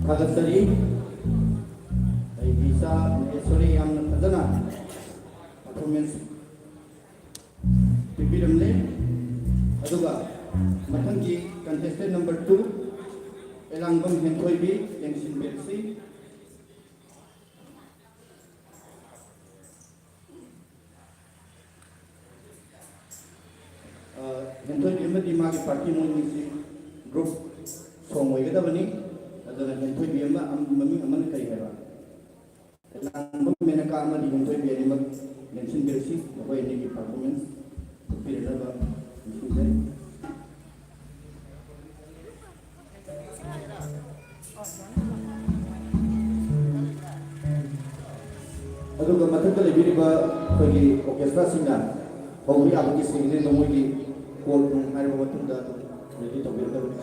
Kagasari, ay visa, sorry, ang nadana, performance, pipiramle, aduga, matanggi, contestant number 2, Elangbang Hentoybi, Yangsin Belsi, Hentoybi di magi party mo group song way kita bani. Adalah hentoy biar mami aman kaya ba. Lang mena ka ama di hentoy biar mag mention bersi apa ini di performance pilih apa mungkin aduh gamatan tu lebih riba bagi orkestra singa Hongri apa kisah ini nomor di kol hari waktu dah jadi tak boleh terus.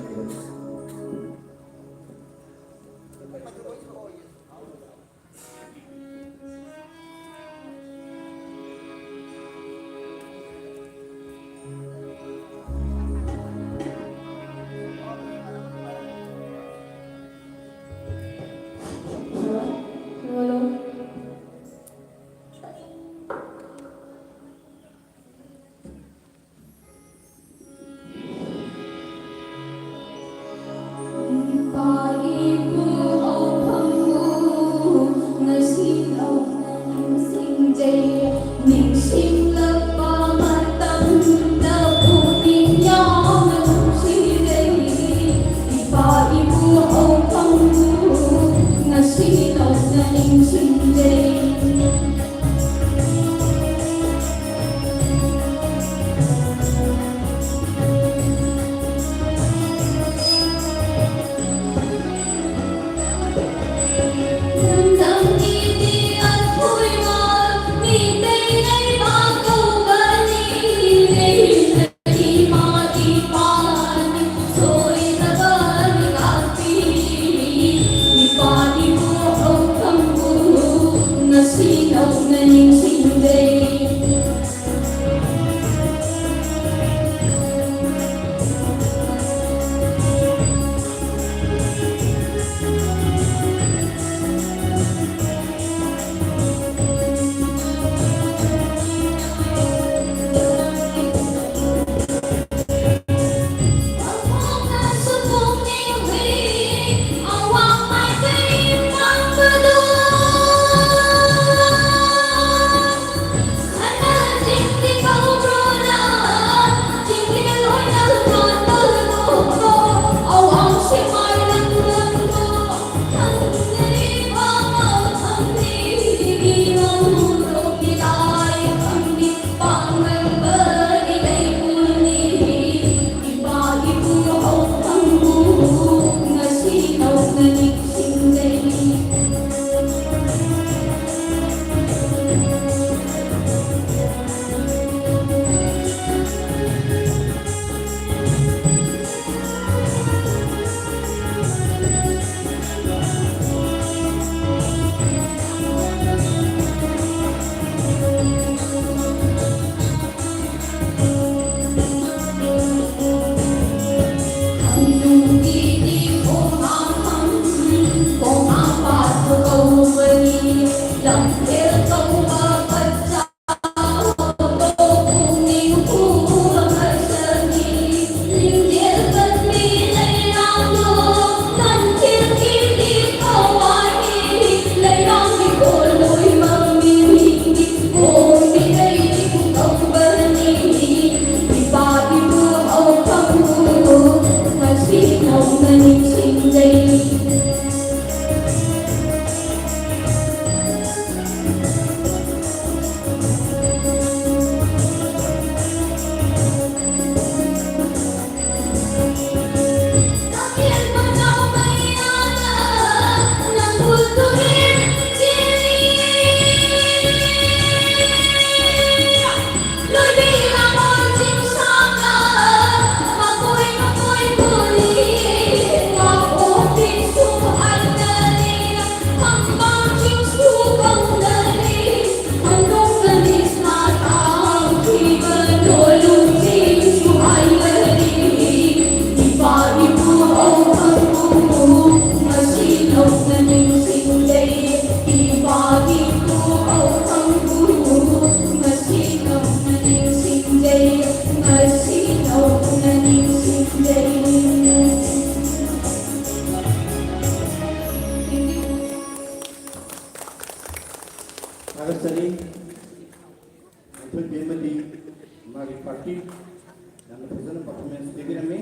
ꯄꯤꯔꯝꯃꯤ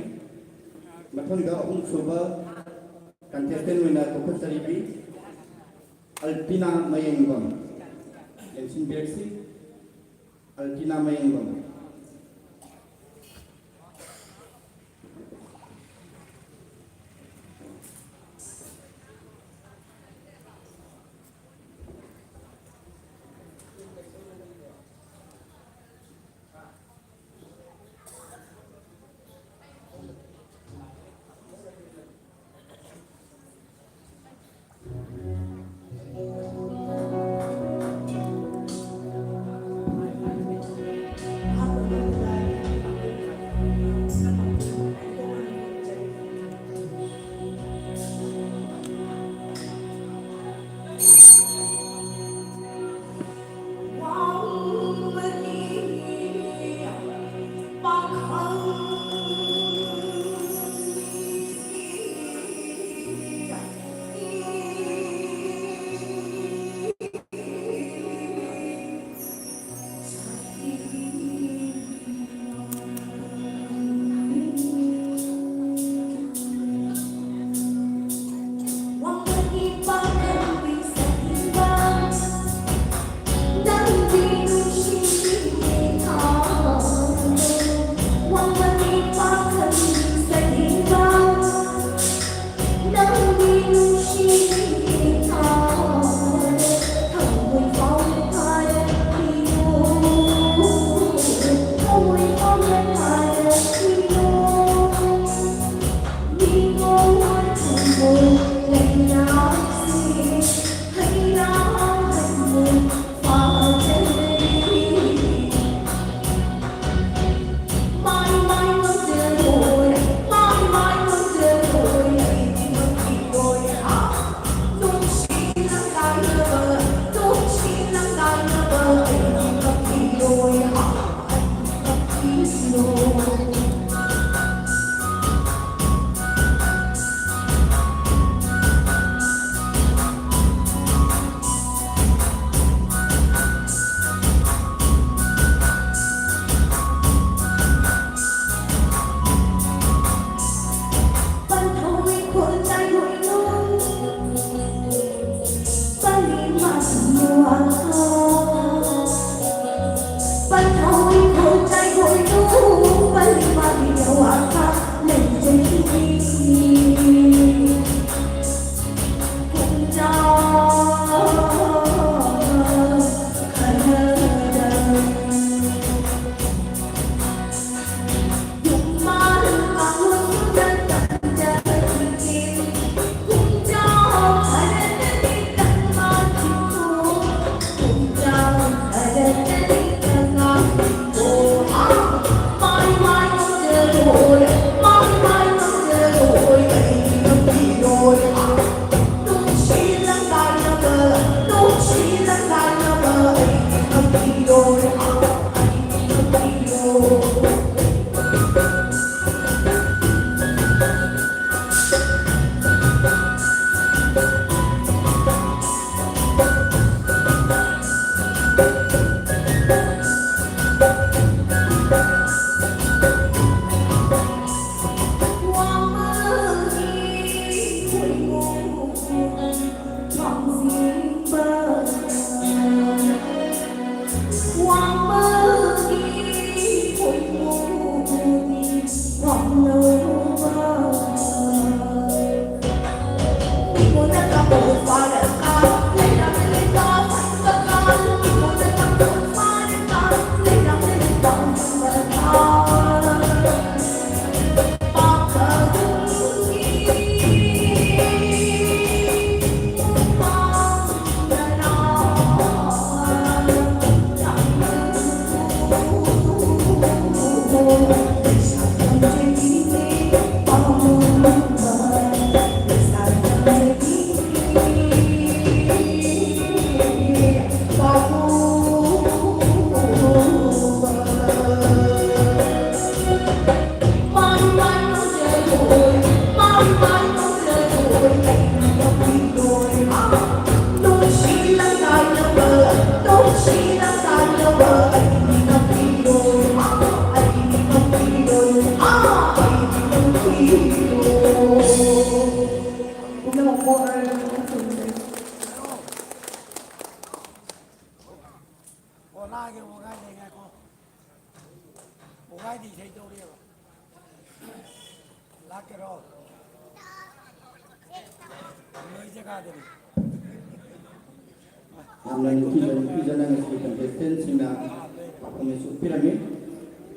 ꯃꯊꯪꯗ ꯑꯍꯨꯝꯁꯨꯕ contestant ꯑꯣꯏꯅ ꯀꯧꯈꯠꯆꯔꯤꯕꯤ ꯑꯜꯇꯤꯅꯥ ꯃꯌꯦꯡꯕꯝ ꯌꯦꯡꯁꯤꯟꯕꯤꯔꯛꯁꯤ ꯑꯜꯇꯤꯅꯥ ꯃꯌꯦꯡꯕꯝ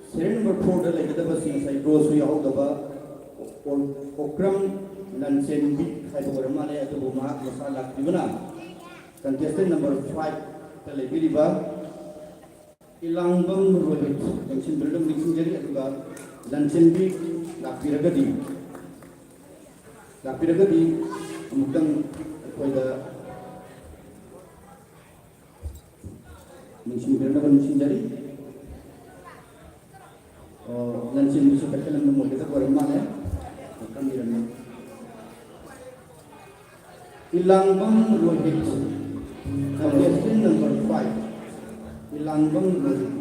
Serial number 4 like the bus inside goes we out the Okram Lansen Big Hyporamane at the Buma Masala Tribuna. Contestant number 5 Telebiriba Ilangam Rohit, Junction Building Mixing Jerry at the Lansen Big Lapiragadi. Lapiragadi Mukang for the Mixing Building Jerry. Lansin bisa terkenal memang kita korban ya, akan dirana. Ilangbang Rohit, contestant number 5. Ilangbang Rohit.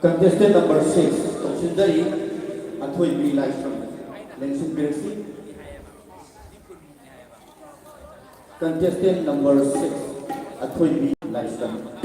Contestant number 6, Tokshindari, Athoy B. Lifestyle. Lensin Birsi. Contestant number 6, Athoy B. Lifestyle.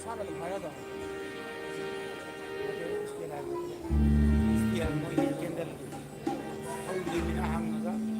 مساله المحايده استيان موي كندل حول من اهم ذا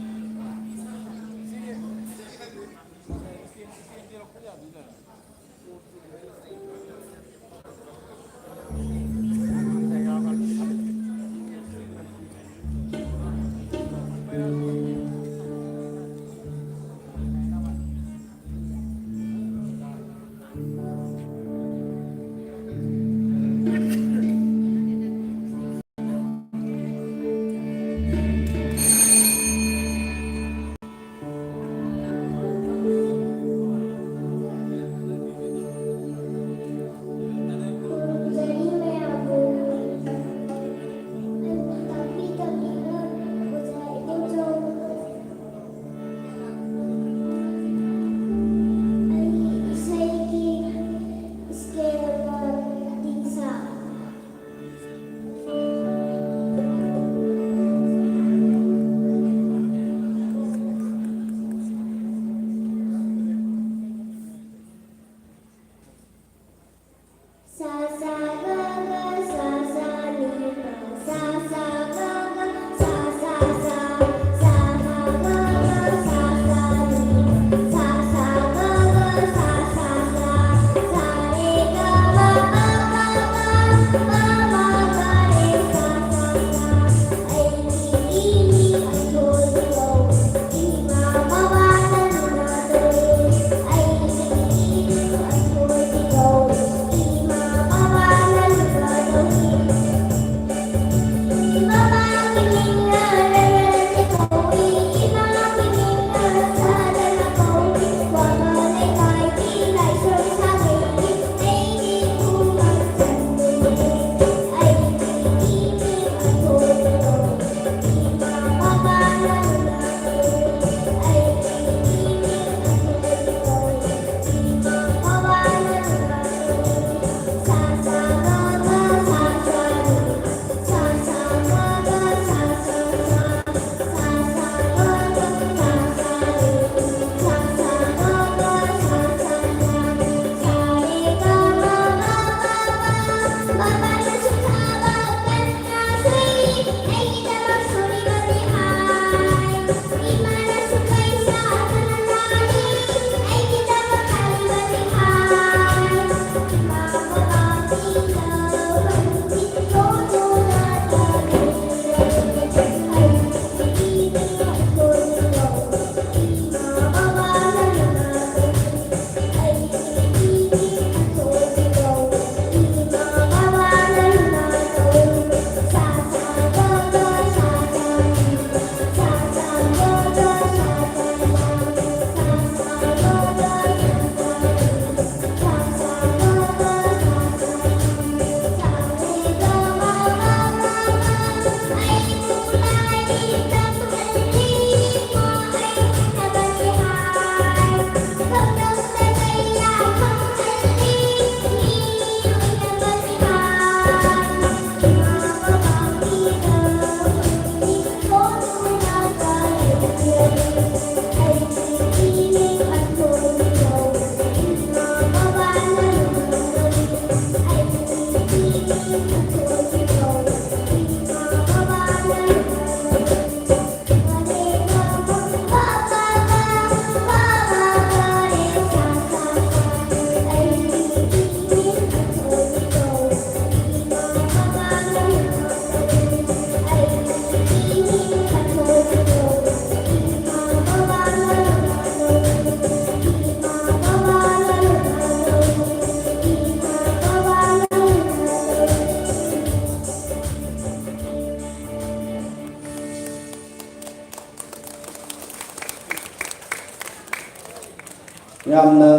ꯌꯥꯝꯅ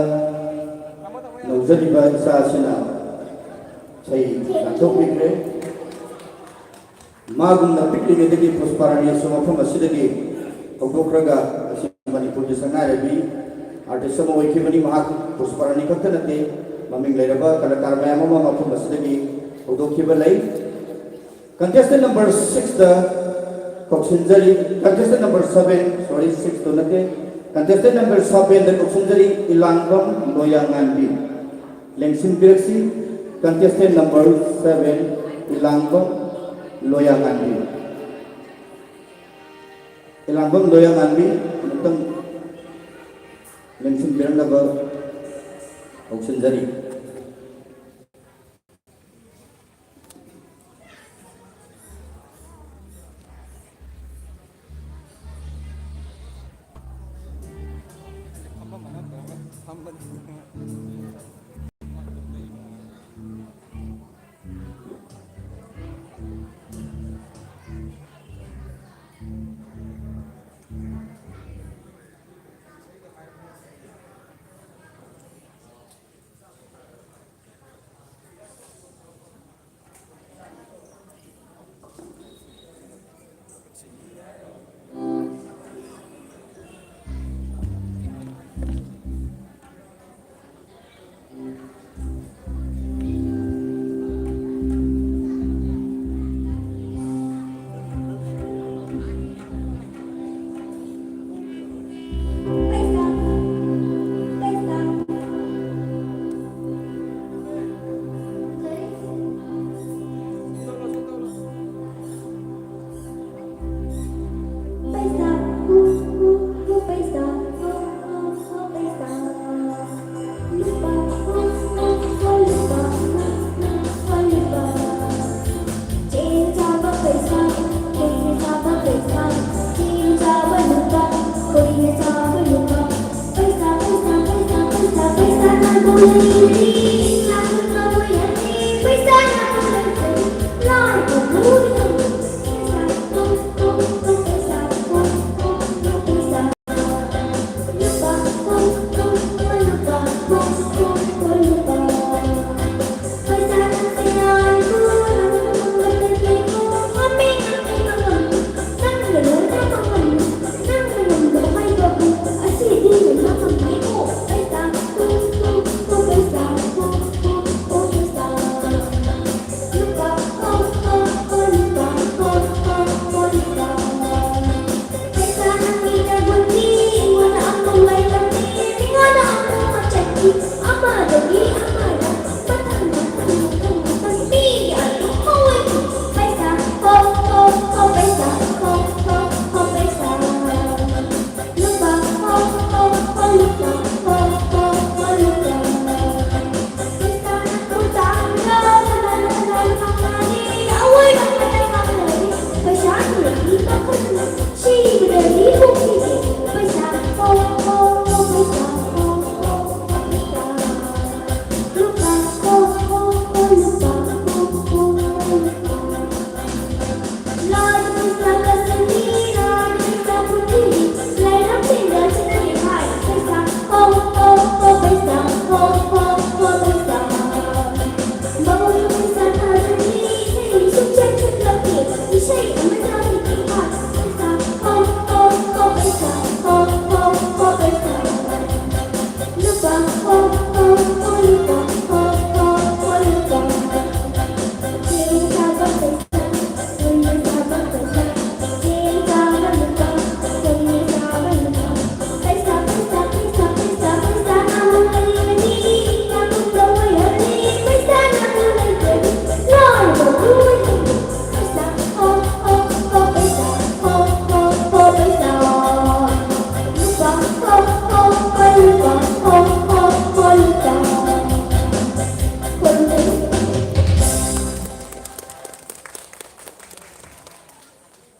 ꯅꯧꯖꯔꯤꯕ ꯏꯆꯥꯁꯤꯅ ꯆꯍꯤ ꯂꯥꯟꯊꯣꯛꯄꯤꯈ꯭ꯔꯦ ꯃꯥꯒꯨꯝꯅ ꯄꯤꯛꯂꯤꯉꯩꯗꯒꯤ ꯄꯨꯁꯄꯥꯔꯥꯅꯤꯁꯨ ꯃꯐꯝ ꯑꯁꯤꯗꯒꯤ ꯍꯧꯗꯣꯛꯈ꯭ꯔꯒ ꯑꯁꯤ ꯃꯅꯤꯄꯨꯔꯒꯤ ꯁꯛꯅꯥꯏꯔꯕꯤ artist अमा ओइखिबनी महाक पुष्पारानी खक्त नते ममिंग लेरबा कलाकार मयाम अमा मफम असदगी हौदोखिबा लई कंटेस्टेंट नंबर 6 द कोक्सिनजरी कंटेस्टेंट नंबर 7 सॉरी 6 तो नते कंटेस्टेंट नंबर 7 द कोक्सिनजरी इलांगम लोयांगानबी लेंसिन बिरक्सी कंटेस्टेंट नंबर 7 इलांगम लोयांगानबी इलांगम लोयांगानबी मतलब लेंसिन बिरंगबा कोक्सिनजरी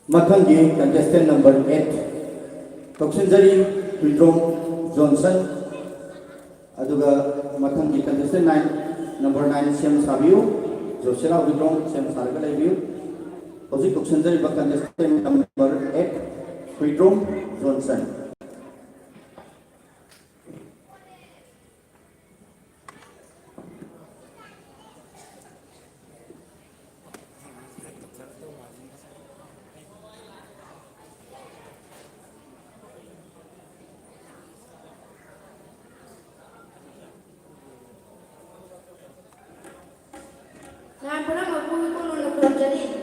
मथंगी कंटेस्टेंट नंबर 8 कोक्सिनजरी हुइद्रोम जॉनसन अदुगा मथंगी कंटेस्टेंट 9 नंबर 9 सेम साबियो जोसेला हुइद्रोम सेम सारगा लेबियो हौजी कोक्सिनजरी बा contestant number 8 Huidrom Johnson jadi.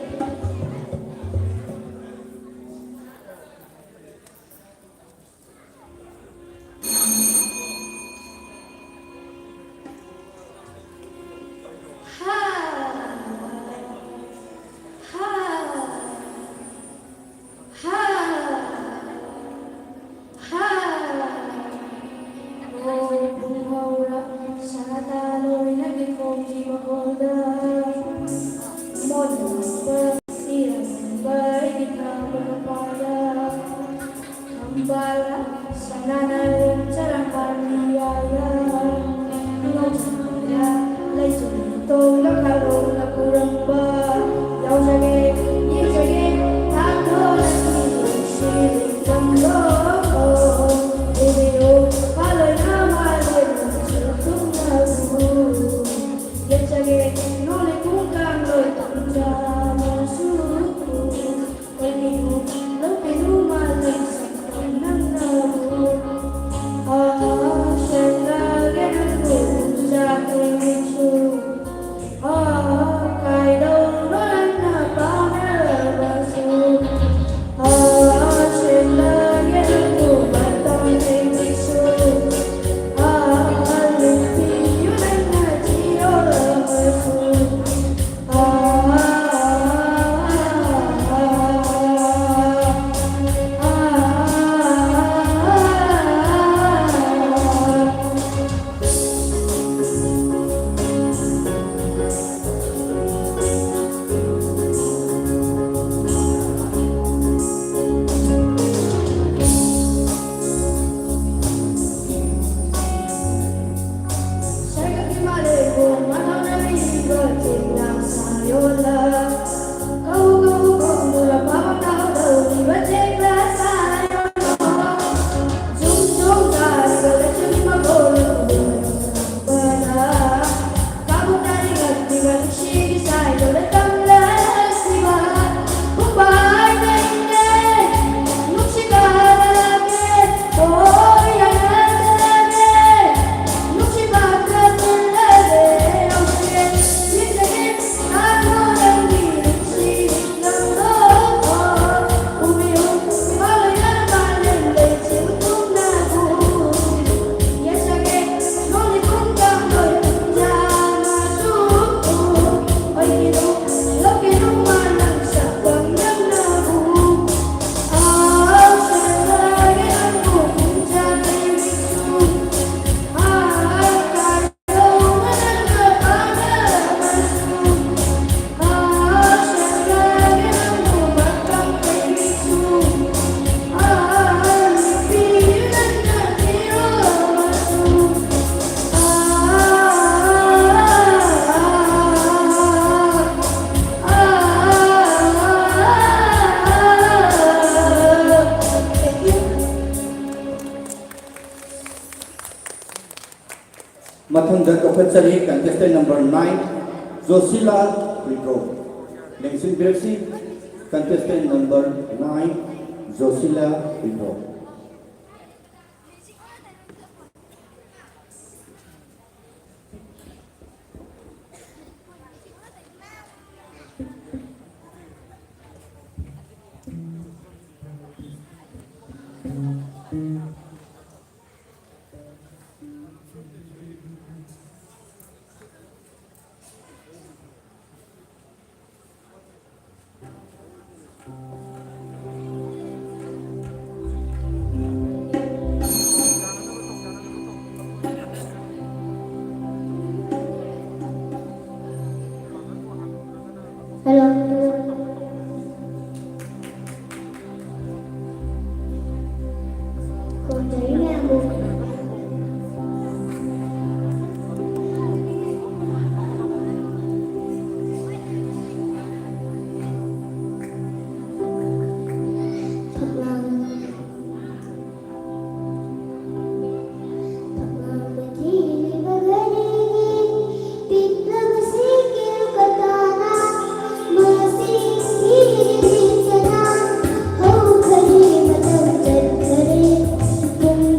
Mathanda Kopachari, contestant number 9, Josila Withdraw. Lengsin Birsi, contestant number 9, Josila Withdraw. Hello. Con thấy mẹ một thật lòng begini begini bila masih kira katana masih kiri sana kau kali macam jadi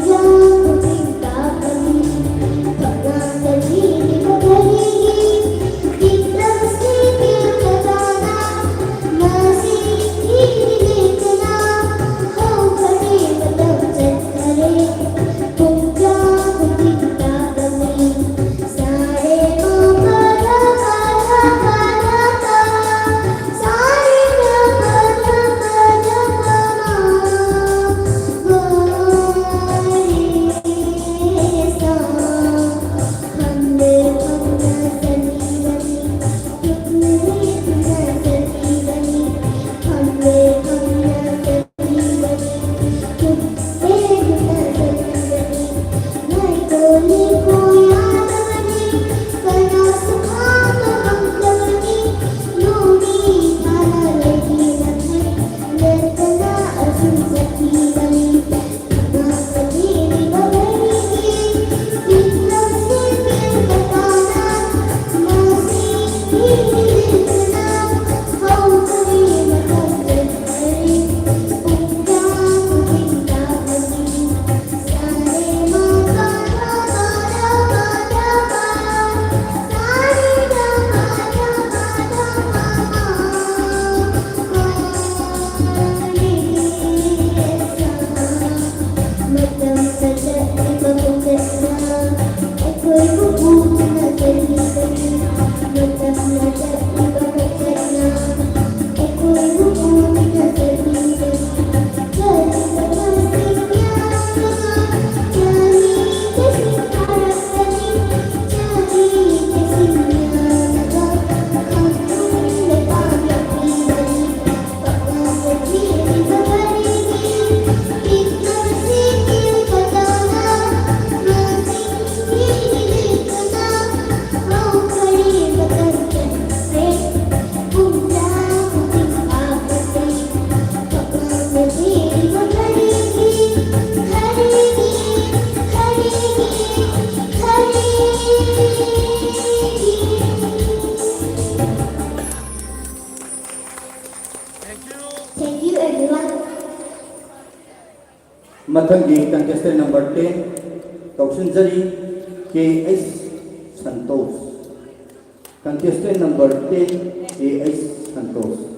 मथंगी contestant number 10 कौशन जरी K S Santosh contestant number 10 K S Santosh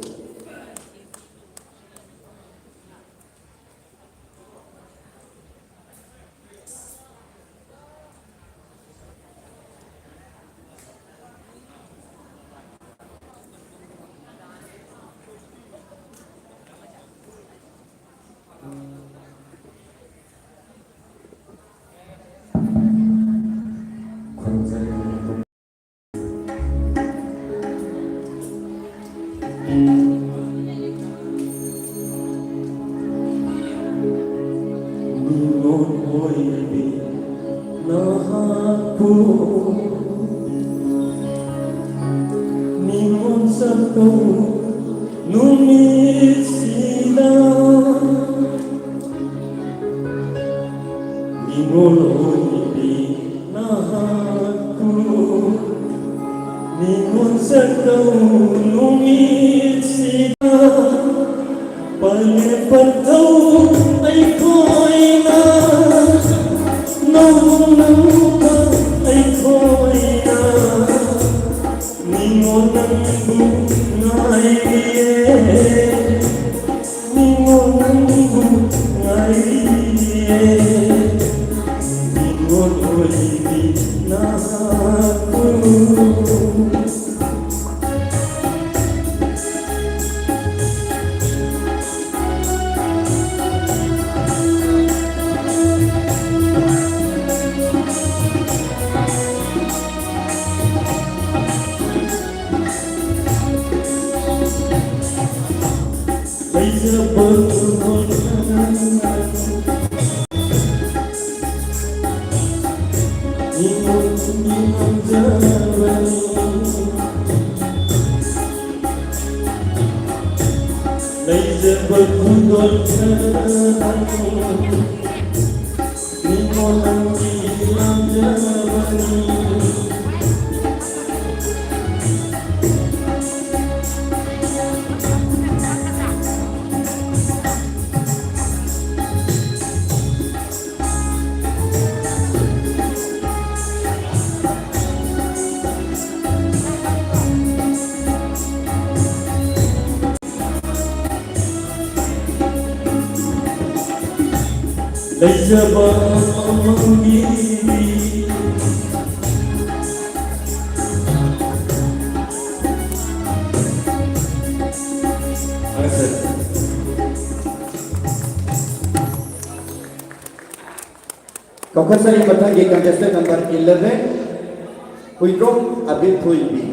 Kaukasari mathangi contestant number 11 Huidrong Abid Huibi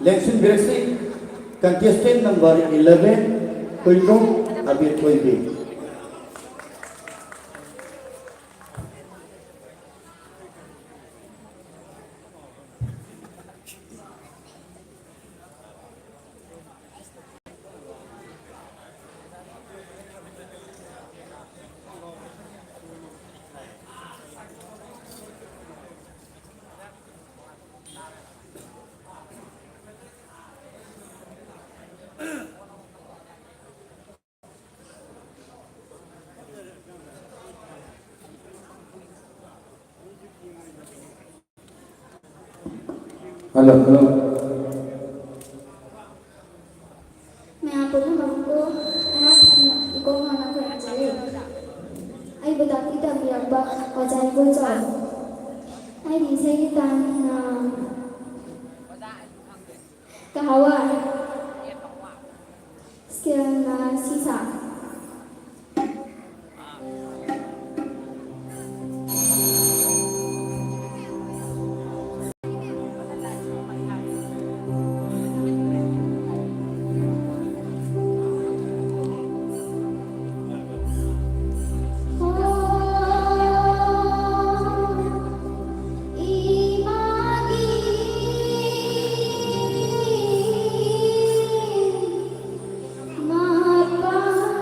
Lengsin Birasi contestant number 11 Huidrong Abid Huibi Halo, halo. मैं आप लोगों हमको eco खाना खाना चाहिए आई बताती थी अभी अब्बा और जाए बोल जाओ आई दिसे की तान कहावा sekian sisa Mapa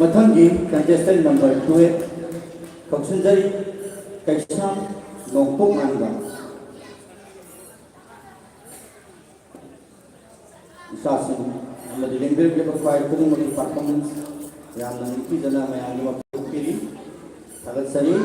मथंगी कंटेस्टेंट नंबर 12 कौशनजरी कैसाम नोंपोंग आंगा सासिंग अमदी लेंगर के बकवाय कुदुमगी परफॉर्मेंस यामना निकी जना मयानी वक्तुकिरी थगत सरी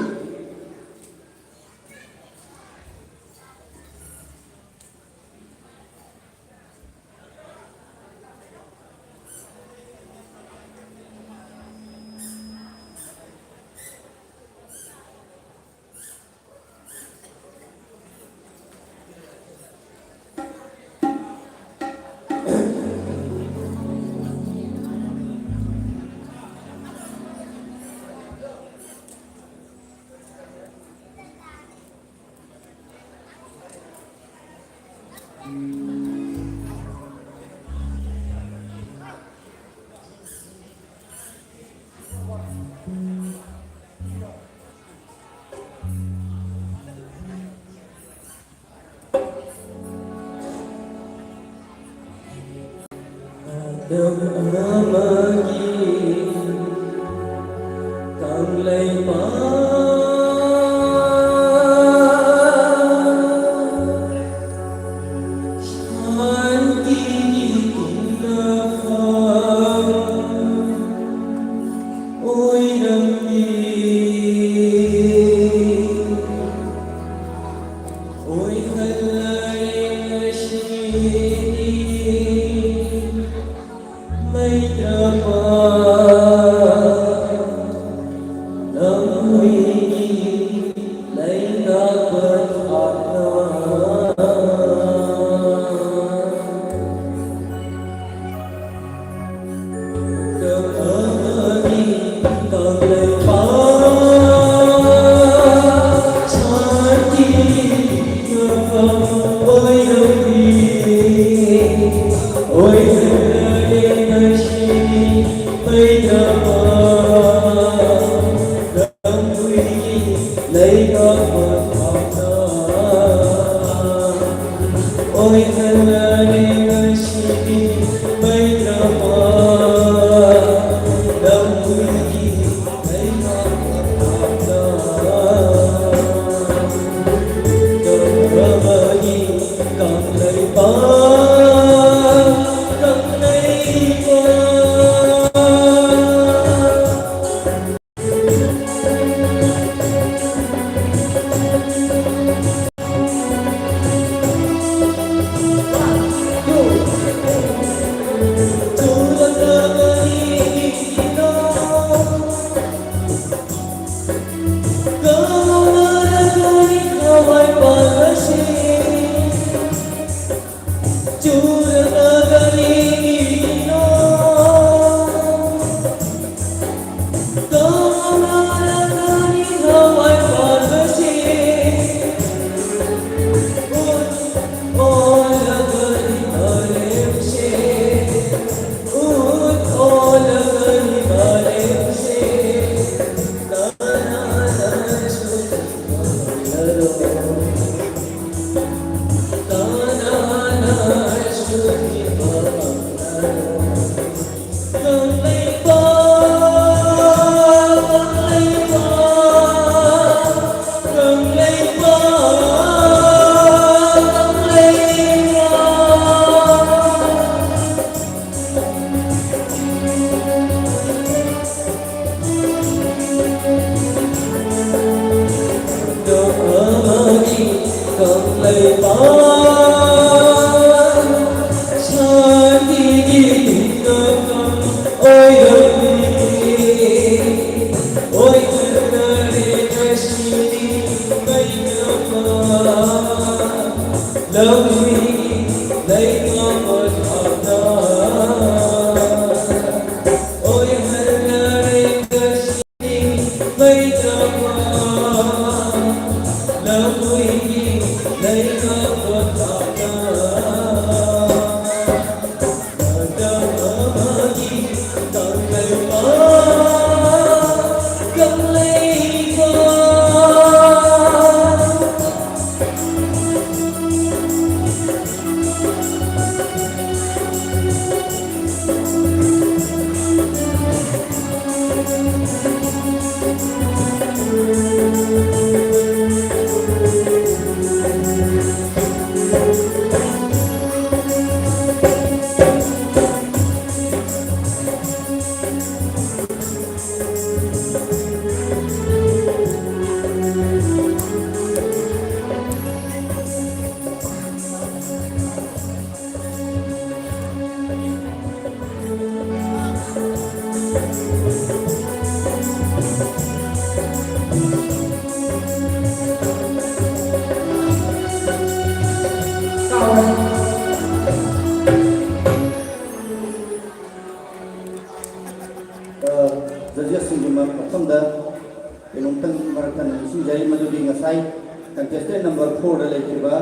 Đừng mơ gì càng lấy má sáng kỳ cũng đã phai ôi đừng đi ôi hãy lại mây trở nắng huy lấy ngã bớt ôi thân ơi xin mấy năm đông vui mấy năm cơn mơ gì còn lời còn lấy còn lời xa đi ôi đời ôi đời xin mấy năm lòng lấy một hợp ôi đời xin mấy năm lòng lấy một ꯊꯝꯖꯔꯤ ꯃꯗꯨꯗꯤ ꯉꯁꯥꯏ contestant number 4ꯗ ꯂꯩꯈꯤꯕ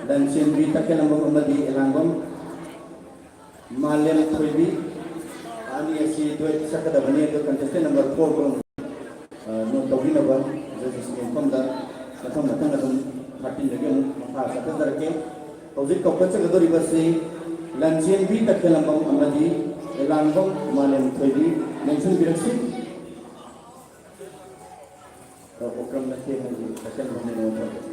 ꯂꯟꯆꯦꯟꯕꯤ ꯇꯈꯦꯂꯝꯕꯝ ꯑꯃꯗꯤ ꯑꯦꯂꯥꯡꯕꯝ ꯃꯥꯂꯦꯝ ꯊꯣꯏꯕꯤ ꯑꯅꯤ ꯑꯁꯤ ꯗ꯭ꯋꯦꯠ ꯆꯠꯀꯗꯕꯅꯤ ꯑꯗꯨ ꯀꯟꯇꯦꯁꯇꯦꯟ ꯅꯝꯕर 4 को नोट तौबीनबा जजेसकी मफमदा मथम मथम अदुम 13 दगे मखा चथजरके हौजिक कौकचगदोरिबसि लंचेनबी तखेलंबम अमदी एलांगम मालेम थोइबी मेंशन बिरक्सी ओक्रम नथे हंजी तखेलंबम ने note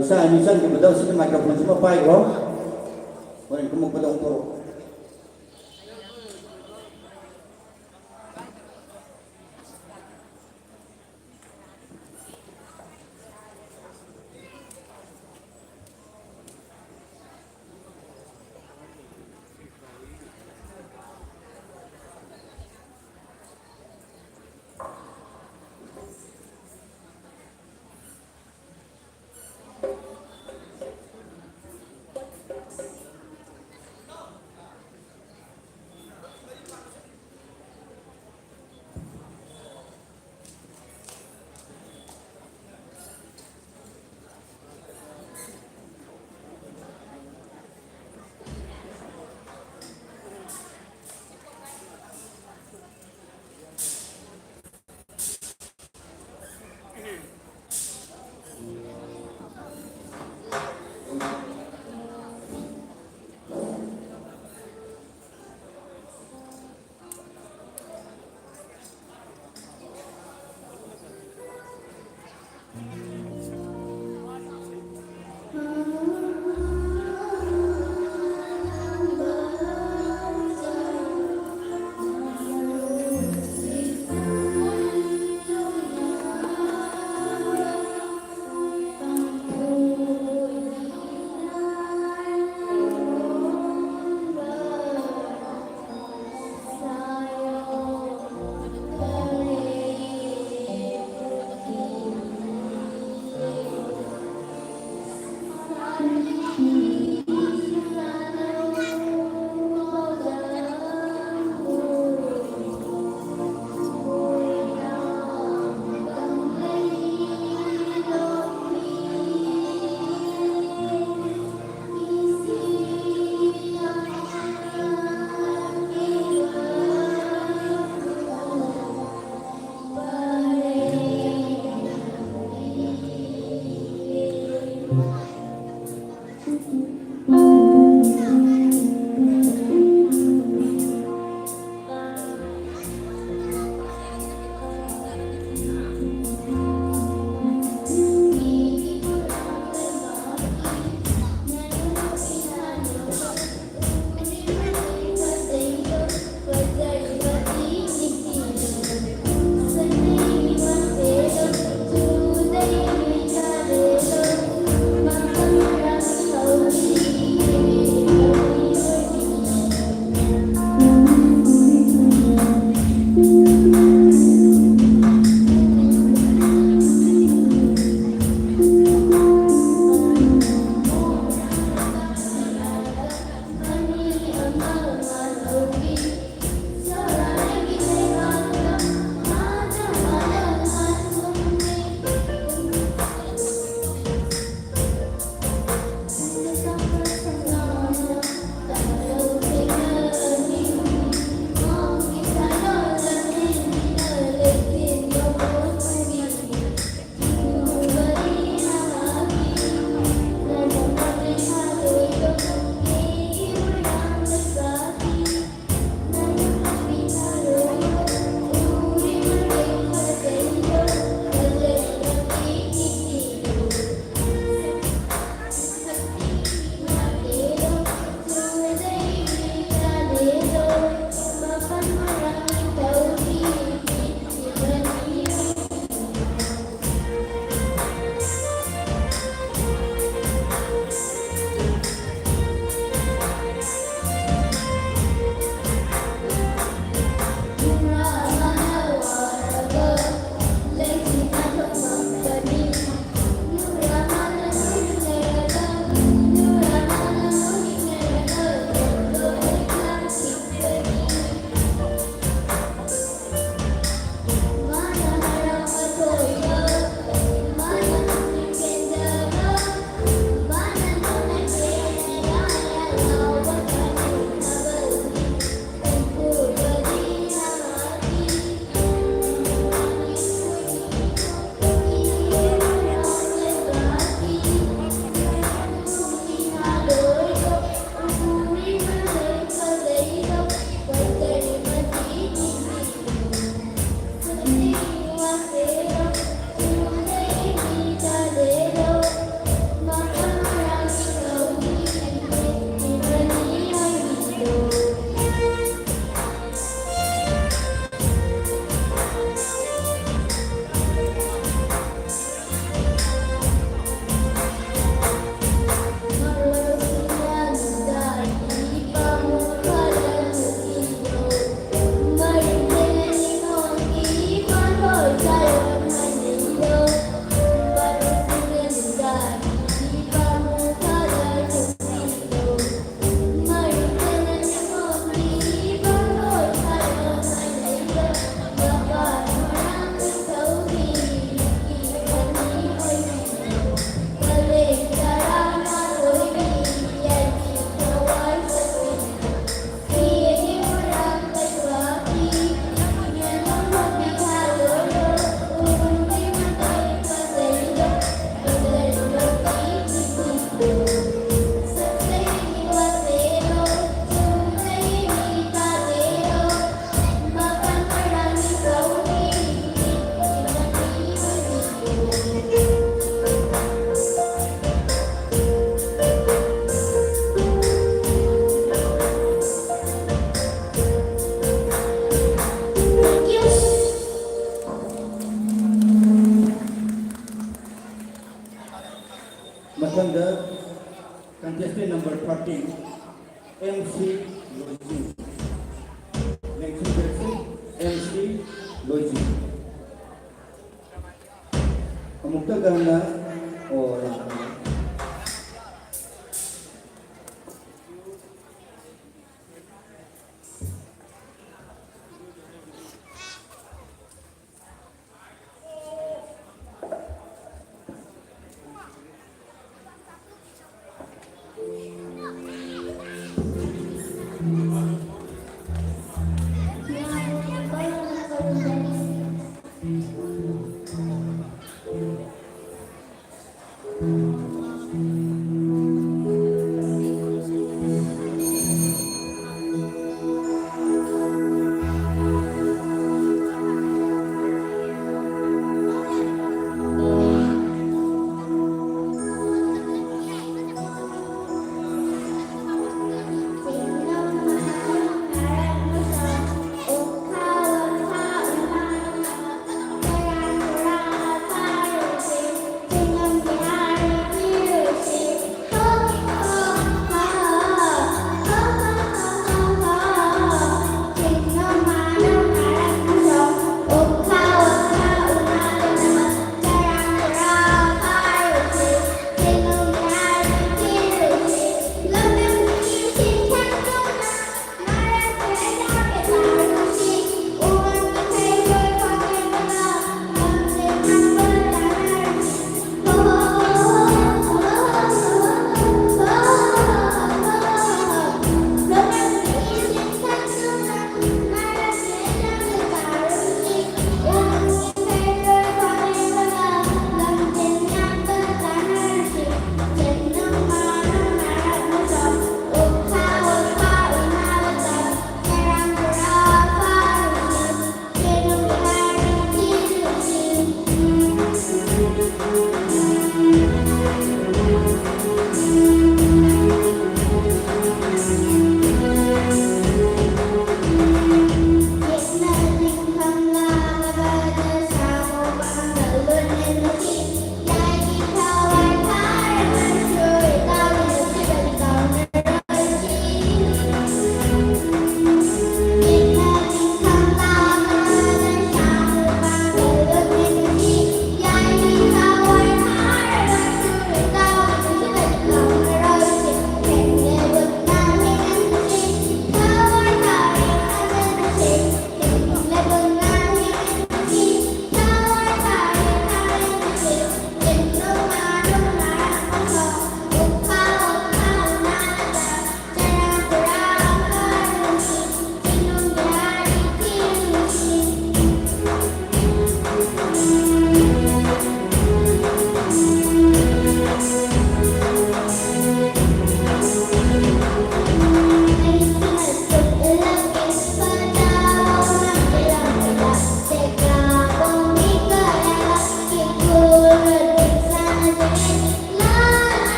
isa ni san ke bedaw sa microphone sa papai ko Orang kumuk pada umur. Matanda, contestant number 13, MC Loji. Next contestant, MC Loji. Amukta ganda or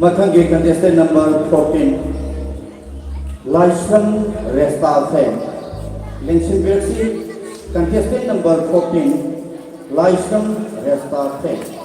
Mathangi contestant number 14, Laishan Restafe. Lengsin Bersi, contestant number 14, Laishan Restafe.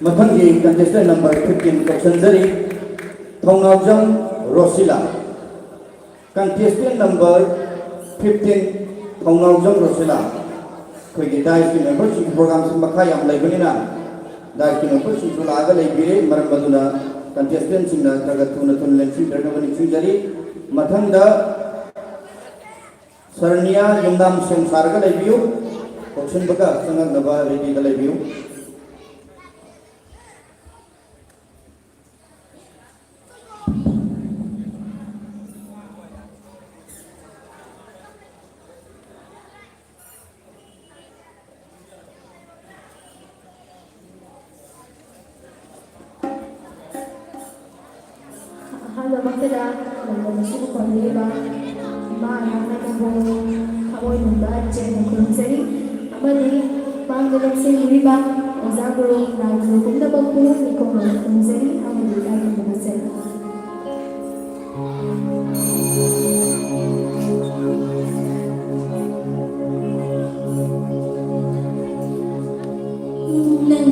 Mathanggi contestant number 15 Kakshanjari Thongaujam Rosila. Contestant number 15 Thongaujam Rosila. Koi dai ki membership program se makha yam laibanina dai ki membership su laga laibire maram baduna contestant singna taga tuna tun lensi drakabani sinjari mathangda Sarnia Yumdam Singh Sarga laibiu option baka sangat naba ready da laibiu. Halo Makeda, masih kondeba, mana nak boh, kawai membaca dan konseri, abadi banggalan sendiri bang, azabro, lagu pun dapat pun nikong konseri, abadi lagi konseri. Nang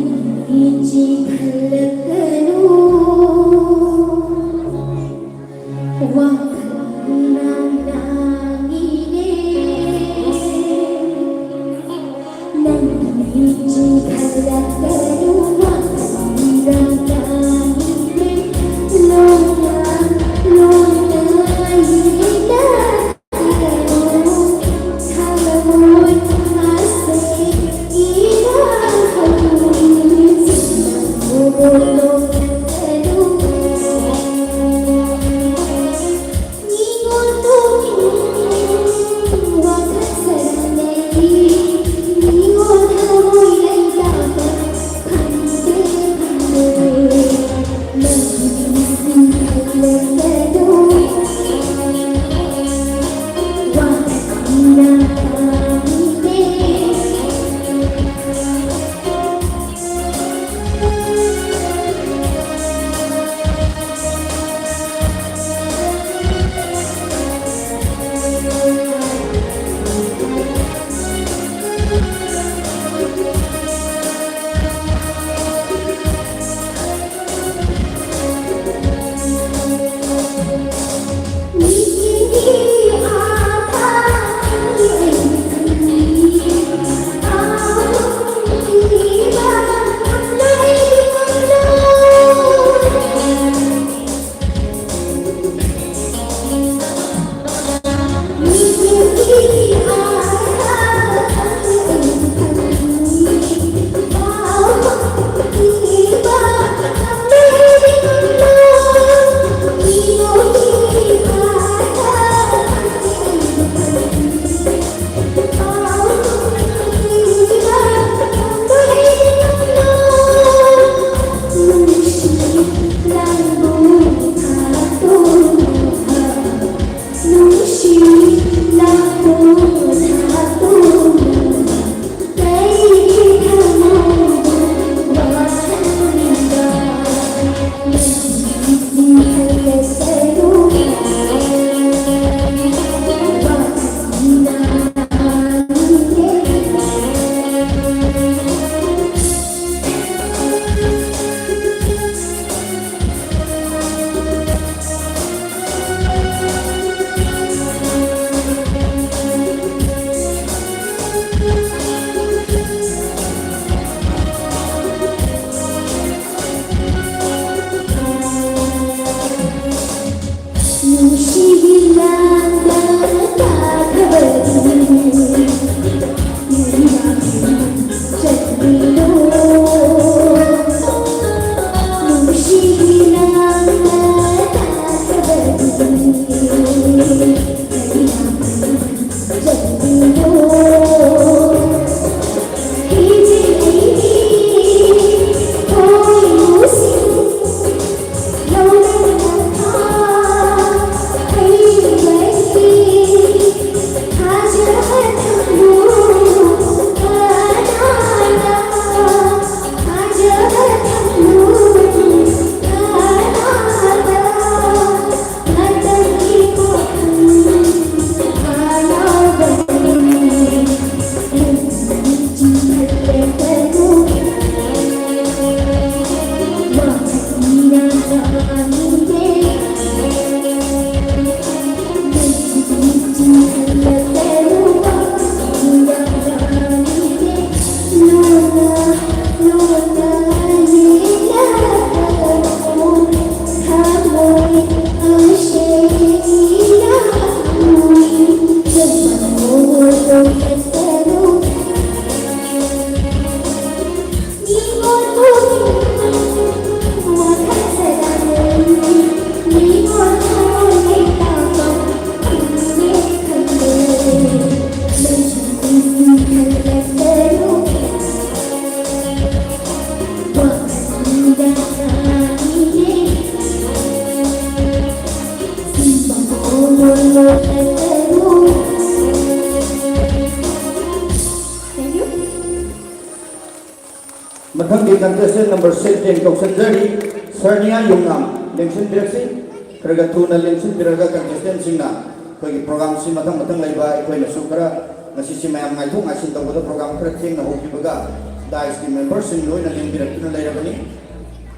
Mathang di contestant number 16 Kausanjari Sarnia Yungnam Lengsin Direksi Kergatuna Lengsin Diraga contestant singna Koi program si mathang laiba koi na sukara ngasi si mayam ngai thung asin tawda program kra theng na hoki baga dais di members sing loi na leng direktuna lairabani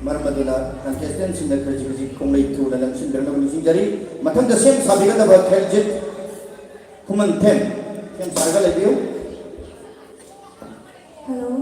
marmaduna contestant sing na kerji konglei tu na lengsin diranga bani sing jari mathang da sem sabiga da ba kheljit human them sarga laibiu. Hello,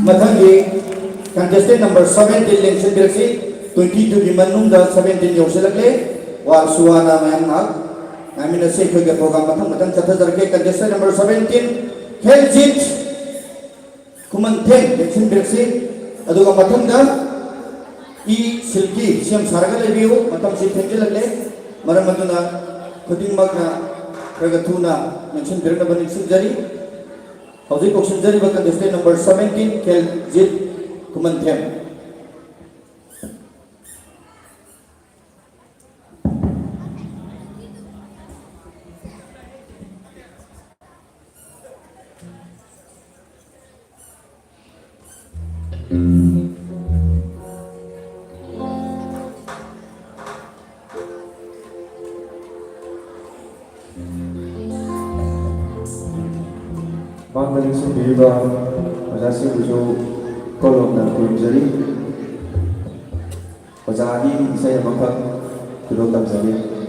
Mathangi contestant number 17 Lengsen Birsi 22 ki manungda 17 yausilakle war suwana mayamnak amina se khoi ga program mathang chathajar ke contestant number 17 Kheljit Kumanteng Lengsen Birsi aduga mathangda I silki siam sarga lebiu matam si thengilakle maram maduna khuding magna pragatuna mention birna bani sinjari Howji Sinjari ba contestant number 17 Kheljit Kumanteng Bangladesh Biba Majasi Bujo Kolom dan Kurjari Wajani saya makan Kedua Tamzali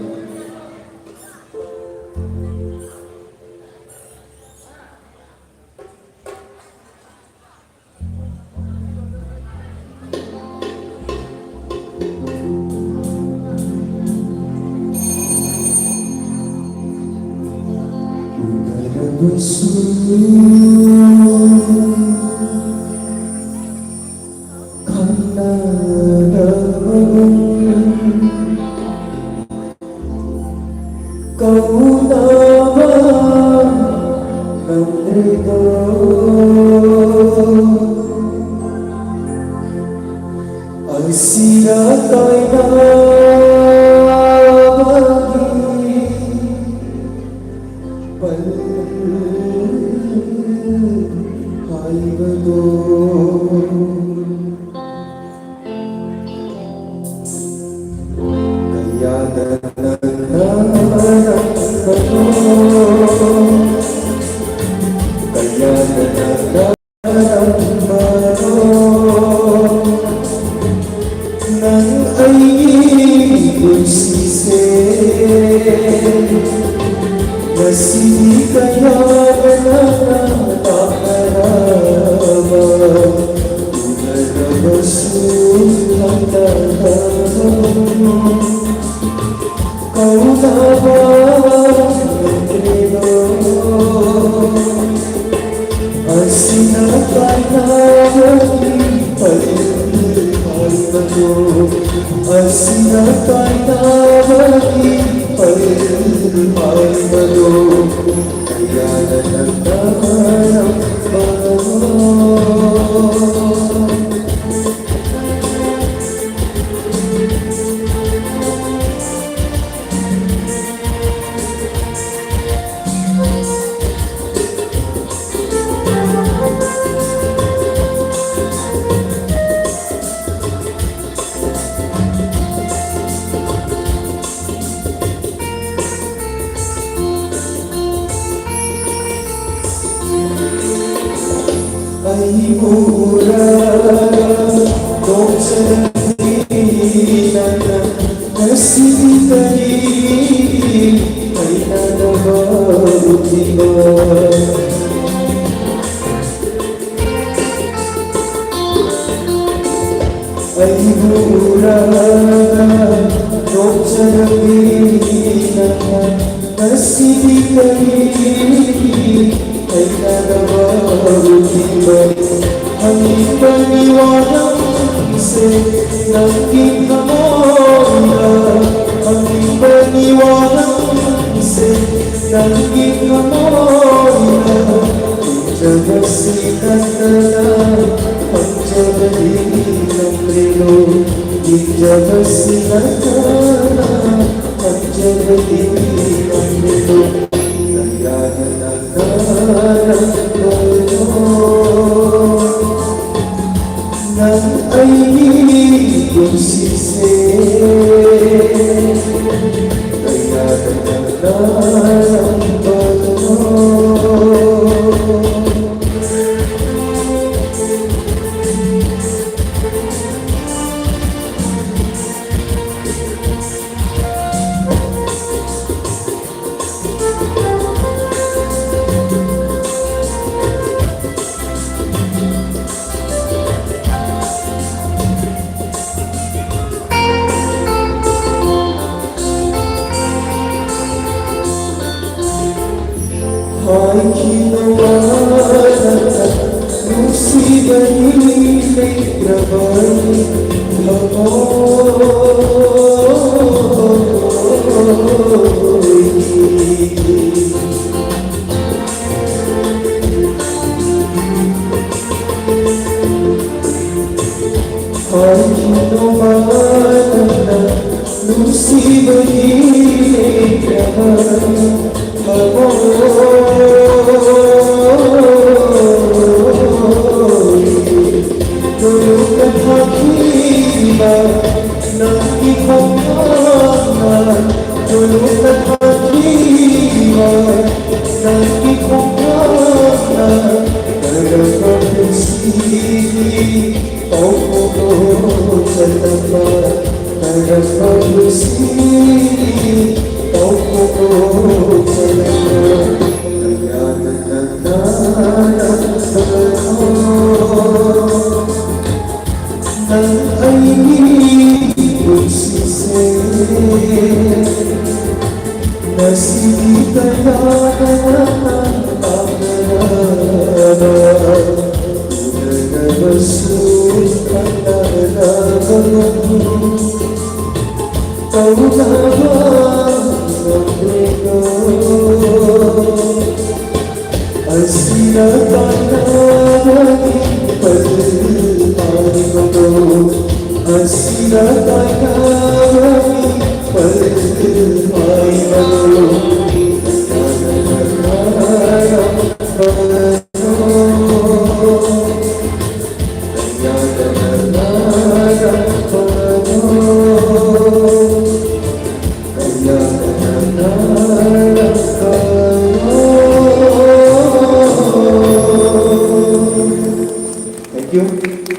Thank you.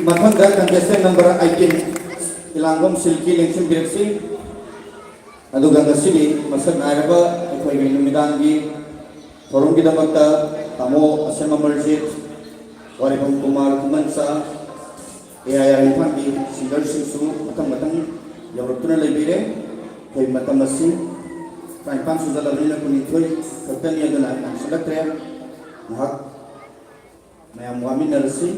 Mathanda contestant number 18 Ilangom Silky Lengsim Birksi aduga ngasigi masag nairaba akoy numidangi forum kidamakta tamo asema marjit waripang kumar kumansa ayayari pandi singer sisu matang yaurutuna lebire koy matamasi kaipang sudalabina kunitoy katanya dana ang sadakre mahak mayam wamin narasi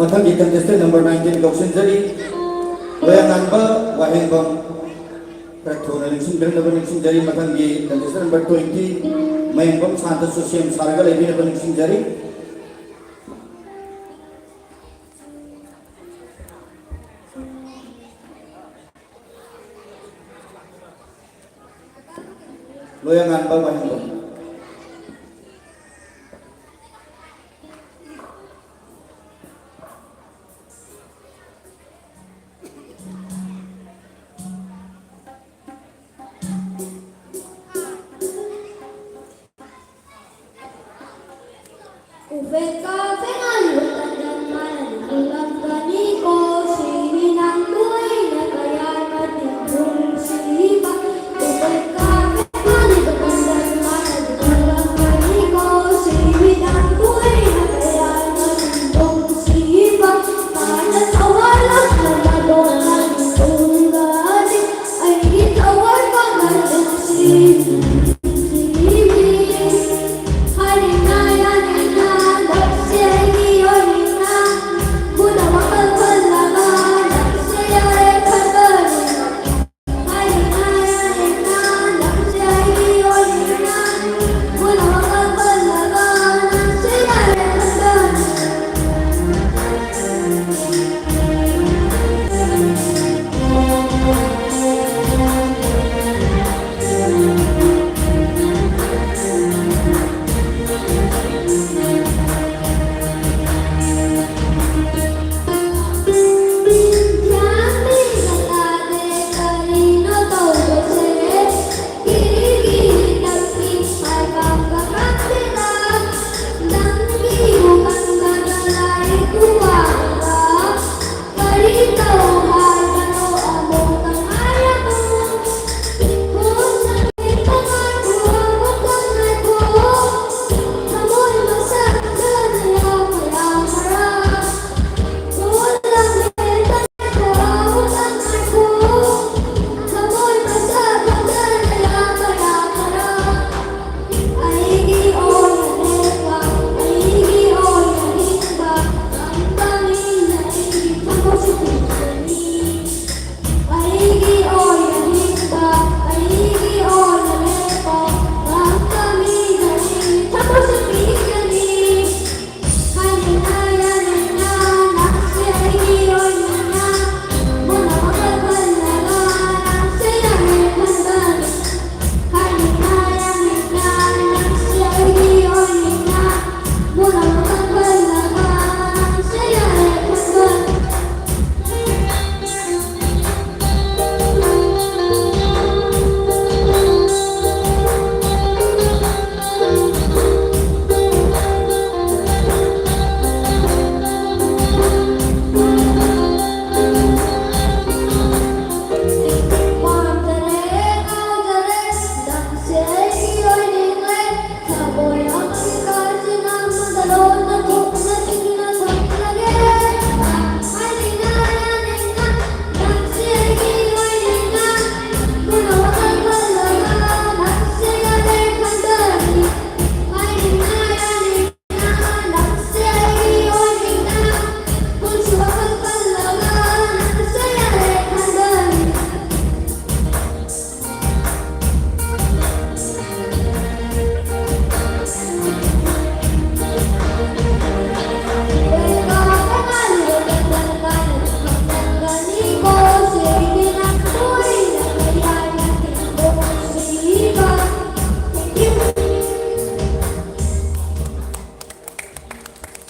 मथंगी contestant number 19 गौसिन जरी लोयांग नानबा वाहेंबम प्रथोना निसिंग बेंगनबा निसिंग जरी मथंगी कंटेस्टेंट नंबर 20 मयंबम शांत सुसेम सारगा लेबिनबा निसिंग जरी लोयांग नानबा Wahengbam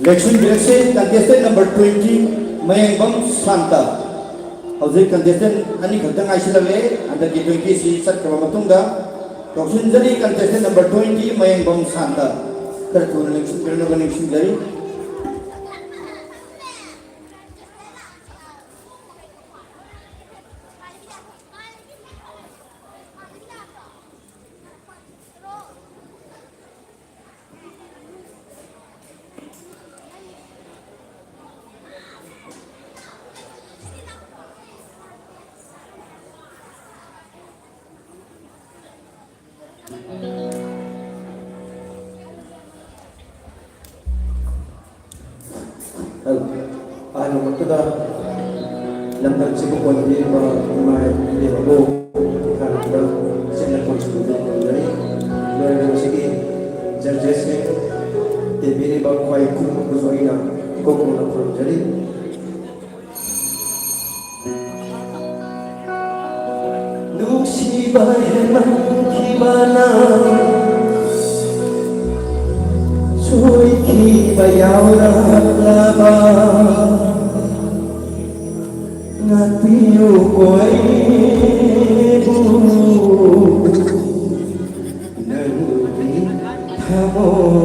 Election direction contestant number 20 Mayangbam Santa. Hauzik contestant ani khadang aisilale under the 20 si sat kamatunga. Toxin jari contestant number 20 Mayangbam Santa. Kartun election jari. दा लंदन से को कोई भी माय ये वो खाना centre constitution dari dari segi judges ne te bini ba kwai ku ku soina ko ko na pro jadi nusi baheman kibana soi ki bayawra laba ngapiu koi bu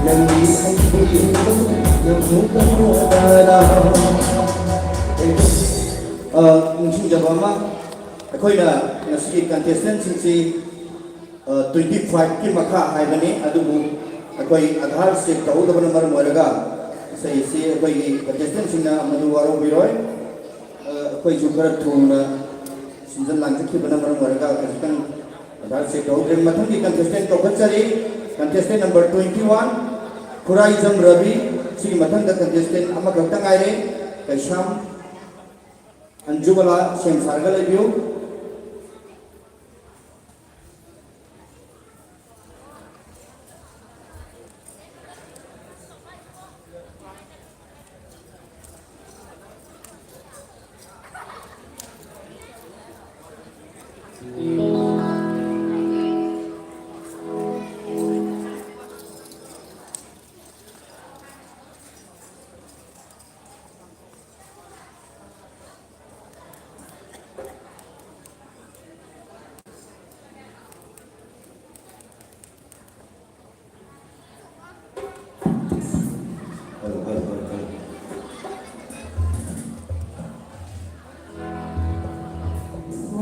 Nang di ay puyin ko, yung mukha mo ama ꯑꯩꯈꯣꯏꯅ ꯉꯁꯤꯒꯤ ꯀꯟꯇꯦꯁꯇꯦꯟꯁꯤꯡꯁꯤ 25 की मखा हाइबने अदुबु अकोई आधार से तौदबन मरम वरगा सही से अकोई contestant सिंना मधु वारो बिरोय अकोई Zucker थुना सीजन लांच की बना मरम वरगा कंटेस्टेंट आधार से तौदबन मथम की कंटेस्टेंट तो बच्चरी कंटेस्टेंट नंबर 21 खुराइजम रवि सी मथम द कंटेस्टेंट अमा गक्तंग आइरे कैशाम अंजुबला सेम सारगल बियो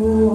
Oh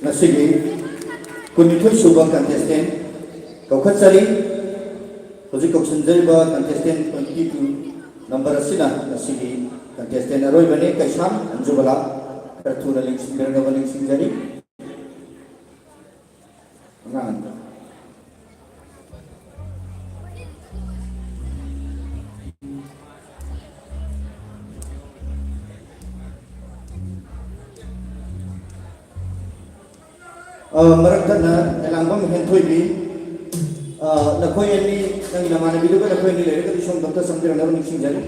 Nasigi kunithoi suba contestant kaukhatsari hojik kauksanjaiba contestant 22 number asina nasigi contestant aroi bane kaisam anjubala karthuna linksing bernawa linksing jari ngan Marakana elambam henthoi bi lakhoi ani nang namana bidu ka lakhoi ni lere ka disong Dr. Samdir Naru Niksing Jari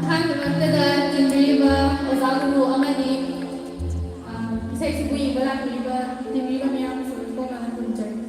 ꯑꯍꯥꯟꯕꯃꯛꯇꯗ ꯇꯤꯟꯕꯤꯔꯤꯕ ꯑꯣꯖꯥ ꯒꯨꯔꯨ ꯑꯃꯗꯤ ꯏꯁꯩ ꯁꯤꯕꯨ ꯌꯦꯡꯕ ꯂꯥꯛꯄꯤꯔꯤꯕ ꯇꯤꯟꯕꯤꯔꯤꯕ ꯃꯌꯥꯝꯁꯨ ꯏꯐꯣꯡꯅ ꯈꯨꯔꯨꯝꯖꯔꯤ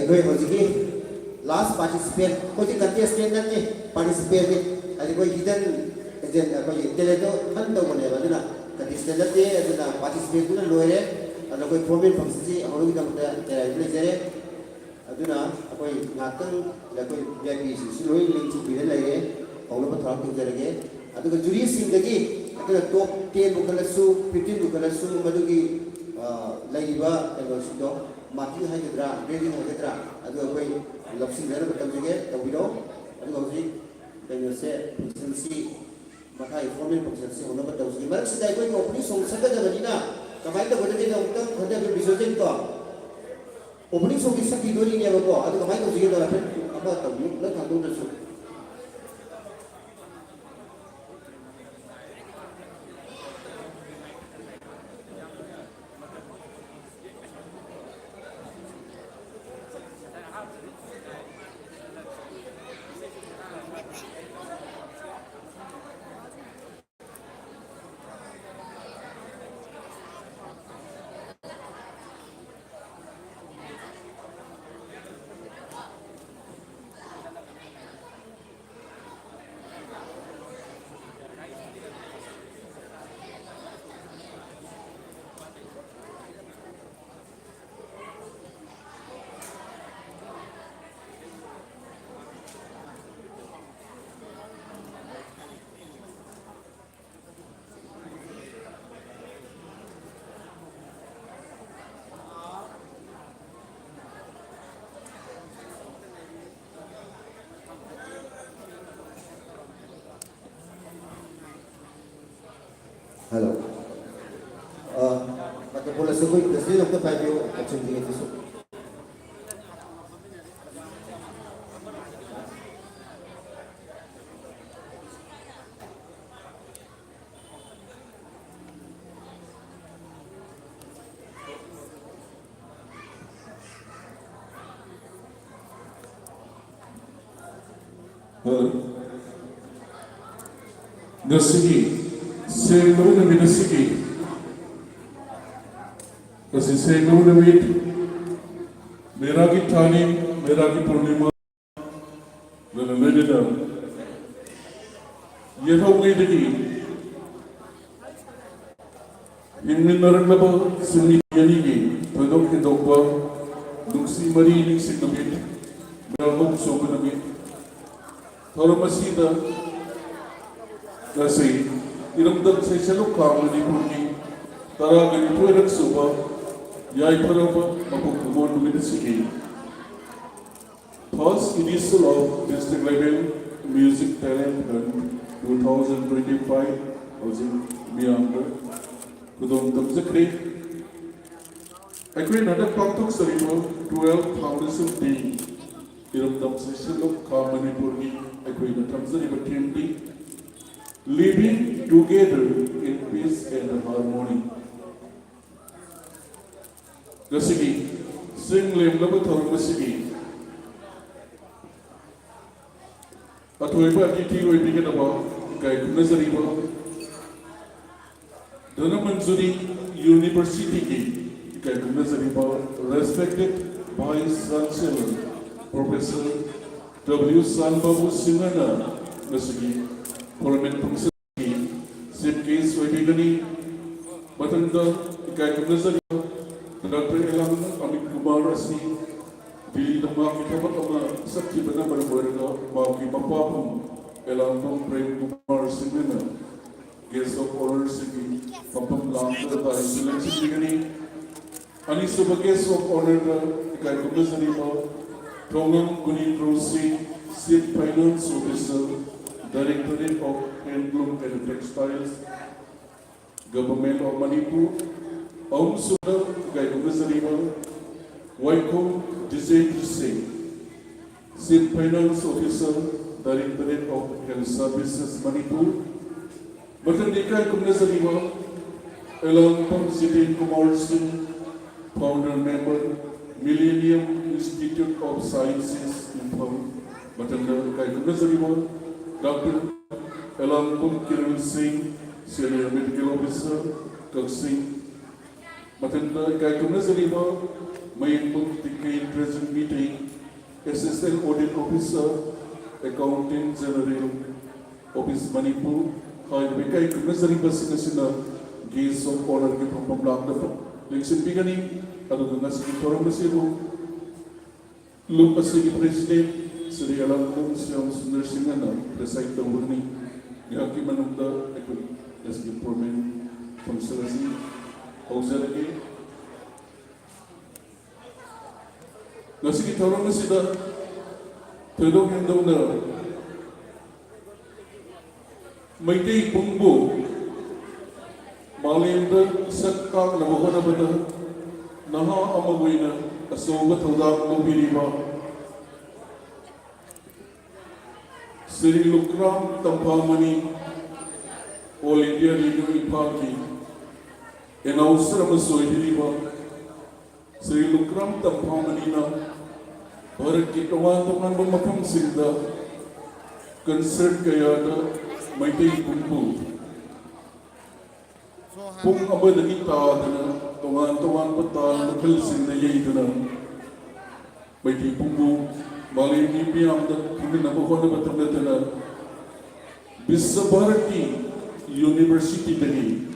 ꯑꯩꯈꯣꯏ ꯍꯧꯖꯤꯛꯀꯤ ꯂꯥꯁ participant ꯑꯩꯈꯣꯏꯗꯤ contestant ꯅꯠꯇꯦ ꯄꯥꯔꯇꯤꯁꯤꯄꯦꯟꯅꯤ ꯍꯥꯏꯗꯤ ꯑꯩꯈꯣꯏ ꯍꯤꯗꯟ ꯑꯦꯖꯦꯟ ꯑꯩꯈꯣꯏꯒꯤ ꯇꯦꯂꯦꯟꯇꯣ ꯐꯟ ꯇꯧꯕꯅꯦꯕ ꯑꯗꯨꯅ ꯀꯟꯇꯦꯁꯇꯦꯟ ꯅꯠꯇꯦ ꯑꯗꯨꯅ ꯄꯥꯔꯇꯤꯁꯤꯄꯦꯟꯗꯨꯅ ꯂꯣꯏꯔꯦ ꯑꯗꯨꯅ ꯑꯩꯈꯣꯏ ꯐꯣꯔꯃꯦꯜ ꯐꯪꯁꯟꯁꯤ ꯍꯧꯅꯕꯒꯤꯗꯃꯛꯇ ꯇꯌꯥꯔꯤ ꯂꯩꯖꯔꯦ ꯑꯗꯨꯅ ꯑꯩꯈꯣꯏ ꯉꯥꯛꯇꯪ ꯑꯩꯈꯣꯏ ꯚꯤ ꯑꯥꯏ ꯄꯤꯁꯤꯡꯁꯤ ꯂꯣꯏ ꯂꯦꯡꯊꯣꯛꯄꯤꯔ ꯂꯩꯔꯦ ꯍꯧꯅꯕ ꯊꯧꯔꯥꯡ ꯇꯧꯖꯔꯒꯦ ꯑꯗꯨꯒ ꯖꯨꯔꯤꯁꯤꯡꯗꯒꯤ ꯑꯩꯈꯣꯏꯅ ꯇꯣꯞ 10ꯕꯨ ꯈꯜꯂꯁꯨ 15ꯕꯨ ꯈꯜꯂꯁꯨ ꯃꯗꯨꯒꯤ ꯂꯩꯔꯤꯕ ꯀꯩꯅꯣꯁꯤꯡꯗꯣ ꯃꯥꯔꯀꯤꯡ ꯍꯥꯏꯒꯗ꯭ꯔꯥ ꯒ꯭ꯔꯦꯗꯤꯡ ꯍꯥꯏꯒꯗ꯭ꯔꯥ ꯑꯗꯨ ꯑꯩꯈꯣꯏ ꯂꯧꯁꯤꯟꯖꯅꯕ ꯇꯧꯖꯒꯦ ꯇꯧꯕꯤꯔꯣ ꯑꯗꯨꯒ ꯍꯧꯖꯤꯛ ꯀꯩꯅꯣꯁꯦ ꯐꯪꯁꯟꯁꯤ ꯃꯈꯥꯒꯤ ꯐꯣꯔꯃꯦꯜ ꯐꯪꯁꯟꯁꯤ ꯍꯧꯅꯕ ꯇꯧꯖꯒꯦ ꯃꯔꯛꯁꯤꯗ ꯑꯩꯈꯣꯏꯒꯤ ꯑꯣꯄꯅꯤꯡ ꯁꯣꯡ ꯁꯛꯀꯗꯕꯅꯤꯅ ꯀꯃꯥꯏꯅ ꯇꯧꯒꯗꯒꯦꯗ ꯑꯃꯨꯛꯇꯪ ꯈꯟꯊꯕꯤꯌꯨ ꯕꯤꯖꯣꯖꯦꯟꯀꯣ 오프닝 속이 시작이거든요. 아주 많이 움직이는 거 아마 너 감독들수. Hello. Pakai bola sebut, jadi doktor baju macam ni tu. Nasigi, Senguru na Minasigi. Kasi Senguru na Mit, Meragi Tani, Meragi Purnima, Lana Medina. Yeho Medigi. Inmin Naranaba, Suni Yanigi, Padok Hidokba, Luxi Marie Nixi Namit, Melhom Sobanamit. Thoramasida. Kasi iramdam sa isalok kamali po ni taragan ito ay nagsuba yay para ba mapagpumon namin na sige. Thus, initial of district level music talent and 2025 housing Myanmar kudong tamzakri ako'y nadagpagtok sa ito 12 Foundation Day iramdam sa isalok kamali po ni ako'y natamzari batimdi living together in peace and harmony. Gasigi, sing lem labat harong gasigi. At huwag iti ko ibigin ako kay Kunazari mo. Dana Manzuri University kay Kunazari mo, respected Vice Chancellor Professor W. Sanbabu Singana Gasigi. Parliament Function Sip Case Webigani Matanda Ikai Nazari Dr. Elam Amit Kumar Asni Dili Nama Kitapatama Sakti Bana Barbarga Maki Papapum Elam Prem Kumar Simena Guest of Honor Sigi Papam Lamda By Selection Digani Anisuba Guest of Honor Ikai Nazari Tongam Kunin Rosi Sip Finance Officer Directorate of Handloom and Textiles, Government of Manipur, Aum Sudha Gaigumazariba, Waikom Design Singh, Chief Finance Officer, Directorate of Health Services Manipur, Matandika Gumazariba, Elam City Kumar Singh, Founder Member, Millennium Institute of Sciences in Matandika Gumazariba, Dr. Elam Kiran Singh, Senior Medical Officer, Kak Singh, Matanda Kaikumazariba, main Tikay present meeting, Assistant Audit Officer, Accountant General, Office Manipur, Hai Bekai Kumazari Basinasina, Gaze of Honor from Lambda, Lexin Bigani, Aduganasi Toramasibu, Lupasi President, Sri Alam Siam Sundar Singhana, Preside the Wurni, Yaki Manunda, let's give Promen from Selasi, Auxiliary. Nasi Toramasida, Tedok and Dona, Maiti Pumbu, Malinda, Satka, Navana Bada, Naha Amawina, Asoba Toda, Mobiriba, Sri Lukram, Tampamani, All India Radio Party, and also Masohiliba, Sri Lukram Tampamanina, Bharat ki tamaan mafam sinda, concert kayada, Maiti Pumbu. Pung abadani taadana, tamaan patan, nakal sinda yayidana, Maiti Pumbu, Malini Piamda, Kinabahona Batanatana, Bisa Bharati University Dani,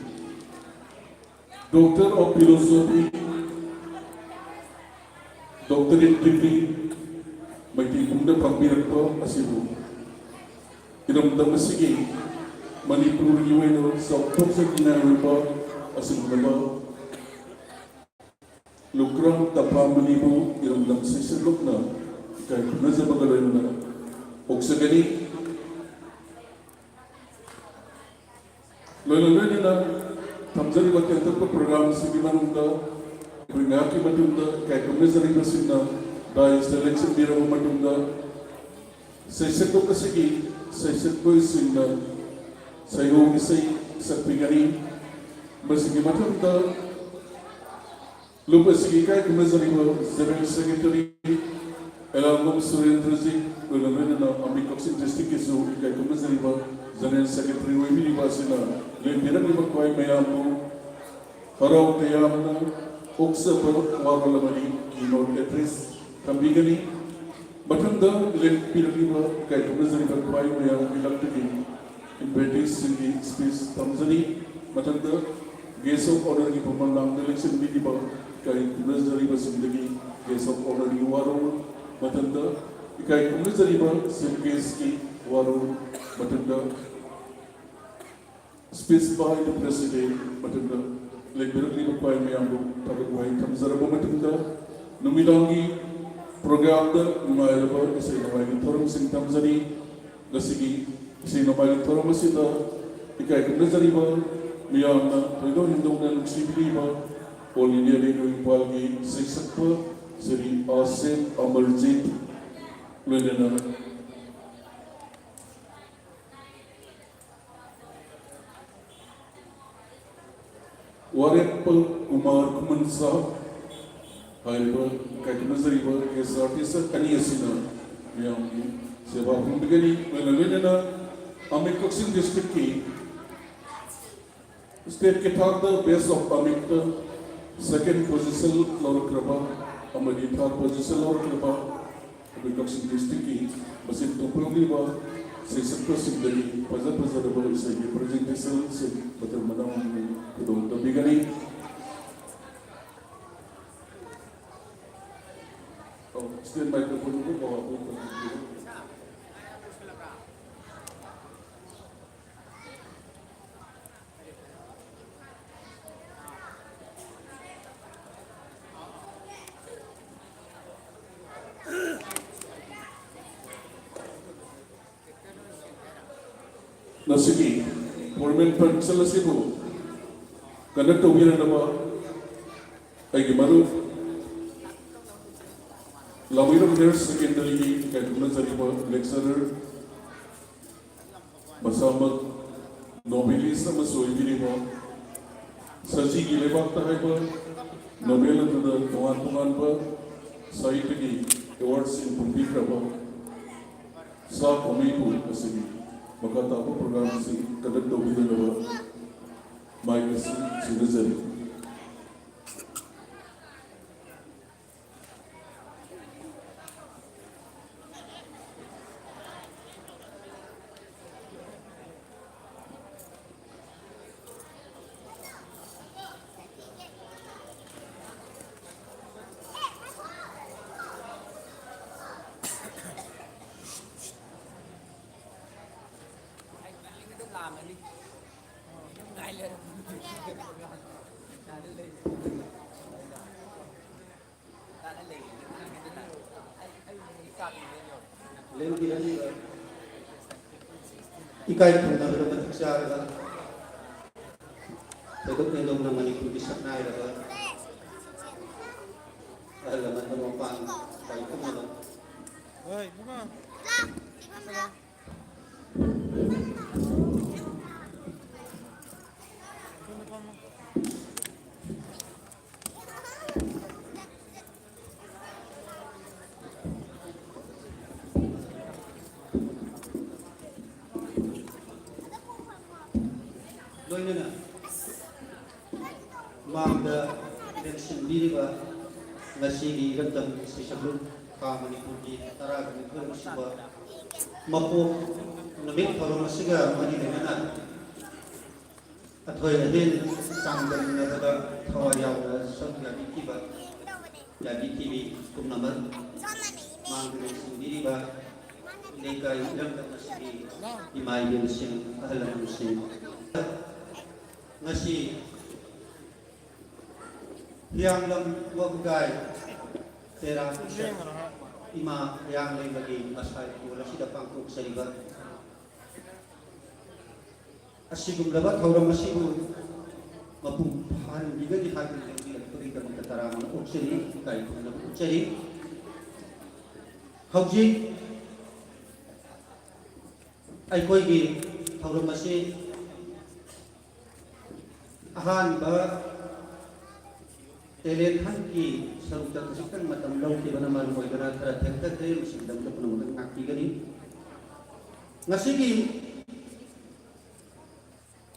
Doctor of Philosophy, Doctorate degree, Maiti Pumda Pambirakto Asibu. Iram Damasigi, Manipur Yueno, South Toxakina River, Asibu, Lukram Tapamanibu, Iram Damsisi Lukna, Kai Nazabagalena, Oxagani, Lolena, Tamzari Bakanta program Sigimanunda, Bringaki Matunda, Kai Nazari Basina, Dice the Lexan Bira Matunda, Saiseto Kasigi, Saiseto Sinda, Sayo Nisai, Sapigani, Basigi Matunda, Lupasigi Kai Nazari, General Secretary, Elangum Surendrazi, Lolena, Amikoxin District Isu, Kai Nazari, General Secretary Wimini Basina, Lindira Kwai Mayamu, Harau Tayamna, Oksa Marvalamani, keynote address, Kambigani, Batanda, Lindira, Kai Nazari Kwai Mayamu, Electric, Inventis in the space, Tamzani, Batanda, Gaze of Honor, Pumalang, the election Vidiba, Kai Nazari Basindagi, Gaze of Honor, Yuaro, Batanda, Kai Nazari, Simkeski, Waru, Batanda. Specified the President, Matunda, like Berkeley Pai Miambu, Tabakwai, Tamzarabo Matunda, Numidangi, Program the Numayaba, Sinamai Thorum Sing Tamzari, Lasigi, Sinamai Thoramasita, Ikai Nazariba, Miana, Todo Hinduna, Sibiliba, All India Radio Impalgi, Sisakpa, Siri Asim, Amarjit, Lendana. Warepal Kumar Kumansa, Haiba, Kakinazariba, Kesartisa, Kaniasina, Yami, Seva from beginning, when Lena, Amikoxin district key, State Ketada, base of Amikta, second position, Lorokraba, Amadi third position, Lorokraba, Amikoxin district key, Basin Tupuniba, 6% dari pasar-pasar baru saya presentation betul madam kedua tapi kali stand microphone itu bawa aku Nasiki, Pormen Pansalasibu, Kanata Wiranaba, Agimaru, Laviram Nurse Secondary, Katunazariba, Lecturer, Masamak, Nobilisa Masoiviriba, Saji Gilebak Tahaiba, Nobel to the Tuanba, Saitaki, Awards in Pumpikraba, Sa Komiku, Asimi. Makata apa program si kadang tu bila lepas mai kasi sudah jadi. लेंगी रही इकाई पुना रो मथिक्सा रा तेदो ने लोग न मणिपुर की सपना रा अलमन रो पान बाई पुना रो Oi, bukan. loinana mangda election diriba ngasigi gandam sisablu ka manipur ki tara ni thur siba mapo namit thorom siga mani dena athoi adin sangdam na da thawayaw na sakya dikiba ya dikibi kumnaman mangda election diriba lekai gandam ngasigi imai bin sing ahlan sing ngasi yang lam wagai tera ima yang lain lagi asal wala sida pangkuk sariba asigum dapat orang asigu mapum han biga di hati lagi puri kan ketara man ukseri kai kun ukseri hauji ai koi gi orang masih ahan ba telehan ki sarukta kusikan matam law ki bana mal moy gana tara thekta tre musidam da pun mun nakki gani ngasigi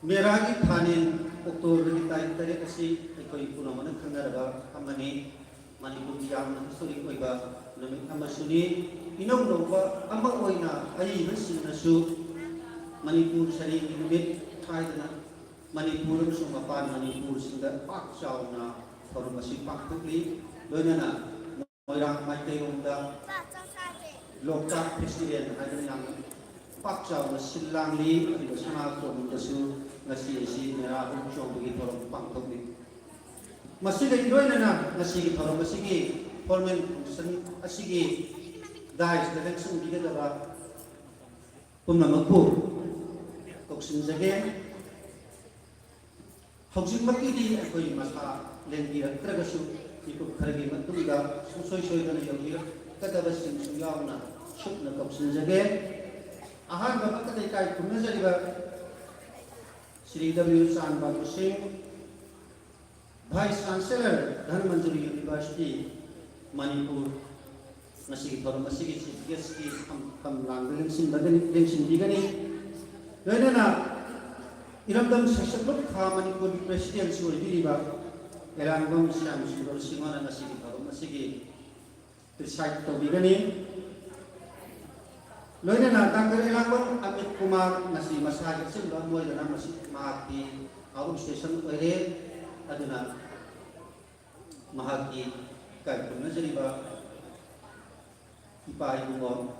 meragi thanin oktober ni tai tare asi koi pun mun khangara ba amani manipur yang suri koi ba nami amasuni inong no ba amma oina ai nasin nasu manipur sari nimit thaidana Manipur sumapan Manipur sehingga pak sauna formasi pak tukli loinana moirang maite unda lokak presiden ada yang pak sauna silangli di sana kom dasu nasi isi merah uncong begitu orang pak tukli masih lagi loinana nasi orang masih ki formen sen asigi dais dengan sung kita dapat pemnamaku koksin jage hausin makidi akoi masa lendi rakragasu iku khargi matungga susoi soi dana yogi kadaba sing suyawna shukna kapsin jage ahan baba kadai kai kumna jariba Sri W Chan Babu Singh Vice Chancellor Dhanmanjari University Manipur masih baru masih ki kam langling sin bagani lengsin digani loinana iramdam sasakluk kha Manipur president suri diriba elangam siam suro singona masih baru masih ki preside to digani loinana tanggal elangam Amit Kumar masih masajid sembah moy dana masih mahati awam station ere aduna mahati kai kunna jariba Ipai Bungo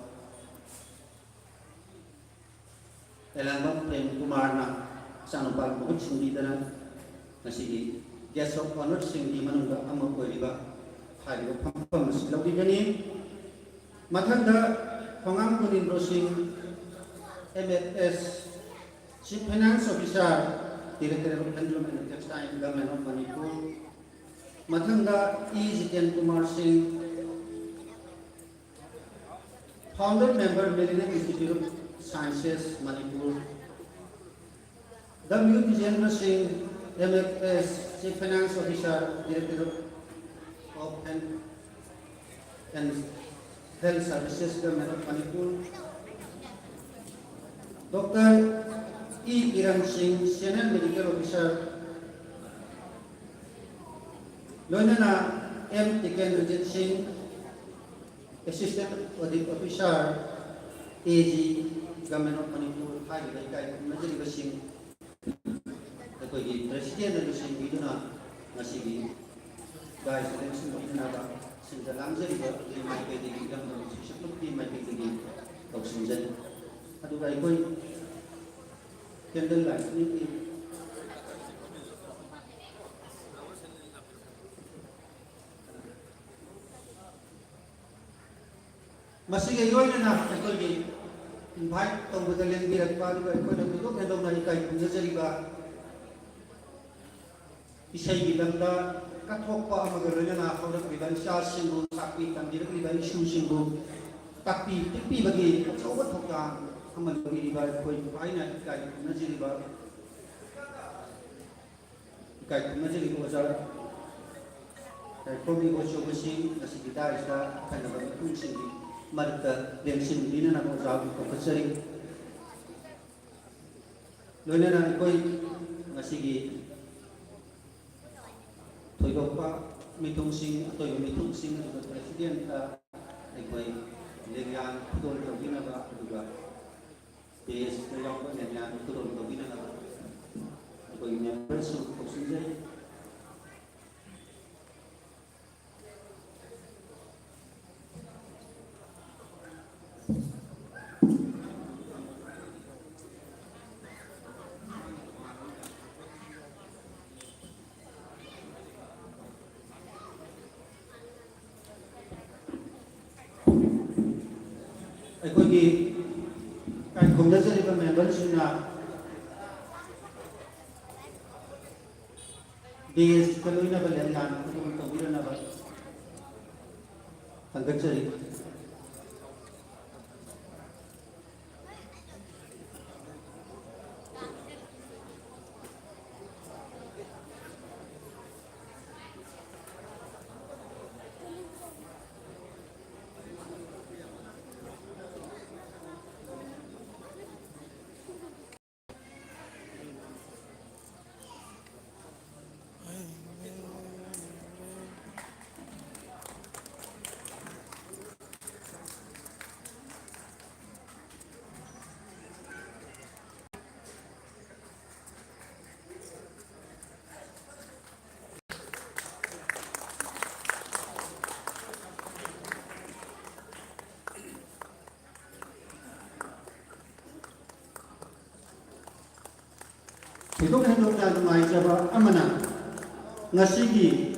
Elangam Prem Kumar na Sanupal Bukut Sindi Dana Nasigi Guest of Honor Sindi Manunda Amma Koiriba Hariba Pampam Silaw Digani Mathanda Pangam Kunin Rosing MFS Chief Finance Officer Director of Pendulum and Textile Government of Manipur Mathanda E. Jiten Kumar Singh Founder member Millennium Institute of Sciences Manipur W. Vijendra Singh MFS Chief Finance Officer Director of Health and Health Services Government of Manipur Dr. E. Kiran Singh Senior Medical Officer Loinana M. Tikendra Singh Assistant Audit Officer AG Government of Manipur Hai Kai Majari Basing Koi President and Basing Viduna Masigi Guys Election of Nava since the Lamsari my baby government should my baby of Sinjan Adu Koi Candlelight मसीगे लोइनना अखोगी invite तौबदा लेंबिरक्पा अदुगा अखोना थोइदोक हेंदोना इकाई खुंजजरिबा इसाई लमदा कथोकपा अमगा लोइनना हौरक्रिबा इचासिंगु ताकपी तंबिरक्रिबा इशुसिंगु ताकपी टिकपीबगी अचौबा थोक्तांग अमलगिरिबा अखोई भाइना इकाई खुंजजरिबा इकाई खुंजजरिबा ओजार Komi Osho Bashing, Nasikita Isha, Kanaba Kunsingi, Marta, Lensin, Lina, Zabi, Professori. Lona Koi, Nasigi, Toyopa, Mitung Sing, Toyo Mitung Sing, the President, Ekoi, Legian, Pudol Vinava, Duga, Pays, the Yonga, Legian, Pudol Vinava, Koi, Person, Osinjay. अखोगी काई खुंजजरिबा मेंबरसिंगना base कलोइनबा लेंगान कुतुम तौबिरनबा हंगचरी Thidok hendokna numaijaba amana ngasigi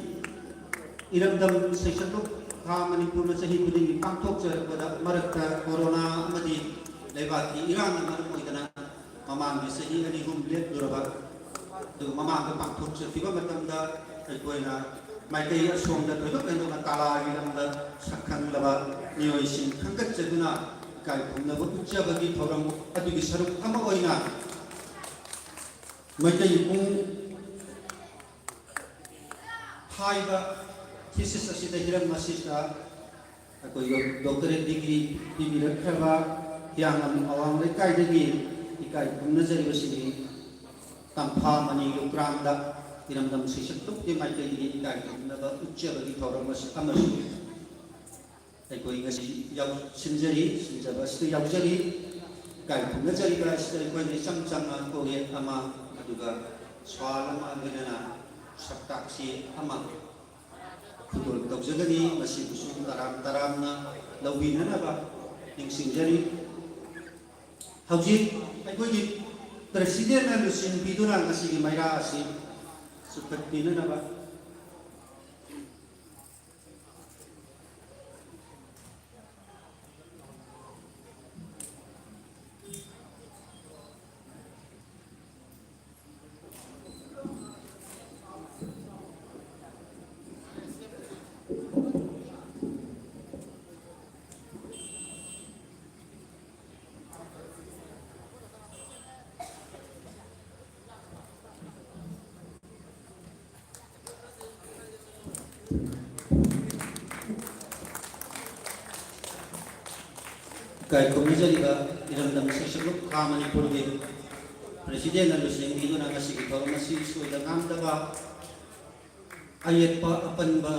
iramdam seshatuk kha Manipur chahi khudingi pangthok jarabada marakta corona amadi leibaki irang maram oidana mamang bi sahi ani hum let duraba du mamang ka pangthok jartiba matamda aikoina maitai asomda thidok hendokna kala gilamda sakhan laba niyoisin khangkat jaduna kai khumna bu uchabagi thoram adugi saruk ama oina Maitai Pung Haiba thesis asida hiram masista ako doctorate degree bibirakha yang awam lekai degi ikai punajari basini tampha mani gram da hiram dam sisaktuk di maitai degi ikai punaba ucca bagi thoram mas amasi ako ingasi yau sinjari sinjaba stu yau jari kai punajari ba stu ko ni samsam ko ye ama juga soal mengenai subtaksi amal betul betul jadi masih busuk taram na lawin na ba yang sinjari hauji aku ini presiden na lusin biduran kasih mayra asih seperti na ba Kai komijariba iramdam sesabuk kha Manipur ge presiden na lusing iduna kasih ko masih sudah ngamdaba ayat pa apan ba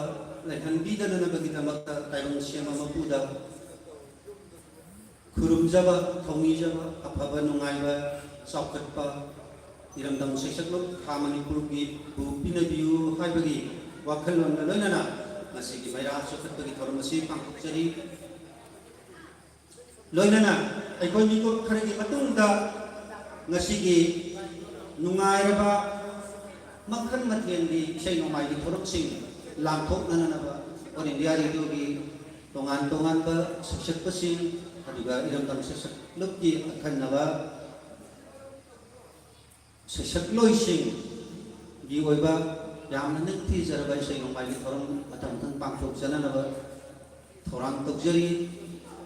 lehan bida na nabagita magta tayong siya mamapuda kurumjaba thongijaba apaba nungaiba saukat pa iramdam sesabuk kha Manipur ge bu pinabiu haibagi wakhalon na loinana masih ki mayra sukat bagi thoram masih pangkukjari Loinana, aikoi niko kharigi matungda ngasigi nungairaba makhan mathian di isai nomai di thorok sing langthok nanana ba on india ri do gi tongan tongan ba saksak pasing aduga iram tam saksak lukki akan naba saksak loising di oiba yamna nikti jarba isai ngai thorong atam thang pangthok jana naba thorang tokjari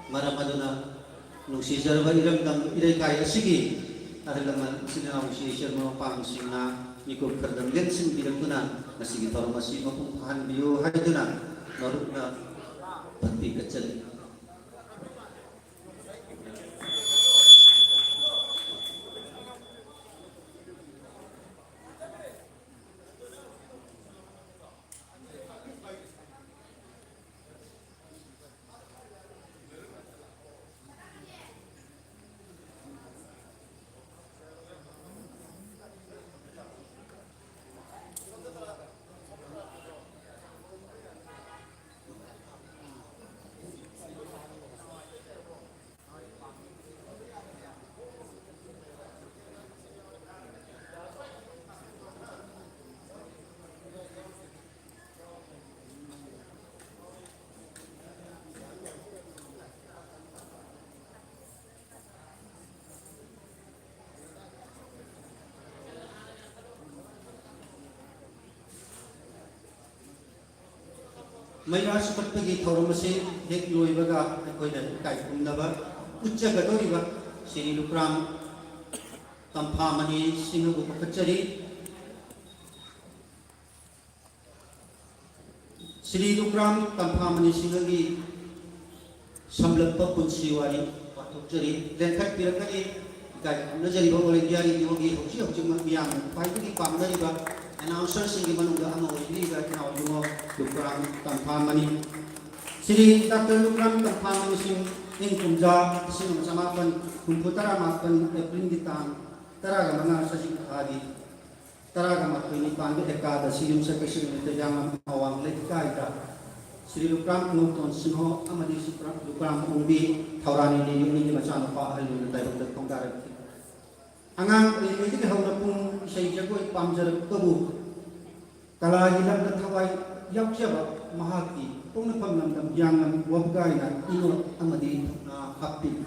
maram aduna nungsi jarba iram tam irai kai asigi ahalaman sinang si sirmo pang singna ikut kerdam len sing birakuna masigi thorong masih mapung pahan bio haiduna norukna pati kecil. Mayra seperti thorong masih hek loi baga koi dan kai kumnaba ucca gadoriba siri lukram tamphamani singu pakacari siri lukram tamphamani singi samlappa punsiwari patukjari lengkat pirakari kai kumnajari ba oleh diari diogi hoji hoji miyam pai di pamnari ba announcer singi manungga ama ini ga kenal jumo lukram tamphamani Sri Dr. Lukram tamphamani sing ing kumja sing samapan kumputara mapan April ditang taraga mga sasing hadi taraga matpini pangge dekada silim sa kasing yang awang lekkaida Sri Lukram nukton sinho amadi Lukram umbi taurani ni yuni macam pa halu tayo tongkar angang ini kita haura pun saya jago pamjar tubuh kalau hilang tertawai yang siapa mahati pengnapam nam yang wabgai na ino amadi happy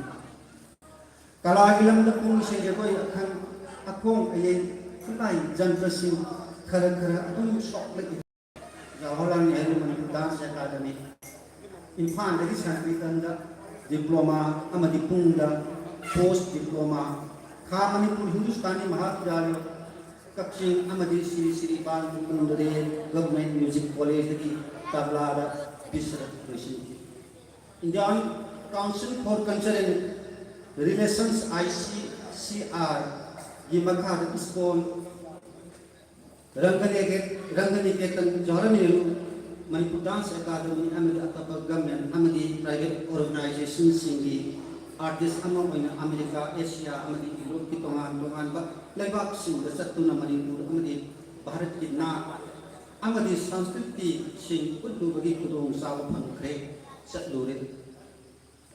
kalau hilang terpun saya jago akan akong ayat lain jantrasi kara atum sok lagi jawalan yang menentukan akademi infan dari sanitanda diploma amadi punda post diploma Ka Manipur Hindustani Mahavidyalaya Kakshing Amadi Sri Pan Kundare Government Music College di Tablada Bisra Krishna. Indian Council for Cultural Relations ICCR Gimakha Iskon Ranganiketan Jaramil Manipur Dance Academy Amadi Atapa Government Amadi Private Organization Singi artis among ina Amerika, Asia, amadi Europe, kitongan ba lebak sing satu na Manipur, amadi Bharat kitna, amadi Sanskriti sing udu bagi kudung sawa pangkre sa lurit.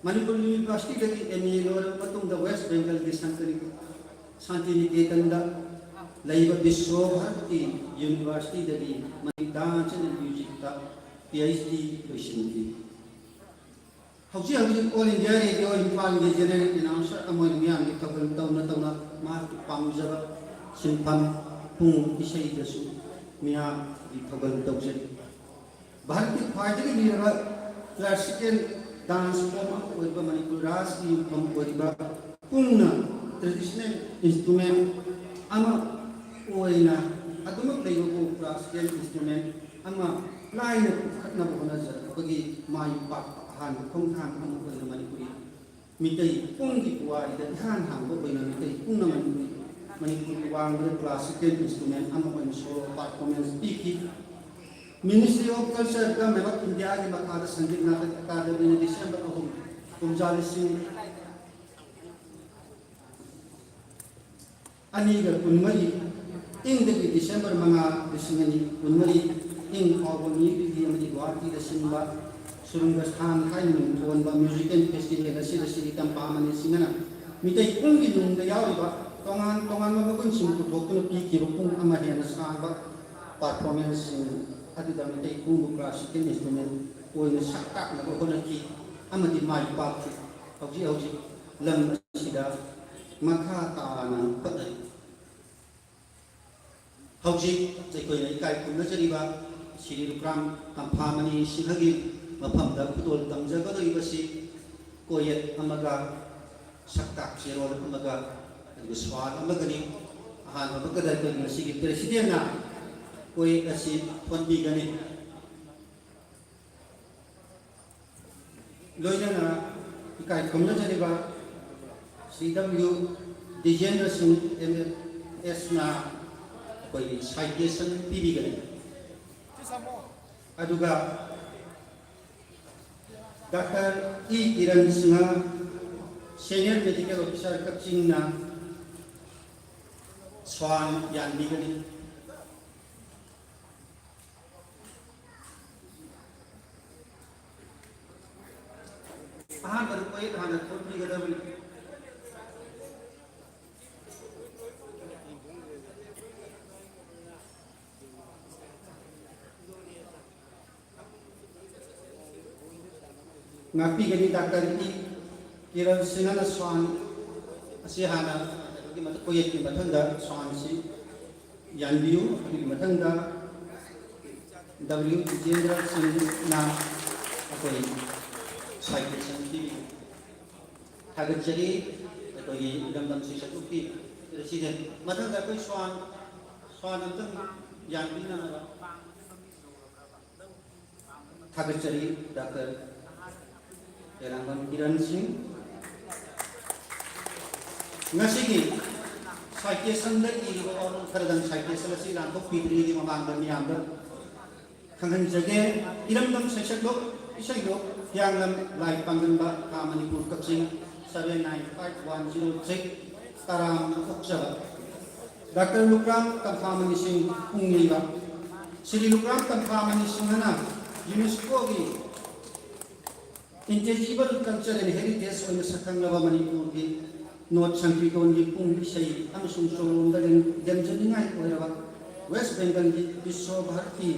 Manipur University dari MA patung da West Bengal di Santiniketan da Laiba Biswa Bharati University dari Dance and Music da PhD Krishniti. Hauji All India Radio Impal the General Announcer among Mian di Tauna Mark Pamjaba Simpam Pung Isai Dasu Mia di Taujari. Bharati Fajri Nira classical dance form with Manipur Ras di Pamporiba Pungna traditional instrument ama oina atuma playo classical instrument ama lain na bukana sa pagi mai pak han không thang không có Manipuri mitai pung di kuai dan han hang ko bina mitai pung na Manipuri wang the classical instrument ama ko solo performance iki Ministry of Culture ka mewa India ki makada Sangeet Natak Academy ni December ahum kumjalising ani ga kunmari ing de December mga disingani kunmari ing awani di amadi Guwahati da simba Surungas Han Kain Tuan ba music and festival da sila tampaman ni singana mitai kung gidung da yawi ba tongan mabakun sing tutok no piki rupung amadian sa ba performance ati da mitai kung classical instrument ꯑꯣꯏꯅ ꯁꯛ ꯇꯥꯛꯅꯕ ꯍꯣꯠꯅꯈꯤ ꯑꯃꯗꯤ ꯃꯥꯏ ꯄꯥꯛꯈꯤ ꯍꯧꯖꯤꯛ ꯍꯧꯖꯤꯛ ꯂꯝ ꯑꯁꯤꯗ ꯃꯈꯥ ꯇꯥꯅ ꯍꯣꯠꯅꯔꯤ ꯍꯧꯖꯤꯛ ꯑꯩꯈꯣꯏꯅ ꯏꯀꯥꯏ ꯈꯨꯝꯅꯖꯔꯤꯕ ꯁꯤꯔꯤ ꯂꯨꯀ꯭ꯔꯥꯝ ꯇꯝꯐꯥꯃꯅꯤ ꯁꯤꯡꯍꯒꯤ ꯃꯐꯝꯗ ꯈꯨꯗꯣꯜ ꯇꯝꯖꯒꯗꯧꯔꯤꯕꯁꯤ ꯀꯣꯌꯦꯠ ꯑꯃꯒ ꯁꯛꯇꯥꯛ ꯆꯦꯔꯣꯜ ꯑꯃꯒ ꯑꯗꯨꯒ ꯁ꯭ꯋꯥꯟ ꯑꯃꯒꯅꯤ ꯑꯍꯥꯟꯕꯗ ꯑꯩꯈꯣꯏ ꯉꯁꯤꯒꯤ ꯄ꯭ꯔꯦꯁꯤꯗꯦꯟꯅ ꯀꯣꯌꯦꯠ ꯑꯁꯤ ꯊꯣꯟꯕꯤꯒꯅꯤ ꯂꯣꯏꯅꯅ ꯏꯀꯥꯏ ꯈꯨꯝꯅꯖꯔꯤꯕ ꯁꯤ ꯗꯕ꯭ꯂꯤꯎ ꯗꯤꯖꯦꯟꯗ꯭ꯔ ꯁꯤꯡ MS ꯑꯩꯈꯣꯏꯒꯤ ꯁꯥꯏꯇꯦꯁꯟ ꯄꯤꯕꯤꯒꯅꯤ ꯑꯗꯨꯒ doctor E Kiran Singh senior medical officer ꯀꯛꯆꯤꯡꯅ ꯁ꯭ꯋꯥꯟ ꯌꯥꯟꯕꯤꯒꯅꯤ ꯑꯍꯥꯟꯕꯗ ꯀꯣꯌꯦꯠ ꯍꯥꯟꯅ ꯊꯣꯟꯕꯤꯒꯗꯕꯅꯤ ngapigani Dr. I Kiran Singhana Swan asi hana ki mat koyet ki mathanda Swan si yanbiu ki mathanda W Jendra Singh na akoi citation ki thagajari akoi damdam si satuki resident mathanda koi Swan antang yanbina na thagajari Dr. Elangan Kiran Singh ngasigi citation da iriba orang karadan citation si lantok pitri di mamangda miyamda kangan jage iramdam sesaklo isaylo yang lam lai pangamba ka Manipur Kaching 795106 taram ukjaba Dr. Lukram Tamfamani Singh Pungiba Sri Lukram Tamfamani Singh na UNESCO gi Intangible culture and heritage on the Sakanga Manipur North Sankriton Pung Say Amsung Solom Demjaningai West Bengal Biswabharati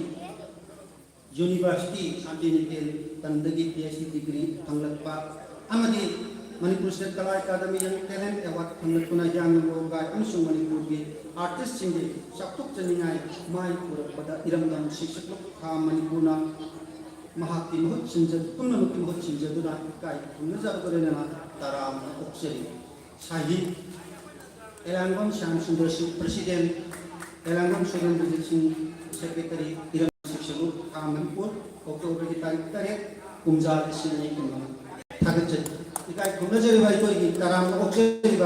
University Santinikel Tandagi PhD degree Tanglapa Amadi Manipur State Kala Academy and Talent Award Tanglapuna Jam Loga Amsung Manipur artist in the Saktuk Janingai Mai Pura Iramdam Sisakuk Ha Manipuna Mahaki Muhut Sinjad, Kunamuki Muhut Sinjaduna, Kai, Nazarena, Taram, Oxeri, Sahi, Elangon Shamsundar President, Elangon Sugan Secretary, Iran Sixalu, Kamanpur, October Tarek, Kumzar Sinai Kumam, Tagachet, the guy Kumazari by Taram, Oxeri,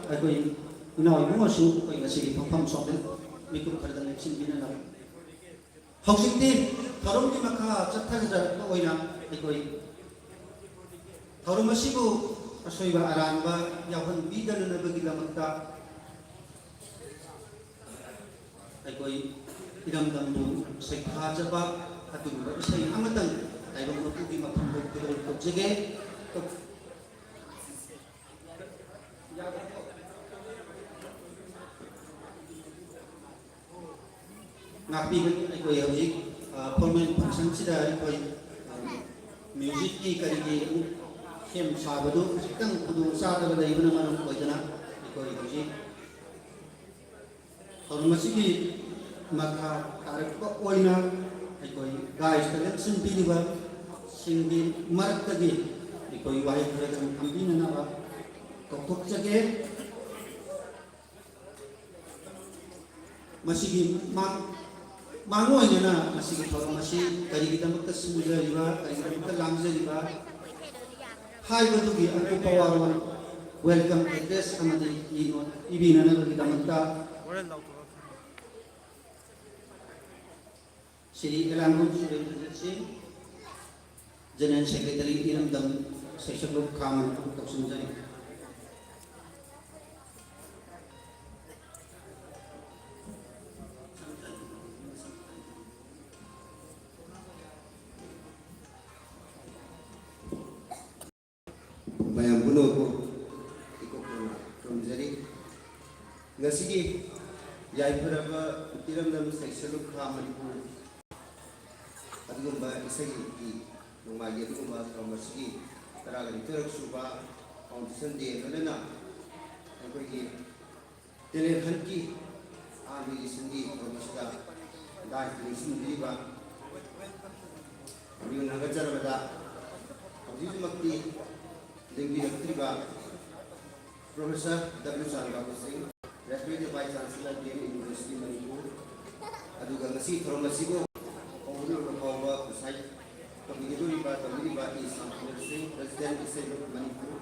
I go in now, Mosu, going a city from something, we could cut the next in dinner. Housekeeping, Tarumki Maka, Chataja, Oina, Ekoi Tarumasibu, Asoiba Aramba, Yavan Bidan and Bagilamata Ekoi Idam Dambu, Sekajaba, Atu, say Amatan, I don't know to give up to Jigay. Ngapigan ay hojik formal function sida ay music ki karigi kem sabado tang kudu sada badai bana man ko jana ay hojik formasi makha tarik ko oina ay guys tagat sindi ba sindi marak tagi ay wai tagat ambina na ba kokok jage masigi Mangoy na masih formasi kali kita makasumuja riba, kali kita makalamza riba. Hai batugi ang pawarwan welcome address amadi ibina na kita magta. Sri Elangon Singh General Secretary Iramdam Section Group Kaman Kapsunjani. Bayang bunuh ko ikut from Jerry. Ngasigi yai berapa tiram dalam section Manipur. Adigum ba isagi ꯅꯣꯡꯃꯥꯏꯒꯤ ꯑꯗꯨꯒꯨꯝꯕ ꯊꯧꯔꯝ ꯑꯁꯤꯒꯤ ꯇꯔꯥꯒ ꯁꯨꯕ foundation ꯗꯦ ꯂꯣꯏꯅꯅ ꯑꯩꯈꯣꯏꯒꯤ talent ꯍꯟꯠꯀꯤ ꯑꯥꯔꯃꯤꯒꯤ ꯊꯧꯔꯝ ꯑꯁꯤꯗ ꯗꯥꯏꯠ ꯅꯤꯡꯁꯤꯡꯕꯤꯔꯤꯕ ꯃꯤꯑꯣꯏ ꯍꯪꯒꯠꯆꯔꯕꯗ ꯍꯧꯖꯤꯛꯃꯛꯇꯤ ꯂꯦꯡꯕꯤꯔꯛꯇ꯭ꯔꯤꯕ professor W. Chandrababu Singh respected vice chancellor DM university Manipur ꯑꯗꯨꯒ ꯉꯁꯤ ꯊꯧꯔꯝ ꯑꯁꯤꯕꯨ ꯍꯧꯕ ꯐꯥꯎꯕ ꯉꯁꯥꯏ ꯇꯧꯕꯤꯔꯤꯕ ꯁꯥꯟꯇꯤꯅꯔꯁꯤꯡ ꯄ꯭ꯔꯁꯤꯗꯦꯟꯠ ꯏꯁꯩ ꯃꯅꯤꯄꯨꯔ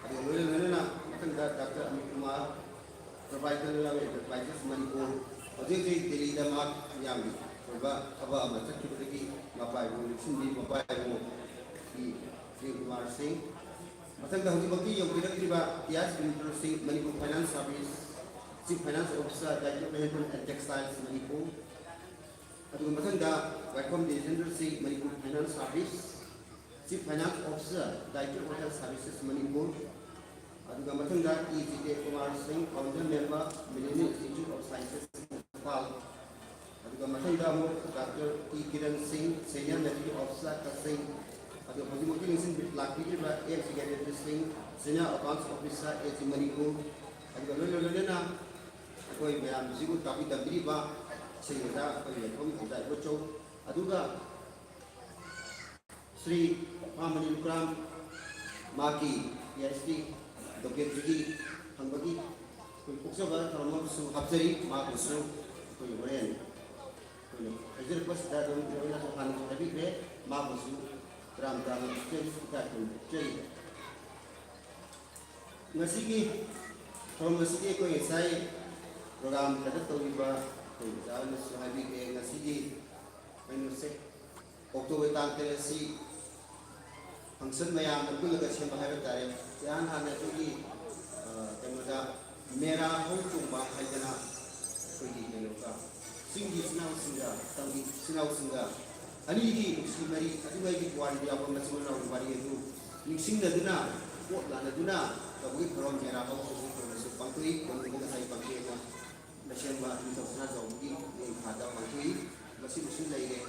ꯑꯗꯨꯒ ꯂꯣꯏꯅꯅ ꯃꯊꯪꯗ ꯗꯥꯛꯇꯔ ꯑꯃꯤꯠ ꯀꯨꯃꯥꯔ ꯄ꯭ꯔꯣꯚꯥꯏꯗꯔ ꯑꯦꯟꯇꯔꯄ꯭ꯔꯥꯏꯖꯦꯁ ꯃꯅꯤꯄꯨꯔ ꯍꯧꯖꯤꯛ ꯗꯦꯜꯂꯤꯗ ꯃꯍꯥꯛ ꯌꯥꯝꯅ ꯑꯣꯏꯕ ꯊꯕꯛ ꯑꯃ ꯆꯠꯈꯤꯕꯗꯒꯤ ꯃꯄꯥꯏꯕꯨ ꯂꯨꯞꯁꯤꯟꯕꯤ ꯃꯄꯥꯏꯕꯨ ꯀꯨꯃꯥꯔ ꯁꯤꯡ ꯃꯊꯪꯗ ꯍꯧꯖꯤꯛꯃꯛꯀꯤ ꯌꯧꯕꯤꯔꯛꯂꯤꯕ ꯇꯤꯌꯥꯁ Singh Manipur finance service chief finance officer director and textiles Manipur ꯑꯗꯨꯒ ꯃꯊꯪꯗ Waikhom Dejendra Singh Manipur finance service chief finance officer director hotel services Manipur ꯑꯗꯨꯒ ꯃꯊꯪꯗ E.G.K. Kumar Singh founder member millennium institute of sciences Imphal ꯑꯗꯨꯒ ꯃꯊꯪꯗ ꯑꯃꯨꯛ ꯗꯥꯛꯇꯔ E. ꯀꯤꯔꯟ ꯁꯤꯡ ꯁꯦꯅꯤꯌꯔ ꯃꯦꯗꯤꯀꯦꯜ ꯑꯣꯐꯤꯁꯥꯔ ꯀꯛꯆꯤꯡ ꯑꯗꯨꯒ ꯍꯧꯖꯤꯛꯃꯛꯀꯤ ꯅꯤꯡꯁꯤꯡ ꯂꯥꯛꯄꯤꯔꯤꯕ A. ꯁꯦꯀ꯭ꯔꯦꯇꯔꯤ ꯁꯤꯡ ꯁꯦꯅꯤꯌꯔ ꯑꯦꯀꯥꯎꯟꯠꯁ ꯑꯣꯐꯤꯁꯥꯔ A.G. ꯃꯅꯤꯄꯨꯔ ꯑꯗꯨꯒ ꯂꯣꯏꯅꯅ ꯑꯩꯈꯣꯏ ꯃꯌꯥꯝꯁꯤꯕꯨ ꯇꯥꯛꯄꯤ ꯇꯝꯕꯤꯔꯤꯕ ꯏꯁꯩ ꯑꯣꯖꯥ ꯑꯩꯈꯣꯏ ꯂꯩꯐꯝ ꯑꯣꯖꯥ ꯏꯕꯣꯆꯧ ꯑꯗꯨꯒ శ్రీ ꯃꯥꯃꯅꯤ ꯂꯨꯀ꯭ꯔꯥꯝ ꯃꯥꯒꯤ PhD ꯗꯣꯛꯇꯔꯦꯠꯀꯤ ꯐꯪꯕꯒꯤ ꯑꯩꯈꯣꯏ ꯄꯣꯛꯆꯕ ꯊꯧꯔꯝ ꯑꯃꯁꯨ ꯍꯥꯞꯆꯔꯤ ꯃꯥꯕꯨꯁꯨ ꯑꯩꯈꯣꯏ ꯍꯣꯔꯦꯟ ꯑꯩꯈꯣꯏꯅ ꯍꯥꯏꯖꯔꯛꯄꯁꯤꯗ ꯑꯗꯨꯝ ꯂꯣꯏꯅꯁꯨ ꯍꯥꯟꯅꯁꯨ ꯍꯥꯏꯕꯤꯈ꯭ꯔꯦ ꯃꯥꯕꯨꯁꯨ ꯇꯔꯥꯝ ꯏꯀꯥꯏꯈꯨꯝꯖꯔꯤ ꯉꯁꯤꯒꯤ ꯊꯧꯔꯝ ꯑꯁꯤꯗꯤ ꯑꯩꯈꯣꯏ ꯉꯁꯥꯏ ꯄ꯭ꯔꯣꯒ꯭ꯔꯥꯝ ꯀꯟꯗꯛ ꯇꯧꯔꯤꯕ ꯑꯩꯈꯣꯏ ꯑꯣꯖꯥ ꯑꯃꯁꯨ ꯍꯥꯏꯕꯤꯈ꯭ꯔꯦ ꯉꯁꯤꯒꯤ ꯀꯩꯅꯣꯁꯦ ꯑꯣꯛꯇꯣꯕꯔ ꯇꯥꯡ 13 ꯑꯁꯤ ꯐꯪꯁꯟ ꯃꯌꯥꯝꯅ ꯄꯨꯜꯂꯒ ꯁꯦꯝꯕ ꯍꯥꯏꯕ ꯇꯥꯔꯦ ꯏꯍꯥꯟ ꯍꯥꯟꯅ ꯑꯩꯈꯣꯏꯒꯤ ꯀꯩꯅꯣꯗ ꯃꯦꯔꯥ ꯍꯧ ꯆꯣꯡꯕ ꯍꯥꯏꯗꯅ ꯑꯩꯈꯣꯏꯒꯤ ꯀꯩꯅꯣꯒ ꯆꯤꯡꯒꯤ ꯏꯆꯤꯜ ꯏꯅꯥꯎꯁꯤꯡꯒ ꯇꯝꯒꯤ ꯏꯆꯤꯜ ꯏꯅꯥꯎꯁꯤꯡꯒ ꯑꯅꯤꯒꯤ ꯅꯨꯡꯁꯤ ꯃꯔꯤ ꯑꯗꯨꯒꯤ ꯋꯥꯔꯤꯗ ꯌꯥꯎꯕ ꯃꯆꯤꯟ ꯃꯅꯥꯎꯒꯤ ꯋꯥꯔꯤ ꯑꯗꯨ ꯅꯤꯡꯁꯤꯡꯅꯗꯨꯅ ꯄꯣꯠ ꯂꯥꯟꯅꯗꯨꯅ ꯇꯧꯕꯒꯤ ꯊꯧꯔꯝ ꯃꯦꯔꯥ ꯍꯧ ꯆꯣꯡꯕꯒꯤ ꯊꯧꯔꯝꯁꯨ ꯄꯥꯡꯊꯣꯛꯏ ꯀꯣꯟꯅꯨꯡꯗ ꯉꯁꯥꯏ ꯄꯥꯡꯊꯣꯛꯑꯦꯅ ꯂꯩꯁꯦꯝꯕ ꯅꯤꯡꯊꯧ ꯁꯅꯥꯖꯥꯎꯕꯒꯤ ꯊꯥꯗ ꯄꯥꯡꯊꯣꯛꯏ ꯃꯁꯤꯕꯨꯁꯨ ꯂꯩꯔꯦ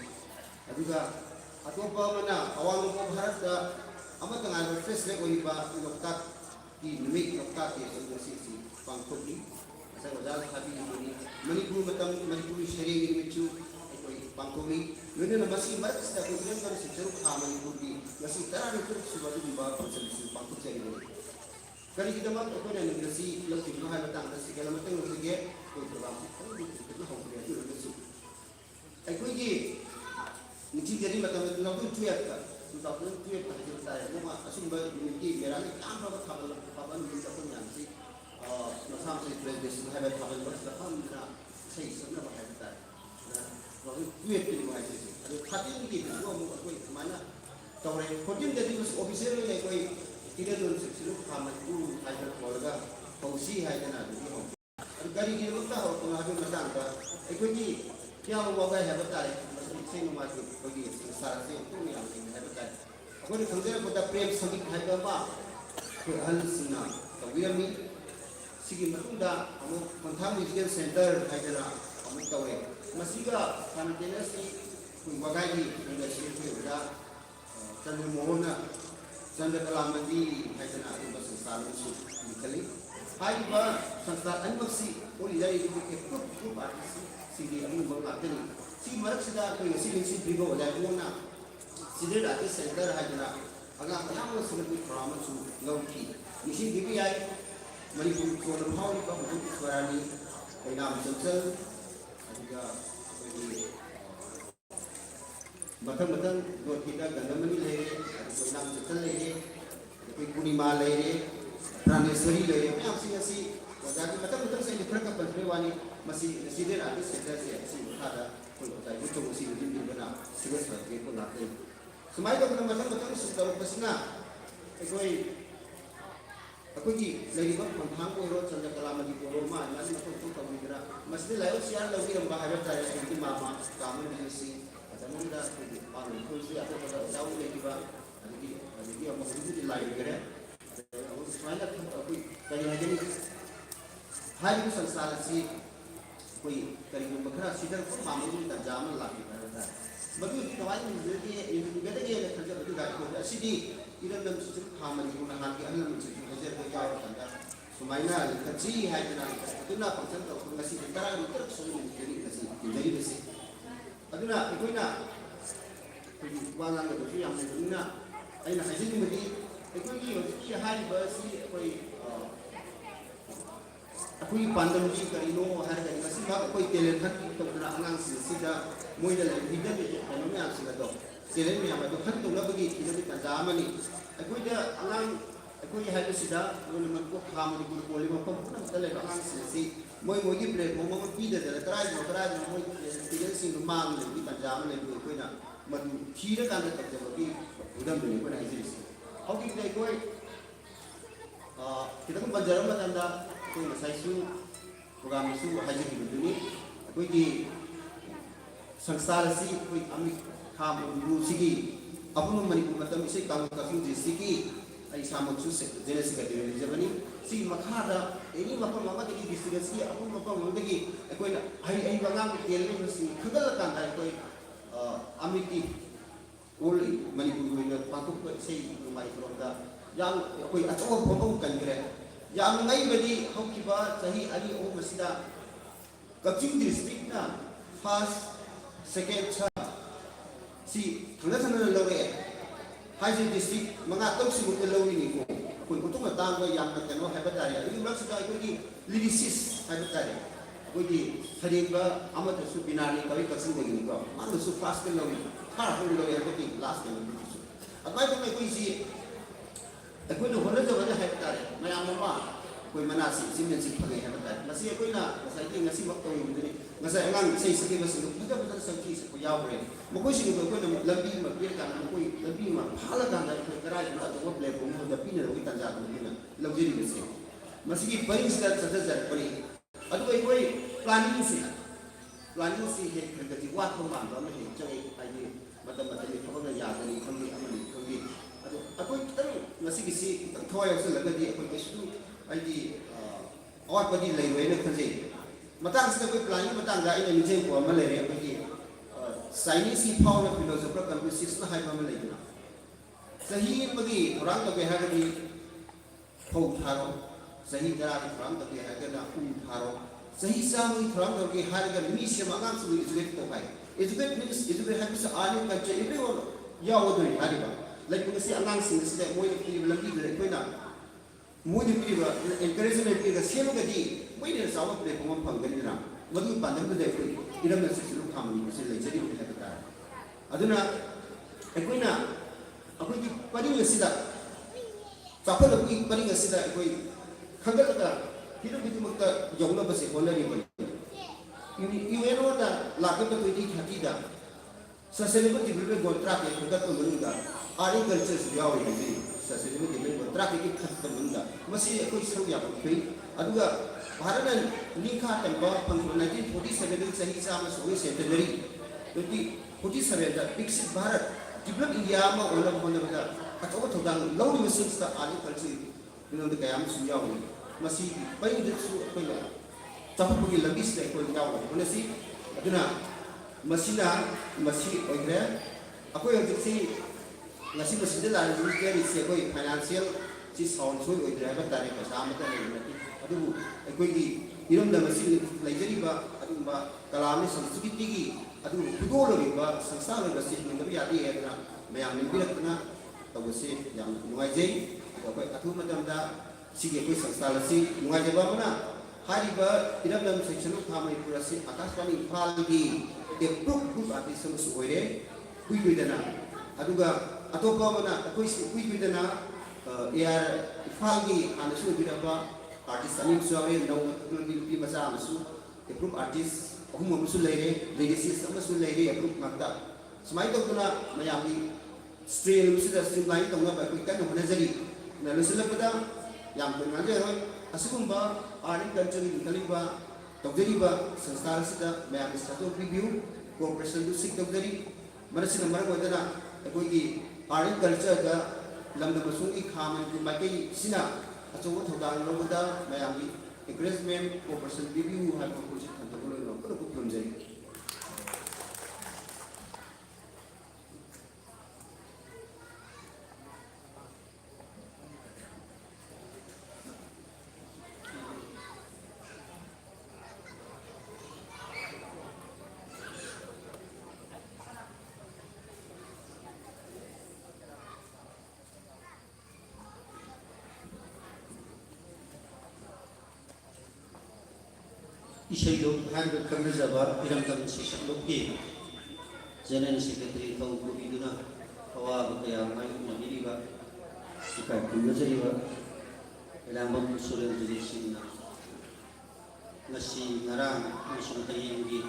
ꯑꯗꯨꯒ ꯑꯇꯣꯞꯄ ꯑꯃꯅ ꯑꯋꯥꯡ ꯅꯣꯡꯄꯣꯛ ꯚꯥꯔꯠꯇ ꯑꯃꯠꯇ ꯉꯥꯏꯕ ꯐꯦꯁꯂꯦꯛ ꯑꯣꯏꯔꯤꯕ ꯂꯣꯛꯇꯥꯛꯀꯤ ꯅꯨꯃꯤꯠ ꯂꯣꯛꯇꯥꯛꯀꯤ ꯉꯁꯤꯁꯤ ꯄꯥꯡꯊꯣꯛꯂꯤ ꯉꯁꯥꯏ ꯑꯣꯖꯥ ꯍꯥꯏꯕꯤꯈꯤꯕꯅꯤ ꯃꯅꯤꯄꯨꯔ ꯃꯇꯝ ꯃꯅꯤꯄꯨꯔꯤ ꯁꯩꯔꯦꯡꯒꯤ ꯅꯨꯃꯤꯠꯁꯨ ꯑꯩꯈꯣꯏ ꯄꯥꯡꯊꯣꯛꯂꯤ ꯂꯣꯏꯅꯅ ꯃꯁꯤ ꯃꯔꯛꯁꯤꯗ ꯑꯩꯈꯣꯏ ꯏꯔꯝꯗꯝ ꯁꯤꯟꯆꯔꯨ ꯊꯥ ꯃꯅꯤꯄꯨꯔꯒꯤ ꯉꯁꯤ 12 ꯁꯨꯕ ꯑꯗꯨꯒꯨꯝꯕ ꯐꯪꯁꯟꯁꯨ ꯄꯥꯡꯊꯣꯛꯆꯔꯤꯕꯅꯤ ꯀꯔꯤꯒꯤꯗꯃꯛ ꯑꯩꯈꯣꯏꯅ ꯉꯁꯤ ꯂꯧꯈꯤꯕꯅꯣ ꯍꯥꯏꯕ ꯃꯇꯥꯡꯗ ꯁꯤꯒꯦꯜ ꯑꯃꯇꯪ ꯂꯧꯖꯒꯦ ꯑꯩꯈꯣꯏ ꯄ꯭ꯔꯣꯒ꯭ꯔꯥꯝꯁꯤ ꯈꯪꯕ ꯍꯧꯈ꯭ꯔꯦ ꯑꯗꯨ ꯑꯣꯏꯔꯒꯁꯨ ꯑꯩꯈꯣꯏꯒꯤ ꯅꯤꯡꯊꯤꯖꯔꯤ ꯃꯇꯝꯗ 2012ꯇ ꯍꯥꯏꯖꯕ ꯇꯥꯔꯦ ꯅꯣꯡꯃ ꯑꯁꯨꯝꯕ ꯅꯨꯃꯤꯠꯀꯤ ꯃꯦꯔꯥꯒꯤ ꯌꯥꯝꯅ ꯊꯥꯕꯜ ꯅꯨꯃꯤꯠ ꯑꯩꯈꯣꯏ ꯃꯌꯥꯝꯁꯤ ꯃꯁꯥ ꯃꯁꯥꯒꯤ ꯄ꯭ꯔꯦꯖꯦꯟꯇꯦꯁꯟ ꯍꯥꯏꯕ ꯊꯥꯕꯜꯕꯁꯤꯗ ꯐꯝꯗꯨꯅ ꯏꯁꯩ ꯁꯛꯅꯕ ꯍꯥꯏꯕ ꯇꯥꯔꯦ 2012ꯀꯤꯅꯤꯀꯣ ꯍꯥꯏꯖꯔꯤꯁꯦ ꯑꯗꯨ 13ꯒꯤꯗꯁꯨ ꯑꯃꯨꯛ ꯑꯩꯈꯣꯏ ꯁꯨꯃꯥꯏꯅ ꯇꯧꯔꯦ 14ꯗꯗꯤ ꯑꯣꯐꯤꯁꯤꯌꯦꯜ ꯑꯣꯏꯅ ꯑꯩꯈꯣꯏ ꯏꯔꯦꯗꯣꯟ ꯁꯤꯜꯆꯔꯨ ꯊꯥ ꯃꯅꯤꯄꯨꯔ ꯍꯥꯏꯗꯅ ꯀꯧꯔꯒ ꯍꯧꯁꯤ ꯍꯥꯏꯗꯅ ꯑꯗꯨꯒꯤ ꯍꯧꯈꯤ ꯑꯗꯨ ꯀꯔꯤꯒꯤꯗꯃꯛꯇ ꯍꯧꯔꯛꯄꯅꯣ ꯍꯥꯏꯕꯒꯤ ꯃꯇꯥꯡꯗ ꯑꯩꯈꯣꯏꯒꯤ ꯀꯌꯥꯝ ꯋꯥꯒꯥꯏ ꯍꯥꯏꯕ ꯇꯥꯔꯦ ꯏꯁꯩ ꯅꯣꯡꯃꯥꯏꯒꯤ ꯑꯩꯈꯣꯏꯒꯤ ꯁꯪꯁꯥꯔꯁꯦ ꯑꯃꯨꯛꯇꯪ ꯌꯥꯝ ꯂꯩꯅ ꯍꯥꯏꯕ ꯇꯥꯔꯦ ꯑꯩꯈꯣꯏꯅ ꯈꯪꯖꯔꯛꯄꯗ ꯄ꯭ꯔꯦꯝ ꯁꯪꯒꯤꯠ ꯍꯥꯏꯕ ꯑꯃ ꯑꯩꯈꯣꯏ ꯑꯍꯜꯁꯤꯡꯅ ꯇꯧꯕꯤꯔꯝꯃꯤ ꯁꯤꯒꯤ ꯃꯇꯨꯡꯗ ꯑꯃꯨꯛ ꯈꯣꯡꯊꯥꯡ ꯃ꯭ꯌꯨꯖꯤꯀꯦꯜ ꯁꯦꯟꯇꯔ ꯍꯥꯏꯗꯅ ꯑꯃꯨꯛ ꯇꯧꯔꯦ ꯃꯁꯤꯒ ꯁꯥꯏꯃꯜꯇꯦꯅꯤꯌꯁꯂꯤ ꯑꯩꯈꯣꯏ ꯋꯥꯒꯥꯏꯒꯤ ꯂꯩꯉꯥꯛꯁꯤ ꯑꯩꯈꯣꯏ ꯑꯣꯖꯥ ꯆꯟꯗ꯭ꯔ ꯃꯣꯍꯣꯟꯅ ꯆꯟꯗ꯭ꯔꯀꯂꯥ ꯃꯟꯗꯤꯔ ꯍꯥꯏꯗꯅ ꯑꯗꯨꯒꯨꯝꯕ ꯁꯪꯁꯊꯥ ꯑꯃꯁꯨ ꯂꯤꯡꯈꯠꯂꯤ ꯍꯥꯏꯔꯤꯕ ꯁꯪꯁꯊꯥ ꯑꯅꯤꯃꯛꯁꯤ ꯑꯣꯏꯔꯤꯕ ꯒ꯭ꯔꯨꯞ ꯑꯥꯔꯇꯤꯁꯁꯤꯡꯒꯤ ꯑꯗꯨꯒꯨꯝꯕ ꯉꯥꯛꯇꯅꯤ ꯁꯤꯒꯤ ꯃꯔꯛꯁꯤꯗ ꯑꯩꯈꯣꯏ ꯉꯁꯤ ꯅꯤꯡꯁꯤꯡꯕꯤꯕ ꯑꯣꯖꯥ ꯏꯕꯣꯡꯅ ꯆꯤꯜꯗ꯭ꯔꯦꯟ ꯑꯥꯔꯇꯤꯁ ꯁꯦꯟꯇꯔ ꯍꯥꯏꯗꯅ ꯑꯉꯥꯡ ꯃꯌꯥꯝꯅ ꯁꯦꯝꯒꯠꯄꯒꯤ ꯊꯧꯔꯝ ꯑꯃꯁꯨ ꯂꯧꯈꯤ ꯅꯤꯡꯁꯤꯡꯕꯤꯕ ꯌꯥꯏ ꯃꯅꯤꯄꯨꯔ ꯀꯣꯟꯅ ꯐꯥꯎꯔꯤꯕ ꯃꯗꯨ ꯏꯁ꯭ꯋꯥꯔꯥꯅꯤ ꯑꯣꯏꯅꯥꯝ ꯆꯟꯆꯜ ꯑꯗꯨꯒ ꯑꯩꯈꯣꯏꯒꯤ ꯃꯊꯪ ꯅꯣꯔꯠꯀꯤꯗ ꯒꯟꯙꯃꯅꯤ ꯂꯩꯔꯦ ꯑꯗꯨꯒ ꯑꯣꯏꯅꯥꯝ ꯆꯟꯆꯜ ꯂꯩꯔꯦ ꯑꯩꯈꯣꯏ ꯄꯨꯔꯅꯤꯃꯥ ꯂꯩꯔꯦ ꯄ꯭ꯔꯥꯅꯦꯁ꯭ꯋꯔꯤ ꯂꯩꯔꯦ ꯃꯌꯥꯝꯁꯤꯡ ꯑꯁꯤ ꯑꯣꯖꯥꯒꯤ ꯃꯊꯪ ꯁꯩꯗꯤ ꯈꯔ ꯄꯟꯖꯕꯒꯤ ꯋꯥꯅꯤ ꯃꯁꯤ ꯆꯤꯜꯗ꯭ꯔꯦꯟ ꯑꯥꯔꯇꯤꯁ ꯁꯦꯟꯇꯔꯁꯦ ꯑꯁꯤꯒꯤ ꯃꯈꯥꯗ ꯑꯩꯈꯣꯏ ꯑꯣꯖꯥ ꯏꯕꯣꯆꯧ ꯑꯁꯤ ꯂꯨꯆꯤꯡꯕꯤꯕꯅ ꯁꯤꯒ ꯁꯔꯇꯤꯐꯤꯀꯦꯠ ꯉꯥꯛꯇꯅꯤ ꯁꯨꯃꯥꯏꯅ ꯇꯧꯗꯅ ꯃꯊꯪ ꯁꯨꯝ ꯇꯧꯔꯛꯄꯁꯤꯅ ꯑꯩꯈꯣꯏꯒꯤ ꯂꯩꯔꯤꯕ ꯈꯣꯡꯊꯥꯡ ꯑꯣꯏꯔꯣ ꯆꯟꯗ꯭ꯔꯀꯂꯥ ꯃꯅꯤꯄꯨꯔ ꯑꯣꯏꯔꯣ ꯃꯥ ꯑꯗꯨꯃꯥꯏꯅ ꯃꯊꯧ ꯇꯧꯕꯤꯗꯅ ꯃꯁꯤꯗ ꯂꯥꯏꯑꯣ ꯁꯤꯌꯥꯔ ꯂꯧꯕꯤꯔꯝꯕ ꯍꯥꯏꯕ ꯇꯥꯔꯦ ꯑꯩꯈꯣꯏꯒꯤ ꯃꯥꯃ ꯀꯥꯃꯟꯕꯤꯁꯤ ꯃꯇꯝꯗꯨꯗ ꯑꯩꯈꯣꯏꯒꯤ ꯃꯅꯤꯄꯨꯔꯁꯤ ꯑꯇꯣꯞꯄꯗ ꯑꯣꯖꯥ ꯂꯩꯈꯤꯕ ꯑꯗꯒꯤ ꯑꯃꯨꯛ ꯍꯧꯖꯤꯛꯇꯤ ꯂꯥꯏꯈ꯭ꯔꯦ ꯁꯨꯃꯥꯏꯅ ꯑꯩꯈꯣꯏ ꯀꯔꯤ ꯍꯥꯏꯒꯅꯤ ꯍꯥꯏꯔꯤꯕ ꯁꯪꯁꯊꯥꯟ ꯑꯁꯤ कोई करीबन बखरा सीधर फार्मिंग में तंजाम लाके करता है मधु की दवाई में जल्दी है ये ये खर्चा बड़ी गाड़ी को ऐसी इधर नम सिस्टम फार्मिंग को नहा के अन्य सिस्टम को जर को जाओ तंजा सुमाइना कच्ची है जना तो ना फंक्शन तो नसी तरह उतर सोनी जरी नसी जरी नसी अदुना कोई ना वाला में तो हम ने ना ai na hajin mudi ekoi ki hai ba si akoi pandam ji karino har ga si ba koi tele khat to na angang si da moi da hidden no me ang si da do tele me ama do khat to na bagi ki da ta mani akoi da angang akoi hai ba si da no man ko kham ni ko li ma ko na tele angang si moi ki plate mo pi da da try no moi ki da si no mang ni ta mani ko na man ki da kan da ta bagi udam ni ko na hajin si how did they go kita kan banjaran matanda ko masai su program su haji ki duni ko di sangsara si ko ami kham ru sigi apun mani ko matam se kam ka fi ji sigi ai samut su se jene se ka de jabani si makhada ini mapam mama de ki sigi si apun mapam mama de ki ko ai bangam tel ni si khadal kan dai ko ami ki only Manipur with the Patuk say my from the young at all Popo can get young nobody Hokiba Sahi Ali O Masida Kaching district now first second third see National Laureate Haji district Mangatok Simuka Lowini kun Putuma Tango Yam Kano Habataria you must die with the Lydicis Habataria with the Hadiba Amata Supinari Kari Kasin Manu so fast and loving हाँ हम लोग यहाँ पे last में भी चुके अब मैं तो मैं कोई सी कोई ना होने तो वजह है बता रहे मैं आम मामा कोई मनासी सिमन सी फगे है बता रहे मसीह कोई ना मसीह कि मसीह वक्त में मुझे मसीह अंगांग सही सके मसीह मुझे पता नहीं संकी से कोई याव रहे मुझे कोई कोई ना लंबी में पेड़ का ना कोई लंबी में फाला का ना कोई कराज में तो वो प्लेट में मुझे पीने लोग इतना ज़्यादा नहीं ना लग्जरी में से मसीह की परिस का सदस्य पड़ी अब कोई प्लानिंग से है कि वाट को मान रहा है जो आई मतलब थोड़ा याद नहीं खंगी अकोई कितने मसी किसी थोड़ा ऐसे लगा दिए अकोई किसी आई और बड़ी ले हुए ना खंजे मतंग से कोई प्लानिंग मतंग जाए ना मुझे को अमल ले रहे हैं कि साइंस की पावर ऑफ फिलोसोफर कन्फ्यूशियस ना हाई अमल ले ना सही बगी थोड़ा तो क्या है कि फौ थारो सही जरा थोड़ा तो क्या है कि ना थारो सही सामने थोड़ा तो क्या है कि मिशन मांग से इजुकेट तो पाए educate means educate has to earn culture everyone ya wodo ni hariba like we say anang sing say moi ni lambi de ko na moi ni pri ba encouragement pri ga selo ga di moi ni sawa pre ko phang ga ni na madu pandam de ko iram na se lu kham ni se le jeri ko ta aduna ko na ako ki pari ni sida ta ko ki pari ni sida ko khagal ka hiru bitu mukta jawna ba se hola ni ko you know that lack of the 2030 da sustainable development goal track ke khada to munga agriculture se yaw ni sustainable development goal track ke khada munga masi koi sau ya ko aduga bharat ni kha tamba pang 1947 sahi sa ma so centenary 1947 da viksit bharat develop india ma olam hona da atho thodang law ni machines da agriculture you know the kayam su yaw ni masi pai de su ko la tapi punya lebih dari kau jauh, mana sih? Aduna, masih orang aku yang jadi masih dah lalu jadi siapa financial si sound so orang apa tadi pasal apa tadi nanti, aduh, aku ini iram dah masih lagi jadi aduh kalau ni sanskrit tinggi, aduh dua lagi sangsa lagi masih tapi ada yang na, yang ni bila kena tahu sih yang mengaji, aduh macam dah si aku sangsa lagi mengaji apa mana? Hariba iram dalam section of Hamai Purasi Akaswani Palgi group artist su oire kui bidana aduga atopa mana kui bidana air Palgi anasu bidaba artist anim suare no di masa anasu group artist ahum musul leire legacy samasul leire group magda semai to kuna mayami stream streamline to na ba kui kan hona jari na lusula pada yang bengaje roi asumba agriculture ni kaliba togderiba sanskar sida mayam stato review cooperation du sik togderi manasina marag wadana ekoi gi agriculture ga lamda masung i khama ni makai sina acho thodang lobada mayam gi encouragement cooperation review ha ko project kan to lo ꯊꯝꯖꯩ इशैलो HYBE खंगजबा इरमदम सेक्शनलोकी general secretary थौगुबीदुना अवाब कया मायुनबिरिबा इकाय खुंगजरिबा एलांबम Surendra सिंहना ngasi ngarang amasung tayenggi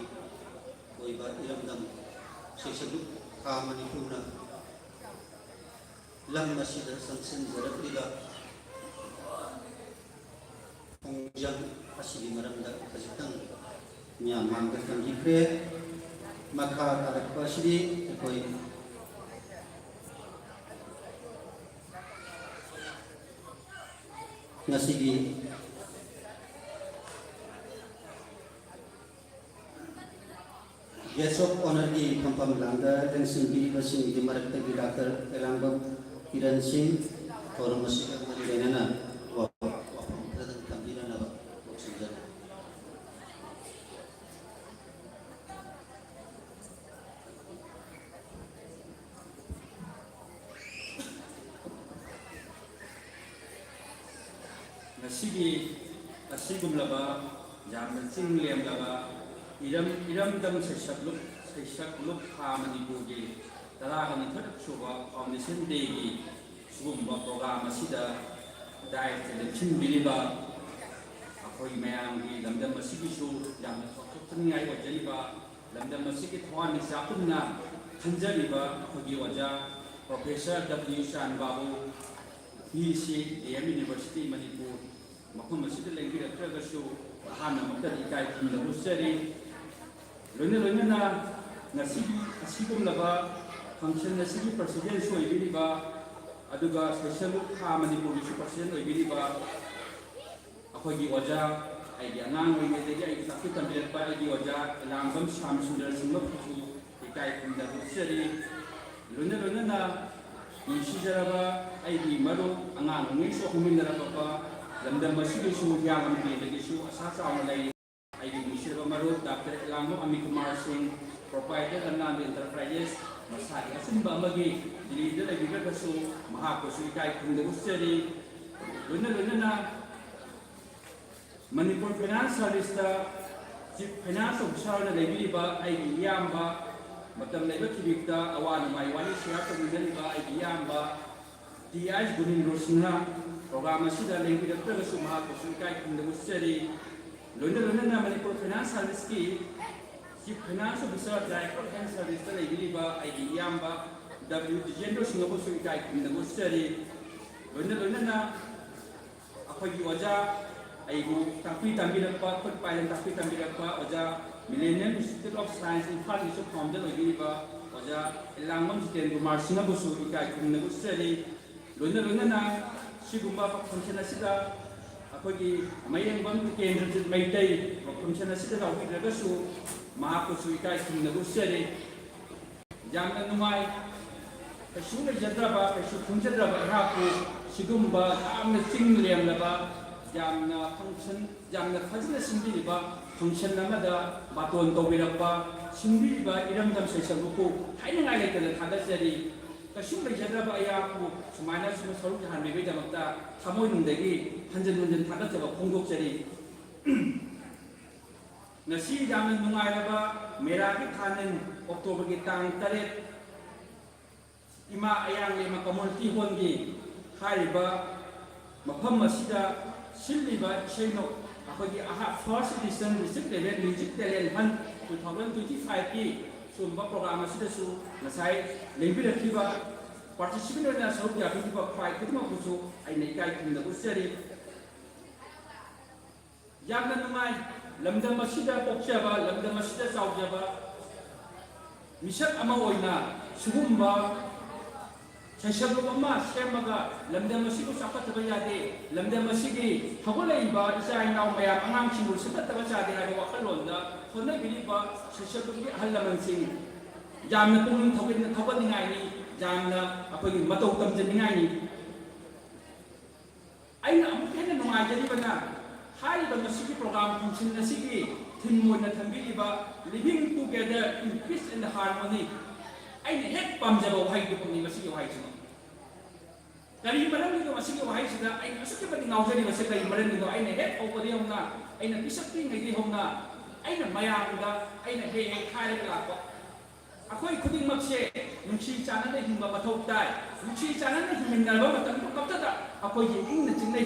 oiba iramdam seksabuk ka manipurna lam masida sangsin zarakriba pongjang asili maramda kajitang nya manggatang gipre maka tarak pasidi koi ngasigi Guest of honor di Kampam Langga dan sendiri bersih di Marakta di Dr. Elambam Kiran Singh Forum Masjid Madinana Wapang Kampiran apa Oksigen Nasibi asigum laba jam sing liam laba iram sesakluk khamani bugi taragani thak suba foundation day gi sugumba program asida dai selection biliba akoi mayam gi lamdam asigi su jam thokthani wa jaliba lamdam asigi thwani sapunna thanjaliba khogi waja professor W Shan Babu EC AM University Manipur makhum asida lengi rakra su hana makta ikai khimla usari loina na nasibi asigum laba function nasibi president soibiriba aduga special kha manipur su president oibiriba akhoi waja ai angang oi ne de ai takki tambir pa ai waja langbam sham sundar singh su ikai khimla usari loina na insijaraba ai di maro angang ngi so humindara papa lamdam masigi su yangam bi de su asa sa lai ai Mr. Maru Dr. Elamo Amikumar Singh proprietor Anand Enterprises masai asimba magi leader lagi kasu mahakosu kai khunda usari luna na Manipur Finance Service ta chief finance officer na lagi ba ai yamba matam leba kibikta awan mai wali share to ba ai yamba TIS Gunin Rosna program asida lagi kasu mahakosu kai khunda usari Luna na Manipur Finance Service ki Chief Finance Officer Director Finance Service ta legiba ai yamba W Dijendo Singapore su kai kinda usari luna na akhoi waja ai bu tapi tambilapa khot pailan tapi tambilapa waja Millennium Institute of Science in Far East Founder legiba waja Elangam Jiten Kumar Singapore su kai kinda usari luna na sigumba function asida अखोगी मयंगबम केंद्र Meitei function असिदा लाउगिरगसु महाकुसु इकाय खुंनगुसरे जामना नुमाय कशुन जद्रबा कशु खुंजद्रबा हाकु सिगुम्बा जामना चिंगलेमलबा जामना function जामना फजना सिंबिबा function Namda बातोन तोबिरबा सिंबिबा इरमदम सेसबुकु हाइनगाय लेतन थागसरी कशुन जद्रबा याकु Sumana सुम सरुक हानबेबे दमक्ता थामोय नुंदगी 한전운전 다각자가 공곡자리 ngasi jaman nungairaba meraki khanen oktober ki tang taret ima ayang le community hongi haiba mafam masida silliba seino akhodi aha first edition district level music talent han 2025 ki sumba program asida su ngasai lembira kiba participant na sau ya kiba khai kitma kusu ai nei kai kinda usari yamna numai lamdam masida pokchaba lamdam masida saujaba misak ama oina sugumba ꯁꯩꯁꯛꯂꯨꯞ ꯑꯃ ꯁꯦꯝꯃꯒ ꯂꯝꯗꯝ ꯑꯁꯤꯕꯨ ꯆꯥꯎꯈꯠꯇꯕ ꯌꯥꯗꯦ, ꯂꯝꯗꯝ ꯑꯁꯤꯒꯤ ꯍꯧꯒꯠꯂꯛꯏꯕ ꯏꯆꯥ ꯏꯅꯥꯎ ꯃꯌꯥꯝ ꯑꯉꯥꯡꯁꯤꯡꯕꯨ ꯁꯦꯝꯒꯠꯇꯕ ꯌꯥꯗꯦ ꯍꯥꯏꯕ ꯋꯥꯈꯜꯂꯣꯟꯗ ꯍꯣꯠꯅꯕꯤꯔꯤꯕ ꯁꯩꯁꯛꯂꯨꯞꯀꯤ ꯑꯍꯜ ꯂꯃꯟꯁꯤꯡ ꯌꯥꯝꯅ ꯄꯨꯛꯅꯤꯡ ꯊꯧꯒꯠꯅꯤꯡꯉꯥꯏꯅꯤ, ꯌꯥꯝꯅ ꯑꯩꯈꯣꯏꯒꯤ ꯃꯇꯧ ꯇꯝꯖꯅꯤꯡꯉꯥꯏꯅꯤ꯫ ꯑꯩꯅ ꯑꯃꯨꯛ ꯍꯦꯟꯅ ꯅꯨꯡꯉꯥꯏꯖꯔꯤꯕꯅ ꯍꯥꯏꯔꯤꯕ ꯃꯁꯤꯒꯤ ꯄ꯭ꯔꯣꯒ꯭ꯔꯥꯝ ꯐꯪꯁꯟ ꯑꯁꯤꯒꯤ ꯊꯤꯝ ꯑꯣꯏꯅ ꯊꯝꯕꯤꯔꯤꯕ ꯂꯤꯚꯤꯡ ꯇꯨꯒꯦꯗꯔ ꯏꯟ ꯄꯤꯁ ꯑꯦꯟड ꯍꯥꯔꯃꯣꯅꯤ, ꯑꯩꯅ ꯍꯦꯛ ꯄꯥꯝꯖꯕ ꯋꯥꯍꯩꯗꯨꯅꯤ ꯃꯁꯤꯒꯤ ꯋꯥꯍꯩꯁꯤꯅ꯫ ꯀꯔꯤ ꯃꯔꯝꯒꯤꯅꯣ ꯃꯁꯤꯒꯤ ꯋꯥꯍꯩꯁꯤꯗ ꯑꯩꯅ ꯑꯁꯨꯛꯀꯤ ꯃꯇꯤꯛ ꯉꯥꯎꯖꯔꯤꯕꯁꯤ ꯀꯔꯤ ꯃꯔꯝꯒꯤꯅꯣ? ꯑꯩꯅ ꯍꯦꯛ ꯍꯧꯕꯗꯒꯤ ꯍꯧꯅ, ꯑꯩꯅ ꯄꯤꯁꯛ ꯄꯤꯛꯏꯉꯩꯗꯒꯤ ꯍꯧꯅ ꯑꯩꯅ ꯃꯌꯥꯝꯗ ꯑꯩꯅ ꯍꯦꯛ ꯍꯦꯛ ꯍꯥꯏꯔꯒ ꯂꯥꯛꯄ, ꯑꯩꯈꯣꯏ ꯈꯨꯗꯤꯡꯃꯛꯁꯦ ꯅꯨꯡꯁꯤ ꯆꯥꯟꯅꯅ ꯍꯤꯡꯕ ꯃꯊꯧ ꯇꯥꯏ꯫ ꯅꯨꯡꯁꯤ ꯆꯥꯟꯅꯅ ꯍꯤꯡꯃꯤꯟꯅꯕ ꯃꯇꯝꯗ ꯈꯛꯇꯗ ꯑꯩꯈꯣꯏꯒꯤ ꯏꯪꯅ ꯆꯤꯡꯅ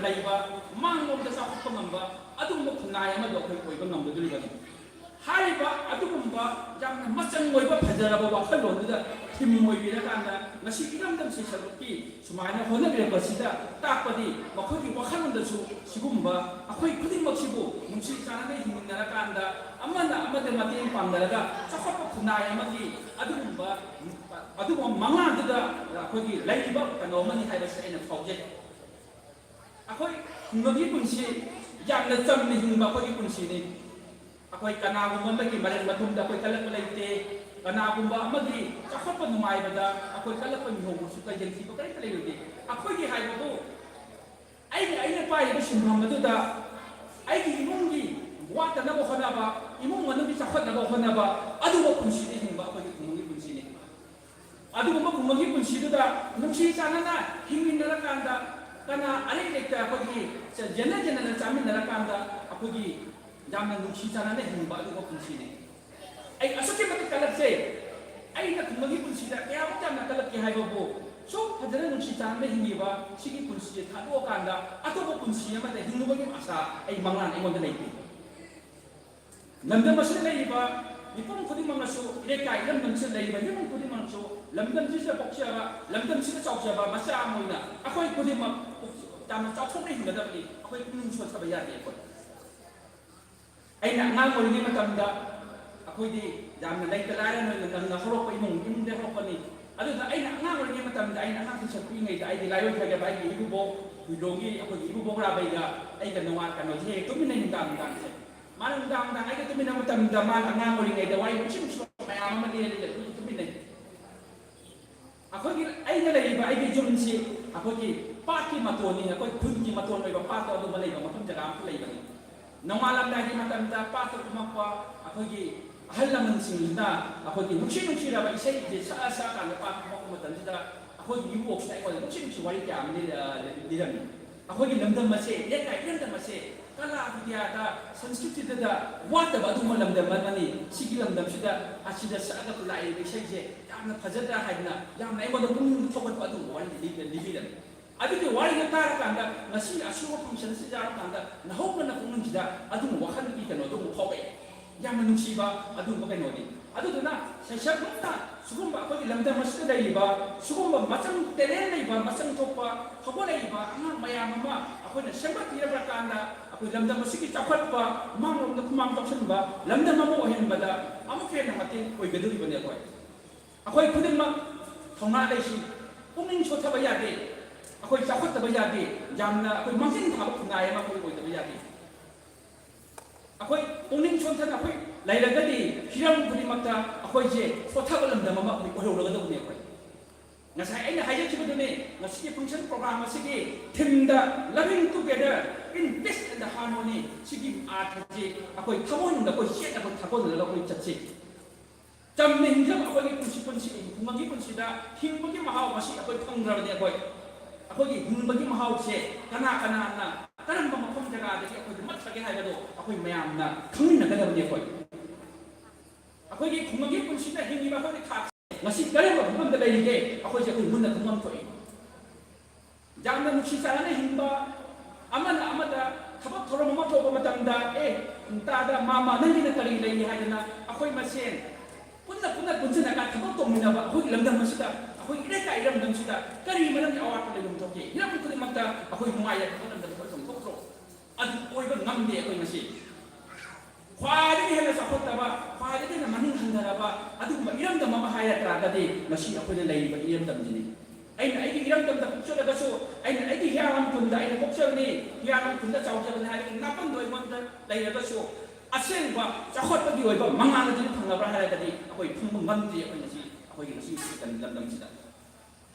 ꯂꯩꯕ, ꯃꯥꯡꯂꯣꯝꯗ ꯆꯥꯎꯈꯠꯄ ꯉꯝꯕ ꯑꯗꯨꯒꯨꯝꯕ ꯈꯨꯟꯅꯥꯏ ꯑꯃꯗꯣ ꯑꯩꯈꯣꯏ ꯑꯣꯏꯕ ꯉꯝꯒꯗꯧꯔꯤꯕꯅꯤ꯫ ꯍꯥꯏꯔꯤꯕ ꯑꯗꯨꯒꯨꯝꯕ ꯌꯥꯝꯅ ꯃꯆꯪ ꯑꯣꯏꯕ ꯐꯖꯔꯕ ꯋꯥꯈꯜꯂꯣꯟꯗꯨꯗ ꯊꯤꯝ ꯑꯣꯏꯕꯤꯔꯀꯥꯟꯗ ꯉꯁꯤ ꯏꯔꯝꯗꯝ ꯁꯩꯁꯛꯂꯨꯞꯀꯤ ꯁꯨꯃꯥꯏꯅ ꯍꯣꯠꯅꯕꯤꯔꯛꯄꯁꯤꯗ ꯇꯥꯛꯄꯗꯤ ꯃꯈꯣꯏꯒꯤ ꯋꯥꯈꯜꯂꯣꯟꯗꯁꯨ ꯁꯤꯒꯨꯝꯕ ꯑꯩꯈꯣꯏ ꯈꯨꯗꯤꯡꯃꯛꯁꯤꯕꯨ ꯅꯨꯡꯁꯤ ꯆꯥꯟꯅꯅ ꯍꯤꯡꯃꯤꯟꯅꯔꯀꯥꯟꯗ ꯑꯃꯅ ꯑꯃꯗ ꯃꯇꯦꯡ ꯄꯥꯡꯅꯔꯒ ꯆꯥꯎꯈꯠꯄ ꯈꯨꯟꯅꯥꯏ ꯑꯃꯒꯤ ꯑꯗꯨꯒꯨꯝꯕ ꯃꯉꯥꯗꯨꯗ ꯑꯩꯈꯣꯏꯒꯤ ꯂꯩꯔꯤꯕ ꯀꯩꯅꯣ ꯑꯃꯅꯤ ꯍꯥꯏꯕꯁꯤ ꯑꯩꯅ ꯐꯥꯎꯖꯩ꯫ ꯑꯩꯈꯣꯏ ꯈꯨꯡꯒꯪꯒꯤ ꯄꯨꯟꯁꯤ ꯌꯥꯝꯅ ꯆꯝꯅ ꯍꯤꯡꯕ ꯑꯩꯈꯣꯏꯒꯤ ꯄꯨꯟꯁꯤꯅꯤ꯫ ꯑꯩꯈꯣꯏ ꯀꯅꯥꯒꯨꯝꯕ ꯑꯃꯒꯤ ꯃꯔꯟ ꯃꯊꯨꯝꯗ ꯑꯩꯈꯣꯏ ꯀꯜꯂꯛꯄ ꯂꯩꯇꯦ, ꯀꯅꯥꯒꯨꯝꯕ ꯑꯃꯒꯤ ꯆꯥꯎꯈꯠꯄ ꯅꯨꯡꯉꯥꯏꯕꯗ ꯑꯩꯈꯣꯏ ꯀꯜꯂꯛꯄ ꯃꯤꯍꯧꯕꯁꯨ ꯌꯦꯡꯊꯤꯕ ꯀꯔꯤꯝꯇ ꯂꯩꯔꯨꯗꯦ꯫ ꯑꯩꯈꯣꯏꯒꯤ ꯍꯥꯏꯕꯕꯨ ꯑꯩꯅ ꯄꯥꯏꯔꯤꯕ ꯁꯤꯟꯐꯝ ꯑꯗꯨꯗ ꯑꯩꯒꯤ ꯏꯃꯨꯡꯒꯤ ꯋꯥꯠꯇꯅꯕ ꯍꯣꯠꯅꯕ, ꯏꯃꯨꯡ ꯃꯅꯨꯡꯒꯤ ꯆꯥꯎꯈꯠꯅꯕ ꯍꯣꯠꯅꯕ, ꯑꯗꯨꯒꯨꯝꯕ ꯄꯨꯟꯁꯤꯗ ꯍꯤꯡꯕ ꯑꯩꯈꯣꯏꯒꯤ ꯈꯨꯡꯒꯪꯒꯤ ꯄꯨꯟꯁꯤꯅꯤ꯫ ꯑꯗꯨꯒꯨꯝꯕ ꯈꯨꯡꯒꯪꯒꯤ ꯄꯨꯟꯁꯤꯗꯨꯗ ꯅꯨꯡꯁꯤ ꯆꯥꯟꯅꯅ ꯍꯤꯡꯃꯤꯟꯅꯔꯀꯥꯟꯗ ꯀꯅꯥ ꯑꯔꯩ ꯂꯩꯇ ꯑꯩꯈꯣꯏꯒꯤ ꯌꯦꯟꯅ ꯆꯥꯃꯤꯟꯅꯔꯀꯥꯟꯗ ꯑꯩꯈꯣꯏꯒꯤ ꯌꯥꯝꯅ ꯅꯨꯡꯁꯤ ꯆꯥꯟꯅꯅ ꯍꯤꯡꯕ ꯑꯗꯨꯒꯨꯝꯕ ꯄꯨꯟꯁꯤꯅꯤ꯫ ꯑꯩ ꯑꯁꯨꯛꯀꯤ ꯃꯇꯤꯛ ꯀꯜꯂꯛꯆꯩ, ꯑꯩꯅ ꯈꯨꯡꯒꯪꯒꯤ ꯄꯨꯟꯁꯤꯗ ꯀꯌꯥꯃꯨꯛ ꯌꯥꯝꯅ ꯀꯜꯂꯛꯀꯦ ꯍꯥꯏꯕꯕꯨ ꯁꯨꯛ ꯐꯖꯅ ꯅꯨꯡꯁꯤ ꯆꯥꯟꯅꯅ ꯍꯤꯡꯉꯤꯕ ꯁꯤꯒꯤ ꯄꯨꯟꯁꯤꯁꯦ ꯊꯥꯗꯣꯛꯑꯀꯥꯟꯗ ꯑꯇꯣꯞꯄ ꯄꯨꯟꯁꯤ ꯑꯃꯗ ꯍꯤꯡꯕꯒꯤ ꯑꯁꯥ ꯑꯩ ꯃꯪꯂꯥꯟ ꯑꯩꯉꯣꯟꯗ ꯂꯩꯇꯦ꯫ ꯂꯝꯗꯝ ꯑꯁꯤꯗ ꯂꯩꯔꯤꯕ ꯃꯤꯄꯨꯝ ꯈꯨꯗꯤꯡꯃꯛꯅꯁꯨ, ꯏꯔꯩꯀꯥꯏ ꯏꯔꯝꯗꯝꯁꯤꯗ ꯂꯩꯔꯤꯕ ꯃꯤꯄꯨꯝ ꯈꯨꯗꯤꯡꯃꯛꯅꯁꯨ ꯂꯝꯗꯝꯁꯤꯗ ꯄꯣꯛꯆꯕ, ꯂꯝꯗꯝꯁꯤꯗ ꯆꯥꯎꯖꯕ ꯃꯆꯥ ꯑꯃ ꯑꯣꯏꯅ ꯑꯩꯈꯣꯏ ꯈꯨꯗꯤꯡꯃꯛ ꯌꯥꯝꯅ ꯆꯥꯎꯊꯣꯛꯅ ꯍꯤꯡꯒꯗꯕꯅꯤ꯫ ꯑꯩꯈꯣꯏ ꯄꯨꯛꯅꯤꯡ ꯁꯣꯟꯊꯕ ꯌꯥꯗꯦ꯫ ꯑꯩꯅ ꯑꯉꯥꯡ ꯑꯣꯏꯔꯤꯉꯩ ꯃꯇꯝꯗ ꯑꯩꯈꯣꯏꯗꯤ ꯌꯥꯝꯅ ꯂꯩꯇ ꯂꯥꯏꯔꯅ ꯉꯟꯅ ꯍꯧꯔꯛꯄ ꯏꯃꯨꯡꯗ ꯍꯧꯔꯛꯄꯅꯤ꯫ ꯑꯗꯨꯅ ꯑꯩꯅ ꯑꯉꯥꯡ ꯑꯣꯏꯔꯤꯉꯩ ꯃꯇꯝꯗ ꯑꯩꯅ ꯑꯉꯥꯡ ꯇꯨꯏꯁꯟ ꯄꯤꯛꯏꯉꯩꯗ ꯑꯩꯒꯤ ꯂꯥꯏꯑꯣꯏꯈ꯭ꯔꯒꯕ ꯑꯩꯒꯤ ꯏꯕꯨꯕꯣꯛ ꯍꯨꯏꯗꯣꯡꯒꯤ ꯑꯩꯈꯣꯏꯒꯤ ꯏꯕꯨꯕꯣꯛ ꯔꯥꯕꯩꯒ ꯑꯩꯒ ꯀꯩꯅꯣꯁꯦ ꯍꯦꯛ ꯇꯨꯃꯤꯟꯅꯩ ꯅꯨꯡꯗꯥꯡꯁꯦ꯫ ꯃꯥꯅ ꯅꯨꯡꯗꯥꯡ ꯑꯩꯒ ꯇꯨꯃꯤꯟꯅꯕ ꯃꯇꯝꯗ ꯃꯥꯅ ꯑꯉꯥꯡ ꯑꯣꯏꯔꯤꯉꯩꯗ ꯋꯥꯔꯤ ꯅꯨꯡꯁꯤꯕ ꯃꯌꯥꯝ ꯑꯃ ꯂꯤꯔꯒ ꯇꯨꯃꯤꯟꯅꯩ꯫ ꯑꯩꯈꯣꯏꯒꯤ ꯑꯩꯅ ꯂꯩꯔꯤꯕ ꯑꯩꯒꯤ ꯌꯨꯝꯁꯤ ꯑꯩꯈꯣꯏꯒꯤ ꯄꯥꯠꯀꯤ ꯃꯇꯣꯟꯅꯤ, ꯑꯩꯈꯣꯏ ꯈꯨꯟꯒꯤ ꯃꯇꯣꯟ ꯑꯣꯏꯕ ꯄꯥꯠꯇ ꯑꯗꯨꯝꯕ ꯂꯩꯕ ꯃꯐꯝ ꯖꯒꯥ ꯑꯃ ꯂꯩꯕꯅꯤ꯫ ꯅꯣꯡꯉꯥꯜꯂꯝꯗꯥꯏꯒꯤ ꯃꯇꯝꯗ ꯄꯥꯠꯇ ꯀꯨꯝꯃꯛꯄ ꯑꯩꯈꯣꯏꯒꯤ ꯑꯍꯜ ꯂꯃꯟꯁꯤꯡꯁꯤꯅ ꯑꯩꯈꯣꯏꯒꯤ ꯅꯨꯡꯁꯤꯔꯕ ꯏꯁꯩꯁꯦ ꯁꯛꯑꯀꯥꯟꯗ ꯄꯥꯠꯇ ꯀꯨꯝꯃꯛꯄ ꯃꯇꯝꯁꯤꯗ ꯑꯩꯈꯣꯏꯒꯤ ꯏꯕꯣꯛꯁꯤꯅ ꯑꯩꯉꯣꯟꯗ ꯅꯨꯡꯁꯤ ꯋꯥꯔꯤ ꯀꯌꯥ ꯑꯃ ꯂꯤꯔꯝꯃꯤ꯫ ꯑꯩꯈꯣꯏꯒꯤ ꯂꯝꯗꯝ ꯑꯁꯦ, ꯂꯩꯀꯥꯏ ꯏꯔꯝꯗꯝ ꯑꯁꯦ ꯀꯂꯥ ꯕꯤꯗ꯭ꯌꯥꯗ, ꯁꯪꯁꯀ꯭ꯔꯤꯇꯤꯗ ꯋꯥꯠꯇꯕ ꯑꯗꯨꯒꯨꯝꯕ ꯂꯝꯗꯝ ꯑꯃꯅꯤ꯫ ꯁꯤꯒꯤ ꯂꯝꯗꯝꯁꯤꯗ ꯑꯁꯤꯗ ꯁꯛꯑꯒ ꯂꯥꯛꯏꯕ ꯏꯁꯩꯁꯦ ꯌꯥꯝꯅ ꯐꯖꯗ꯭ꯔꯥ ꯍꯥꯏꯗꯅ ꯌꯥꯝꯅ ꯑꯩꯉꯣꯟꯗ ꯄꯨꯛꯅꯤꯡ ꯊꯧꯒꯠꯄ ꯑꯗꯨꯒꯨꯝꯕ ꯋꯥꯔꯤ ꯂꯤꯕꯤꯔꯝꯃꯤ꯫ ꯑꯗꯨꯒꯤ ꯋꯥꯔꯤꯗꯣ ꯇꯥꯔꯀꯥꯟꯗ ꯉꯁꯤ ꯑꯁꯤꯒꯨꯝꯕ ꯐꯪꯁꯟꯁꯤ ꯌꯥꯎꯔꯀꯥꯟꯗ ꯅꯍꯧꯗꯅ ꯄꯨꯛꯅꯤꯡꯁꯤꯗ ꯑꯗꯨꯒꯨꯝꯕ ꯋꯥꯈꯜꯒꯤ ꯀꯩꯅꯣꯗꯣ ꯑꯃꯨꯛ ꯐꯥꯎꯔꯛꯑꯦ꯫ ꯌꯥꯝꯅ ꯅꯨꯡꯁꯤꯕ ꯑꯗꯨꯒꯨꯝꯕ ꯀꯩꯅꯣꯅꯤ꯫ ꯑꯗꯨꯗꯨꯅ ꯁꯩꯁꯛꯂꯨꯞꯅ ꯁꯤꯒꯨꯝꯕ ꯑꯩꯈꯣꯏꯒꯤ ꯂꯝꯗꯝ ꯑꯁꯤꯗ ꯂꯩꯔꯤꯕ ꯁꯤꯒꯨꯝꯕ ꯃꯆꯪ ꯇꯦꯂꯦꯟ ꯂꯩꯕ, ꯃꯆꯪ ꯊꯣꯛꯄ ꯍꯧꯒꯠꯂꯛꯏꯕ ꯑꯉꯥꯡ ꯃꯌꯥꯝ ꯑꯃ ꯑꯩꯈꯣꯏꯅ ꯁꯦꯝꯒꯠꯄꯤꯔꯕ ꯀꯥꯟꯗ ꯑꯩꯈꯣꯏ ꯂꯝꯗꯝ ꯑꯁꯤꯒꯤ ꯆꯥꯎꯈꯠꯄ, ꯃꯥꯡꯂꯣꯝꯗ ꯈꯨꯃꯥꯡ ꯆꯥꯎꯁꯤꯟꯕ ꯂꯝꯗꯝ ꯑꯃ ꯑꯣꯏꯍꯟꯕꯗ ꯑꯃꯨꯛ ꯍꯦꯟꯅ ꯃꯇꯦꯡ ꯑꯣꯏꯒꯗꯧꯔꯤꯕꯅꯤ꯫ ꯑꯩꯈꯣꯏ ꯈꯨꯗꯤꯡꯃꯛ ꯊꯧꯅꯥ ꯂꯩꯁꯤ, ꯄꯨꯛꯅꯤꯡ ꯁꯣꯊꯕ ꯌꯥꯗꯦ, ꯑꯩꯈꯣই ꯆꯥꯎꯈꯠꯇꯕ ꯌꯥꯗꯦ, ꯌꯥꯝꯅ ꯑꯩꯈꯣই ꯃꯥꯡꯖꯤꯟ ꯊꯥꯕ ꯈꯨꯟꯅꯥꯏ ꯑꯃ ꯑꯩꯈꯣꯏ ꯑꯣꯏꯗꯕ ꯌꯥꯗꯦ꯫ ꯑꯩꯈꯣই ꯄꯨꯛꯅꯤꯡ ꯁꯣꯟꯊꯅ ꯑꯩꯈꯣꯏ ꯂꯩꯔꯒꯗꯤ ꯍꯤꯔꯝ ꯈꯨꯗꯤꯡꯃꯛꯇ ꯑꯩꯈꯣꯏꯁꯦ ꯁꯣꯊꯕ ꯂꯝꯗꯝ ꯑꯃ ꯑꯣꯏꯍꯧꯔꯒꯗꯧꯕꯅꯤ꯫ ꯉꯁꯥꯏ ꯑꯩꯅ ꯍꯥꯏꯖꯈꯤꯕꯗꯨꯅꯤ, ꯉꯁꯤꯒꯤ ꯐꯪꯁꯟ ꯄ꯭ꯔꯣꯒ꯭ꯔꯥꯝ ꯑꯁꯤꯒꯤ ꯊꯤꯝꯗ ꯂꯚꯤꯡ ꯇꯨꯒꯦꯗꯔ ꯏꯟ ꯄꯤꯁ ꯑꯦꯟड ꯍꯥꯔꯃꯣꯅꯤ, ꯁꯤꯒꯤ ꯑꯥꯔꯊꯁꯤ ꯑꯩꯈꯣꯏ ꯊꯃꯣꯏꯅꯨꯡꯗ ꯑꯩꯈꯣꯏ ꯆꯦꯠꯅ ꯊꯥꯒꯣꯟꯅꯔꯒ ꯑꯩꯈꯣꯏ ꯆꯠꯁꯤ꯫ ꯆꯝꯅ ꯍꯤꯡꯖꯕ ꯑꯩꯈꯣꯏꯒꯤ ꯄꯨꯟꯁꯤ ꯈꯨꯡꯒꯪꯒꯤ ꯄꯨꯟꯁꯤꯗ ꯍꯤꯡꯕꯒꯤ ꯃꯍꯥꯎ ꯑꯁꯤ ꯑꯩꯈꯣꯏ ꯐꯪꯗ꯭ꯔꯕꯅꯤ꯫ ꯑꯩꯈꯣꯏꯒꯤ ꯍꯤꯡꯕꯒꯤ ꯃꯍꯥꯎꯁꯦ ꯀꯅꯥꯅ ꯀꯔꯝꯕ ꯃꯐꯝ ꯖꯒꯥꯗꯒꯤ ꯑꯩꯈꯣꯏ ꯃꯠꯊꯒꯦ ꯍꯥꯏꯕꯗꯣ ꯑꯩꯈꯣꯏ ꯃꯌꯥꯝꯅ ꯈꯪꯃꯤꯟꯅꯒꯗꯕꯅꯤ꯫ ꯑꯩꯈꯣꯏꯒꯤ ꯈꯨꯡꯒꯪꯒꯤ ꯄꯨꯟꯁꯤꯗ ꯍꯤꯡꯉꯤꯕ ꯑꯩꯈꯣꯏꯒꯤ ꯊꯥꯛꯁꯦ ꯉꯁꯤ ꯀꯔꯝꯕ ꯐꯤꯕꯝꯗ ꯂꯩꯔꯤꯒꯦ ꯑꯩꯈꯣꯏꯁꯦ ꯑꯩꯈꯣꯏ ꯃꯨꯟꯅ ꯈꯪꯐꯝ ꯊꯣꯛꯏ꯫ ꯌꯥꯝꯅ ꯅꯨꯡꯁꯤ ꯆꯥꯟꯅꯅ ꯍꯤꯡꯕ, ꯑꯃꯅ ꯑꯃꯗ ꯊꯕꯛ ꯊꯧꯔꯝ ꯑꯃ ꯊꯣꯛꯄ ꯃꯇꯝꯗ ꯇꯥꯗ ꯃꯥꯃ ꯅꯪꯒꯤꯅ ꯀꯔꯤ ꯂꯩ ꯍꯥꯏꯗꯅ ꯑꯩꯈꯣꯏ ꯃꯁꯦꯟ ꯄꯨꯟꯁꯤꯟꯅꯒ ꯊꯕꯛ ꯇꯧꯃꯤꯟꯅꯕ ꯑꯩꯈꯣꯏꯒꯤ ꯂꯝꯗꯝ ꯑꯁꯤꯗ, ꯑꯩꯈꯣꯏ ꯏꯔꯩꯀꯥꯏ ꯏꯔꯝꯗꯝꯁꯤꯗ ꯀꯔꯤ ꯃꯔꯝꯒꯤ ꯑꯋꯥꯠꯄ ꯂꯩꯐꯝ ꯊꯣꯛꯀꯦ? ꯍꯤꯔꯝ ꯈꯨꯗꯤꯡꯃꯛꯇ ꯑꯩꯈꯣꯏ ꯅꯨꯡꯉꯥꯏ-ꯌꯥꯏꯐꯕ ꯂꯝꯗꯝ ꯑꯣꯏꯐꯝ ꯊꯣꯛꯇ꯭ꯔꯣ? ꯑꯗꯨ ꯑꯣꯏꯕ ꯉꯝꯗꯦ꯫ ꯑꯩꯈꯣই ꯉꯁꯤ ꯈ꯭ꯋꯥꯏꯗꯒꯤ ꯍꯦꯟꯅ ꯆꯥꯎꯈꯠꯇꯕ, ꯈ꯭ꯋꯥꯏꯗꯒꯤ ꯍꯦꯟꯅ ꯃꯅꯤꯡ ꯍꯟꯊꯔꯕ ꯑꯗꯨꯒꯨꯝꯕ ꯏꯔꯝꯗꯝ ꯑꯃ ꯍꯥꯏꯔ ꯇꯥꯔꯒꯗꯤ ꯉꯁꯤ ꯑꯩꯈꯣꯏꯅ ꯂꯩꯔꯤꯕ ꯏꯔꯝꯗꯝꯁꯤꯅꯤ꯫ ꯑꯩꯅ ꯑꯩꯒꯤ ꯏꯔꯝꯗꯝꯗ ꯄꯣꯛꯆꯔꯒꯁꯨ ꯑꯩꯅ ꯑꯩꯒꯤ ꯍꯤꯌꯥꯡꯂꯝ ꯈꯨꯟꯗ ꯑꯩꯅ ꯄꯣꯛꯆꯕꯅꯤ ꯍꯤꯌꯥꯡꯂꯝ ꯈꯨꯟꯗ ꯆꯥꯎꯖꯕꯅꯤ ꯍꯥꯏꯕꯒꯤ ꯅꯥꯄꯟꯗꯣ ꯑꯩꯉꯣꯟꯗ ꯂꯩꯔꯒꯁꯨ ꯑꯁꯦꯡꯕ ꯆꯥꯎꯈꯠꯄꯒꯤ ꯑꯣꯏꯕ ꯃꯉꯥꯜ ꯑꯗꯨ ꯐꯪꯉꯕ꯭ꯔꯥ ꯍꯥꯏꯔꯒꯗꯤ ꯑꯩꯈꯣꯏ ꯐꯪꯕ ꯉꯝꯗꯦ ꯑꯩꯈꯣꯏ ꯉꯁꯤ ꯑꯩꯈꯣꯏꯒꯤ ꯉꯁꯤ ꯂꯝꯗꯝꯁꯤꯗ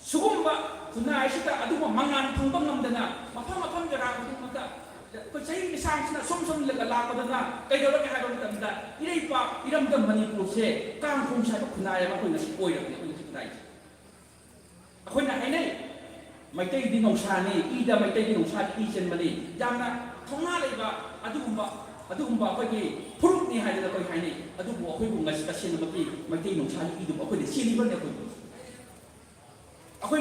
ꯁꯤꯒꯨꯝꯕ ꯈꯨꯟꯅꯥꯏꯁꯤꯗ ꯑꯗꯨꯒꯨꯝꯕ ꯃꯉꯥꯜ ꯐꯪꯕ ꯉꯝꯗꯅ ꯃꯐꯝ ꯃꯐꯝ ꯖꯒꯥ ꯈꯨꯗꯤꯡꯃꯛꯇ ꯑꯩꯈꯣꯏ ꯆꯍꯤ ꯂꯤꯁꯥꯡꯁꯤꯅ ꯁꯨꯝ ꯂꯥꯛꯄꯗꯅ ꯀꯩꯗꯧꯔꯒꯦ ꯍꯥꯏꯕ ꯃꯇꯝꯗ ꯏꯔꯩꯄꯥꯛ ꯏꯔꯝꯗꯝ ꯃꯅꯤꯄꯨꯔꯁꯦ ꯀꯥꯡꯈꯣꯡ ꯁꯥꯏꯕ ꯈꯨꯟꯅꯥꯏ ꯑꯃ ꯑꯩꯈꯣꯏ ꯉꯁꯤ ꯑꯣꯏꯔꯕꯅꯤ ꯑꯩꯈꯣꯏ ꯉꯁꯤ ꯈꯨꯟꯅꯥꯏꯁꯦ ꯑꯩꯈꯣꯏꯅ ꯍꯥꯏꯅꯩ ꯃꯩꯇꯩꯗꯤ ꯅꯧꯁꯥꯅꯤ ꯏꯗ ꯃꯩꯇꯩꯒꯤ ꯅꯧꯁꯥꯗꯤ ꯏ ꯆꯦꯟꯕꯅꯤ ꯌꯥꯝꯅ ꯊꯧꯅꯥ ꯂꯩꯕ ꯑꯗꯨꯒꯨꯝꯕ ꯑꯩꯈꯣꯏꯒꯤ ꯐꯨꯔꯨꯞꯅꯤ ꯍꯥꯏꯗꯅ ꯑꯩꯈꯣꯏ ꯍꯥꯏꯅꯩ ꯑꯗꯨꯕꯨ ꯑꯩꯈꯣꯏꯕꯨ ꯉꯁꯤ ꯇꯁꯦꯡꯅꯃꯛꯀꯤ ꯃꯩꯇꯩ ꯅꯧꯁꯥꯒꯤ ꯏꯗꯨꯕꯨ ꯑꯩꯈꯣꯏꯅ ꯆꯦꯜꯂꯤꯕꯅꯤ ꯑꯩꯈꯣꯏ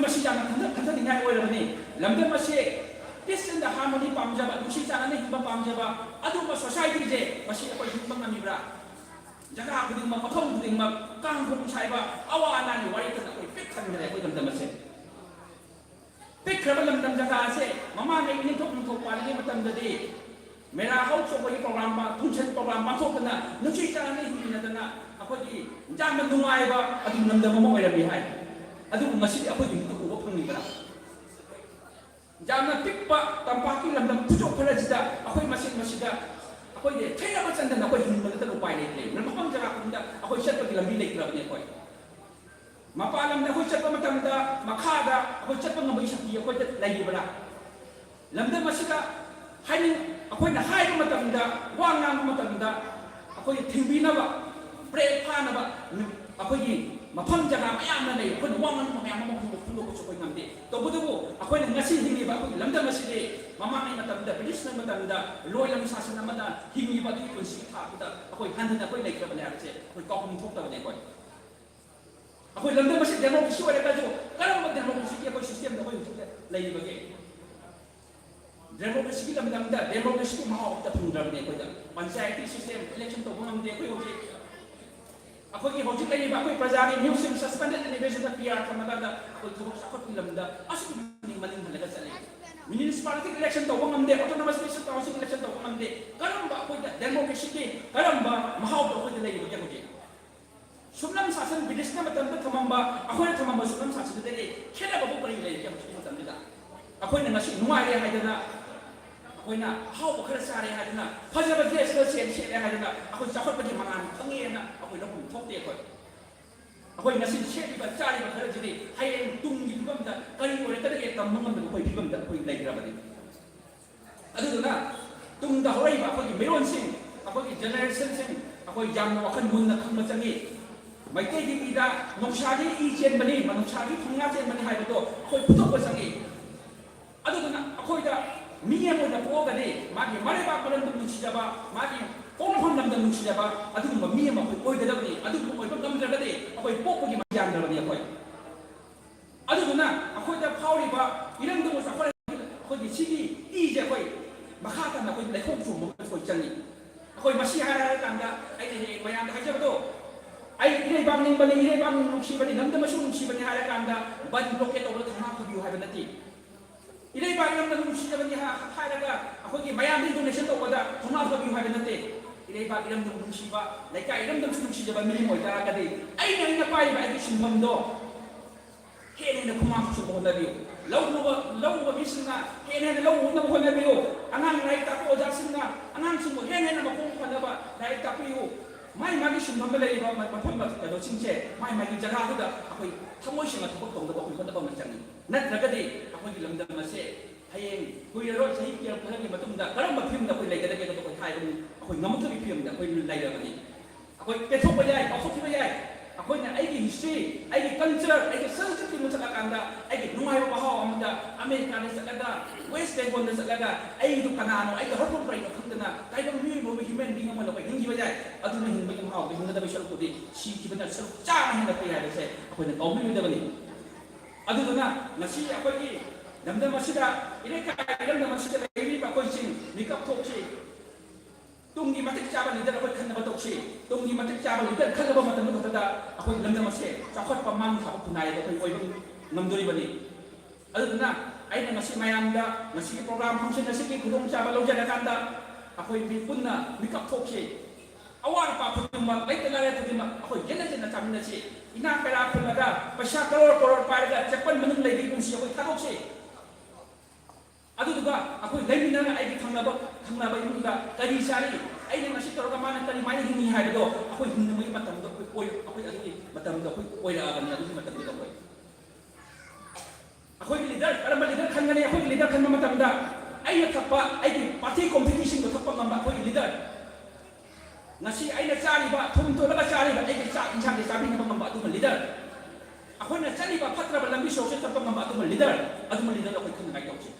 ꯃꯁꯤ ꯌꯥꯝꯅ ꯈꯟꯊꯅꯤꯡꯉꯥꯏ ꯑꯣꯏꯔꯕꯅꯤ ꯂꯝꯗꯝ ꯑꯁꯤ ꯄꯤꯁ ꯑꯦꯟ ꯍꯥꯔꯃꯣꯅꯤ ꯄꯥꯝꯖꯕ ꯅꯨꯡꯁꯤ ꯆꯥꯟꯅꯅ ꯍꯤꯡꯕ ꯄꯥꯝꯖꯕ ꯑꯗꯨꯒꯨꯝꯕ ꯁꯣꯁꯥꯏꯇꯤꯁꯦ ꯃꯁꯤ ꯑꯩꯈꯣꯏ ꯍꯤꯡꯕ ꯉꯝꯃꯤꯕ꯭ꯔꯥ ꯖꯒꯥ ꯈꯨꯗꯤꯡꯃꯛ ꯃꯐꯝ ꯈꯨꯗꯤꯡꯃꯛ ꯀꯥꯡꯈꯣꯡ ꯁꯥꯏꯕ ꯑꯋꯥ ꯑꯅꯥꯒꯤ ꯋꯥꯔꯤꯗ ꯑꯩꯈꯣꯏ ꯄꯤꯛ ꯊꯟꯈ꯭ꯔꯦ ꯑꯩꯈꯣꯏ ꯂꯝꯗꯝ ꯑꯁꯦ ꯄꯤꯛꯈ꯭ꯔꯕ ꯂꯝꯗꯝ ꯖꯒꯥ ꯑꯁꯦ ꯃꯃꯥꯡꯉꯩ ꯅꯤꯡꯊꯧ ꯄꯥꯜꯂꯤꯉꯩ ꯃꯇꯝꯗꯗꯤ ꯃꯦꯔꯥ ꯍꯧꯆꯣꯛꯄꯒꯤ ꯄ꯭ꯔꯣꯒ꯭ꯔꯥꯝ ꯊꯨꯡꯁꯟ ꯄ꯭ꯔꯣꯒ꯭ꯔꯥꯝ ꯄꯥꯡꯊꯣꯛꯇꯅ ꯅꯨꯡꯁꯤ ꯆꯥꯟꯅꯅ ꯍꯤꯡꯃꯤꯟꯅꯗꯅ ꯑꯩꯈꯣꯏꯒꯤ ꯌꯥꯝꯅ ꯅꯨꯡꯉꯥꯏꯕ ꯑꯗꯨ ꯂꯝꯗꯝ ꯑꯃ ꯑꯣꯏꯔꯝꯃꯤ ꯍꯥꯏ ꯑꯗꯨꯕꯨ ꯉꯁꯤꯗꯤ ꯑꯩꯈꯣꯏꯒꯤ ꯃꯤꯠꯇ ꯎꯕ ꯐꯪꯂꯤꯕ꯭ꯔꯥ ꯌꯥꯝꯅ ꯄꯤꯛꯄ ꯇꯝꯄꯥꯛꯀꯤ ꯂꯝꯗꯝ ꯈꯨꯆꯣꯛ ꯈꯔꯁꯤꯗ ꯑꯩꯈꯣꯏ ꯃꯁꯤꯗ ꯑꯩꯈꯣꯏꯒꯤ ꯊꯩꯅꯕ ꯆꯟꯗꯅ ꯑꯩꯈꯣꯏ ꯍꯤꯡꯕ ꯅꯠꯇꯅ ꯎꯄꯥꯏ ꯂꯩꯇ꯭ꯔꯦ ꯃꯐꯝ ꯖꯒꯥ ꯈꯨꯗꯤꯡꯗ ꯑꯩꯈꯣꯏ ꯆꯠꯄꯒꯤ ꯂꯝꯕꯤ ꯂꯩꯇ꯭ꯔꯕꯅꯤ ꯑꯩꯈꯣꯏ ꯃꯄꯥꯟ ꯂꯝꯗ ꯑꯩꯈꯣꯏ ꯆꯠꯄ ꯃꯇꯝꯗ ꯃꯈꯥꯗ ꯑꯩꯈꯣꯏ ꯆꯠꯄ ꯉꯝꯕꯒꯤ ꯁꯛꯇꯤ ꯑꯩꯈꯣꯏꯗ ꯂꯩꯔꯤꯕ꯭ꯔꯥ ꯂꯝꯗꯝ ꯑꯁꯤꯗ ꯑꯩꯈꯣꯏꯅ ꯍꯥꯏꯕ ꯃꯇꯝꯗ ꯋꯥ ꯉꯥꯡꯕ ꯃꯇꯝꯗ ꯑꯩꯈꯣꯏ ꯊꯤꯡꯕꯤꯅꯕ ꯕ꯭ꯔꯦꯛ ꯐꯥꯅꯕ ꯑꯩꯈꯣꯏꯒꯤ ꯃꯐꯝ ꯖꯒꯥ ꯃꯌꯥꯝꯅ ꯂꯩ ꯑꯩꯈꯣꯏꯅ ꯋꯥ ꯉꯥꯡꯕ ꯃꯌꯥꯝ ꯑꯃ ꯐꯣꯡꯗꯣꯛꯄꯁꯨ ꯑꯩꯈꯣꯏ ꯉꯝꯗꯦ ꯇꯧꯕꯇꯕꯨ ꯑꯩꯈꯣꯏꯅ ꯉꯁꯤ ꯍꯤꯡꯉꯤꯕ ꯑꯩꯈꯣꯏꯒꯤ ꯂꯝꯗꯝ ꯑꯁꯤꯗꯤ ꯃꯃꯥꯡꯉꯩ ꯃꯇꯝꯗ ꯕ꯭ꯔꯤꯇꯤꯁꯅ ꯃꯇꯝꯗ ꯂꯣꯏꯂꯝ ꯁꯥꯁꯟ ꯑꯃꯗ ꯍꯤꯡꯉꯤꯕ ꯑꯗꯨꯒꯤ ꯄꯨꯟꯁꯤꯒꯤ ꯊꯥꯛꯇꯨꯗ ꯑꯩꯈꯣꯏ ꯍꯟꯊꯅ ꯑꯩꯈꯣꯏ ꯂꯩꯈ꯭ꯔꯕꯅꯦ ꯍꯥꯏꯕꯁꯦ ꯑꯩꯈꯣꯏ ꯀꯥꯎꯐꯝ ꯊꯣꯛꯇꯕꯅꯦ ꯑꯩꯈꯣꯏ ꯂꯝꯗꯝ ꯑꯁꯤ ꯗꯦꯃꯣꯀ꯭ꯔꯦꯁꯤ ꯑꯣꯏꯔꯒꯁꯨ ꯀꯔꯝꯕ ꯗꯦꯃꯣꯀ꯭ꯔꯦꯁꯤꯒꯤ ꯑꯩꯈꯣꯏ ꯁꯤꯁꯇꯦꯝꯗ ꯑꯩꯈꯣꯏ ꯍꯧꯖꯤꯛ ꯂꯩꯔꯤꯕꯒꯦ ꯗꯦꯃꯣꯀ꯭ꯔꯦꯁꯤꯒꯤ ꯂꯝꯗꯝꯗ ꯗꯦꯃꯣꯀ꯭ꯔꯦꯁꯤꯒꯤ ꯃꯍꯥꯎ ꯑꯃꯇ ꯐꯪꯗ꯭ꯔꯕꯅꯤ ꯑꯩꯈꯣꯏꯗ ꯄꯟꯆꯥꯌꯦꯇꯤ ꯁꯤꯁꯇꯦꯝ ꯏꯂꯦꯛꯁꯟ ꯇꯧꯕ ꯉꯝꯗꯦ ꯑꯩꯈꯣꯏ ꯍꯧꯖꯤꯛ ꯂꯩꯔꯤꯕ ꯑꯩꯈꯣꯏ प्रजाꯒꯤ ꯃꯤꯍꯨꯠꯁꯤꯡ ꯁꯁꯄꯦꯟꯗꯦꯠ ꯑꯦꯅꯤꯚꯦꯁꯟꯗ PR ꯊꯝꯃꯀꯥꯟꯗ ꯑꯩꯈꯣꯏ ꯊꯕꯛ ꯆꯥꯎꯈꯠꯄꯒꯤ ꯂꯝꯗ ꯑꯁꯨꯛꯀꯤ ꯃꯅꯤꯡ ꯍꯜꯂꯒ ꯆꯠꯂꯤ ꯃ꯭ꯌꯨꯅꯤꯁꯤꯄꯥꯂꯤꯇꯤ ꯏꯂꯦꯛꯁꯟ ꯇꯧꯕ ꯉꯝꯗꯦ ꯑꯣꯇꯣꯅꯣꯃꯁ ꯀꯥꯎꯟꯁꯤꯜꯏꯂꯦꯛꯁꯟ ꯇꯧꯕ ꯉꯝꯗꯦ ꯀꯔꯝꯕ ꯑꯩꯈꯣꯏꯗ ꯗꯦꯃꯣꯀ꯭ꯔꯦꯁꯤꯒꯤ ꯀꯔꯝꯕ ꯃꯍꯥꯎꯗꯣ ꯑꯩꯈꯣꯏꯗ ꯂꯩꯔꯤꯕꯒꯦ ꯍꯧꯖꯤꯛ ꯁꯨꯞꯅꯝ ꯁꯥꯁꯟ ꯕ꯭ꯔꯤꯇꯤꯁꯅ ꯃꯇꯝꯗ ꯊꯝꯃꯝꯕ ꯑꯩꯈꯣꯏꯅ ꯊꯝꯃꯝꯕ ꯁꯨꯞꯅꯝ ꯁꯥꯁꯟꯗꯨꯗꯒꯤ ꯈꯦꯠꯅꯕꯕꯨ ꯀꯔꯤ ꯂꯩꯔꯤꯒꯦ ꯍꯧꯖꯤꯛꯀꯤ ꯃꯇꯝꯁꯤꯗ ꯑꯩꯈꯣꯏꯅ ꯉꯁꯤ ꯅꯨꯡꯉꯥꯏꯔꯦ ꯍꯥꯏꯗꯅ ꯑꯩꯈꯣꯏꯅ ꯑꯍꯥꯎꯕ ꯈꯔ ꯆꯥꯔꯦ ꯍꯥꯏꯗꯅ ꯐꯖꯕ ꯗ꯭ꯔꯦꯁ ꯈꯔ ꯁꯦꯠꯂꯦ ꯍꯥꯏꯗꯅ ꯑꯩꯈꯣꯏ ꯆꯥꯎꯈꯠꯄꯒꯤ ꯃꯉꯥꯜ ꯐꯪꯉꯦꯅ ꯑꯩꯈꯣꯏ ꯂꯧꯐꯝ ꯊꯣꯛꯇꯦ ꯑꯩꯈꯣꯏ ꯉꯁꯤ ꯁꯦꯠꯂꯤꯕ ꯆꯥꯔꯤꯕ ꯈꯔꯁꯤꯗꯤ ꯍꯌꯦꯡ ꯇꯨꯡꯒꯤ ꯐꯤꯕꯝꯗ ꯀꯔꯤ ꯑꯣꯏꯔꯛꯀꯗꯒꯦ ꯇꯝꯕ ꯉꯝꯗꯕ ꯑꯩꯈꯣꯏ ꯐꯤꯕꯝꯗ ꯑꯩꯈꯣই ꯂꯩꯈ꯭ꯔꯕꯅꯤ ꯑꯗꯨꯗꯨꯅ ꯇꯨꯡꯗ ꯍꯧꯔꯛꯏꯕ ꯑꯩꯈꯣꯏꯒꯤ ꯃꯤꯔꯣꯟꯁꯤꯡ ꯑꯩꯈꯣꯏꯒꯤ ꯖꯦꯅꯦꯔꯦꯁꯟꯁꯤꯡ ꯑꯩꯈꯣꯏ ꯌꯥꯝꯅ ꯋꯥꯈꯜ ꯃꯨꯟꯅ ꯈꯪꯕ ꯆꯪꯉꯤ ꯃꯩꯇꯩꯒꯤ ꯏꯗ ꯅꯨꯡꯁꯥꯒꯤ ꯏ ꯆꯦꯟꯕꯅꯤ ꯅꯨꯡꯁꯥꯒꯤ ꯊꯧꯅꯥ ꯆꯦꯟꯕꯅꯤ ꯍꯥꯏꯕꯗꯣ ꯑꯩꯈꯣꯏ ꯐꯨꯗꯣꯛꯄ ꯆꯪꯉꯤ ꯑꯗꯨꯗꯨꯅ ꯑꯩꯈꯣꯏꯗ ꯃꯤ ꯑꯃ ꯑꯣꯏꯅ ꯄꯣꯛꯑꯒꯗꯤ ꯃꯥꯒꯤ ꯃꯔꯩꯕꯥꯛ ꯃꯔꯝꯗ ꯅꯨꯡꯁꯤꯖꯕ ꯃꯥꯒꯤ ꯄꯣꯛꯅꯐꯝ ꯂꯝꯗ ꯅꯨꯡꯁꯤꯖꯕ ꯑꯗꯨꯒꯨꯝꯕ ꯃꯤ ꯑꯃ ꯑꯩꯈꯣꯏ ꯑꯣꯏꯒꯗꯕꯅꯤ ꯑꯗꯨꯒꯨꯝꯕ ꯑꯣꯏꯕ ꯉꯝꯗ꯭ꯔꯒꯗꯤ ꯑꯩꯈꯣꯏ ꯄꯣꯛꯄꯒꯤ ꯌꯥꯝꯗ꯭ꯔꯕꯅꯤ ꯑꯗꯨꯗꯨꯅ ꯑꯩꯈꯣꯏꯗ ꯐꯥꯎꯔꯤꯕ ꯏꯔꯝꯗꯝ ꯆꯥꯎꯈꯠ ꯑꯩꯈꯣꯏꯒꯤ ꯁꯤꯒꯤ ꯏꯁꯦ ꯑꯩꯈꯣꯏ ꯃꯈꯥ ꯇꯥꯅ ꯑꯩꯈꯣꯏ ꯂꯩꯈꯣꯝ ꯆꯨꯝꯕ ꯑꯩꯈꯣꯏ ꯆꯪꯉꯤ ꯑꯩꯈꯣꯏ ꯃꯁꯤ ꯍꯥꯏꯔꯀꯥꯟꯗ ꯑꯩꯅ ꯍꯦꯛ ꯃꯌꯥꯝꯗ ꯍꯥꯏꯖꯕꯗꯣ ꯑꯩ ꯏꯔꯩꯕꯥꯛ ꯅꯤꯡꯕꯅꯤ ꯏꯔꯩꯕꯥꯛ ꯅꯨꯡꯁꯤꯕꯅꯤ ꯂꯝꯗꯝꯁꯨ ꯅꯨꯡꯁꯤꯕꯅꯤ ꯍꯥꯏꯔꯀꯥꯟꯗ ꯕꯟ ꯕ꯭ꯂꯣꯀꯦꯠ ꯇꯧꯔꯒ ꯊꯧꯅꯥ ꯄꯨꯕꯤꯌꯨ ꯍꯥꯏꯕ ꯅꯠꯇꯦ इरेबाग लमदम नुसिजबनि हायरगा अखोगी मयाम डोनेशन तौबदा थोना पबियु हायबे नते इरेबाग लमदम नुसिबा लाइका लमदम नुसिजबा मिलिम ओइदागदि आइना पाइबा आइगि सिंबमदो हेने खुमा सुबो होनबियु लौबो बिसिना हेने लौबो होनबियु अनांग लाइक ताको ओजासिना अनांग सिंबो हेने मकों फनबा लाइक तापियु माइ मागी सिंबम लेइबा मफम कदो सिंचे माइ मागी जगह हुदा अखोई थमोइसिंगा थबक तौदबा अखोई फदबा मचंगी नत्रगदि अखोई लमदम असे हयेंग कुइरो सही किया फलंगी मतुंदा करम फिल्मदा कोई लेगदगे तो कोई थाइबनि अखोई नमकबि फिल्मदा कोई लाइरबनि अखोई पेथोबा याय पासोखिबा याय अखोइना आइगी हिस्ट्री आइगी कल्चर आइगी संस्कृति मुचका कांदा आइगी नुंगाइबा बहाव अमदा अमेरिका ने चलगा वेस्ट बेंगल ने चलगा आइगी दु कनानो आइगी हरफुल प्राइड खंदना ताइबम मी बो ह्यूमन बीइंग अमन कोई हिंगिबा याय अदुना हिंगिबा बहाव हिंगदा बेसल कोदि सिकिबना सल चा हेना पे यायसे अखोइना कौबिदबनि अदुना नसी अखोइगी लमदम असिदा इरेका लमदम असिदा लेरिबा कोइसिंग मिकअप थोक्सि तुंगी मतिक चाबा लीडर अखोइ खन्नबा तोक्सि तुंगी मतिक चाबा लीडर खन्नबा मतम खतदा अखोइ लमदम असे चाखत पमांग थाब खुनाय अखोइ ओइबं नमदोरिबनि अदुना आइना नसी मयामदा नसी प्रोग्राम फंक्शन नसी खुदों चाबा लौजना कांदा अखोइ बि पुन्ना मिकअप थोक्सि अवार पा खुदुमा लाइक लारे खुदुमा अखोइ जेना जेना चामिनसि ina kala khulaga pasha koror parga chappan manung legi kumsi akoi thakok se adu duga akoi leimina ai ki thangnaba imunda kari sari ai ne masi toroga mana kari mai hini hai do akoi hinna mai matam do akoi adu matam do akoi oira ga ni adu matam do akoi akoi leader aramba leader khangani akoi leader khanma matam da ai na thappa ai ki party competition do thappa ngamba akoi leader ngasi ai na chari ba thum to laga chari ba ai ki cha inchang de sabi ngamba ngamba adu leader akoi na chari ba phatra ba lambi show se thappa ngamba adu leader akoi khang ngai tawchi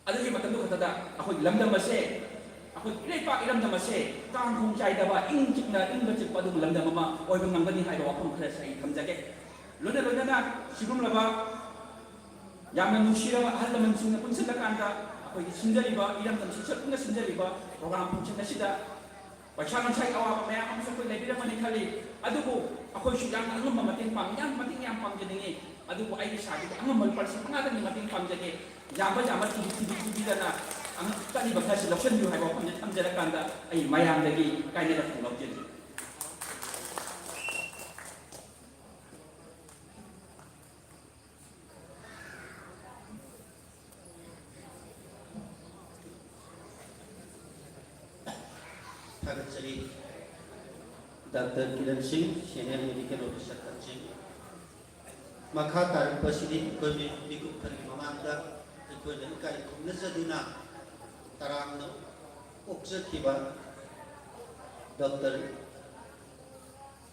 adu ki matam do khata akoi lamdam ase akoi ilai pa ilamdam ase tang khong chai da ba ing chikna ing ba chik pa adu lamdam ma oi ba ngangani hai ba wapam khara sai thamjage lona na sigum laba yamna nushira ahal laman sing punsa da kanta akoi sinjali ba ilamdam sisat punga sinjali ba program punsa na sida Pasangan saya awak maya kamu sampai lagi dah mana kali. Aduh aku sudah angam memating pam, yang pam jadi. Aduh air sakit, angam melpasi pengatan ni mating pam jadi. Jamba tibi dana. Angam tadi bagai selection you hai bawa pam jadi kanda. Air mayam lagi kaya dah pulau jadi. Thakachari Dr. Kiran Singh, Senior Medical Officer Kaching. Makha Taripasidi, Kodi Nikupari Mamanda, Kodi Kai Kumnazaduna, Tarangno, Oksa Kiba, Dr.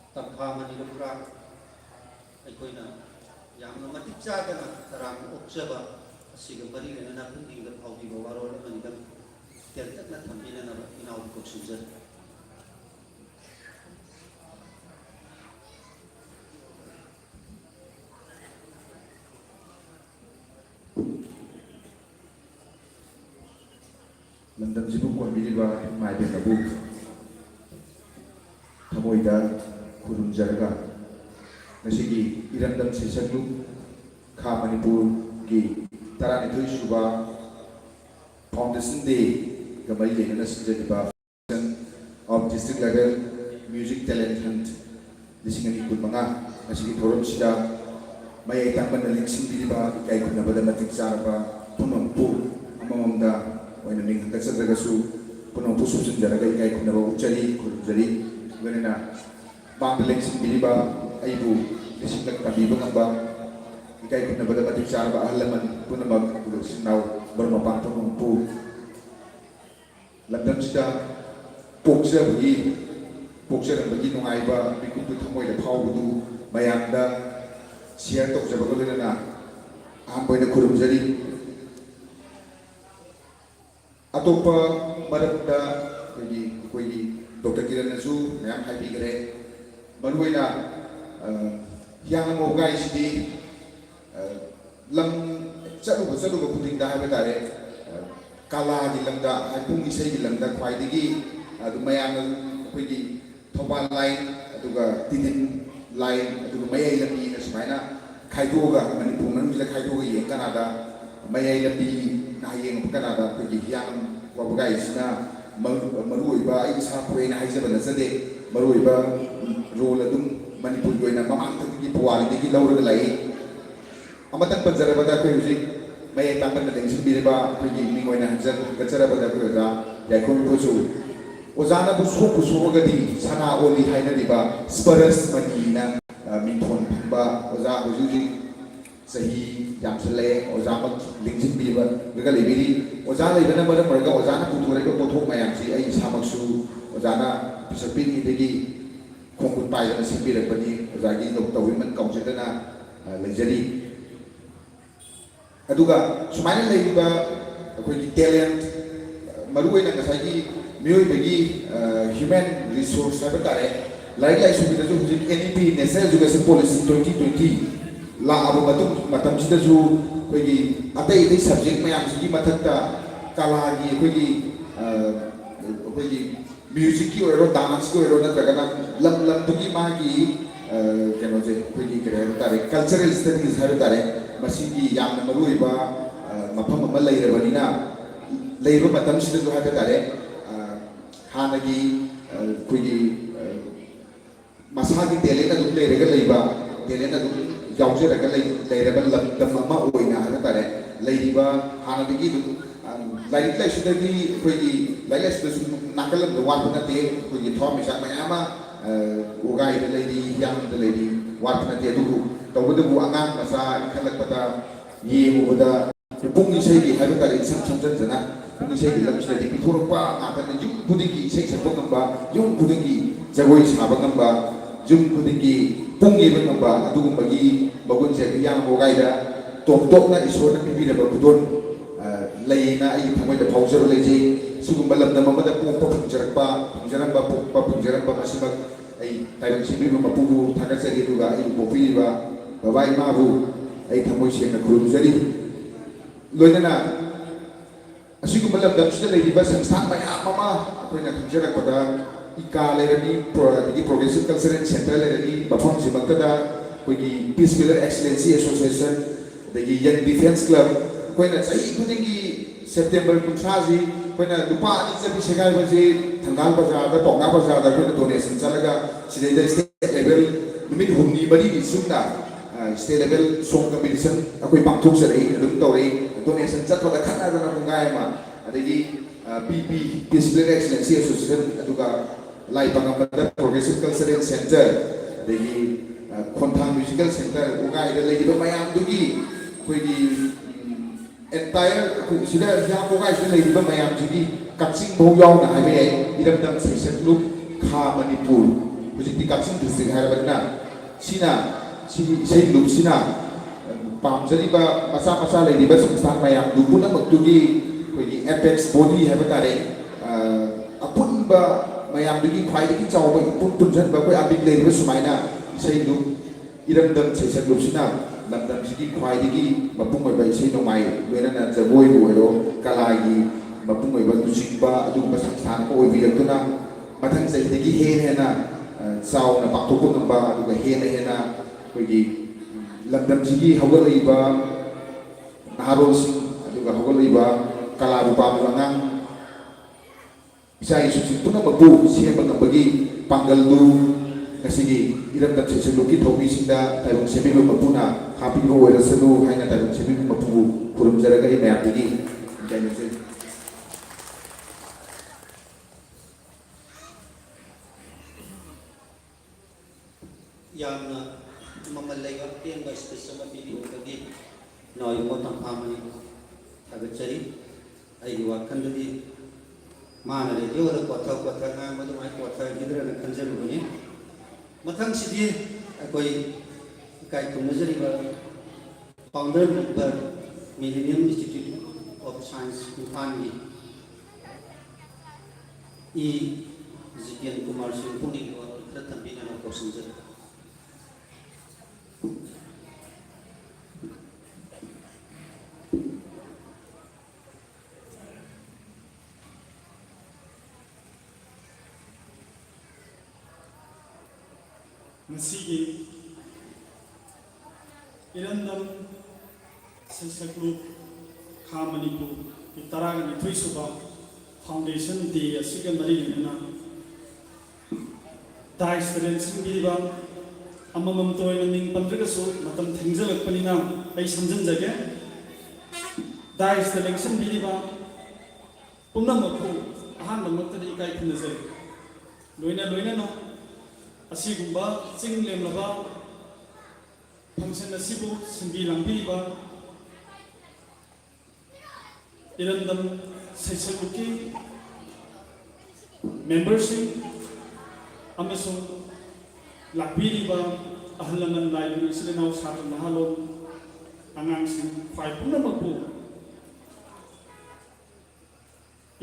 Tamphamani Lupra, Aikoina, Yamamati Chagana, Tarang Oksaba, Sigambari and Anapun, the Paudi Bavaro, and the Keltat Natamina in our Coxuzer. London Zibu Kwambiliba, my Bekabu Tamoida, Kurum Jaraga, Nasigi, Irandam Sisatu, Kamanipur, Gi, Taranitu Shuba, Foundation Day, Gamali and Asijaba of district level music talent hunt, listening to Manga, Nasigi Torum Shida, Maya Tampan, the Lixin Biliba, Kaikunabada Matik Saraba, Punampu, Amamda. When the Katsagasu, Punopusu, Jaragai, Kunabo, Chari, Kurjari, Venena, Bangalex, Biliba, Aibu, this is like Kabibamba, Kai Kunabati Sarba, Alaman, Punabak, now Burma Pampu, Londonsta, Poxa, Poxa and Bagino Aiba, Bikutu Tamoy, the Paudu, Mayanda, Seattle, Jabalina, Amboy the Kurjari. Atopa Marakda, Dr. Kiranazu, Mayam Happy Gray, Manuela, Yang Mogai City, Lam Sadu putting the Habatare, Kala Gilanda, Hapung Isay Gilanda, Quaidigi, Mayam Quidi, Topa line, Titin line, Maya Yami, Smina, Kaitoga, Manipuman, like Kaitoga in Canada, Maya Yami. Nayeng Canada, Yang Wabagai, Maruiba, Isapway, Hazaban, Sade, Maruiba, Roladum, Manipur, Mamma, Puali, Diki, Laura Lay, Amatan Pazarabada music, May Tapan, Biliba, Mingwena, Katsarabada, Yakun Pusu, Ozana Pusu, Sogadi, Sana Oli Hainadiba, Spurus, Manina, Minton Pamba, Oza, Uzuji. Sahi Yamsale, Ozamak, Linkin Biba, Galibiri, Ozana, even a mother, Ozana, Putureko, Potok Mayamsi, A Samaksu, Ozana, Pisapini, Digi, Kongut Pai, and Sibir, Ozagi, the women, Comsetana, Lejari. Aduga, Sumana Laiba, talent, Maruin and Kasagi, Mui Begi, human resource habitat, like I should be the NEP, Necessary Policy 2020. La abu matam sida ju koi atai subject mayam sigi mathakta kala gi koi music ki oro dance ko oro na tragana lam tuki ma gi keno je koi kare tare cultural studies har tare masigi yam na maru iba mafam ma lai rabani na lai ro matam sida ju har tare hanagi koi ꯃꯁꯥꯒꯤ talent ꯑꯗꯨꯝ ꯂꯩꯔꯒ ꯂꯩꯕ talent ꯑꯗꯨꯝ ꯌꯥꯎꯖꯔꯒ ꯂꯩꯔꯕ ꯂꯝꯗꯝ ꯑꯃ ꯑꯣꯏꯅ ꯍꯥꯏꯕ ꯇꯥꯔꯦ ꯂꯩꯔꯤꯕ ꯍꯥꯟꯅꯗꯒꯤ ꯑꯗꯨꯝ ꯂꯥꯏꯔꯤꯛ ꯂꯥꯏꯁꯨꯗꯒꯤ ꯑꯩꯈꯣꯏꯒꯤ ꯂꯥꯏꯔꯤꯛ ꯂꯥꯏꯁꯨꯗꯁꯨ ꯅꯥꯀꯜ ꯑꯃꯗ ꯋꯥꯠꯄ ꯅꯠꯇꯦ ꯑꯩꯈꯣꯏꯒꯤ ꯊꯋꯥꯟꯃꯤꯆꯥꯛ ꯃꯌꯥꯝ ꯑꯃ ꯎꯒꯥꯏꯗ ꯂꯩꯔꯤ ꯍꯤꯌꯥꯡꯗ ꯂꯩꯔꯤ ꯋꯥꯠꯄ ꯅꯠꯇꯦ ꯑꯗꯨꯕꯨ ꯇꯧꯕꯇꯕꯨ ꯑꯉꯥꯡ ꯃꯆꯥ ꯏꯟꯈꯠꯂꯛꯄꯗ ꯌꯦꯡꯉꯨꯕꯗ ꯄꯨꯡ ꯏꯁꯩꯒꯤ ꯍꯥꯏꯕ ꯇꯥꯔꯦ ꯏꯁꯝ ꯁꯝꯖꯟꯖꯅ ꯄꯨꯡ ꯏꯁꯩꯒꯤ ꯂꯝꯁꯤꯗꯗꯤ ꯄꯤꯊꯣꯔꯛꯄ ꯉꯥꯛꯇꯅ ꯌꯨꯝ ꯈꯨꯗꯤꯡꯒꯤ ꯏꯁꯩ ꯁꯛꯄ ꯉꯝꯕ ꯌꯨꯝ ꯈꯨꯗꯤꯡꯒꯤ ꯖꯒꯣꯏ ꯁꯥꯕ ꯉꯝꯕ ꯌꯨꯝ ꯈꯨꯗꯤꯡꯒꯤ ꯄꯨꯡ ꯌꯩꯕ ꯉꯝꯕ ꯑꯗꯨꯒꯨꯝꯕꯒꯤ ꯃꯒꯨꯟꯁꯦ ꯍꯤꯌꯥꯡ ꯎꯒꯥꯏꯗ ꯇꯣꯞ ꯇꯣꯞꯅ ꯏꯁꯣꯔꯅ ꯄꯤꯕꯤꯔꯕ ꯈꯨꯗꯣꯜ ꯂꯩꯌꯦꯅ ꯑꯩꯒꯤ ꯊꯃꯣꯏꯗ ꯐꯥꯎꯖꯕ ꯂꯩꯖꯩ ꯁꯤꯒꯨꯝꯕ ꯂꯝꯗꯝ ꯑꯃꯗ ꯄꯣꯛꯄ ꯐꯪꯖꯔꯝꯕ ꯄꯣꯛꯄ ꯐꯪꯖꯔꯝꯕ ꯃꯁꯤꯃꯛ ꯑꯩ ꯇꯥꯏꯕꯪ ꯁꯤꯟꯕꯤꯕ ꯃꯄꯨꯕꯨ ꯊꯥꯒꯠꯆꯔꯤ ꯑꯗꯨꯒ ꯑꯩꯕꯨ ꯄꯣꯛꯄꯤꯔꯤꯕ ꯕꯕꯥ ꯏꯃꯥꯕꯨ ꯑꯩ ꯊꯃꯣꯏ ꯁꯦꯡꯅ ꯈꯨꯔꯨꯝꯖꯔꯤ ꯂꯣꯏꯅꯅ ꯑꯁꯤꯒꯨꯝꯕ ꯂꯝꯗꯝꯁꯤꯗ ꯂꯩꯔꯤꯕ ꯁꯪꯁꯊꯥꯟ ꯃꯌꯥꯝ ꯑꯃ ꯑꯩꯈꯣꯏꯅ ꯈꯪꯖꯔꯛꯄꯗ ꯏꯀꯥ ꯂꯩꯔꯅꯤ ꯑꯗꯒꯤ ꯄ꯭ꯔꯣꯒ꯭ꯔꯦꯁꯤቭ ꯀꯜꯆꯔꯦꯜ ꯁꯦꯟꯇꯔ ꯂꯩꯔꯅꯤ ꯃꯐꯝꯁꯤꯃꯛꯇꯗ ꯑꯩꯈꯣꯏꯒꯤ ꯄꯤꯁ ꯕꯤꯜꯗꯔ ꯑꯦꯛꯁꯂꯦꯟꯁꯤ ꯑꯦꯁꯣꯁꯤꯌꯦꯁꯟ ꯑꯗꯒꯤ ꯌꯪ ꯗꯤꯐꯦꯟꯁ ꯀ꯭ꯂꯕ ꯑꯩꯈꯣꯏꯅ ꯆꯍꯤꯈꯨꯗꯤꯡꯒꯤ ꯁꯦꯞꯇꯦꯝꯕꯔ 30ꯁꯤ ꯑꯩꯈꯣꯏꯅ ꯂꯨꯄꯥ 2 ꯆꯠꯄꯤ ꯁꯦꯒꯥꯏꯕꯁꯤ ꯊꯪꯒꯥꯜ ꯕꯖꯥꯔꯗ ꯄꯥꯎꯅꯥ ꯕꯖꯥꯔꯗ ꯑꯩꯈꯣꯏꯅ ꯗꯣꯅꯦꯁꯟ ꯆꯠꯂꯒ ꯁꯤꯗꯩꯗ ꯁ꯭ꯇꯦꯠ ꯂꯦꯚꯦꯜ ꯅꯨꯃꯤꯠ 4-5 ꯁꯨꯝꯅ ꯁ꯭ꯇꯦꯠ ꯂꯦꯚꯦꯜ ꯁꯣꯡ ꯀꯝꯄꯤꯇꯤꯁꯟ ꯑꯩꯈꯣꯏ ꯄꯥꯡꯊꯣꯛꯆꯔꯛꯏ ꯑꯗꯨꯝ ꯇꯧꯔꯛꯏ ꯗꯣꯅꯦꯁꯟ ꯆꯠꯄꯗ ꯈꯠꯅꯗꯅ ꯄꯨꯡꯈꯥꯏ ꯑꯃ ꯑꯗꯒꯤ ꯄꯤ ꯄꯤꯁ ꯕꯤꯜꯗꯔ ꯑꯦꯛꯁꯂꯦꯟꯁꯤ ꯑꯦꯁꯣꯁꯤꯌꯦꯁꯟ ꯑꯗꯨꯒ ꯂꯥꯏꯄꯪꯉꯝꯕꯗ ꯄ꯭ꯔꯣꯒ꯭ꯔꯦꯁꯤꯚ ꯀꯜꯆꯔꯦꯜ ꯁꯦꯟꯇꯔ ꯑꯗꯒꯤ ꯈꯣꯟꯊꯥꯡ ꯃ꯭ꯌꯨꯖꯤꯀꯦꯜ ꯁꯦꯟꯇꯔ ꯎꯒꯥꯏꯗ ꯂꯩꯔꯤꯕ ꯃꯌꯥꯝꯗꯨꯒꯤ ꯑꯩꯈꯣꯏꯒꯤ ꯑꯦꯟꯇꯥꯌꯔ ꯑꯩꯈꯣꯏ ꯁꯤꯗ ꯍꯤꯌꯥꯡ ꯎꯒꯥꯏꯁꯤꯗ ꯂꯩꯔꯤꯕ ꯃꯌꯥꯝꯁꯤꯒꯤ ꯀꯛꯆꯤꯡ ꯐꯥꯎ ꯌꯥꯎꯅ ꯍꯥꯏꯕ ꯌꯥꯏ ꯏꯔꯝꯗꯝ ꯁꯩꯁꯛꯂꯨꯞ ꯈꯥ ꯃꯅꯤꯄꯨꯔ ꯍꯧꯖꯤꯛꯇꯤ ꯀꯛꯆꯤꯡ ꯗꯤꯁꯇ꯭ꯔꯤꯛ ꯍꯥꯏꯔꯕꯅꯤ나 ꯁꯤꯒꯤ ꯏꯁꯩ ꯂꯨꯞꯁꯤꯅ ꯄꯥꯝꯖꯔꯤꯕ ꯃꯆꯥ ꯃꯆꯥ ꯂꯩꯔꯤꯕ ꯁꯪꯁꯊꯥꯟ ꯃꯌꯥꯝꯗꯨ ꯄꯨꯝꯅꯃꯛꯇꯨꯒꯤ ꯑꯩꯈꯣꯏꯒꯤ ꯑꯦꯄꯦꯛꯁ ꯕꯣꯗꯤ ꯍꯥꯏꯕ ꯇꯥꯔꯦ ꯑꯄꯨꯟꯕ ꯃꯌꯥꯝꯗꯨꯒꯤ ꯈ꯭ꯋꯥꯏꯗꯒꯤ ꯆꯥꯎꯕ ꯄꯨꯟꯁꯤꯟꯕ ꯑꯩꯈꯣꯏ ꯑꯕꯤꯛ ꯂꯩꯔꯤꯕ ꯁꯨꯃꯥꯏꯅ ꯏꯁꯩ ꯂꯨꯞ ꯏꯔꯝꯗꯝ ꯁꯩꯁꯛꯂꯨꯞꯁꯤꯅ ꯂꯝꯗꯝꯁꯤꯒꯤ ꯈ꯭ꯋꯥꯏꯗꯒꯤ ꯃꯄꯨꯡ ꯑꯣꯏꯕ ꯏꯁꯩ ꯅꯣꯡꯃꯥꯏ ꯂꯣꯏꯅꯅ ꯖꯒꯣꯏꯕꯨ ꯑꯣꯏꯔꯣ ꯀꯂꯥꯒꯤ ꯃꯄꯨꯡ ꯑꯣꯏꯕ ꯂꯨꯆꯤꯡꯕ ꯑꯗꯨꯒꯨꯝꯕ ꯁꯪꯁꯊꯥꯟ ꯑꯃ ꯑꯣꯏꯕꯤꯔꯛꯇꯨꯅ ꯃꯊꯪ ꯆꯍꯤꯗꯒꯤ ꯍꯦꯟꯅ ꯆꯥꯎꯅ ꯄꯥꯡꯊꯣꯛꯄ ꯉꯝꯕ ꯑꯗꯨꯒ ꯍꯦꯟꯅ ꯑꯩꯈꯣꯏꯒꯤ ꯂꯝꯗꯝꯁꯤꯒꯤ ꯍꯧꯒꯠꯂꯛꯏꯕ ꯅꯍꯥꯔꯣꯜꯁꯤꯡ ꯑꯗꯨꯒ ꯍꯧꯒꯠꯂꯛꯏꯕ ꯀꯂꯥꯕꯨ ꯄꯥꯝꯕ ꯑꯉꯥꯡ ꯏꯆꯥ ꯏꯁꯨꯁꯤꯡ ꯄꯨꯝꯅꯃꯛꯄꯨ ꯁꯦꯝꯕ ꯉꯝꯕꯒꯤ ꯄꯥꯡꯒꯜꯗꯨ ꯉꯁꯤꯒꯤ ꯏꯔꯝꯗꯝ ꯁꯩꯁꯛꯂꯨꯞꯀꯤ ꯊꯧꯃꯤꯁꯤꯡꯗ ꯇꯥꯏꯕꯪ ꯁꯦꯝꯕꯤꯕ ꯃꯄꯨꯅ ꯍꯥꯞꯄꯤꯕ ꯑꯣꯏꯔꯁꯅꯨ ꯍꯥꯏꯅ ꯇꯥꯏꯕꯪ ꯁꯦꯝꯕꯤꯕ ꯃꯄꯨꯕꯨ ꯈꯨꯔꯨꯝꯖꯔꯒ ꯑꯩ ꯃꯌꯥꯝꯗꯒꯤ ꯌꯥꯏꯅꯖꯩ ꯌꯥꯝꯅ ꯃꯃꯜ ꯂꯩꯕ ꯑꯇꯦꯟꯕ ꯁ꯭ꯄꯤꯆ ꯑꯃ ꯄꯤꯕꯤꯕꯗꯒꯤ ꯅꯣꯏꯕ ꯇꯝꯐꯥꯃꯅꯤ ꯊꯥꯒꯠꯆꯔꯤ ꯑꯩꯒꯤ ꯋꯥꯈꯜꯗꯗꯤ ꯃꯥꯅ ꯔꯦꯗꯤꯑꯣꯗ ꯀꯣꯊ ꯉꯥꯡꯕ ꯑꯗꯨꯃꯥꯏꯅ ꯀꯣꯊꯈꯤꯗ꯭ꯔꯅ ꯈꯟꯖꯔꯨꯕꯅꯤ ꯃꯊꯪꯁꯤꯗꯤ ꯑꯩꯈꯣꯏ ꯏꯀꯥꯏ ꯈꯨꯝꯅꯖꯔꯤꯕ founder member millennium institute of science ꯏꯝꯐꯥꯜꯒꯤ ꯖꯤꯇꯦꯟ ꯀꯨꯃꯥꯔ ꯁꯤꯡ ꯄꯨꯛꯅꯤꯡꯒꯤ ꯋꯥꯐꯝ ꯈꯔ ꯊꯝꯕꯤꯅꯕ ꯀꯧꯁꯤꯟꯖꯔꯤ ꯉꯁꯤꯒꯤ ꯏꯔꯝꯗꯝ ꯁꯩꯁꯛꯂꯨꯞ ꯈꯥ ꯃꯅꯤꯄꯨꯔꯒꯤ 12ꯁꯨꯕ ꯐꯥꯎꯟꯗꯦꯁꯟ ꯗꯦ ꯑꯁꯤꯒ ꯃꯔꯤ ꯂꯩꯅꯅ ꯗꯥꯏꯁꯇ ꯂꯦꯡꯁꯤꯟꯕꯤꯔꯤꯕ ꯑꯃꯃꯝꯇ ꯑꯣꯏꯅ ꯃꯤꯡ ꯄꯟꯗ꯭ꯔꯒꯁꯨ ꯃꯇꯝ ꯊꯦꯡꯖꯤꯜꯂꯛꯄꯅꯤꯅ ꯑꯩ ꯁꯝꯖꯤꯟꯖꯒꯦ ꯗꯥꯏꯁꯇ ꯂꯦꯡꯁꯤꯟꯕꯤꯔꯤꯕ ꯄꯨꯝꯅꯃꯛꯄꯨ ꯑꯍꯥꯟꯕꯃꯛꯇꯗ ꯏꯀꯥꯏ ꯈꯨꯝꯅꯖꯔꯤ ꯂꯣꯏꯅꯅ ꯑꯁꯤꯒꯨꯝꯕ ꯆꯤꯡ ꯂꯦꯝꯂꯕ ꯐꯪꯁꯟ ꯑꯁꯤꯕꯨ ꯁꯤꯟꯕꯤ ꯂꯥꯡꯕꯤꯔꯤꯕ ꯏꯔꯝꯗꯝ ꯁꯩꯁꯛꯂꯨꯞꯀꯤ ꯃꯦꯝꯕꯔꯁꯤꯡ ꯑꯃꯁꯨꯡ ꯂꯥꯛꯄꯤꯔꯤꯕ ꯑꯍꯜ ꯂꯃꯟ ꯂꯥꯏꯕ ꯏꯆꯤꯜ ꯏꯅꯥꯎ ꯁꯥꯇ꯭ꯔ ꯅꯍꯥꯔꯣꯜ ꯑꯉꯥꯡꯁꯤꯡ ꯈ꯭ꯋꯥꯏ ꯄꯨꯝꯅꯃꯛꯄꯨ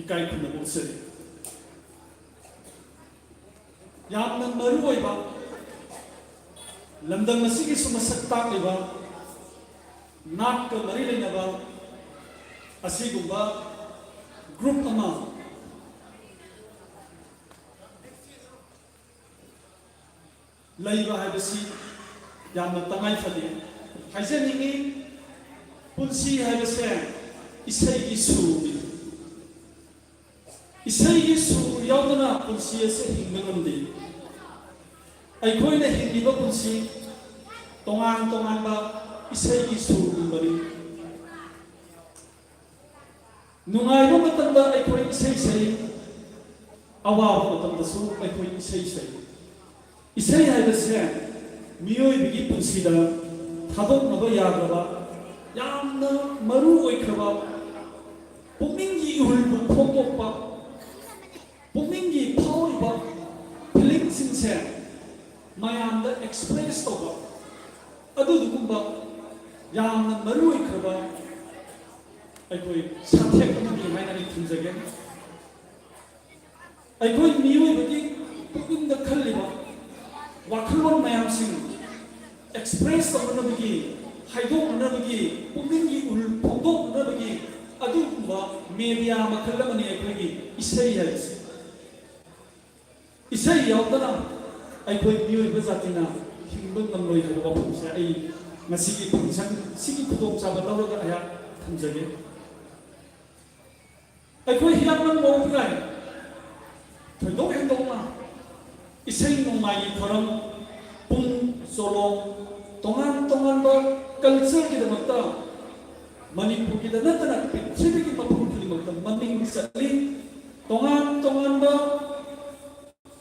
ꯏꯀꯥꯏ ꯈꯨꯝꯅꯕ ꯎꯠꯆꯔꯤ ꯌꯥꯝꯅ ꯃꯔꯨꯑꯣꯏꯕ ꯂꯝꯗꯝ ꯑꯁꯤꯒꯤꯁꯨ ꯃꯁꯛ ꯇꯥꯛꯂꯤꯕ ꯅꯥꯠꯀ ꯃꯔꯤ ꯂꯩꯅꯕ ꯑꯁꯤꯒꯨꯝꯕ ꯒ꯭ꯔꯨꯞ ꯑꯃ ꯂꯩꯕ ꯍꯥꯏꯕꯁꯤ ꯌꯥꯝꯅ ꯇꯉꯥꯏꯐꯗꯦ ꯍꯥꯏꯖꯅꯤꯡꯉꯤ ꯄꯨꯟꯁꯤ ꯍꯥꯏꯕꯁꯦ ꯏꯁꯩꯒꯤ ꯁꯨꯔꯅꯤ ꯏꯁꯩꯒꯤ ꯁꯨꯔ ꯌꯥꯎꯗꯅ ꯄꯨꯟꯁꯤ ꯑꯁꯤ ꯍꯤꯡꯕ ꯉꯝꯗꯦ ꯑꯩꯈꯣꯏꯅ ꯍꯤꯡꯂꯤꯕ ꯄꯨꯟꯁꯤ ꯇꯣꯉꯥꯟ ꯇꯣꯉꯥꯟꯕ ꯏꯁꯩꯒꯤ ꯁꯨꯔꯒꯨꯝꯕꯅꯤ ꯅꯨꯡꯉꯥꯏꯕ ꯃꯇꯝꯗ ꯑꯩꯈꯣꯏ ꯏꯁꯩ ꯁꯛꯏ ꯑꯋꯥꯕ ꯃꯇꯝꯗꯁꯨ ꯑꯩꯈꯣꯏ ꯏꯁꯩ ꯁꯛꯏ ꯏꯁꯩ ꯍꯥꯏꯕꯁꯦ ꯃꯤꯑꯣꯏꯕꯒꯤ ꯄꯨꯟꯁꯤꯗ ꯊꯥꯗꯣꯛꯅꯕ ꯌꯥꯗ꯭ꯔꯕ ꯌꯥꯝꯅ ꯃꯔꯨ ꯑꯣꯏꯈ꯭ꯔꯕ ꯄꯨꯛꯅꯤꯡꯒꯤ ꯏꯍꯨꯜꯕꯨ ꯐꯣꯡꯗꯣꯛꯄ ꯄꯨꯛꯅꯤꯡꯒꯤ ꯐꯥꯎꯔꯤꯕ ꯐꯤꯂꯤꯡꯁꯤꯡꯁꯦ ꯃꯌꯥꯝꯗ ꯑꯦꯛꯁꯄ꯭ꯔꯦꯁ ꯇꯧꯕ ꯑꯗꯨꯒꯨꯝꯕ ꯌꯥꯝꯅ ꯃꯔꯨ ꯑꯣꯏꯈ꯭ꯔꯕ ꯑꯩꯈꯣꯏ ꯁꯥꯊꯦꯛ ꯑꯃꯅꯤ ꯍꯥꯏꯅ ꯑꯩ ꯊꯝꯖꯒꯦ ꯑꯩꯈꯣꯏ ꯃꯤꯑꯣꯏꯕꯒꯤ ꯄꯨꯛꯅꯤꯡꯗ ꯈꯜꯂꯤꯕ ꯋꯥꯈꯜꯂꯣꯟ ꯃꯌꯥꯝꯁꯤꯡ ꯑꯦꯛꯁꯄ꯭ꯔꯦꯁ ꯇꯧꯅꯕꯒꯤ ꯍꯥꯏꯗꯣꯛꯅꯕꯒꯤ ꯄꯨꯛꯅꯤꯡꯒꯤ ꯎꯜ ꯐꯣꯡꯗꯣꯛꯅꯕꯒꯤ ꯑꯗꯨꯒꯨꯝꯕ ꯃꯦꯗꯤꯌꯥ ꯃꯈꯜ ꯑꯃꯅꯤ ꯑꯩꯈꯣꯏꯒꯤ ꯏꯁꯩ ꯍꯥꯏꯕꯁꯤ ꯏꯁꯩ ꯌꯥꯎꯗꯅ ꯑꯩꯈꯣꯏ ꯃꯤꯑꯣꯏꯕ ꯖꯥꯇꯤꯅ ꯍꯤꯡꯕ ꯉꯝꯂꯣꯏ ꯍꯥꯏꯕ ꯋꯥꯐꯝꯁꯦ ꯑꯩ ꯉꯁꯤꯒꯤ ꯐꯪꯁꯟ ꯁꯤꯒꯤ ꯈꯨꯗꯣꯡꯆꯥꯕ ꯂꯧꯔꯒ ꯑꯩꯍꯥꯛ ꯊꯝꯖꯒꯦ ꯑꯩꯈꯣꯏ ꯍꯤꯌꯥꯡꯂꯝ ꯃꯧꯄꯨꯉꯥꯏ ꯊꯣꯏꯗꯣꯛ ꯍꯦꯟꯗꯣꯛꯅ ꯏꯁꯩ ꯅꯣꯡꯃꯥꯏꯒꯤ ꯊꯧꯔꯝ ꯄꯨꯡ ꯆꯣꯂꯣꯝ ꯇꯣꯉꯥꯟ ꯇꯣꯉꯥꯟꯕ ꯀꯜꯆꯔꯒꯤꯗꯃꯛꯇ ꯃꯅꯤꯄꯨꯔꯒꯤꯗ ꯅꯠꯇꯅ ꯄ꯭ꯔꯤꯊꯤꯕꯤꯒꯤ ꯃꯐꯝ ꯈꯨꯗꯤꯡꯃꯛꯇ ꯃꯃꯤꯡ ꯆꯠꯂꯤ ꯇꯣꯉꯥꯟ ꯇꯣꯉꯥꯟꯕ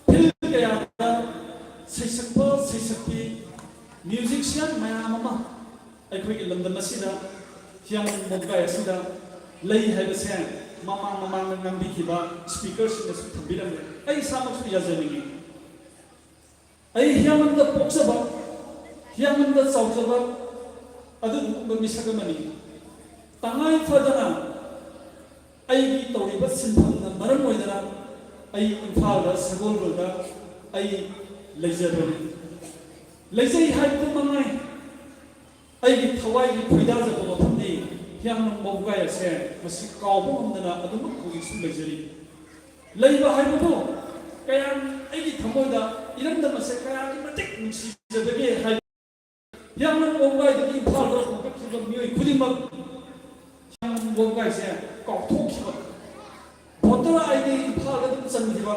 ꯐꯤꯜ ꯀꯌꯥꯗ ꯁꯩꯁꯛꯄ ꯁꯩꯁꯛꯄꯤ ꯃ꯭ꯌꯨꯖꯤꯛꯁꯤꯌꯟ ꯃꯌꯥꯝ ꯑꯃ ꯑꯩꯈꯣꯏꯒꯤ ꯂꯝꯗꯝ ꯑꯁꯤꯗ ꯍꯤꯌꯥꯡꯂꯝ ꯃꯧꯄꯨꯉꯥꯏ ꯑꯁꯤꯗ ꯂꯩ ꯍꯥꯏꯕꯁꯦ ꯃꯃꯥꯡꯗ ꯉꯥꯡꯕꯤꯈꯤꯕ ꯁ꯭ꯄꯤꯀꯔꯁꯤꯡꯅꯁꯨ ꯊꯝꯕꯤꯔꯝꯃꯦ ꯑꯩ ꯏꯁꯥꯃꯛꯁꯨ ꯌꯥꯖꯅꯤꯡꯉꯤ ꯑꯩ ꯍꯤꯌꯥꯡꯂꯝꯗ ꯄꯣꯛꯆꯕ ꯍꯤꯌꯥꯡꯂꯝꯗ ꯆꯥꯎꯖꯕ ꯑꯗꯨꯒꯨꯝꯕ ꯃꯤꯁꯛ ꯑꯃꯅꯤ ꯇꯉꯥꯏ ꯐꯗꯅ ꯑꯩꯒꯤ ꯇꯧꯔꯤꯕ ꯁꯤꯟꯐꯝꯅ ꯃꯔꯝ ꯑꯣꯏꯗꯅ ꯑꯩ ꯏꯝꯐꯥꯜꯗ ꯁꯒꯣꯜꯕꯜꯗ ꯑꯩ ꯂꯩꯖꯕꯅꯤ ꯂꯩꯖꯩ ꯍꯥꯏꯕꯗꯨ ꯃꯉꯥꯏ ꯑꯩꯒꯤ ꯊꯋꯥꯏꯒꯤ ꯈꯣꯏꯗꯥꯖꯕ ꯃꯐꯝꯗꯤ ꯍꯤꯌꯥꯡꯂꯝ ꯃꯧꯄꯨꯉꯥꯏ ꯑꯁꯦ ꯃꯁꯤ ꯀꯥꯎꯕ ꯉꯝꯗꯅ ꯑꯗꯨꯃꯛ ꯍꯧꯖꯤꯛꯁꯨ ꯂꯩꯖꯔꯤ ꯂꯩꯕ ꯍꯥꯏꯕꯕꯨ ꯀꯌꯥꯝ ꯑꯩꯒꯤ ꯊꯃꯣꯏꯗ ꯏꯔꯝꯗꯝ ꯑꯁꯦ ꯀꯌꯥꯒꯤ ꯃꯇꯤꯛ ꯅꯨꯡꯁꯤꯖꯕꯒꯦ ꯍꯥꯏ ꯍꯤꯌꯥꯡꯂꯝ ꯃꯧꯄꯨꯉꯥꯏꯗꯒꯤ ꯏꯝꯐꯥꯜꯗ ꯍꯣꯡꯒꯠꯈꯤꯕ ꯃꯤꯑꯣꯏ ꯈꯨꯗꯤꯡꯃꯛ ꯍꯤꯌꯥꯡꯂꯝ ꯃꯧꯄꯨꯉꯥꯏꯁꯦ ꯀꯥꯎꯊꯣꯛꯈꯤꯕ ꯚꯣꯇꯔ ꯑꯥꯏꯗꯤ ꯏꯝꯐꯥꯜꯗ ꯑꯗꯨꯝ ꯆꯟꯈꯤꯕ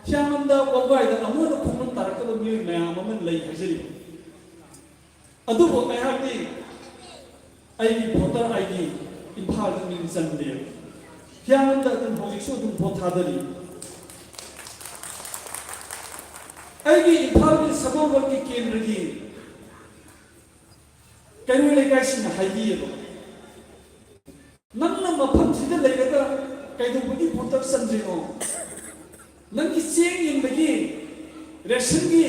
ꯍꯤꯌꯥꯡꯂꯝꯗ ꯃꯧꯄꯨꯉꯥꯏꯗ ꯑꯃꯨꯛ ꯍꯟꯅ ꯈꯣꯡꯅ ꯇꯥꯔꯛꯇꯕ ꯃꯤꯑꯣꯏ ꯃꯌꯥꯝ ꯑꯃ ꯂꯩ ꯍꯥꯏꯖꯔꯤꯕ ꯑꯗꯨꯕꯨ ꯑꯩꯍꯥꯛꯇꯤ ꯑꯩꯒꯤ ꯚꯣꯇꯔ ꯑꯥꯏꯗꯤ ꯏꯝꯐꯥꯜꯗ ꯃꯤꯡ ꯆꯟꯗꯦ ꯍꯤꯌꯥꯡꯂꯝꯗ ꯑꯗꯨꯝ ꯍꯧꯖꯤꯛꯁꯨ ꯑꯗꯨꯝ ꯚꯣꯠ ꯊꯥꯗꯔꯤ ꯑꯩꯒꯤ ꯏꯝꯐꯥꯜꯒꯤ ꯁꯒꯣꯜꯕꯜꯒꯤ ꯀꯦꯟꯗ꯭ꯔꯒꯤ ꯀꯩꯔꯣꯏ ꯂꯩꯀꯥꯏꯁꯤꯡꯅ ꯍꯥꯏꯕꯤꯌꯦꯕ ꯅꯪꯅ ꯃꯐꯝꯁꯤꯗ ꯂꯩꯔꯒ ꯀꯩꯗꯧꯕꯒꯤ ꯚꯣꯇꯔ ꯆꯟꯗ꯭ꯔꯤꯅꯣ ꯅꯪꯒꯤ ꯆꯦꯡ ꯌꯦꯟꯕꯒꯤ ꯔꯦꯁꯟꯒꯤ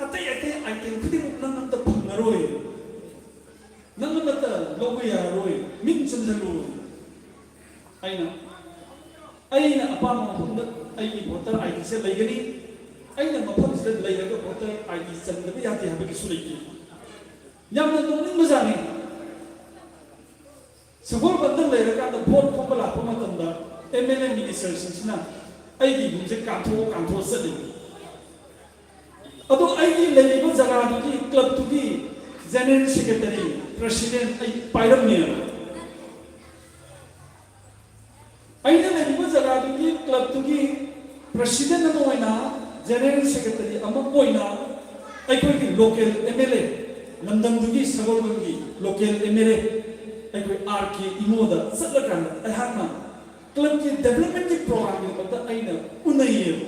ꯑꯇꯩ ꯑꯇꯩ ꯑꯥꯏꯇꯦꯝ ꯈꯨꯗꯤꯡꯃꯛ ꯅꯪ ꯑꯝꯇ ꯐꯪꯉꯔꯣꯏ ꯅꯪ ꯑꯃꯠꯇ ꯂꯧꯕ ꯌꯥꯔꯔꯣꯏ ꯃꯤꯡ ꯆꯟꯁꯤꯜꯂꯨ ꯑꯩꯅ ꯑꯄꯥꯝꯕ ꯃꯐꯝꯗ ꯑꯩꯒꯤ ꯚꯣꯇꯔ ꯑꯥꯏꯗꯤꯁꯦ ꯂꯩꯒꯅꯤ ꯑꯩꯅ ꯃꯐꯝꯁꯤꯗ ꯂꯩꯔꯒ ꯚꯣꯇꯔ ꯑꯥꯏꯗꯤ ꯆꯟꯗꯕ ꯌꯥꯗꯦ ꯍꯥꯏꯕꯒꯤꯁꯨ ꯂꯩꯇꯦ ꯌꯥꯝꯅ ꯅꯣꯛꯅꯤꯡꯕꯖꯥꯠꯅꯤ ꯁꯒꯣꯜꯕꯜꯗ ꯂꯩꯔꯀꯥꯟꯗ ꯚꯣꯠ ꯈꯣꯝꯕ ꯂꯥꯛꯄ ꯃꯇꯝꯗ MLA ꯃꯤꯅꯤꯁꯇꯔꯁꯤꯡꯁꯤꯅ ꯑꯩꯒꯤ ꯌꯨꯝꯁꯦ ꯀꯥꯟꯊꯣꯛꯑ ꯆꯠꯂꯤ ꯑꯗꯣ ꯑꯩꯒꯤ ꯂꯩꯔꯤꯕ ꯖꯒꯥꯗꯨꯒꯤ ꯀ꯭ꯂꯕꯇꯨꯒꯤ ꯖꯦꯅꯔꯦꯜ ꯁꯦꯀ꯭ꯔꯦꯇꯔꯤ ꯄ꯭ꯔꯁꯤꯗꯦꯟ ꯑꯩ ꯄꯥꯏꯔꯝꯃꯦ ꯑꯩꯅ ꯂꯩꯔꯤꯕ ꯖꯒꯥꯗꯨꯒꯤ ꯀ꯭ꯂꯕꯇꯨꯒꯤ ꯄ꯭ꯔꯁꯤꯗꯦꯟ ꯑꯃ ꯑꯣꯏꯅ ꯖꯦꯅꯔꯦꯜ ꯁꯦꯀ꯭ꯔꯦꯇꯔꯤ ꯑꯃ ꯑꯣꯏꯅ ꯑꯩꯈꯣꯏꯒꯤ ꯂꯣꯀꯦꯜ MLA ꯂꯝꯗꯝꯗꯨꯒꯤ ꯁꯒꯣꯜꯕꯜꯒꯤ ꯂꯣꯀꯦꯜ MLA ꯑꯩꯈꯣꯏ RK ꯏꯃꯣꯗ ꯆꯠꯂꯀꯥꯟꯗ ꯑꯩꯍꯥꯛꯅ ꯀ꯭ꯂꯕꯀꯤ ꯗꯦꯕꯂꯞꯃꯦꯟꯒꯤ ꯄ꯭ꯔꯣꯒ꯭ꯔꯥꯝꯒꯤꯗꯃꯛꯇ ꯑꯩꯅ उन्नयेब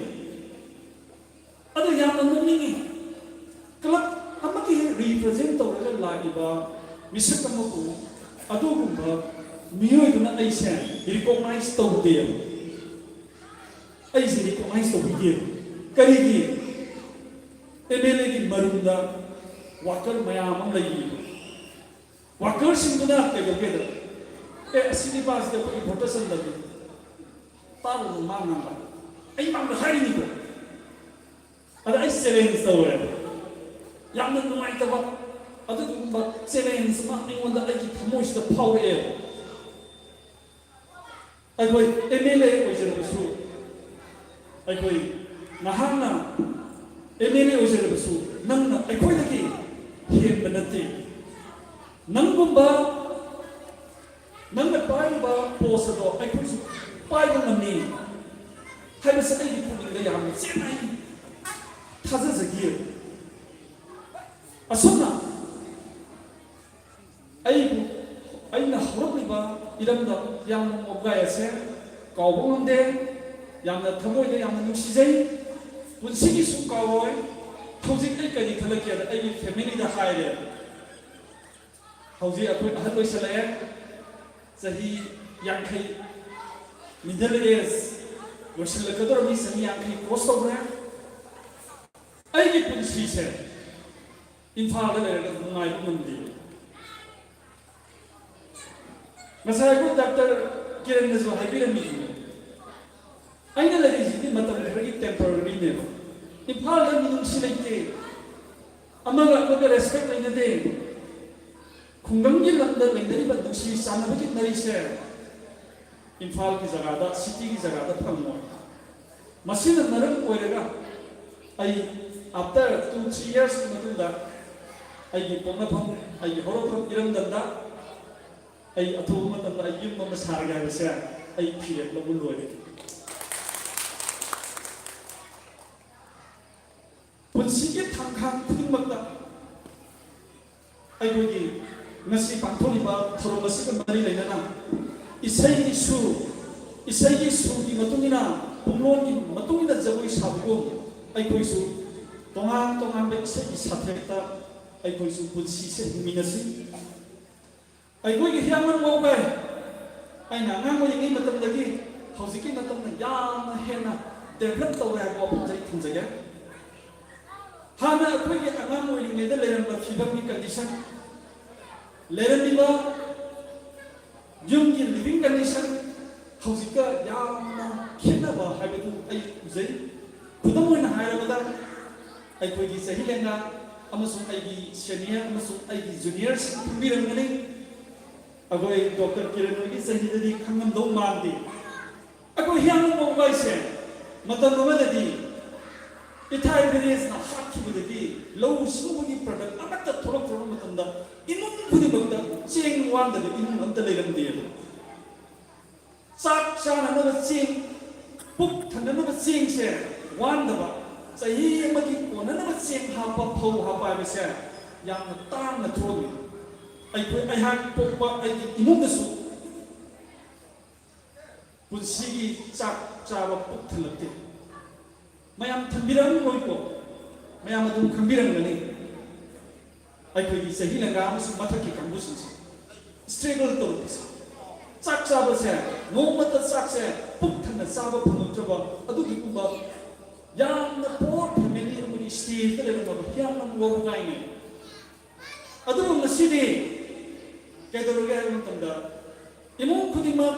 अदो याम नोंनिंगी क्लब अमकी रिप्रेजेंट तौरगा लागिबा मिसक अमकु अदोगुंबा मियोइदुना ऐसे रिकॉग्नाइज तौदे ऐसे रिकॉग्नाइज तौदे करिगी एमएलए की मरुंदा वाकर मयाम लगी वाकर सिंगुना केगेद ए असिनी पास दे कोई भोटर संदर्भ तारु मांगना आई मांग हारिनी को अरे आई चैलेंज तौरे यामन नुमाइतबा अदुगुंबा चैलेंज मा निंगोंदा आई थमोइसदा फावे अखोई एमएलए ओइजरबसु अखोई नहाना एमएलए ओइजरबसु नंगना अखोइदगी हेब नते नंगुंबा नंगना पाइबा पोसदो अखोइसु पाइबा नमनी हाइबसे आई पुनिंगदा याम चेनाइ थाजजगी असुना अइना हरकलिबा इरमदा यामना मोगायसे कावबंगदे यामना थमोयदे यामना नुसिजै पुनसिगी सुकावोय हौजिक आई करी खलके आई फैमिली दा हायरे हौजिक अखोय अहल लोइसले सही यांखै मिडल एज लोइसलकदोरमी सही यांखै क्रॉस तौरे आई पुनसि से इम्फाल लेरगा नुंगाइबो मोनदि मसायको डॉक्टर किरण नजो हाइबिरमी आइना लगी मतम खरगी टेम्पररी ने इम्फाल दा मिनुंसि लेते अमगा अमगा रेस्पेक्ट लेने दे खुंगंगी लंदर लेंदरी बा दुसी सानबगी नरी से इम्फाल की जगह दा सिटी की जगह दा फंगो मसिन नरम ओइरेगा आई आफ्टर 2-3 years की मतुंदा आई पोंगना फम आई होरो फम इरम दंदा आई अथु मतम आई युम म सारगा से आई फिरे लबुल लोरे पुनसिगे थांखां खुदिमक्ता आई Gogi ngasi pangtholiba thoromasi ka mari leina isai su ki matungina pumlon ki matungina jagoi sabgo ai koi su tongang be isai ki sathekta ai koi su punsi se minasi ai koi ki hiaman mo ba ai na ngang mo ngi matam dagi hausi ki matam na ya hena develop tawra ko punjai thunjaya hana koi ki angang mo ngi da leram ba fibam ki condition लेरनिबा युमगी living condition हौजिका यामना खेनबा हाइबदु आई उजै खुदम होइना हायरबदा आई कोइगी सही लेंगा अमसुं आईगी सीनियर अमसुं आईगी जूनियर्स बिरंगनि अगोय डॉक्टर किरण की सही ददी खंगम दो मानदी अगो हियाम मोबाइसे मतम नमददी इथाई बिरेस ना हाकी बददी लो सुबुगी प्रोडक्ट अमत थोरक मतंदा इमुन खुदी बगदा चेंग वांदा इमुन अंत लेगंदे साक चाना न चेंग पुक थन न चेंग से वांदा बा सही मगी कोन न चेंग हापा फौ हापा बेसे याम तान न थोगी आई हाक पोपा आई इमुन दसु पुनसिगी चाक चाबा पुक थलते मैम थंबिरम होइको मैम अदुम खंबिरम गनी आई कोई सही लगा मुस मथकी कंबुस स्ट्रगल तो चाक चाब से नो मत चाक से पुक थन चाब फंगत्रबा अदु दिकुबा याम न पोर फैमिली मुनि स्टेज ते लेबा याम न वो गाइने अदु नसिदे केदरुगे मतंदा इमु खुदिमा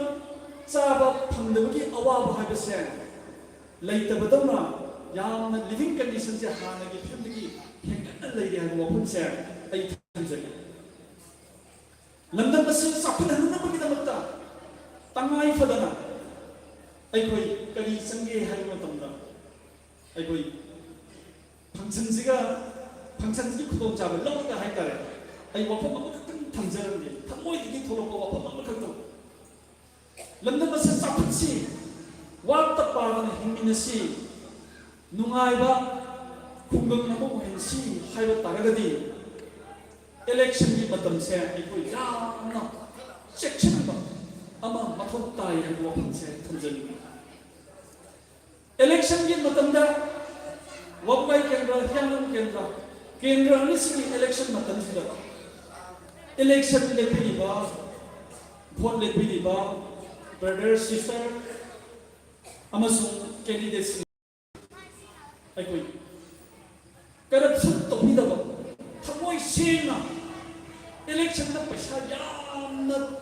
चाब फंगदबगी अवाब हाबसे लेतबदौना यामना लिविंग कंडीशन से हानगी फिल्मगी हेंगन लेरे हागो वफुन से आई थंजगे लंदन बस सफल हनबगी दमता तंगाई फदना आई कोई करी संगे हाइम तमदा आई कोई फंक्शन की खुदों चाबे लौका हाय करे आई वफुन मखतन थंजरंगे थमोय दिगी थोलो वफुन मखतन लंदन बस सफल सी वात पावन हिमिनसी नुंगाइबा खुंगम नमो हेंसी हाइबा तारगदी इलेक्शन की मतम से इको याना सेक्शन बा अमा मथो ताई हाइबा फंसे थंजनी इलेक्शन की मतम दा वबगाई केंद्र निसी इलेक्शन मतम से इलेक्शन लेपिबा वोट लेपिबा ब्रदर सिस्टर कैंडिडेट्स करप्शन तौदब थमोय सेंगा इलेक्शन पैसा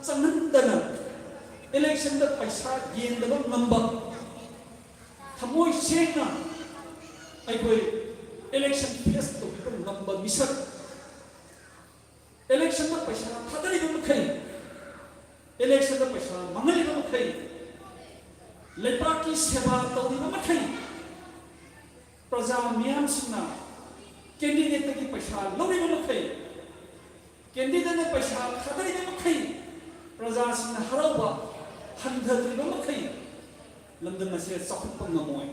चंगना इलेक्शन पैसा येंदब नंब थमोय सेंगा इलेक्शन फेस तौब नंब मिसक इलेक्शन पैसा थादरीब मखै इलेक्शन पैसा मंगलीब मखै लेपाकी सेवा तौरीब मखै प्रजा मियाम सिंना कैंडिडेट की पैसा लौरीब मखै कैंडिडेट ने पैसा थादरीब मखै प्रजा सिंना हरौबा हंधद्रीब मखै लंदन से चौखटप नमोय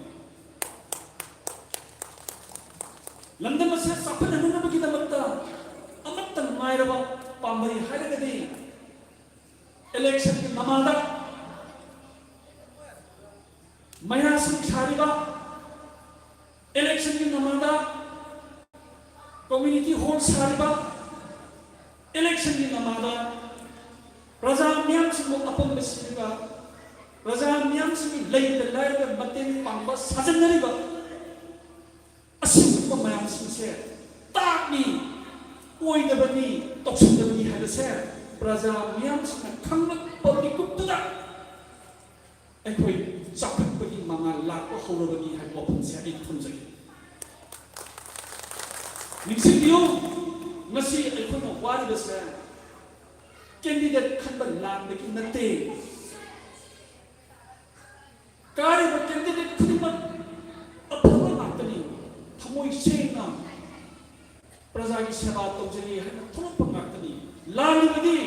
ꯂꯝꯗꯝ ꯑꯁꯤ ꯆꯥꯎꯈꯠꯍꯟꯅꯕꯒꯤꯗꯃꯛꯇ ꯑꯃꯠꯇ ꯉꯥꯏꯔꯕ ꯄꯥꯝꯕꯩ ꯍꯥꯏꯔꯒꯗꯤ ꯏꯂꯦꯛꯁꯟꯒꯤ ꯃꯃꯥꯡꯗ ꯃꯌꯥꯁꯤꯡ ꯁꯥꯔꯤꯕ इलेक्शन की नमादा कम्युनिटी हॉल सारिबा इलेक्शन की नमादा प्रजा मियाम सिंह अपन बसिबा प्रजा मियाम सिंह लेते लाइर मतें पांबा साजनरिबा असिब मयाम सिंह से ताकनी ओइदबनी तोक्सदबनी हादसे प्रजा मियाम सिंह खंग पब्लिक कुतुदा एकोई चाकटपगी मंगा लाख हौरबगी है ओपन से एक थमजगी निसिबियो मसी एकोनो वारिबसे कैंडिडेट खनबा लांबगी नते कारिबा कैंडिडेट खुदिमक अफबा मातनी थमोई सेना प्रजा की सेवा तौजरी है थोप मातनी लालिबदी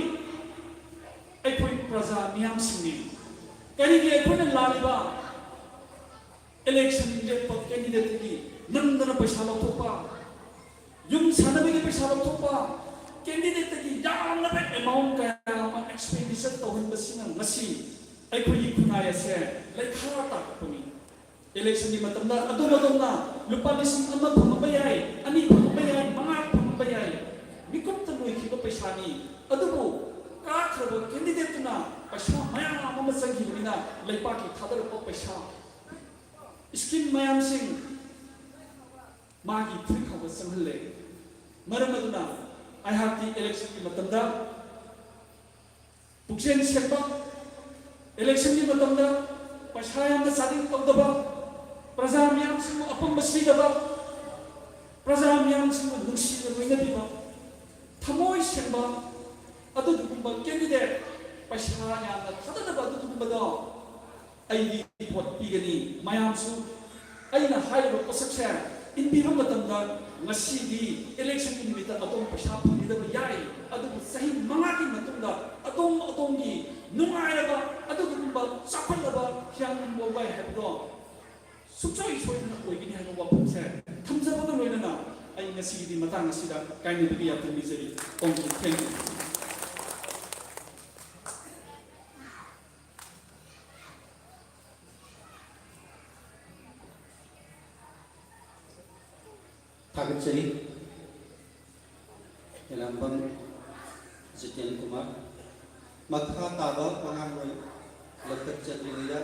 एकोई प्रजा मियाम सिंह करीबी एकोने लालिबा इलेक्शन लेपा कैंडिडेट की नंदन पैसा लौटोपा युम सानबगी पैसा लौटोपा कैंडिडेट की यामना अमाउंट का एक्सपेंडिचर तौहनबसिना मसी एकोई खुनाय से लेखा ताकपनी इलेक्शन की मतमदा अदुमदुमना लुपा लिसिंग अमा फंगबा याय अनि फंगबा याय मंगा फंगबा याय मिकुप्त लोइखिबा पैसानी अदुबो काखरबो कैंडिडेट ना पैसा मयाम अमा संगिबनिना लेपा की थादरबो पैसा स्कीम मयाम सिंह मागी फ्रीखब संहले मरमदुना आई हैव दी इलेक्शन की मतमदा पुक्सेन सेक्बा इलेक्शन की मतमदा पैसा याम सादिन तौदबा प्रजा मयाम सिंह अपन बसीदबा प्रजा मयाम सिंह नुंसी लोइनदिबा थमोय सेंबा अदुगुंबा कैंडिडेट पैसा याम थाददबा अदुगुंबदो आई वोट पीगनी मयामसु अइना हाइबो पसक्से इनपीबा मतमदा ngasi election की निमित्त अतोम पैसा फंगिदबा याय अदुगु सही मंगा की मतुंदा अतोम की नुंगायबा अदुगुंबा चाखलबा ह्यांग मोबाइल हैबदो सुचोई सोइना ओइगिनि हाइबो वापसे थमजबदो लोइना आई ngasi दी मतंग सिदा काइने बिया तुमिजरी थैंक यू थागतचरी एलांबम जितेन कुमार मखा ताबा पनांगोय लखतचरीया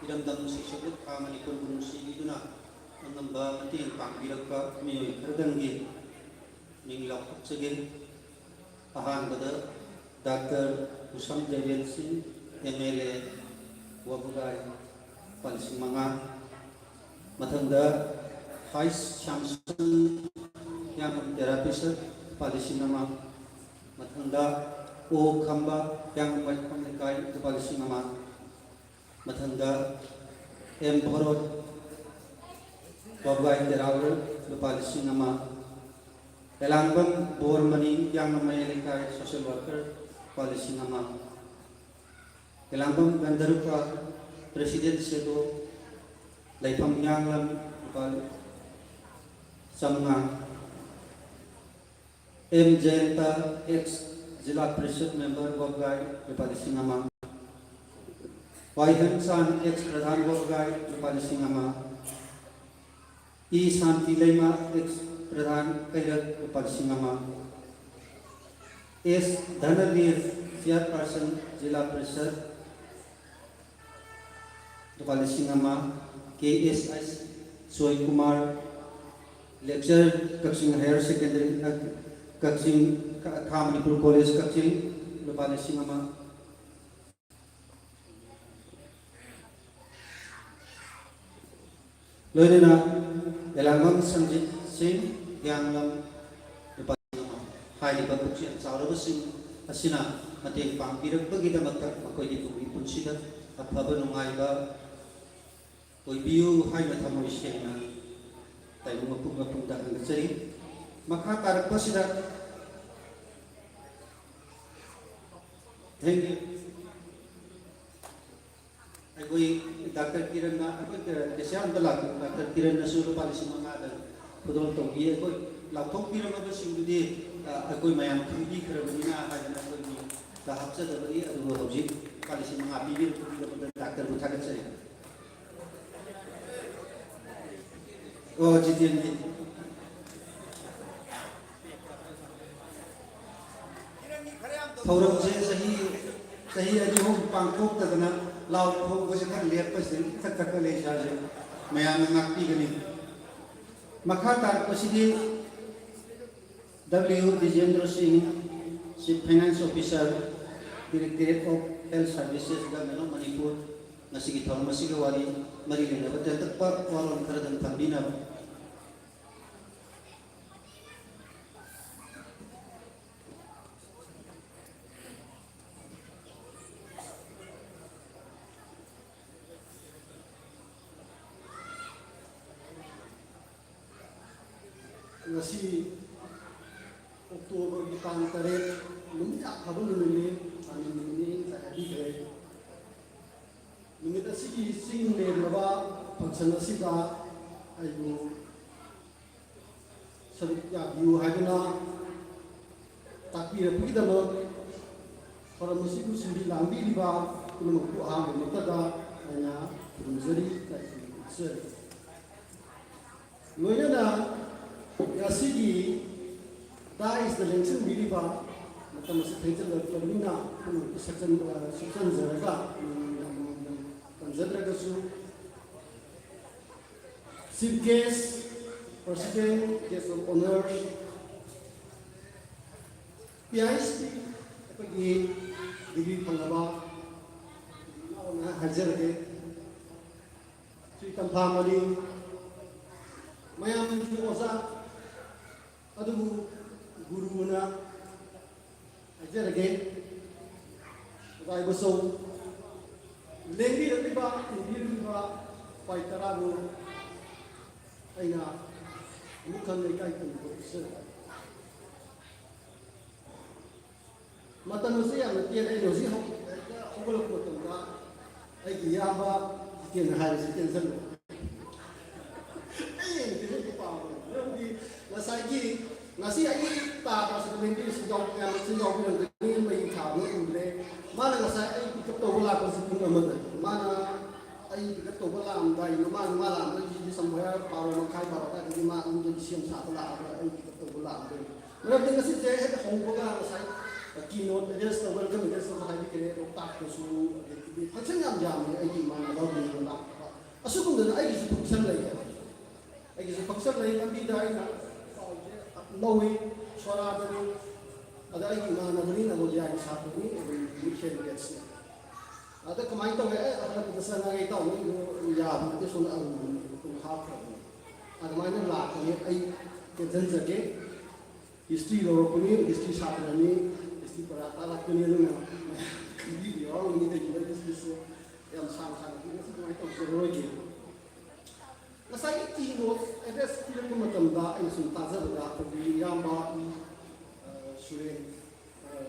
इरमदम शिक्षक खामनि कुलगुरुसिगिदुना अंगंबा मतें पांगिरक्का मियोय खरदंगी निंगलाखचगे अहानबदा डॉक्टर हुसम जयवेल सिंह एमएलए वबुगाय पलसिमंगा मथंदा Vice Chancellor yang therapist Palisi nama Mathanda O Khamba yang Wajpandekai Palisi nama Mathanda M Bharot Babai Derawal Palisi nama Elangbam Bormani yang Mayelikai Social Worker Palisi nama Elangbam Gandarupa Presiden Sego Laifam Yanglam Samnga M Jayanta ex जिला परिषद member वबगाई नेपाली सिंहमा वाइहन सान ex pradhan वबगाई नेपाली सिंहमा E Shanti लैमा एक्स प्रधान कैरक नेपाली सिंहमा एस धनवीर चेयरपर्सन जिला परिषद नेपाली सिंहमा के एस एस सोय Kumar lecture Kakching higher secondary Kakching Khamnipur college Kakching नेपाली सिंहमा लोइना एलांगम संजीत सिंह यांगलम नेपाली सिंहमा हाइलिबा पुक्सिन चावरबसिंग असिना मते पांगिरकबगिदमक्ता मखोइदि तुमि पुन्सिदा अफबा नुंगाइबा ओइबियु हाइना थमोइ सेना ताइबु मपुंगा हंगचरी मखा कारकबसिदा थैंक यू अगोई डॉक्टर किरण ना अगोई केसियाम दला डॉक्टर किरण नसुर पालिसी मंगा खुदों तौगी अखोई लाउथोकपीरमबसिंगदुदि अखोई मयाम खंबीखरबनिना हायना अखोई दा हपचदबनि अदुगो हौजिक कालिसि महा पीबीरबदा डॉक्टर को थागतसरी ओ जितेन जी थौरम से सही अजो पांकोक तदना लाउ थोक बसे खर लेप पसिन तक तक ले साजे मयाम नापी गनी मखा तार पसिदि W Dijendra Singh Chief Finance Officer Directorate of Health Services Government Manipur ngasigi thong masigi wari mari lena batel takpa waron karadan thambina ngasi Oktober di tang tarik lumit akhabu lumit ani ini saya dikhe lumit asigi sing le laba function asida ayu sarik ya view hagna takbir pidama paramasi ku sindi lambi diba kulum ku ha metada anya kumzari sai loyana Yasigi, that is the length Miliba, Matamas Peter Flamina, Section Zeraga, Tanzagasu, Chief Guest, President, Guest of Honor, PISP, Degree Pangaba, Hazard, Sri Tampamali, Mayam Oza. अदुबु गुरुना अजरगे राइबसो लेंगी रतिबा इंदिरुबा पाइतराबु अइना मुखन लेकाई तुमको से मतनुसे याम तेले lossy हो होगलो मतंगा आई याबा तेन Haris tension Nasagi nasi ai ta ta sa men di sejauh yang ni mai thảo ni ule mana nasai ai pick to bola ko sipu amad mana ai pick to bola am dai mana mala di somewhere paro kai paro ta di ma um di siam sa ta ai pick to bola am dai mana dengan si je he hong ko ga nasai keynote address to welcome address to hai ke ro ta ko su di function yam jam ai di mana lo di la asu kun da ai di function lai ai di function lai am di dai na Nawi suara dari ada lagi mana beri nama dia yang satu ni Michelle Gates. Ada kemarin tu ada pesan lagi tahu ni ya mungkin sudah hafal. Ada mana lah ni ai kejen saja history lor puni history satu ni history perata lah puni ni kiri dia orang ni dia juga history yang sama-sama ini semua itu seroji. Nasai keynote address kita macam dah ini sudah dah pergi yang bah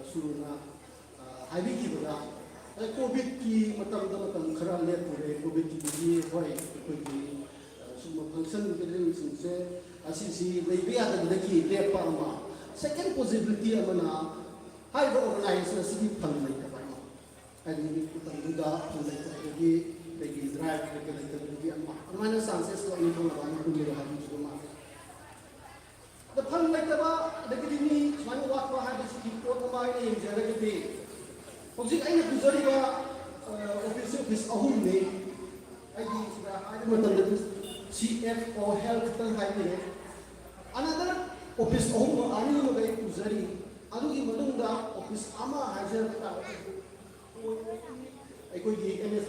suruna hari kita dah COVID ki macam kerana lihat pun COVID ki ni boleh pergi semua function kita ni semua asisi lebih ada lagi lihat apa ama second possibility amana high organisasi fund lagi apa ini kita juga fund lagi bagi drive lagi ama mana chances ko ini pun orang pun dia hari cuma the fund like apa lagi ini mana waktu hari sikit ko nama ini jaga kita Maksud saya nak belajar juga office ahum ni, lagi sudah ada macam itu CFO health tentang ini. Another office ahum ani ni mungkin belajar. Anu ini mana dah office ama hajar kita. Aku ini MS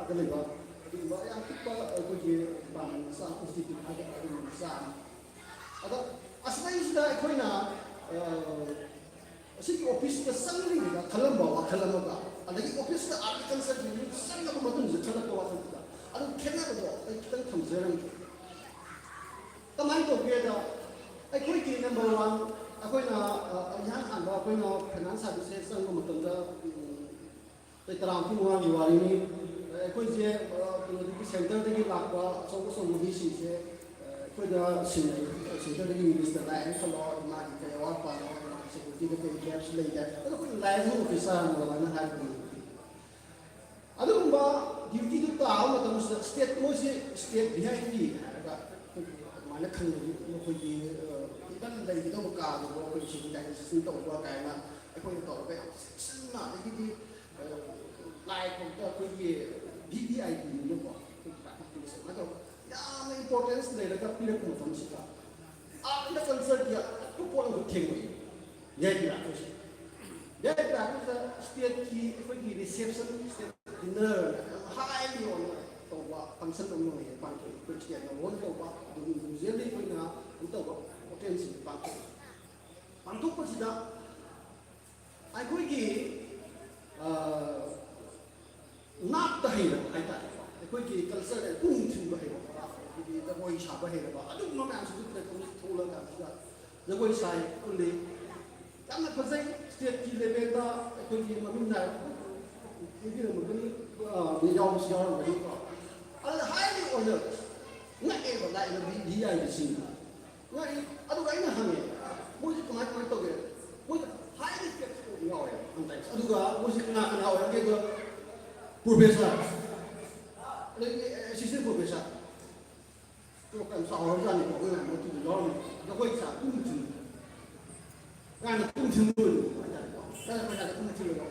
ada lagi. Yang kita aku ini bangsa institut ada bangsa. Ada asal sudah aku ini Asi office ka sangli ga kalam bawa kalam ba alagi office ka article sa ni sang ka matun sa chala ko wasan ta anu kena ba ai kitang thamzeran tamai to ge da ai koi ki number 1 akoi na yan an ba koi na finance services sang ko matun da tai taram ki wa diwali ni koi je di center de ki lakwa so ko so mudi si se ꯑꯩꯈꯣꯏꯗ ꯁꯦꯟꯇꯔꯗꯒꯤ minister ꯂꯥꯛꯑꯦ ꯈꯜꯂꯣ ꯃꯥꯒꯤ ꯀꯩ ꯑꯋꯥꯠ ꯑꯄꯥ ꯁꯦꯀ꯭ꯌꯨꯔꯤꯇꯤꯗ ꯀꯩ gaps ꯂꯩꯒꯦ ꯑꯗꯣ ꯑꯩꯈꯣꯏꯅ ꯂꯥꯏꯕ ꯑꯣꯐꯤꯁꯥꯔ ꯑꯗꯨꯃꯥꯏꯅ ꯍꯥꯏꯕꯅꯤ ꯑꯗꯨꯒꯨꯝꯕ ꯗ꯭ꯌꯨꯇꯤꯗꯨ ꯇꯥꯕ ꯃꯇꯝꯁꯤꯗ ꯁ꯭ꯇꯦꯠ ꯃꯣꯏꯁꯤ ꯁ꯭ꯇꯦꯠ ꯚꯤ.ꯑꯥꯏ.ꯄꯤ ꯍꯥꯏꯔꯒ ꯑꯗꯨꯃꯥꯏꯅ ꯈꯪꯅꯩ ꯃꯈꯣꯏꯒꯤ ꯏꯚꯟ ꯂꯩꯒꯗꯧꯕ ꯀꯥꯗꯨꯕꯨ ꯑꯩꯈꯣꯏ ꯁꯦꯅꯤꯇꯥꯏꯖꯦꯁꯟ ꯇꯧꯕ ꯀꯥꯏꯅ ꯑꯩꯈꯣꯏꯅ ꯇꯧꯔꯒ ꯌꯥꯝ ꯆꯦꯛꯁꯤꯟꯅ ꯑꯗꯒꯤꯗꯤ ꯂꯥꯏ ꯐꯥꯎꯗ ꯑꯩꯈꯣꯏꯒꯤ ꯚꯤ.ꯚꯤ.ꯑꯥꯏ.ꯄꯤꯅꯤꯅꯀꯣ ꯑꯗꯨꯃꯥꯏꯅ ꯇꯧꯔꯒ ꯌꯥꯝꯅ ꯏꯝꯄꯣꯔꯇꯦꯟꯁ ꯂꯩꯔꯒ ꯄꯤꯔꯛꯄ ꯃꯇꯝꯁꯤꯗ ꯑꯥꯗ ꯀꯜꯆꯔꯒꯤ ꯑꯇꯣꯞꯄ ꯄꯣꯠ ꯑꯃ ꯊꯦꯡꯅꯩ ꯌꯥꯏꯕꯤꯔꯥꯛꯄꯁꯦ ꯌꯥꯏꯕꯤꯔꯥꯛꯄꯁꯤꯗ ꯁ꯭ꯇꯦꯠꯀꯤ ꯑꯩꯈꯣꯏꯒꯤ ꯔꯤꯁꯦꯞꯁꯟ ꯁ꯭ꯇꯦꯠ ꯗꯤꯟꯅꯔ ꯍꯥꯏꯂꯤ ꯑꯣꯏꯅ ꯇꯧꯕ ꯐꯪꯁꯟ ꯑꯃ ꯑꯣꯏꯅ ꯄꯥꯡꯊꯣꯛꯏ ꯑꯩꯈꯣꯏ ꯁ꯭ꯇꯦꯠꯅ ꯂꯣꯟ ꯇꯧꯕ ꯑꯗꯨꯒꯤ ꯌꯨꯖ꯭ꯋꯦꯜꯂꯤ ꯑꯩꯈꯣꯏꯅ ꯇꯧꯕ ꯍꯣꯇꯦꯜꯁꯤꯡ ꯄꯥꯡꯊꯣꯛꯏ ꯄꯥꯡꯊꯣꯛꯄꯁꯤꯗ ꯑꯩꯈꯣꯏꯒꯤ ꯅꯥꯠꯇ ꯍꯩꯔꯕ ꯍꯥꯏꯇꯥꯔꯦꯀꯣ ꯑꯩꯈꯣꯏꯒꯤ ꯀꯜꯆꯔꯗ ꯄꯨꯛꯅꯤꯡ ꯊꯤꯟꯕ ꯍꯩꯔꯕ ꯑꯩꯈꯣꯏꯒꯤ ꯖꯒꯣꯏ ꯁꯥꯕ ꯍꯩꯔꯕ ꯑꯗꯨꯒꯨꯝꯕ ꯃꯌꯥꯝꯁꯤꯡꯗꯨ ꯄ꯭ꯂꯦꯠꯐꯣꯝꯁꯤ ꯊꯣꯛꯂꯀꯥꯟꯁꯤꯗ ꯖꯒꯣꯏ ꯁꯥꯏ ꯎꯠꯂꯤ ꯌꯥꯝꯅ ꯐꯖꯩ ꯁ꯭ꯇꯦꯠꯀꯤ ꯂꯦꯚꯦꯜꯗ ꯑꯩꯈꯣꯏꯒꯤ ꯃꯃꯤꯡ ꯄꯤꯕꯤꯔꯝꯃꯒꯅꯤ ꯌꯥꯎꯕꯁꯨ ꯌꯥꯎꯔꯝꯒꯅꯤꯀꯣ ꯑꯗꯨꯗ ꯍꯥꯏꯂꯤ ꯑꯣꯏꯅ ꯉꯛꯑꯦꯕ ꯂꯥꯛꯏꯕ ꯚꯤ.ꯑꯥꯏ.ꯄꯤꯁꯤꯡꯅ ꯉꯛꯏ ꯑꯗꯨꯒ ꯑꯩꯅ ꯍꯪꯉꯦ ꯃꯣꯏꯁꯦ ꯀꯃꯥꯏꯅ ꯇꯧꯒꯦ ꯃꯣꯏꯗ ꯍꯥꯏꯂꯤ ꯐ꯭ꯂꯦꯛꯁꯤꯕꯜ ꯌꯥꯎꯋꯦ ꯁꯝꯇꯥꯏꯝꯁ ꯑꯗꯨꯒ ꯃꯣꯏꯁꯦ ꯀꯅꯥ ꯑꯣꯏꯔꯒꯦꯗ ꯄ꯭ꯔꯣꯐꯦꯁꯔ ꯑꯗꯒꯤ ꯑꯦꯁꯤꯁꯇꯦꯟ ꯄ꯭ꯔꯣꯐꯦꯁꯔ ꯌꯥꯝ ꯆꯥꯎꯔꯕꯖꯥꯠꯅꯤꯀꯣ ꯑꯩꯈꯣꯏꯅ ꯃꯇꯨꯡꯗ ꯌꯥꯎꯔꯝꯃꯤ ꯖꯒꯣꯏ ꯁꯥ ꯄꯨꯡ ꯊꯤꯟꯕ ꯀꯥꯏꯅ ꯄꯨꯡ ꯊꯤꯟꯕ ꯍꯥꯏꯇꯥꯔꯦꯀꯣ ꯄꯩꯁꯥꯗ ꯄꯨꯡ ꯊꯤꯜꯂꯒ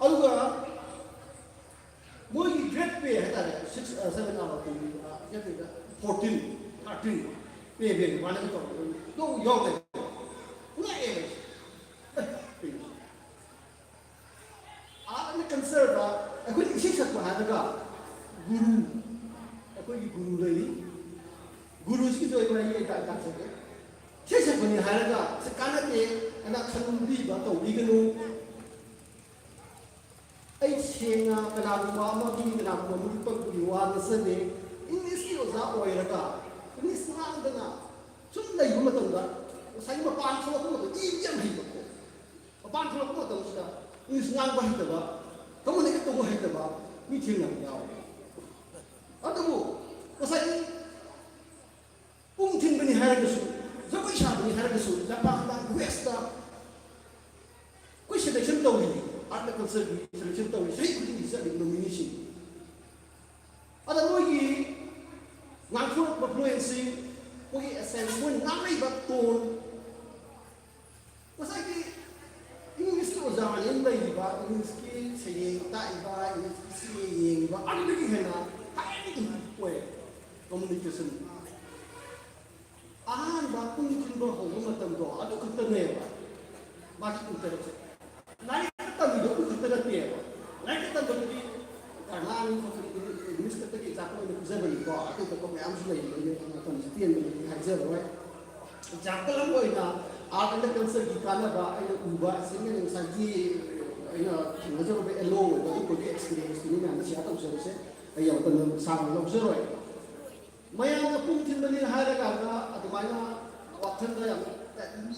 ꯑꯗꯨꯒ ꯃꯣꯏꯒꯤ ꯒ꯭ꯔꯦꯠ ꯄꯦ ꯍꯥꯏꯇꯥꯔꯦ 6-7 hour ꯒ꯭ꯔꯦꯠ ꯄꯦꯗ 14-13 ꯄꯦ ꯕꯦꯛ ꯃꯥꯅꯒ ꯇꯧꯔꯒ ꯑꯗꯨꯝ ꯌꯥꯎꯗꯦ ꯉꯛꯑꯦꯕ ꯑꯥꯗ ꯀꯜꯆꯔꯗ ꯑꯩꯈꯣꯏꯅ ꯏꯁꯩ ꯁꯛꯄ ꯍꯥꯏꯔꯒ ꯒꯨꯔꯨ ꯑꯩꯈꯣꯏꯒꯤ ꯒꯨꯔꯨ ꯂꯩꯔꯤ ꯒꯨꯔꯨꯁꯤꯒꯤꯁꯨ ꯑꯩ ꯇꯥꯛꯆꯒꯦ ꯏꯁꯩ ꯁꯛꯄꯅꯤ ꯍꯥꯏꯔꯒ ꯀꯥꯟꯅꯗꯦ ꯑꯅ ꯈꯟꯕꯤꯕ ꯇꯧꯕꯤꯒꯅꯨ ꯑꯩ ꯁꯦꯡꯅ ꯀꯅꯥꯒꯨꯝꯕ ꯑꯃꯒꯤ ꯀꯅꯥꯒꯨꯝꯕ ꯃꯔꯨꯞꯄꯒꯤ ꯋꯥ ꯅꯠꯆꯗꯦ ꯏꯪꯂꯤꯁꯀꯤ ꯑꯣꯖꯥ ꯑꯣꯏꯔꯒ ꯏꯪꯂꯤꯁ ꯉꯥꯡꯗꯅ ꯁꯨꯝ ꯂꯩꯕ ꯃꯇꯝꯗ ꯉꯁꯥꯏꯒꯤ ꯃꯄꯥꯟ ꯊꯣꯛꯂꯛꯄ ꯃꯇꯝꯗ ꯏꯕ ꯌꯥꯝ ꯍꯩꯕꯀꯣ ꯃꯄꯥꯟ ꯊꯣꯛꯂꯛꯄ ꯃꯇꯝꯁꯤꯗ ꯏꯪꯂꯤꯁ ꯉꯥꯡꯕ ꯍꯩꯇꯕ ꯀꯝꯃꯨꯅꯤꯀꯦꯠ ꯇꯧꯕ ꯍꯩꯇꯕ ꯃꯤ ꯊꯦꯡꯅꯕ ꯌꯥꯎꯋꯦ ꯑꯗꯨꯕꯨ ꯉꯁꯥꯏꯒꯤ ꯄꯨꯡ ꯊꯤꯟꯕꯅꯤ ꯍꯥꯏꯔꯒꯁꯨ ꯖꯒꯣꯏ ꯁꯥꯕꯅꯤ ꯍꯥꯏꯔꯒꯁꯨ ꯖꯄꯥꯟꯗ ꯋꯦꯁꯇ ꯑꯩꯈꯣꯏ ꯁꯦꯂꯦꯛꯁꯟ ꯇꯧꯔꯤ ꯑꯥꯔꯠ ꯑꯦꯟ ꯀꯜꯆꯔꯒꯤ ꯁꯦꯂꯦꯛꯁꯟ ꯇꯧꯔꯤ ꯆꯍꯤ ꯈꯨꯗꯤꯡꯒꯤ ꯆꯠꯂꯤꯕ ꯅꯣꯃꯤꯅꯤꯁꯤꯡ ꯑꯗ ꯃꯣꯏꯒꯤ ꯉꯥꯡꯊꯣꯔꯛꯄ ꯐ꯭ꯂꯨꯋꯦꯟꯁꯤ ꯃꯣꯏꯒꯤ ꯑꯦꯁꯦꯟꯁ ꯃꯣꯏꯅ ꯉꯥꯡꯂꯛꯏꯕ ꯇꯣꯟ ꯉꯁꯥꯏꯒꯤ ꯏꯪꯂꯤꯁꯀꯤ ꯑꯣꯖꯥꯅ ꯂꯩꯔꯤꯕ ꯏꯪꯂꯤꯁꯀꯤ ꯁꯩꯔꯦꯡ ꯇꯥꯛꯏꯕ ꯏꯪꯂꯤꯁꯀꯤ ꯁꯩꯔꯦꯡ ꯌꯦꯡꯉꯤꯕ ꯑꯗꯨꯗꯒꯤ ꯍꯦꯟꯅ ꯍꯥꯏꯂꯤ ꯏꯝꯄ꯭ꯔꯨꯞ ꯑꯣꯏ ꯀꯝꯃꯨꯅꯤꯀꯦꯁꯟ ꯑꯍꯥꯟꯕ ꯄꯨꯡ ꯊꯤꯟꯕ ꯍꯧꯕ ꯃꯇꯝꯗꯣ ꯑꯗꯨ ꯈꯛꯇꯅꯦꯕ ꯃꯥꯒꯤ ꯏꯟꯇꯔꯦꯛꯁꯦ ꯂꯥꯏꯔꯤꯛꯇ ꯇꯝꯕꯤꯗꯣ ꯑꯗꯨ ꯈꯛꯇ ꯅꯠꯇꯦꯕ ꯂꯥꯏꯔꯤꯛꯇ ꯇꯝꯕꯗꯨꯗꯤ ꯉꯥꯡ ꯏꯪꯂꯤꯁ ꯈꯛꯇꯒꯤ ꯑꯦꯛꯖꯥꯝꯄꯜ ꯑꯣꯏꯅ ꯄꯤꯖꯕꯅꯤꯀꯣ ꯑꯇꯣꯞꯄ ꯃꯌꯥꯝꯁꯨ ꯂꯩꯕꯅꯤ ꯃꯇꯝꯁꯤ ꯇꯦꯟꯕꯅꯤ ꯍꯥꯏꯖꯔꯣꯏ ꯑꯦꯛꯖꯥꯝꯄꯜ ꯑꯃ ꯑꯣꯏꯅ ꯑꯥꯔꯠ ꯑꯦꯟ ꯀꯜꯆꯔꯒꯤ ꯀꯥꯟꯅꯕ ꯑꯩꯅ ꯎꯕ ꯑꯁꯤꯒꯤ ꯉꯁꯥꯏꯒꯤ ꯑꯩꯅ ꯊꯦꯡꯅꯖꯔꯨꯕ ꯑꯦꯂꯣ ꯑꯣꯏꯕ ꯑꯗꯨꯒꯤ ꯑꯦꯛꯁꯄꯤꯔꯤꯌꯦꯟꯁꯇꯨꯅꯤ ꯃꯌꯥꯝꯅ ꯁꯤꯌꯥꯔ ꯇꯧꯖꯕꯁꯦ ꯑꯩ ꯌꯥꯝ ꯀꯟꯅ ꯁꯥꯡꯅ ꯂꯧꯖꯔꯣꯏ ꯃꯌꯥꯝꯅ ꯄꯨꯡ ꯊꯤꯟꯕꯅꯤ ꯍꯥꯏꯔꯀꯥꯟꯗ ꯑꯗꯨꯃꯥꯏꯅ ꯋꯥꯈꯜꯗ ꯌꯥꯝ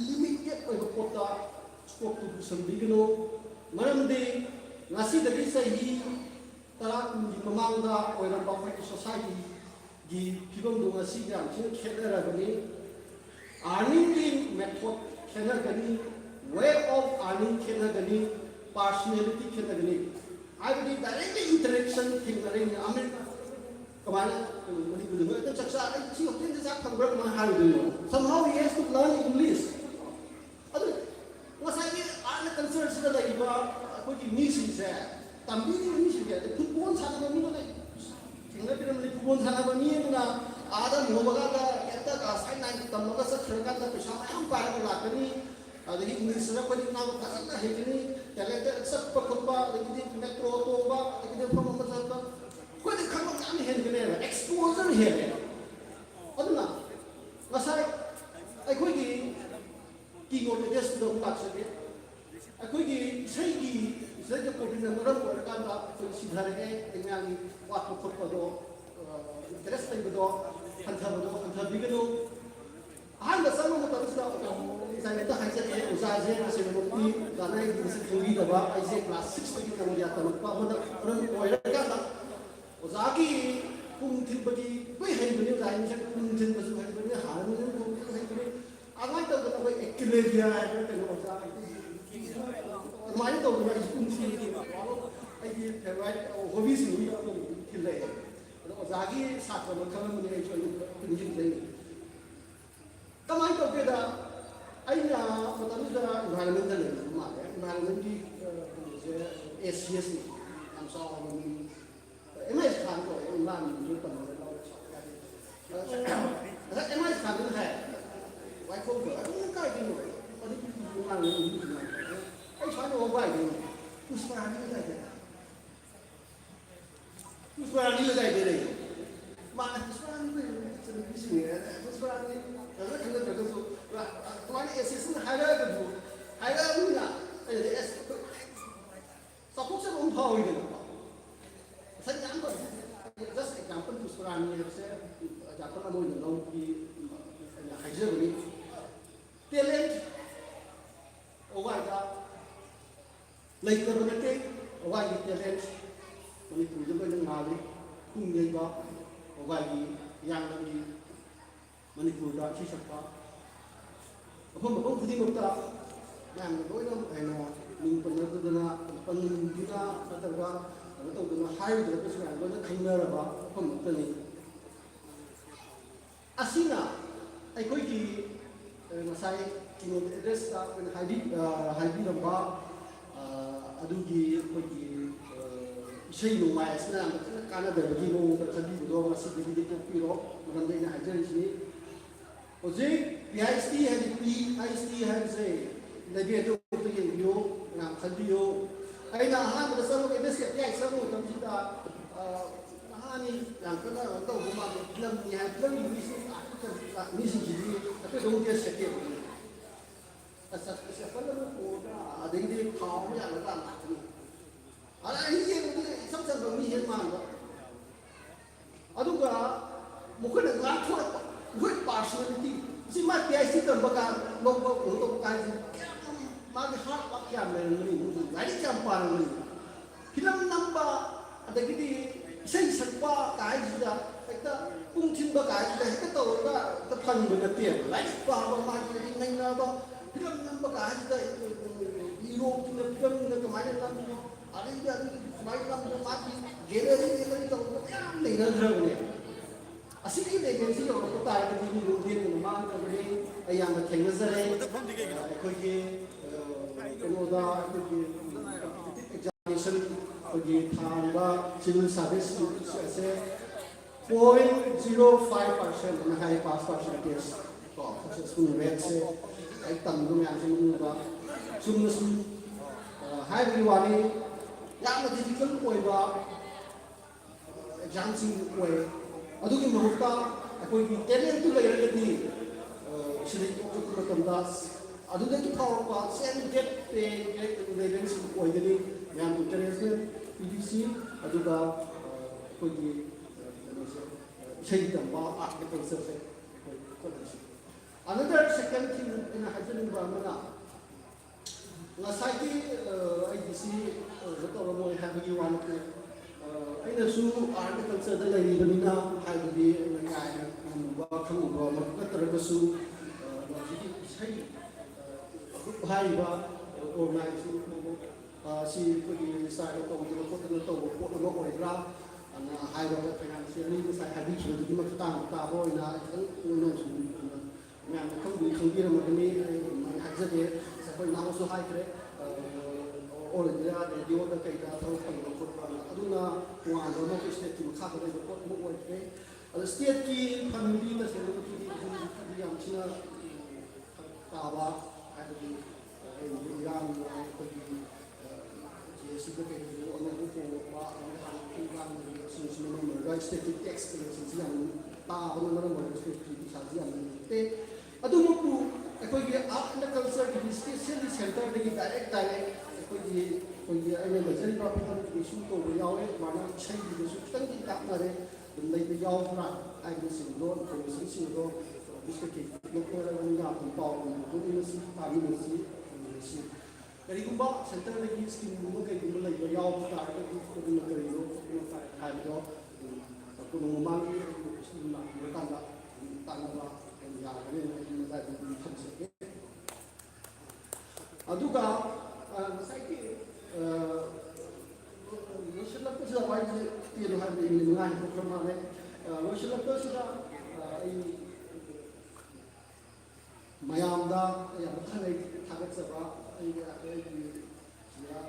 ꯂꯤꯃꯤꯇꯦꯠ ꯑꯣꯏꯕ ꯄꯣꯠꯇ ꯁ꯭ꯀꯣꯞꯇꯨ ꯄꯨꯁꯟꯕꯤꯒꯅꯨ ꯃꯔꯝꯗꯤ ꯉꯁꯤꯗꯒꯤ ꯆꯍꯤ 10-20 ꯃꯃꯥꯡꯗ ꯑꯣꯏꯔꯝꯕ ꯑꯩꯈꯣꯏꯒꯤ ꯁꯣꯁꯥꯏꯇꯤꯒꯤ ꯐꯤꯕꯝꯗꯨ ꯉꯁꯤ ꯌꯥꯝ ꯊꯤꯅ ꯈꯦꯠꯅꯔꯕꯅꯤ ꯑꯥꯔꯅꯤꯡꯒꯤ ꯃꯦꯊꯣꯠ ꯈꯦꯠꯅꯒꯅꯤ ꯋꯦ ꯑꯣꯐ ꯑꯥꯔꯅꯤꯡ ꯈꯦꯠꯅꯒꯅꯤ ꯄꯥꯔꯁꯣꯅꯦꯂꯤꯇꯤ ꯈꯦꯠꯅꯒꯅꯤ ꯍꯥꯏꯕꯗꯤ ꯗꯥꯏꯔꯦꯛꯂꯤ ꯏꯟꯇꯔꯦꯛꯁꯟ ꯊꯦꯡꯅꯔꯦꯅꯤ ꯑꯃꯦꯔꯤꯀꯥ ꯀꯃꯥꯏꯅ ꯃꯅꯤꯄꯨꯔꯗ ꯍꯦꯛꯇ ꯆꯥꯛꯆꯥ ꯑꯩ ꯁꯤ ꯍꯣꯇꯦꯜꯗ ꯆꯥꯛ ꯐꯪꯕ꯭ꯔꯥ ꯀꯃꯥꯏꯅ ꯍꯥꯏꯔꯨꯗꯣꯏꯅꯣ somehow he has to learn English ꯑꯗꯨ ꯉꯁꯥꯏꯒꯤ ꯑꯥꯔꯠ ꯀꯜꯆꯔꯁꯤꯗ ꯂꯩꯔꯤꯕ ꯑꯩꯈꯣꯏꯒꯤ ꯃꯤꯁꯤꯡꯁꯦ ꯇꯝꯕꯤꯔꯤꯕ ꯃꯤꯁꯤꯡꯁꯦ ꯑꯗꯩ ꯐꯨꯠꯕꯣꯜ ꯁꯥꯟꯅꯕ ꯃꯤꯅ ꯊꯦꯡꯅꯕꯤꯔꯝꯕꯅꯤ ꯐꯨꯠꯕꯣꯜ ꯁꯥꯟꯅꯕ ꯃꯤ ꯑꯃꯅ ꯑꯥꯗ ꯅꯣꯡꯃꯒ ꯍꯦꯛꯇ ꯁꯥꯏꯟ ꯅꯥꯏꯟ ꯇꯝꯃꯒ ꯆꯠꯈ꯭ꯔꯀꯥꯟꯗ ꯄꯩꯁꯥ ꯃꯌꯥꯝ ꯄꯥꯏꯔꯒ ꯂꯥꯛꯀꯅꯤ ꯑꯗꯒꯤ ꯏꯪꯂꯤꯁꯇ ꯑꯩꯈꯣꯏꯗꯤ ꯉꯥꯡꯕ ꯐꯖꯅ ꯍꯩꯒꯅꯤ ꯇꯦꯂꯦꯟꯇꯦꯠ ꯆꯠꯄ ꯈꯣꯠꯄ ꯑꯗꯒꯤꯗꯤ ꯃꯦꯇ꯭ꯔꯣ ꯇꯣꯡꯕ ꯑꯗꯒꯤꯗꯤ ꯃꯐꯝ ꯑꯃ ꯆꯠꯄ ꯑꯩꯈꯣꯏꯗꯤ ꯈꯪꯕ ꯃꯌꯥꯝ ꯍꯦꯟꯒꯅꯦꯕ ꯑꯦꯛꯁꯄꯣꯖꯔ ꯍꯦꯜꯂꯦꯕ ꯑꯗꯨꯅ ꯉꯁꯥꯏ ꯑꯩꯈꯣꯏꯒꯤ ꯀꯤꯅꯣꯃꯦꯇꯦꯁꯇꯨꯗ ꯑꯃꯨꯛ ꯂꯥꯛꯆꯒꯦ ꯑꯩꯈꯣꯏꯒꯤ ꯏꯁꯩꯒ ꯀꯣꯚꯤꯗꯅ ꯃꯔꯝ ꯑꯣꯏꯔꯀꯥꯟꯗ ꯑꯩꯈꯣꯏ ꯁꯤꯙꯔꯛꯑꯦ ꯃꯌꯥꯝꯒꯤ ꯋꯥꯠꯄ ꯈꯣꯠꯄꯗꯣ ꯏꯟꯇꯔꯦꯁ ꯂꯩꯕꯗꯣ ꯍꯟꯊꯕꯤꯒꯅꯨ ꯑꯍꯥꯟꯕ ꯆꯪꯕ ꯃꯇꯝꯁꯤꯗ ꯉꯁꯥꯏ ꯍꯥꯏꯖꯔꯛꯑꯦ ꯑꯣꯖꯥꯁꯦ ꯉꯁꯤꯃꯛꯇꯤ ꯒꯥꯅꯥꯒꯤ ꯃꯁꯛ ꯈꯪꯕꯤꯗꯕ ꯑꯩꯁꯦ ꯀ꯭ꯂꯥꯁ 6ꯇꯒꯤ ꯅꯃꯣꯗꯤꯌꯥ ꯇꯝꯃꯛꯄ ꯑꯃꯗ ꯃꯔꯝ ꯑꯣꯏꯔꯀꯥꯟꯗ ꯑꯣꯖꯥꯒꯤ ꯄꯨꯡ ꯊꯤꯟꯕꯒꯤ ꯂꯣꯏ ꯍꯩꯕꯅꯤ ꯑꯣꯖꯥ ꯄꯨꯡ ꯊꯤꯟꯕꯁꯨ ꯍꯩꯕꯅꯤ ꯍꯥꯟꯅ ꯍꯩꯕꯅꯤ ꯑꯗꯨꯃꯥꯏꯅ ꯇꯧꯗꯅ ꯑꯩꯈꯣꯏ ꯑꯦꯀꯤꯂꯦꯕꯤꯌꯥ ꯍꯥꯏꯕ ꯀꯩꯅꯣ ꯑꯣꯖꯥ ꯑꯗꯨꯃꯥꯏꯅ ꯇꯧꯗꯅ ꯑꯩ ꯄꯨꯡ ꯊꯤꯟꯕꯒꯤ ꯑꯩꯒꯤ ꯐꯦꯚꯣꯔꯥꯏꯠ ꯍꯣꯕꯤꯁꯤꯡꯗꯨ ꯊꯤꯜꯂꯛꯑꯦ ꯑꯗꯣ ꯑꯣꯖꯥꯒꯤ ꯁꯥꯇ꯭ꯔ ꯃꯈꯜ ꯑꯃꯅꯤ ꯑꯩꯁꯨ ꯑꯗꯨꯝ ꯄꯨꯟꯁꯤꯟꯖꯩ ꯀꯃꯥꯏꯅ ꯇꯧꯒꯦꯗ ꯑꯩꯅ ꯃꯇꯝꯗꯨꯗ ꯏꯟꯚꯥꯏꯔꯣꯟꯃꯦꯟꯇ ꯂꯩꯕ ꯃꯥꯜꯂꯦ ꯏꯟꯚꯥꯏꯔꯣꯟꯃꯦꯟꯒꯤ ꯀꯩꯅꯣꯁꯦ ACS ꯌꯥꯝ ꯆꯥꯎꯕ ꯃꯃꯤꯡ MS ꯈꯥꯟ ꯀꯧꯋꯦ ꯏꯃꯥꯟꯅꯕꯁꯨ ꯇꯝꯕꯗ MS ꯈꯥꯟꯗꯨꯅ ꯍꯥꯏ ꯋꯥꯏꯈꯣꯡꯗꯣ ꯑꯗꯨꯝ ꯀꯥꯏꯗꯣꯏꯅꯣ ꯑꯗꯨꯒꯤ ꯏꯃꯥꯟꯅꯕ ꯑꯩ ꯁꯨꯃꯥꯏꯅ ꯋꯥ ꯀꯥꯏꯗꯣꯏꯅꯣ ꯄꯨꯁꯄꯥꯔꯥꯅꯤ ꯀꯥꯏꯗꯣꯏꯅꯣ Pusparani lagi mana Pusparani tu bising ya Pusparani kalau kita terus tuan assistant hire tu hire ni lah support saya tahu ini saya jangan just example Pusparani saya example nama ini orang di hire ni talent orang ada like kerana ke orang di talent Manipur juga yang malu, tinggal ba, orang yang lagi Manipur dah sih siapa. Apa kita kita, yang doi nam, ni pernah tu dana, pernah atau dana high tu lepas ni, dana kena apa, apa macam ni. Asina, aku ini masai kini address tak, high number, adugi aku ini Saya lumai sebenarnya karena bagi mau terjadi berdua masih di piro mengenai ini aja di sini. Oke, PhD hari PhD hari saya lagi ada untuk yang bio, nak video. Aina hang bersama kita sekali sama kami kita ni yang kena tahu rumah film ni film ini misi jadi tapi dong dia sekali. Asal siapa nak ada ini kau yang ada ni. Ada ini yang sampai kami hilang. Aduga, mungkin enggak kuat, kuat personality. Si mat PhD tu bakal logo untuk kaji. Magi hak pakai ni, lagi campur ni. Hilang nambah ada gini, saya sempat kaji dah. Kita mungkin berkaji dah. Kita tahu dah terpan berdetik. Lagi bahawa magi ini nambah. Hilang nambah kaji dah. Hero kita kemarin nambah. Ada yang main dalam mati, galeri itu yang legal ni. Asyik ni agensi orang tu tak ada di dunia ni, mana kami yang macam Nazaré, kami kemudian kami examination, kami thamba civil service se 0.05% na high pass percentage, successful rate se, ay tanggung yang semua sumber high riwani. Yang difficult oiba exam sing oi adugi mahutta akoi gi talent tu lairagadi siri ko tamdas aduga ki thawpa sen get relevance oi gani yang international PDC aduga ko gi sei tamba architecture se another second thing in a hydrogen environment ngasai ki IDC betul mau hari wan ke aina su architecture da lagi benina hari di ngai buat kamu buat mereka terkesu jadi saya hari ba organize si pergi saya atau kita kota atau kota mau era ana hari ba financial ni saya hari sudah di makta ta boy na no su yang kamu di ni hajar dia sampai nama su hai kre orang dia dia orang kita tahu kalau kota aduna wah orang tu state tu khas ada kota mau kre ada state ki family na selalu ki yang Cina tawa ada di yang pergi jesi ke orang tu orang orang semua mereka state tax yang tahu orang state tax yang adu mupu aku dia art culture di specially center di direct kogi ai mai jari ba phan issue to yaw e mana chai di su tang ki tak na re dum lai be yaw fra ai ni sin do ko sin do biske ki no ko ra ni ga pun taw ko ni si ta ni si dari kumba center de ki skin mo ke dum lai be yaw fra ko ni ko ni do ko fa ha do ko ꯀꯣꯅꯨꯡ ꯃꯃꯥꯡꯒꯤ ꯂꯥꯛꯄꯤꯔꯀꯥꯟꯗ ꯇꯥꯟꯅꯕ ꯌꯥꯒꯅꯤ ꯃꯗꯥꯏꯗ ꯊꯝꯖꯒꯦ ꯑꯗꯨꯒ ꯉꯁꯥꯏꯒꯤ ꯂꯣꯏꯁꯤꯜꯂꯛꯄꯁꯤꯗ ꯋꯥꯔꯤꯁꯦ ꯇꯦꯜꯂꯨ ꯍꯥꯏꯕꯗ ꯏꯪꯂꯤ ꯃꯉꯥ ꯊꯣꯛꯈ꯭ꯔ ꯃꯥꯜꯂꯦ ꯂꯣꯏꯁꯤꯜꯂꯛꯄꯁꯤꯗ ꯑꯩ ꯃꯌꯥꯝꯗ ꯌꯥꯝ ꯊꯥꯒꯠ ꯊꯥꯒꯠꯆꯕ ꯑꯩꯒꯤ ꯁꯤꯗ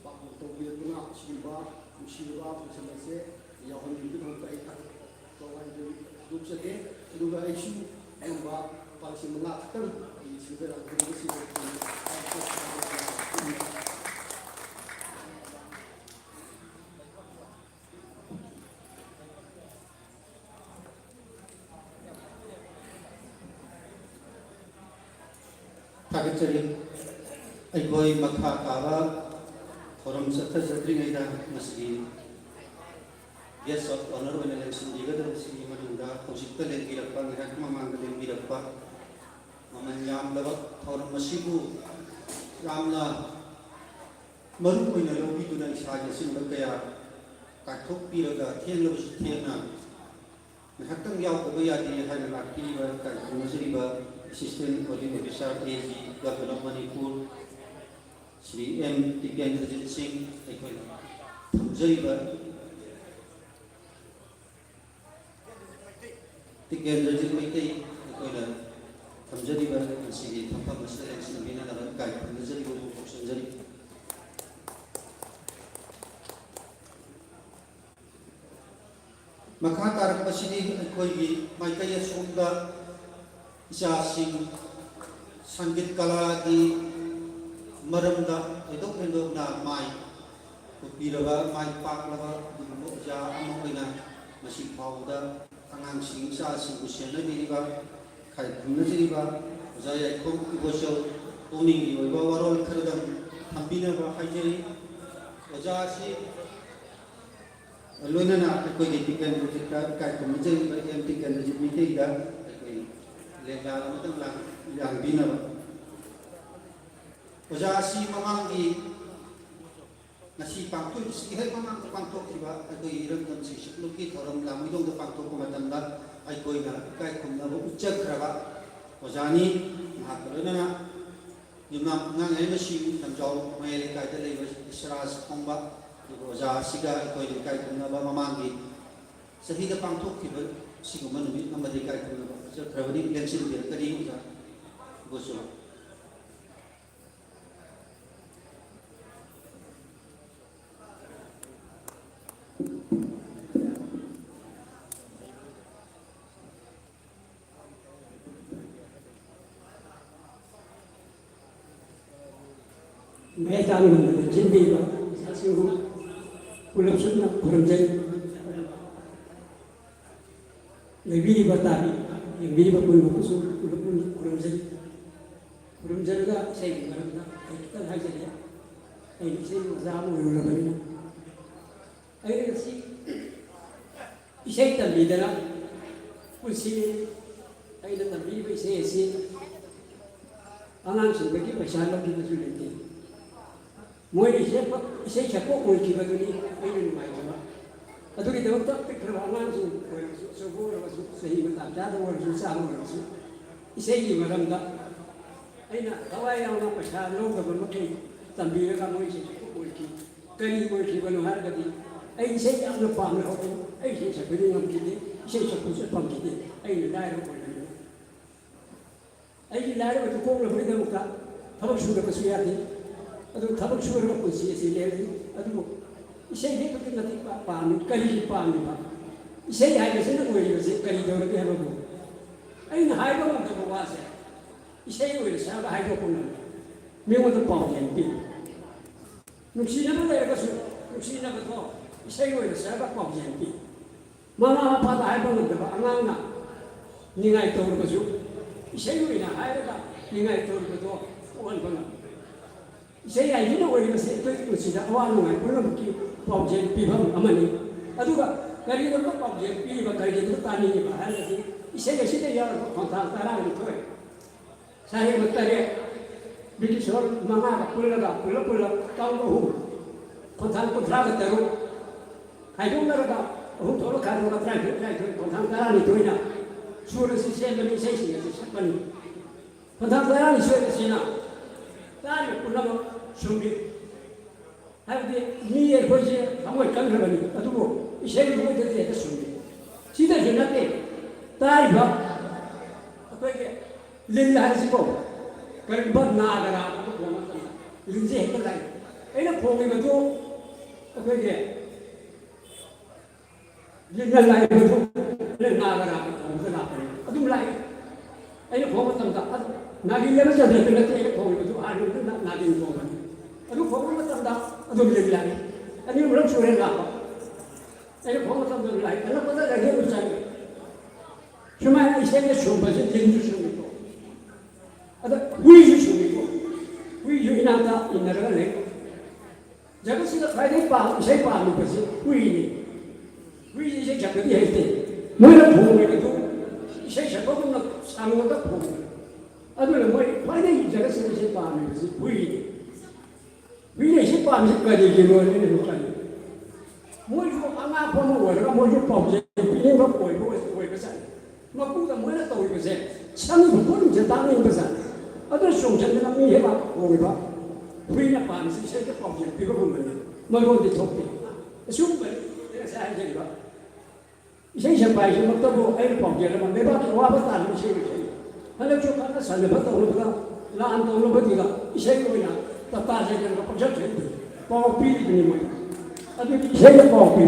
ꯄꯥꯛꯅ ꯇꯧꯕꯤꯔꯗꯨꯅ ꯑꯁꯤꯒꯨꯝꯕ ꯅꯨꯡꯁꯤꯔꯕ ꯐꯪꯁꯟ ꯑꯁꯦ ꯌꯥꯎꯍꯟꯕꯒꯤꯗꯃꯛꯇ ꯑꯩ ꯊꯥꯒꯠꯆꯒꯦ ꯑꯗꯨꯒ ꯑꯩꯁꯨ ꯑꯗꯨꯒꯨꯝꯕ ꯂꯨꯄꯥ 5,000 ꯈꯛꯇꯪ ꯑꯩ ꯁꯤꯟꯖꯔꯛꯄꯁꯤꯗ ꯊꯥꯒꯠꯆꯔꯤ ꯑꯩꯈꯣꯏ ꯃꯈꯥ ꯇꯥꯕ ꯊꯧꯔꯝ ꯆꯠꯊꯖꯗ꯭ꯔꯤꯉꯩꯗ ꯃꯁꯤꯒꯤ ꯒꯦꯁ ꯑꯣꯐ ꯑꯣꯅꯔ ꯑꯣꯏꯅ ꯂꯦꯡꯁꯤꯟꯕꯤꯒꯗꯕꯁꯤꯒꯤ ꯃꯅꯨꯡꯗ ꯍꯧꯖꯤꯛꯇ ꯂꯦꯡꯕꯤꯔꯛꯄ ꯉꯥꯏꯍꯥꯛ ꯃꯃꯥꯡꯗ ꯂꯦꯡꯕꯤꯔꯛꯄ ꯃꯃꯜ ꯌꯥꯝꯂꯕ ꯊꯧꯔꯝ ꯑꯁꯤꯕꯨ ꯌꯥꯝꯅ ꯃꯔꯨ ꯑꯣꯏꯅ ꯂꯧꯕꯤꯗꯨꯅ ꯏꯁꯥꯒꯤ ꯑꯁꯤꯒꯨꯝꯕ ꯀꯌꯥ ꯀꯥꯏꯊꯣꯛꯄꯤꯔꯒ ꯊꯦꯡꯂꯕꯁꯨ ꯊꯦꯡꯅ ꯉꯥꯏꯍꯥꯛꯇꯪ ꯌꯥꯎꯗꯕ ꯌꯥꯗꯦ ꯍꯥꯏꯅ ꯂꯥꯛꯄꯤꯔꯤꯕ ꯈꯪꯅꯖꯔꯤꯕ assistant audit officer AG governor of Manipur Shri M. Tikendrajit Singh ꯑꯩꯈꯣꯏꯅ ꯊꯝꯖꯔꯤꯕ ꯇꯤꯀꯦꯟꯗ꯭ꯔꯖꯤꯠ ꯃꯩꯇꯩ ꯑꯩꯈꯣꯏꯅ ꯊꯝꯖꯔꯤꯕ ꯃꯁꯤꯒꯤ ꯊꯝꯐꯝ ꯑꯁꯤꯗ ꯂꯦꯡꯁꯤꯟꯕꯤꯅꯅꯕ ꯏꯀꯥꯏ ꯈꯨꯝꯅꯖꯔꯤꯕ ꯐꯣꯡꯗꯣꯛꯆꯔꯤ ꯃꯈꯥ ꯇꯥꯔꯛꯄꯁꯤꯗꯤ ꯑꯩꯈꯣꯏꯒꯤ ꯃꯩꯇꯩ ꯑꯁꯣꯝꯗ ꯏꯆꯥꯁꯤꯡ ꯁꯪꯒꯤꯠ ꯀꯂꯥꯒꯤ ꯃꯔꯝꯗ ꯊꯣꯏꯗꯣꯛ ꯍꯦꯟꯗꯣꯛꯅ ꯃꯥꯏ ꯎꯠꯄꯤꯔꯕ ꯃꯥꯏ ꯄꯥꯛꯂꯕ ꯑꯗꯨꯒꯨꯝꯕ ꯑꯣꯖꯥ ꯑꯃ ꯑꯣꯏꯅ ꯉꯁꯤ ꯐꯥꯎꯕꯗ ꯑꯉꯥꯡꯁꯤꯡ ꯏꯆꯥꯁꯤꯡꯕꯨ ꯁꯦꯟꯅꯕꯤꯔꯤꯕ ꯏꯀꯥꯏ ꯈꯨꯝꯅꯖꯔꯤꯕ ꯑꯣꯖꯥ ꯌꯥꯏꯈꯣꯝ ꯏꯕꯣꯆꯧ ꯄꯨꯛꯅꯤꯡꯒꯤ ꯑꯣꯏꯕ ꯋꯥꯔꯣꯜ ꯈꯔꯗꯪ ꯊꯝꯕꯤꯅꯕ ꯍꯥꯏꯖꯔꯤ ꯑꯣꯖꯥꯁꯤ ꯂꯣꯏꯅꯅ ꯑꯩꯈꯣꯏꯒꯤ ꯇꯤꯀꯦꯟꯗ꯭ꯔꯖꯤꯠꯇ ꯏꯀꯥꯏ ꯈꯨꯝꯅꯖꯔꯤꯕ M. ꯇꯤꯀꯦꯟꯗ꯭ꯔꯖꯤꯠ ꯃꯩꯇꯩꯗ ꯑꯩꯈꯣꯏ ꯂꯦꯡꯒꯥ ꯑꯃꯇꯪ ꯂꯥꯡꯕꯤꯅꯕ ꯑꯣꯖꯥꯁꯤ ꯃꯃꯥꯡꯒꯤ ꯉꯁꯤ ꯄꯥꯡꯊꯣꯛꯏꯁꯤ ꯍꯦꯛ ꯃꯃꯥꯡꯗ ꯄꯥꯡꯊꯣꯛꯈꯤꯕ ꯑꯩꯈꯣꯏꯒꯤ ꯏꯔꯝꯗꯝ ꯁꯤꯁꯤꯞꯂꯨꯞꯀꯤ ꯊꯧꯔꯝ ꯂꯥꯡꯃꯩꯗꯣꯡꯗ ꯄꯥꯡꯊꯣꯛꯄ ꯃꯇꯝꯗ ꯑꯩꯈꯣꯏꯅ ꯏꯀꯥꯏ ꯈꯨꯝꯅꯕ ꯎꯠꯆꯈ꯭ꯔꯕ ꯑꯣꯖꯥꯅꯤ ꯃꯍꯥꯛꯀ ꯂꯣꯏꯅꯅ ꯌꯨꯝꯅꯥꯝ ꯑꯉꯥꯡꯉꯩꯃꯁꯤꯡ ꯂꯝꯖꯥꯎ ꯃꯌꯥꯏ ꯂꯩꯀꯥꯏꯗ ꯂꯩꯕ ꯏꯁꯔꯥꯖ ꯈꯣꯡꯕ ꯑꯗꯨꯒ ꯑꯣꯖꯥ ꯑꯁꯤꯒ ꯑꯩꯈꯣꯏꯅ ꯏꯀꯥꯏ ꯈꯨꯝꯅꯕ ꯃꯃꯥꯡꯒꯤ ꯆꯍꯤꯗ ꯄꯥꯡꯊꯣꯛꯈꯤꯕ ꯁꯤꯒꯨꯝꯕ ꯅꯨꯃꯤꯠ ꯑꯃꯗ ꯏꯀꯥꯏ ꯈꯨꯝꯅꯕ ꯆꯠꯈ꯭ꯔꯕꯗꯤ ꯂꯦꯡꯁꯤꯟꯕꯤꯔꯛꯀꯅꯤ ꯑꯣꯖꯥ ꯏꯕꯣꯆꯧ 매장은 진비가 사실 불렀었나 그런데 미리 봤다니 미리 봤고 무슨 그런저가 세기 말합니다. 일단 하이제리야. 이 세기 자무 올라가니나. 아이씨 이 세기다 미더라. 불시 아이는 미리 세시 아난신들이 배샤를 기르줄게. 모이 이세 잡고 모이 기가더니 이런 말이야. 아들이 더욱더 그런 아난신 소고로 세이면 남자도 원수 싸움을 했어. 이세기 말한다. 아이나 다와야나 배샤 놓고 먹기 담비가 모이 잡고 모이 그리 모이 기가는 하르가디. 아이 세기 안로 밤을 하고 아이 세기 그리 넘기디. 이세 잡고 잡기디. 아이 나이로 걸려. 아이 나이로 고를 버리다니까 다방 수가 수야디. अदु थबक शुगर को कुछ ऐसे ले ली अदु इसे ये तो कितना थी पानी करी पानी बा इसे हाय कैसे ना कोई वैसे करी दो रखे हम लोग आई ना हाय को तो वास है इसे ये वैसे सब हाय को कोन मैं वो तो पाऊं ये भी नुक्सी ना बता यार कसु नुक्सी ना बता इसे ये वैसे सब पाऊं ये भी माना apa हाय को मतलब अंगांग ना निगाई तो कसु इसे ये वैसे हाय का निगाई तो तो वन बना 이제 아이는 어디서 그것이다 와는 그렇게 paujen pibam amani aduga karido ko paujen piba karido tani ni bahal ise sida ya kontak tarang itu saya betare british hor manga pulla kau ko kontak ko traga taru kaidong naraga ahum tholo khano ka trai thang tara ni toina sura si sen bani sei si si bani thang tara ni sura si na tari kunama sumbi habde ni ye khoje hamoi kan bani atubo isei ko de de sumbi sida junate tari ba akwai ke lilla harsi ko kan bad na gara ko ma linje he lai ai na phongi ma to akwai ke lilla lai ma to le na gara ko na pa adum lai ai na phongi tam ta na gi le sa de le te phongi ma to a ru na gi ko ma adu phongi ma tam da adum le lai ani mu ram sure la ai na phongi tam da lai ana pa da ge mu sa cuma isei ke chumba je jinju sumi ko ada wiju sumi ko wiju inata inara le jaga sila kai pa isei pa lu pasi wiji wiji je jaga di hete moi la phu me ko isei sa ko na samu da phu adu le moi pai de jaga sila isei pa me pasi wiji wiji isei pa me ka de ge mo le ne ko moi jo ama pa mo wa ga moi jo pa je ni ba ko ko sa mà cũng là mới là tội cái gì, sao mình cũng có thể tăng lên cái gì, ở đó sống chân nóมีเหตุผลโอ้ยบ้าวิ่งน่ะป่านสิใช้ก็ปอบอย่างพี่ก็พูดเหมือนกันไม่รู้ที่ทุบตีชุ่มไปนี่ใช่ใช่ไหมใช่ใช่ไปใช่มันต้องบอกไอ้ปอบอย่างมันไม่บ้าว่าบ้าตายไม่ใช่ไม่ใช่ถ้าเราช่วยกันก็สั่นเลยบ้าตัวเราบ้าล้านตัวเราบ้าดีละใช่ก็ไม่นะแต่ตาใช่กันก็ปอบจะใช่ปอบปีนี่มันอันนี้ใช่ก็ปอบปี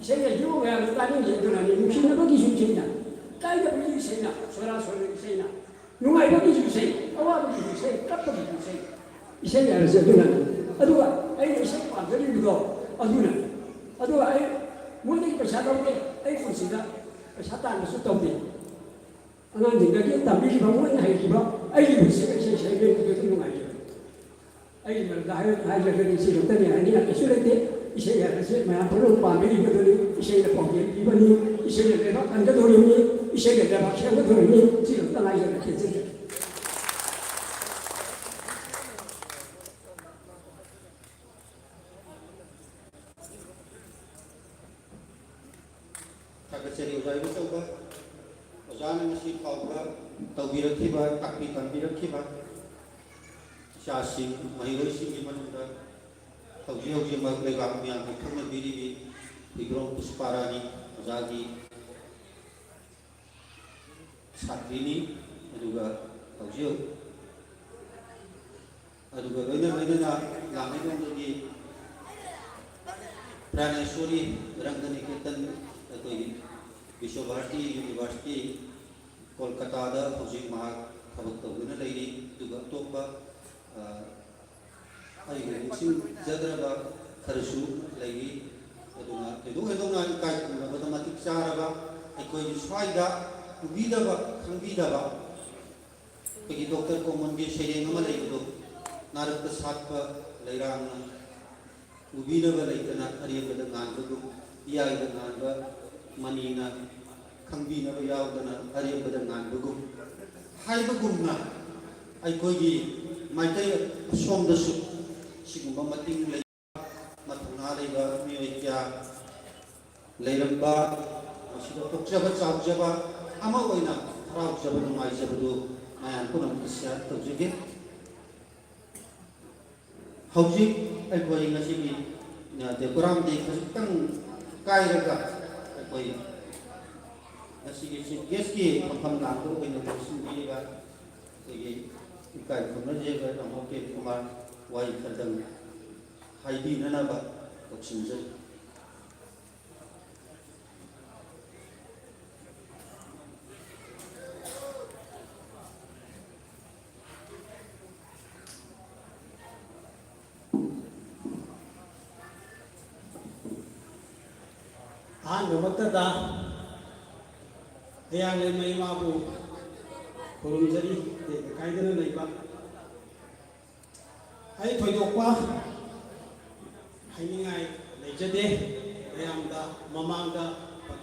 ใช่ยังอยู่ไงเราตายนี่ตัวนั้นนี่ชิ้นนั้นก็กี่ชิ้นนะตายก็ไม่กี่ชิ้นนะส่วนละส่วนละชิ้นนะนุ่งไอ้ก็กี่ชิ้นเอาว่ากี่ชิ้นกับก็กี่ชิ้นใช่ยังจะตัวนั้นอะดูว่าไอ้ใช่ความจะรู้ก็อะดูนะอะดูว่าไอ้มุ่งที่ประชาชนไอ้คนสิ่งละประชาชนมันสุดตรงนี้อันนั้นจริงก็ที่ทำให้ที่บ้านมุ่งให้ที่บ้านไอ้ที่รู้สึกใช่ใช่เรื่องที่ต้องนุ่งไอ้ไอ้มันได้ให้จะเป็นสิ่งที่เนี่ยอันนี้ก็ช่วยได้一些人是买不能把美丽的一些的房间，一个呢，一些人把安个多人呢，一些人把钱个多人呢，这种当然也是挺正的。ถ้าเกิดเสียงใจไม่ต้องก็อาจารย์มันสิเขาก็ตัวบิรักที่บ้านตักปีกันบิรักที่บ้านชาสิงไม่รู้สิ่งที่มันได้Hauji hauji mak legam yang kham biri bi igrom pusparani azagi satrini aduga hauji aduga loina na lamai dong gi Praneshwari Rangani Kirtan atoi Vishwabharati University Kolkata da hauji mahak thabak tawna leiri duga tokba ai người sinh giờ đó khởi sự lấy cái đó là cái đó là cái mà mathematics ra đó ai coi như xoay đó vi đó không vi đó cái doctor को मन भी सही नहीं मिले तो नारक के साथ पर ले रहा हूँ vi đó là lấy cái ना अरिय के दंगान को या के दंगान को मनी ना không vi ना या के ना अरिय के दंगान को hai cái gồm ना ai coi gì mai cái xong đó sụp sigumba mating lay mathuna leba mioi kya leiramba asido tokjaba chawjaba ama oina tharau jaba numai jabadu mayan punam kisya tawjige hauji ai koi ngasi ni na de kuram de khasitang kai raga ai koi ngasi gi geski pham na to oina sin gi ga ge kai khona je ga amoke kumar wai kadang haidi nana ba oksinjai नमतदा ayang le mai ma bu kurum jari de kai dana nei ba ai thoi dok pa hai ni ngai nei jade ayam da mamang da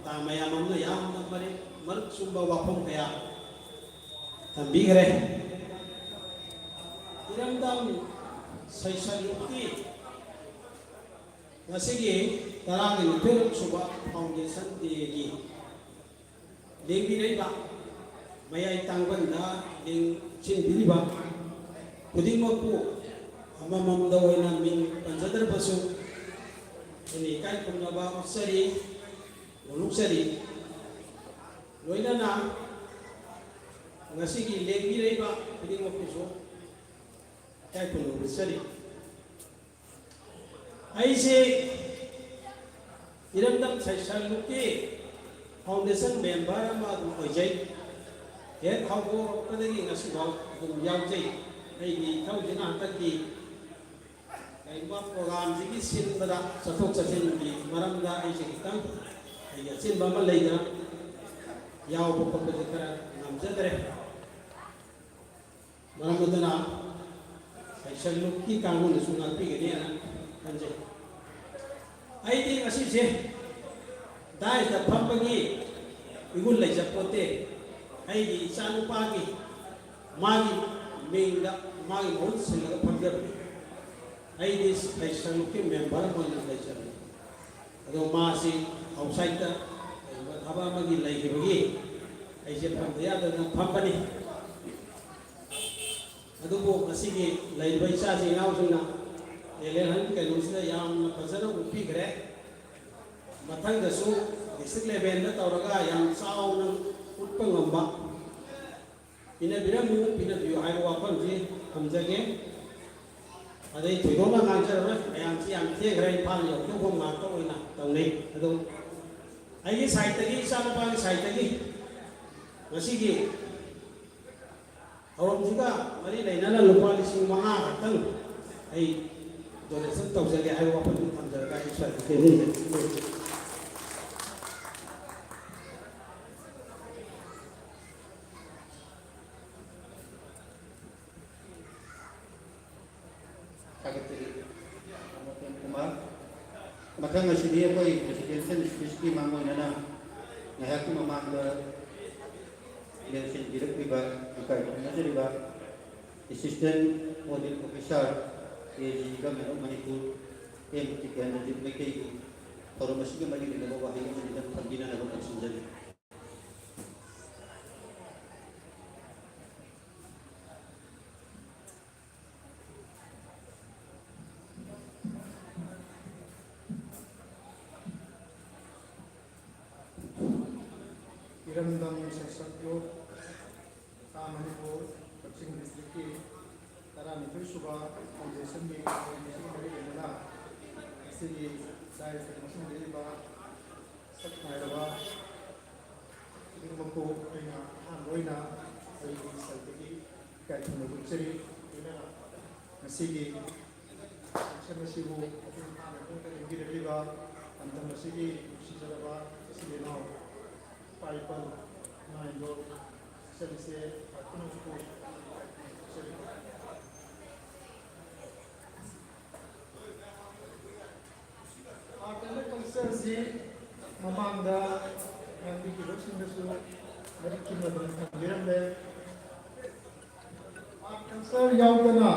ta mayam am na yam na mari mar sumba wa phong kaya tambi gare iram dam sai sai yukti ꯉꯁꯤꯒꯤ ꯇꯔꯥꯒꯤ ꯅꯤꯊꯣꯏꯔꯛ ꯁꯨꯕ foundation ꯗꯦꯒꯤ ꯂꯦꯡꯕꯤꯔꯤꯕ ꯃꯌꯥꯏ ꯇꯥꯡꯕꯟꯗ ꯂꯦꯡꯁꯤꯟꯕꯤꯔꯤꯕ ꯈꯨꯗꯤꯡꯃꯛꯄꯨ ꯑꯃꯃꯝꯗ ꯑꯣꯏꯅ ꯃꯤꯡ ꯄꯟꯖꯗ꯭ꯔꯕꯁꯨ ꯑꯩꯅ ꯏꯀꯥꯏ ꯈꯨꯝꯅꯕ ꯎꯠꯆꯔꯤ ꯅꯣꯛꯆꯔꯤ ꯂꯣꯏꯅꯅ ngasi legi reiba pidi ngopiso kai puno bisari aise iramdam saisal luki foundation member ma du ojai he khago kadagi ngasi baw dum yaujai ai ni thaujina takki ai ma program jigi sin bada sathok chasin bi maramda ai se kitang ai sin ba ma leida yaw ko ko kara namjadre Maramudana, saya selalu kita kamu sunat pergi ni anak anje. Aidi masih je, dah dah pagi, ikut lagi sepote. Aidi sanu pagi, magi mingga, magi mohon selalu pagi. Aidi saya selalu kita member mana lagi sepote. Aduh masih outside dah, apa magi lagi bagi. Aidi pagi ada pagi. अदुबो मसीगी live इच्छा से नाव सुना एलेहन के नुसले याम फजना UPI करे मथंग दसु district level the तौरगा याम साव न उत्पंगम्बा इने बिरमु बिना बियो हाय वापन जी हमजगे अदे थिगोमा गांजर याम सी याम थे ग्रे पाल यो तो को मा तो ओइना तौने अदो आइगे साइड तगी सानो पागी साइड तगी मसीगी और juga mari lainana lupa lising mga katang ay donation tau sa ay wa pun hamjar ka isa kini kumar maka ngasi dia koi presidential speech ki mango nana ngahak ki mamang election direct riba bukai riba assistant audit officer AG government of Manipur MT Canada Mekai और machine के money लेने को वाहिनी में जब Fundy ना लगो passenger इरमदम सेक्सक्यो Manipur कच्चिंग district की तरा निफिर सुबह फाउंडेशन में मरी लेना इसी दायरे से मशीन ले बा सब मायरवा इनको इना रोइना सही सल्टी कैटन गुचरी इना नसीगी शमसिबु इंगी रेबा अंत नसीगी सिजरबा इसी ना पाइपल नाइलो से पार्टनर को आर्टल कल्चर से ममांगा गांधी की रोशन दसु बड़ी कीमत रखना गिरंदे आर्ट कल्चर यावतना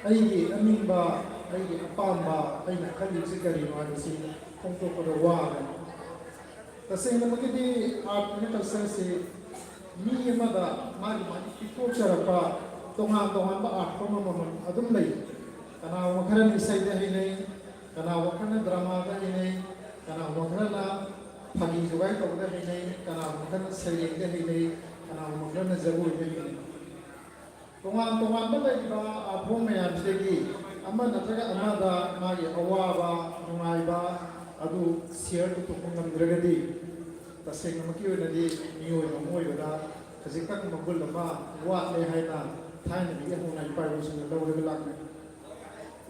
अईगी अमीबा अईगी अपांबा अईना खली से करी मानसी कोंतो को वागा तसेंग मगदी आर्ट कल्चर से मी मदा मागी मागी पिको चरपा तोंगान तोंगान बा आर्ट को ममन अदुम लई कना वखरन इसाई दे हिने कना वखरन ड्रामा दे हिने कना वखरन फगी जुगाई तो दे हिने कना वखरन सरियक दे हिने कना वखरन जरूर दे हिने तोंगान तोंगान बा लई बा आफो मयाम सेगी अमा नतगा अमा दा मागी अवाबा नुंगाइबा अदु शेयर तो पंगमद्रगदी तसेंग मकी ओइनदी मियोय मोयबदा खजिकक मगुल लमा वाले हाइना थाइन बि होना पाइबो सुन लौरे लाकने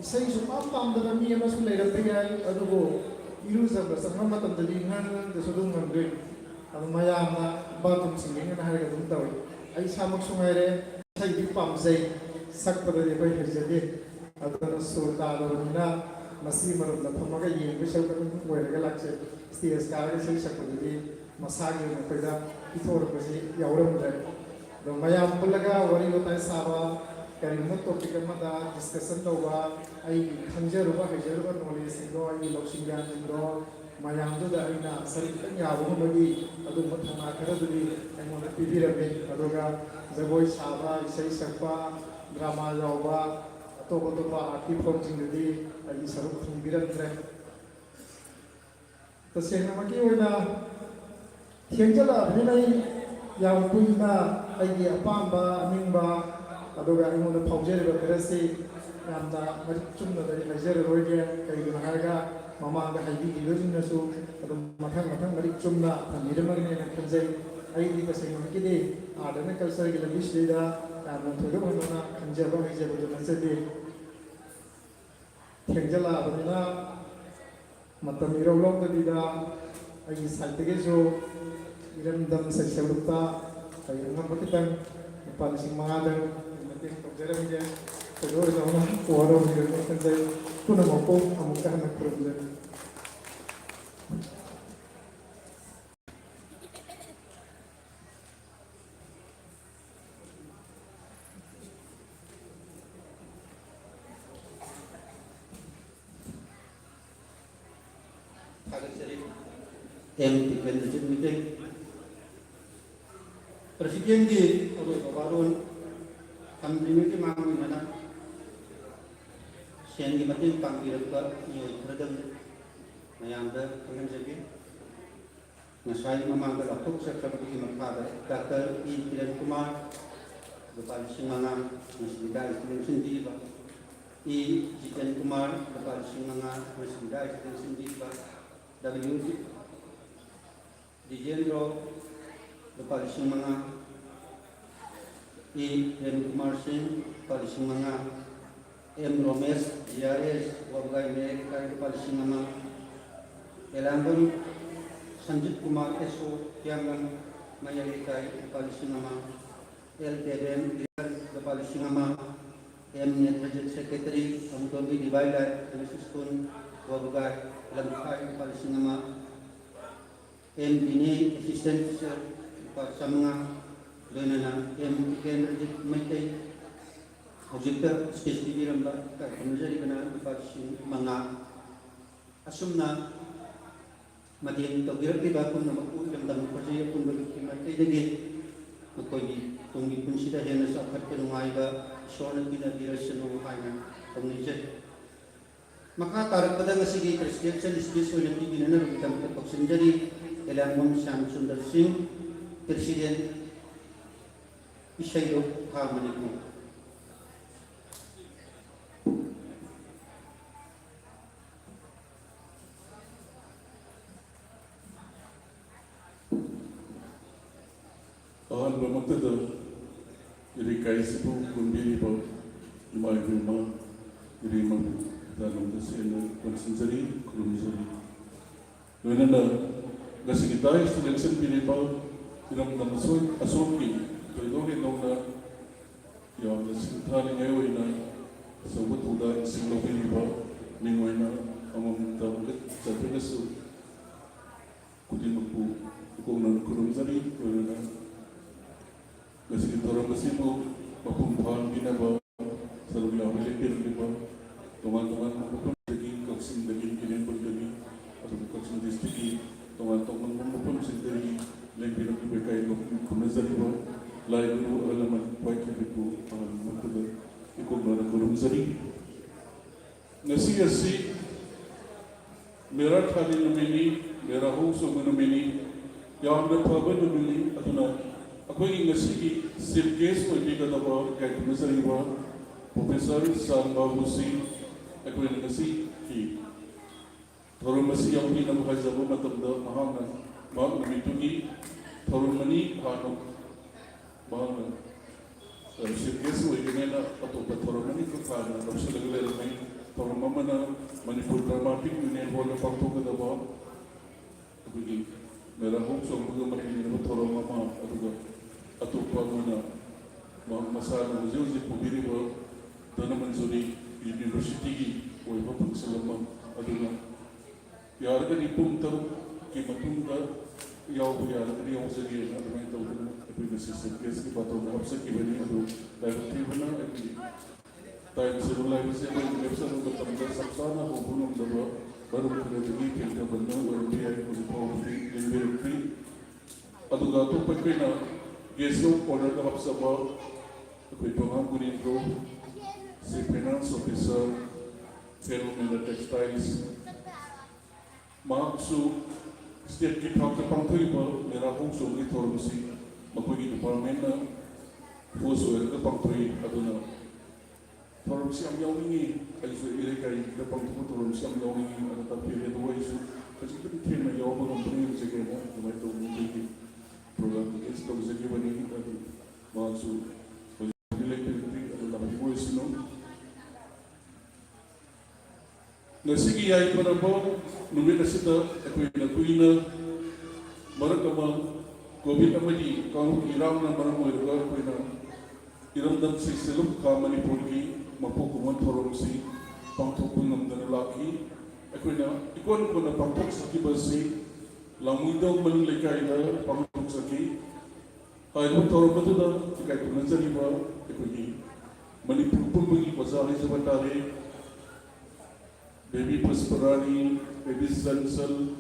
इसै सुपाम पामदबा मी अमसु लेरते याय अदुगो इरुजब संगम मतमदली ngan de sudung ngamdui adu mayamna batum singing na harga dum tawi ai samak sungaire sai di pamjai sakpada de bai hirjade adana surta dorina masi marum da phamaga yeng bi sakka oiraga lakse stage karaga sai sakpada masagi na peda ithor basi yauramdre do mayam pulaga wari hotai saba karimna topic amada discussion tawba ꯑꯩꯒꯤ ꯈꯪꯖꯔꯨꯕ ꯍꯩꯖꯔꯨꯕ ꯅꯣꯂꯦꯖꯁꯤꯡꯗꯣ ꯑꯩꯒꯤ ꯂꯧꯁꯤꯡ ꯒ꯭ꯌꯥꯟꯁꯤꯡꯗꯣ ꯃꯌꯥꯝꯗꯨꯗ ꯑꯩꯅ ꯁꯔꯨꯛ ꯈꯤꯇꯪ ꯌꯥꯕ ꯉꯝꯕꯒꯤ ꯑꯗꯨꯒꯨꯝꯕ ꯊꯧꯅꯥ ꯈꯔꯗꯨꯗꯤ ꯑꯩꯉꯣꯟꯗ ꯄꯤꯕꯤꯔꯝꯃꯤ ꯑꯗꯨꯒ ꯖꯒꯣꯏ ꯁꯥꯕ ꯏꯁꯩ ꯁꯛꯄ ꯗ꯭ꯔꯃꯥ ꯌꯥꯎꯕ ꯑꯇꯣꯞ ꯑꯇꯣꯞꯄ ꯑꯥꯔꯠꯀꯤ ꯐꯣꯔꯝꯁꯤꯡꯗꯨꯗꯤ ꯑꯩꯒꯤ ꯁꯔꯨꯛ ꯊꯨꯡꯕꯤꯔꯝꯗ꯭ꯔꯦ तसेंगमकी ओइना थेंजलाबनिना याम कुइना अइगी अपांबा अनिंबा अदुगा अइमोंदा फाउजेरबा खरसी यामना मरि चुमना दरि लैजर रोइगे कइगुना हागा ममांगा हाइबी गिलोजिनसु अदुम मथंग मथंग मरि चुमना थमिरमगने न खंजै अइगी तसेंगमकी दे आदना कल्चर गी लबिस देदा यामना थोदो होना खंजबा हैजबो नसदे थेंजलाबनिना मतलब इरौलौदबीदा अगी साइडगेसो इरमदम सेक्सलुक्ता अई अंगम खितंग लुपा लिसिंग मंगादं मतें तौजरमगे तोदो जाउना ओरो हिरनो खंजै पुनमको अमुका हन खुरमजै em dipendent meeting presiden di baron amdimiti mangun mana sian di mati panggil ke yo terdeng mayang da kangen jadi ngasai mamang da tok seperti di makada Dr. Kiran Kumar Bapak Singanga masih dai sendiri ba Jitan Kumar Bapak Singanga masih dai sendiri ba W Dijendro Bapak Singanga Ren Kumar Singh Bapak Singanga M Romesh GRS Wabai Mereka Bapak Singanga Elambun Sanjit Kumar SO Tiangan Mayalikai Bapak Singanga LTDM Bapak Singanga M Net Secretary Amtobi Dibailai Universiskun Wabai Langkai Bapak Singanga M ini assistant Pak Samanga Lenana M Kendra Maitai Hojikta spesifik ramba menjadi kena Pak Manga Asumna Madian Togir tiba pun nama pun dalam percaya pun bagi Maitai jadi Makoi tunggu pun sudah hendak sahabat kenungai ba soalnya tidak dirasa hanya pengikat maka tarik pada ngasih presiden disebut oleh pimpinan kita terpaksa menjadi Elangmon Syam Sundar Singh Presiden Isyaidok Kamanipu Ahal bermakna jadi kaisipu kumbiri bau imai firma jadi mang dalam desain konsensori kurumsori. Karena Gasi kita selection pilih pau tidak mendapat asumsi itu ni nona yang sekitar ni ayo ina sebut udah single pilih pau minggu ina amam tahulah sampai kesu kudi mampu kuno kurung zari kerana gasi kita orang gasi tu mampu paham bina pau selalu yang melipir ni pau teman-teman mampu lagi kaksin lagi kini pun lagi atau kaksin distrik teman-teman maupun sendiri lebih lebih berkait dengan zariwa lain dulu alamat baik itu mungkin ikut mana kolom zari nasi merah tadi nomini merah husu nomini yang ada apa nomini atau na aku ingin nasi sirkes lebih kata bahawa kait dengan zariwa Profesor Samba Husi aku ingin nasi Thorun masih yang ini nama hajabu matanda mahana mahal namitugi thorun mani hano mahana sirkesu ikinena atau thorun mani tu hana lapsa lagale ramai thorun mamana Manipur dramatic ini bola faktor kada bah begini merah hum songga mati ni thorun mama atau pamana masalah uji pubiri bah dana manzuri university woi bapun selama adulah यार का निपुण तब कि मतुम का याव यार का याव से ये ना मैं तो अपने सिस्टम केस की बातों में आपसे की बनी तो डायरेक्टली बना टाइम से बुलाए से कोई इलेक्शन को तंत्र सबसाना हो बुनुम दबा बरुम खरदगी केंद्र बन्ना वरपी आई को पावती लिंबेरपी अदुगा तो पकना गेसो ऑर्डर का हफ्सबा कोई प्रोग्राम गुरीन को से फाइनेंस ऑफिसर फेरो टेक्सटाइल्स मार्क्सु स्टेट की ठाक पंथई पर मेरा हों सोंगी थोरमसी मकोई डिपार्टमेंट ना फोर्स वेल का पंथई अदुना थोरमसी हम यावनी ऐसे इलेक्ट्रिक का पंथई थोरमसी हम यावनी अदुता पीरियड वो ऐसे कच्ची तो थे मैं याव पर कंपनी से के ना तो मैं तो मुझे की प्रोग्राम के इस तो जगह बनी अदु मार्क्सु इलेक्ट्रिक अदुता वो ऐसे नो नसिगी आई पर अब नुमित असित अकोई नकुइना मरक अमा कोविड अमदी कांगू इराम ना मरम ओइरगा कोइना इरमदम से सेलुम का मणिपुर की मपो कुमन थोरम से पांथोक नमदन लाकी अकोइना इकोन कोना पांथोक सकी बसी लामुइदो मन लेकाइदा पांथोक सकी हाइदो थोरम बदुदा इकाइ नजरिबा अकोई मणिपुर पुंबगी बजारे जबतारे Baby Prosperani, Baby Zansal,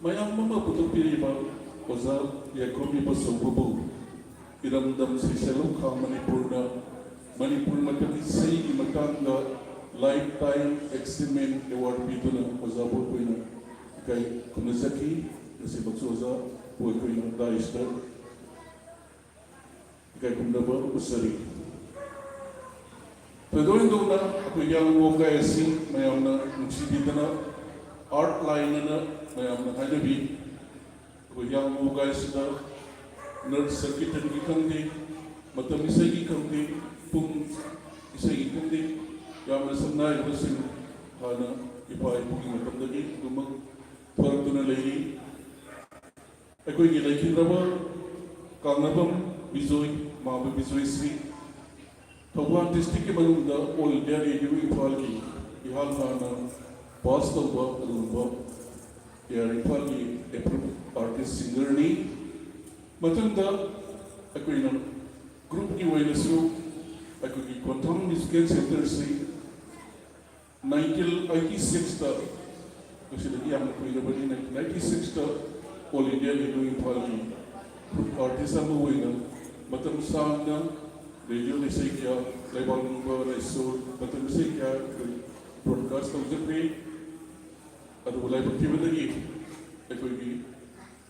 Mayang Mama Putu Piriba, Oza, Yakobi Basobobo, Iramdam Siseluka, Manipurna, Manipur Mataki Sei, Matanga, Lifetime Excellent Award Pituna, Oza Bokuina, Kai Kunazaki, Nasibatsoza, Bokuina, Daista, Kai Kundaba, Usari. Pedoin dona aku yang woga esi mayamna muksibidana art line na mayamna haidabi aku yang woga esi da nerd circuit ki kamdi matam isai ki kamdi pum isai ki kamdi yamna sabna ibasin hana ipai pugi matam dagi dumak thorak tuna lagi aku ini lagi raba kangnabam bizoi mabe bizoi sri Tawang district के बंद all India radio Imphal की इहाल खाना पास तो हुआ अरुणवा यार इम्फाल की approve artist singer नी मतलब दा अकोई ना ग्रुप की वजह से अकोई की क्वांटम म्यूजिक सेंटर से 1986 तक कुछ लगी हम कोई जब 1996 तक ऑल इंडिया रेडियो इम्फाल की आर्टिस्ट हम हुए ना मतलब सामना रेडियो ने सही किया लेबल नंबर ऐसो मतलब सही किया ब्रॉडकास्ट तो जब भी अदु लाइव की बदली कोई भी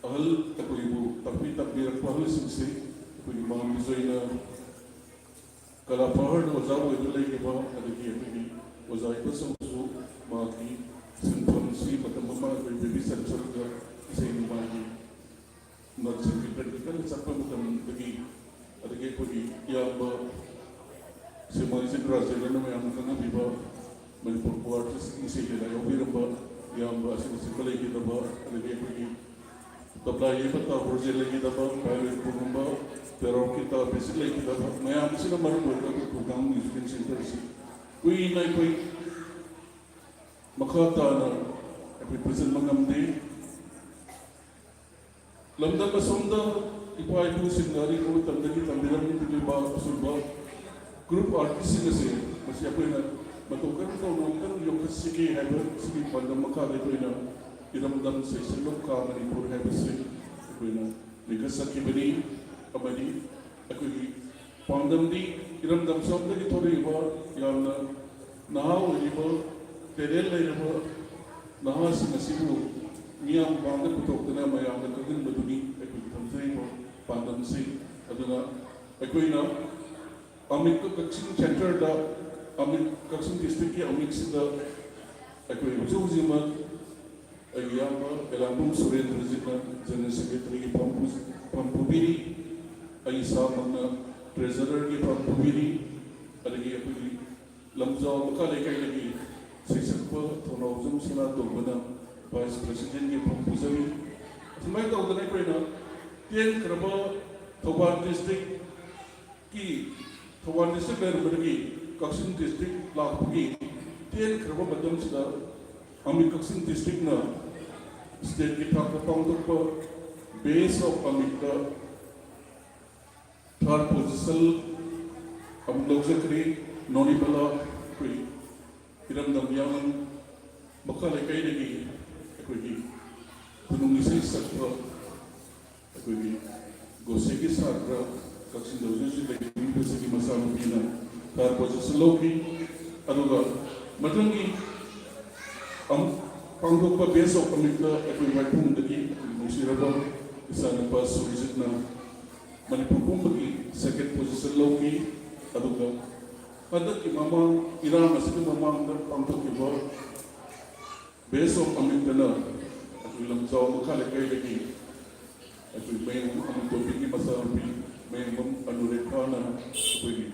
अहल कोई वो तभी रखवा हल सिंसे कोई माम जोइना कला पहाड़ वजाओ इधर के बाद अदु की कोई वजाई पर समझो माकी सिंफनी मतलब मम्मा कोई बेबी सेंसर का इसे निभाएगी नर्सिंग की प्रैक्टिकल सब मतलब लगी अदगे कोई याब सेमाइजिन राजेंद्र में हम कना बिबा मणिपुर आर्टिस्ट की से ले ओबी रबा याब असिन सिकले की दबा अदगे कोई तबला ये पता प्रोजेक्ट लगी दबा प्राइवेट कुंबा तेरो की ता बेसिकली की दबा मैं हम से मर बोलता को प्रोग्राम म्यूजिक सेंटर से कोई ना कोई मखाता ना कोई प्रेजेंट मंगम दे लंदन में सुंदर इपाई को सिंगारी को तंदगी तंदिरम की बात सुनबा ग्रुप आर्टिस्ट से मसी अपने ना मतोकर तो नोकर यो किसी के है सिकी पंदम मका दे कोई ना इरमदम से सिलोक का मणिपुर है बसे कोई ना निकस की बनी अबदी कोई पंदम दी इरमदम शब्द की थोड़ी बार याना नाव रिबो तेरेल रिबो नाव से नसीबो नियम बांध पुतोकना मयाम कदिन बदुनी Pandam Singh, aduna akoina Amik Kaksin Center da Amik Kaksin district ki Amik sida akoi Uzuzima ayama Elambum Surendra Zina General Secretary ki Pampubiri Ayisa Magna Treasurer ki Pampubiri adagi akoi Lamzao Makale kai lagi Sisakpa Thonawzum Sina Dogbana Vice President ki Pampuzami Tumai ka udana akoina Tian keraba Thoban district ki Thoban district dari bergi Kaksin district lakugi Tian keraba badam sudah Amik Kaksin district na state kita ketang tu per base of Amik third position हम लोग से करी नोनी बला ꯑꯩꯈꯣꯏ ꯏꯔꯝꯗꯝ ꯌꯥꯝꯅ ꯃꯈꯥ ꯂꯩꯀꯥꯏꯗꯒꯤ ꯑꯩꯈꯣꯏꯒꯤ ꯈꯨꯅꯨꯡ ꯏꯁꯩ ꯁꯛꯄ ꯑꯩꯈꯣꯏꯒꯤ ꯒꯣꯁꯦꯒꯤ ꯁꯥꯇ꯭ꯔ ꯀꯛꯆꯤꯡꯗ ꯍꯧꯖꯤꯛ ꯍꯧꯖꯤꯛ ꯂꯩꯔꯤꯕꯁꯤꯒꯤ ꯃꯆꯥꯅꯨꯄꯤꯅ ꯊꯥꯔ ꯄꯣꯖꯤꯁꯟ ꯂꯧꯈꯤ ꯑꯗꯨꯒ ꯃꯊꯪꯒꯤ ꯑꯃꯨꯛ ꯄꯥꯡꯊꯣꯛꯄ ꯕꯦꯁ ꯑꯣꯐ ꯀꯃꯤꯛꯇ ꯑꯩꯈꯣꯏ ꯋꯥꯏꯈꯣꯡꯗꯒꯤ ꯅꯨꯡꯁꯤꯔꯕ ꯏꯆꯥꯅꯨꯄꯥ ꯁꯨꯔꯖꯤꯠꯅ ꯃꯅꯤꯄꯨꯔ ꯄꯨꯝꯕꯒꯤ ꯁꯦꯀꯦꯟ ꯄꯣꯖꯤꯁꯟ ꯂꯧꯈꯤ ꯑꯗꯨꯒ ꯍꯟꯗꯛꯀꯤ ꯃꯃꯥꯡ ꯏꯔꯥꯡ ꯑꯁꯤꯒꯤ ꯃꯃꯥꯡꯗ ꯄꯥꯡꯊꯣꯛꯈꯤꯕ ꯕꯦꯁ ꯑꯣꯐ ꯀꯃꯤꯛꯇꯅ ꯑꯩꯈꯣꯏ ꯂꯝꯖꯥꯎ ꯃꯈꯥ ꯂꯩꯀꯥꯏꯗꯒꯤ ꯑꯩꯈꯣꯏ ꯃꯌꯦꯡ ꯑꯃꯟꯇꯣꯝꯕꯤꯒꯤ ꯃꯆꯥꯅꯨꯄꯤ ꯃꯌꯦꯡꯕꯝ ꯑꯅꯨꯔꯦꯈꯥꯅ ꯑꯩꯈꯣꯏꯒꯤ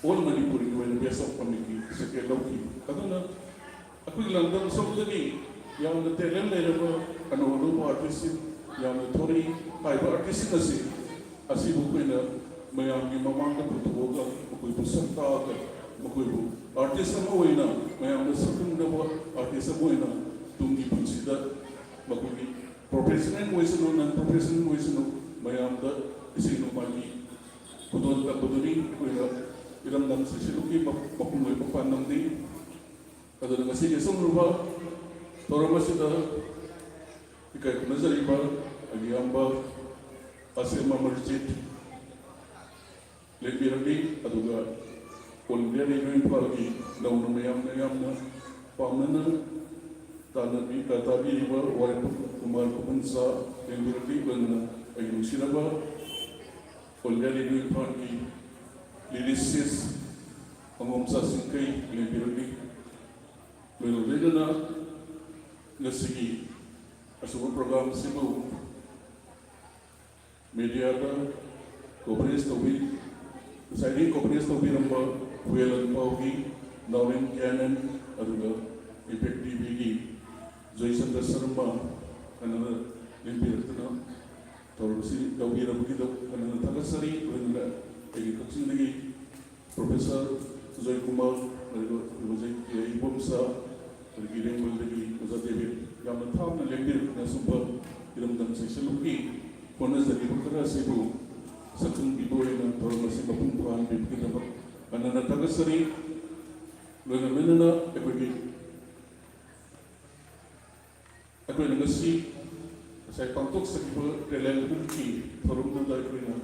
ꯑꯣꯜ ꯃꯅꯤꯄꯨꯔꯒꯤ ꯑꯣꯏꯅ ꯕꯦꯁ ꯑꯣꯐ ꯀꯃꯤꯛꯀꯤ ꯁꯦꯀꯦꯟ ꯂꯧꯈꯤ ꯑꯗꯨꯅ ꯑꯩꯈꯣꯏꯒꯤ ꯂꯝꯗꯝ ꯁꯣꯝꯗꯒꯤ ꯌꯥꯝꯅ ꯇꯦꯂꯦꯟ ꯂꯩꯔꯕ ꯑꯅꯧ ꯑꯅꯧꯕ ꯑꯥꯔꯇꯤꯁꯁꯤꯡ ꯌꯥꯝꯅ ꯊꯣꯔꯛꯏ ꯍꯥꯏꯕ ꯑꯥꯔꯇꯤꯁꯁꯤꯡ ꯑꯁꯤꯕꯨ ꯑꯩꯈꯣꯏꯅ ꯃꯌꯥꯝꯒꯤ ꯃꯃꯥꯡꯗ ꯄꯨꯊꯣꯛꯑꯒ ꯃꯈꯣꯏꯕꯨ ꯁꯛ ꯇꯥꯛꯑꯒ ꯃꯈꯣꯏꯕꯨ ꯑꯥꯔꯇꯤꯁ ꯑꯃ ꯑꯣꯏꯅ ꯃꯌꯥꯝꯅ ꯁꯛꯈꯪꯅꯕ ꯑꯥꯔꯇꯤꯁ ꯑꯃ ꯑꯣꯏꯅ ꯇꯨꯡꯒꯤ ꯄꯨꯟꯁꯤꯗ ꯃꯈꯣꯏꯒꯤ ꯄ꯭ꯔꯣꯐꯦꯁꯅꯦꯜ ꯑꯣꯏꯁꯅꯨ ꯅꯟ ꯄ꯭ꯔꯣꯐꯦꯁꯅꯦꯜ ꯑꯣꯏꯁꯅꯨ ꯃꯌꯥꯝꯗ ꯏꯁꯩ ꯅꯣꯡꯃꯥꯏꯒꯤ ꯈꯨꯗꯣꯜ ꯇꯝꯕꯗꯨꯅꯤ ꯑꯩꯈꯣꯏꯅ ꯏꯔꯝꯗꯝ ꯁꯤꯁꯤꯂꯨꯒꯤ ꯃꯄꯨꯡ ꯑꯣꯏꯕ ꯄꯥꯟꯗꯝꯗꯤ ꯑꯗꯨꯅ ꯉꯁꯤꯒꯤ ꯑꯁꯨꯝꯂꯕ ꯊꯧꯔꯝ ꯑꯁꯤꯗ ꯏꯀꯥꯏ ꯈꯨꯝꯅꯖꯔꯤꯕ ꯑꯩꯒꯤ ꯏꯌꯥꯝꯕ ꯑꯁꯦꯝ ꯑꯃꯔꯖꯤꯠ ꯂꯦꯡꯕꯤꯔꯝꯃꯤ ꯑꯗꯨꯒ ꯑꯣꯜ ꯏꯟꯗꯤꯌꯥ ꯔꯦꯗꯤꯑꯣ ꯏꯝꯐꯥꯜꯒꯤ ꯅꯧꯅ ꯃꯌꯥꯝꯅ ꯌꯥꯝꯅ ꯄꯥꯝꯅꯅ ꯇꯥꯕꯤꯔꯤꯕ ꯋꯥꯔꯦꯞ ꯀꯨꯃꯥꯔ ꯈꯨꯃꯟꯆꯥ ꯂꯦꯡꯕꯤꯔꯝꯃꯤ ꯂꯣꯏꯅꯅ ꯑꯩꯒꯤ ꯅꯨꯡꯁꯤꯔꯕ ꯑꯣꯜ ꯏꯟꯗꯤꯌꯥ ꯔꯦꯗꯤꯑꯣ ꯏꯝꯐꯥꯜꯒꯤ ꯂꯤꯔꯤꯁꯤꯁ ꯑꯉꯣꯝꯆꯥ ꯆꯤꯡꯈꯩ ꯂꯦꯡꯕꯤꯔꯝꯃꯤ ꯂꯣꯏꯅ ꯉꯁꯤꯒꯤ ꯑꯁꯨꯕ ꯄ꯭ꯔꯣꯒ꯭ꯔꯥꯝ ꯑꯁꯤꯕꯨ ꯃꯦꯗꯤꯌꯥꯗ ꯀꯣꯚꯔꯦꯖ ꯇꯧꯕꯤ ꯉꯁꯥꯏꯗꯒꯤ ꯀꯣꯚꯔꯦꯖ ꯇꯧꯕꯤꯔꯝꯕ ꯍꯨꯌꯦꯜ ꯑꯟꯄꯥꯎꯒꯤ ꯅꯥꯎꯔꯦꯝ ꯀꯦꯅꯟ ꯑꯗꯨꯒ ꯏꯝꯄꯦꯛ ꯇꯤꯚꯤꯒꯤ ꯖꯣꯏꯆꯟꯗ꯭ꯔ ꯁꯔꯃ ꯀꯟꯅꯅ ꯂꯦꯡꯕꯤꯔꯛꯇꯨꯅ ꯊꯧꯔꯝꯁꯤ ꯇꯧꯕꯤꯔꯕꯒꯤꯗ ꯀꯟꯅꯅ ꯊꯥꯒꯠꯆꯔꯤ ꯂꯣꯏꯅꯅ ꯑꯩꯒꯤ ꯀꯛꯆꯤꯡꯗꯒꯤ ꯄ꯭ꯔꯣꯐꯦꯁꯔ ꯖꯣꯏꯀꯨꯃꯥꯔ ꯑꯗꯨꯒ ꯍꯧꯖꯤꯛ ꯏꯕꯣꯝꯆꯥ ꯑꯗꯒꯤ ꯏꯔꯦꯡꯕꯜꯗꯒꯤ ꯑꯣꯖꯥ ꯗꯦꯕꯤꯠ ꯌꯥꯝꯅ ꯊꯥꯞꯅ ꯂꯦꯡꯕꯤꯔꯛꯇꯨꯅ ꯑꯁꯨꯝꯕ ꯏꯔꯝꯗꯝ ꯁꯩꯁꯜꯂꯨꯒꯤ ꯍꯣꯠꯅꯖꯔꯤꯕ ꯈꯔ ꯑꯁꯤꯕꯨ ꯁꯛꯈꯪꯕꯤꯕ ꯑꯣꯏꯅ ꯊꯧꯔꯝ ꯑꯁꯤ ꯃꯄꯨꯡ ꯐꯥꯍꯟꯕꯤꯕꯒꯤꯗꯃꯛ ꯀꯟꯅꯅ ꯊꯥꯒꯠꯆꯔꯤ ꯂꯣꯏꯅ ꯑꯩꯈꯣꯏꯅ ꯉꯁꯤ ꯉꯁꯥꯏ ꯄꯥꯡꯊꯣꯛꯆꯈꯤꯕ ꯇꯦꯂꯦꯟ ꯍꯨꯟꯀꯤ ꯊꯧꯔꯝꯗꯨꯗ ꯑꯩꯈꯣꯏꯅ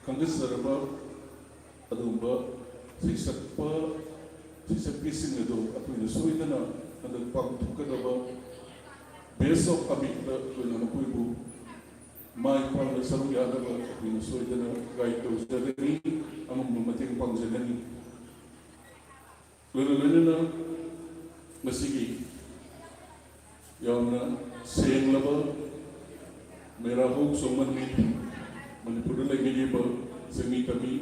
ꯈꯪꯒꯠꯆꯔꯕ ꯑꯗꯨꯒꯨꯝꯕ ꯁꯩꯁꯛꯄꯤꯁꯤꯡ ꯑꯗꯨ ꯑꯩꯈꯣꯏꯅ ꯁꯣꯏꯗꯅ ꯍꯟꯗꯛ ꯄꯥꯡꯊꯣꯛꯀꯗꯕ ꯕꯦꯁ ꯑꯣꯐ ꯀꯃꯤꯛꯇ ꯑꯩꯈꯣꯏꯅ ꯃꯈꯣꯏꯕꯨ ꯃꯥꯏ ꯄꯥꯛꯅ ꯁꯔꯨꯛ ꯌꯥꯅꯕ ꯑꯩꯈꯣꯏꯅ ꯁꯣꯏꯗꯅ ꯒꯥꯏꯗ ꯇꯧꯖꯒꯅꯤ ꯑꯃꯝꯕ ꯃꯇꯦꯡ ꯄꯥꯡꯖꯒꯅꯤ ꯂꯣꯏꯅꯅ ꯉꯁꯤꯒꯤ ꯌꯥꯝꯅ ꯁꯦꯡꯂꯕ ꯃꯦꯔꯥꯍꯧ ꯆꯣꯡꯃꯟꯅꯤ ꯃꯅꯤꯄꯨꯔꯗ ꯂꯩꯕꯤꯔꯤꯕ ꯆꯤꯡꯃꯤ ꯇꯝꯃꯤ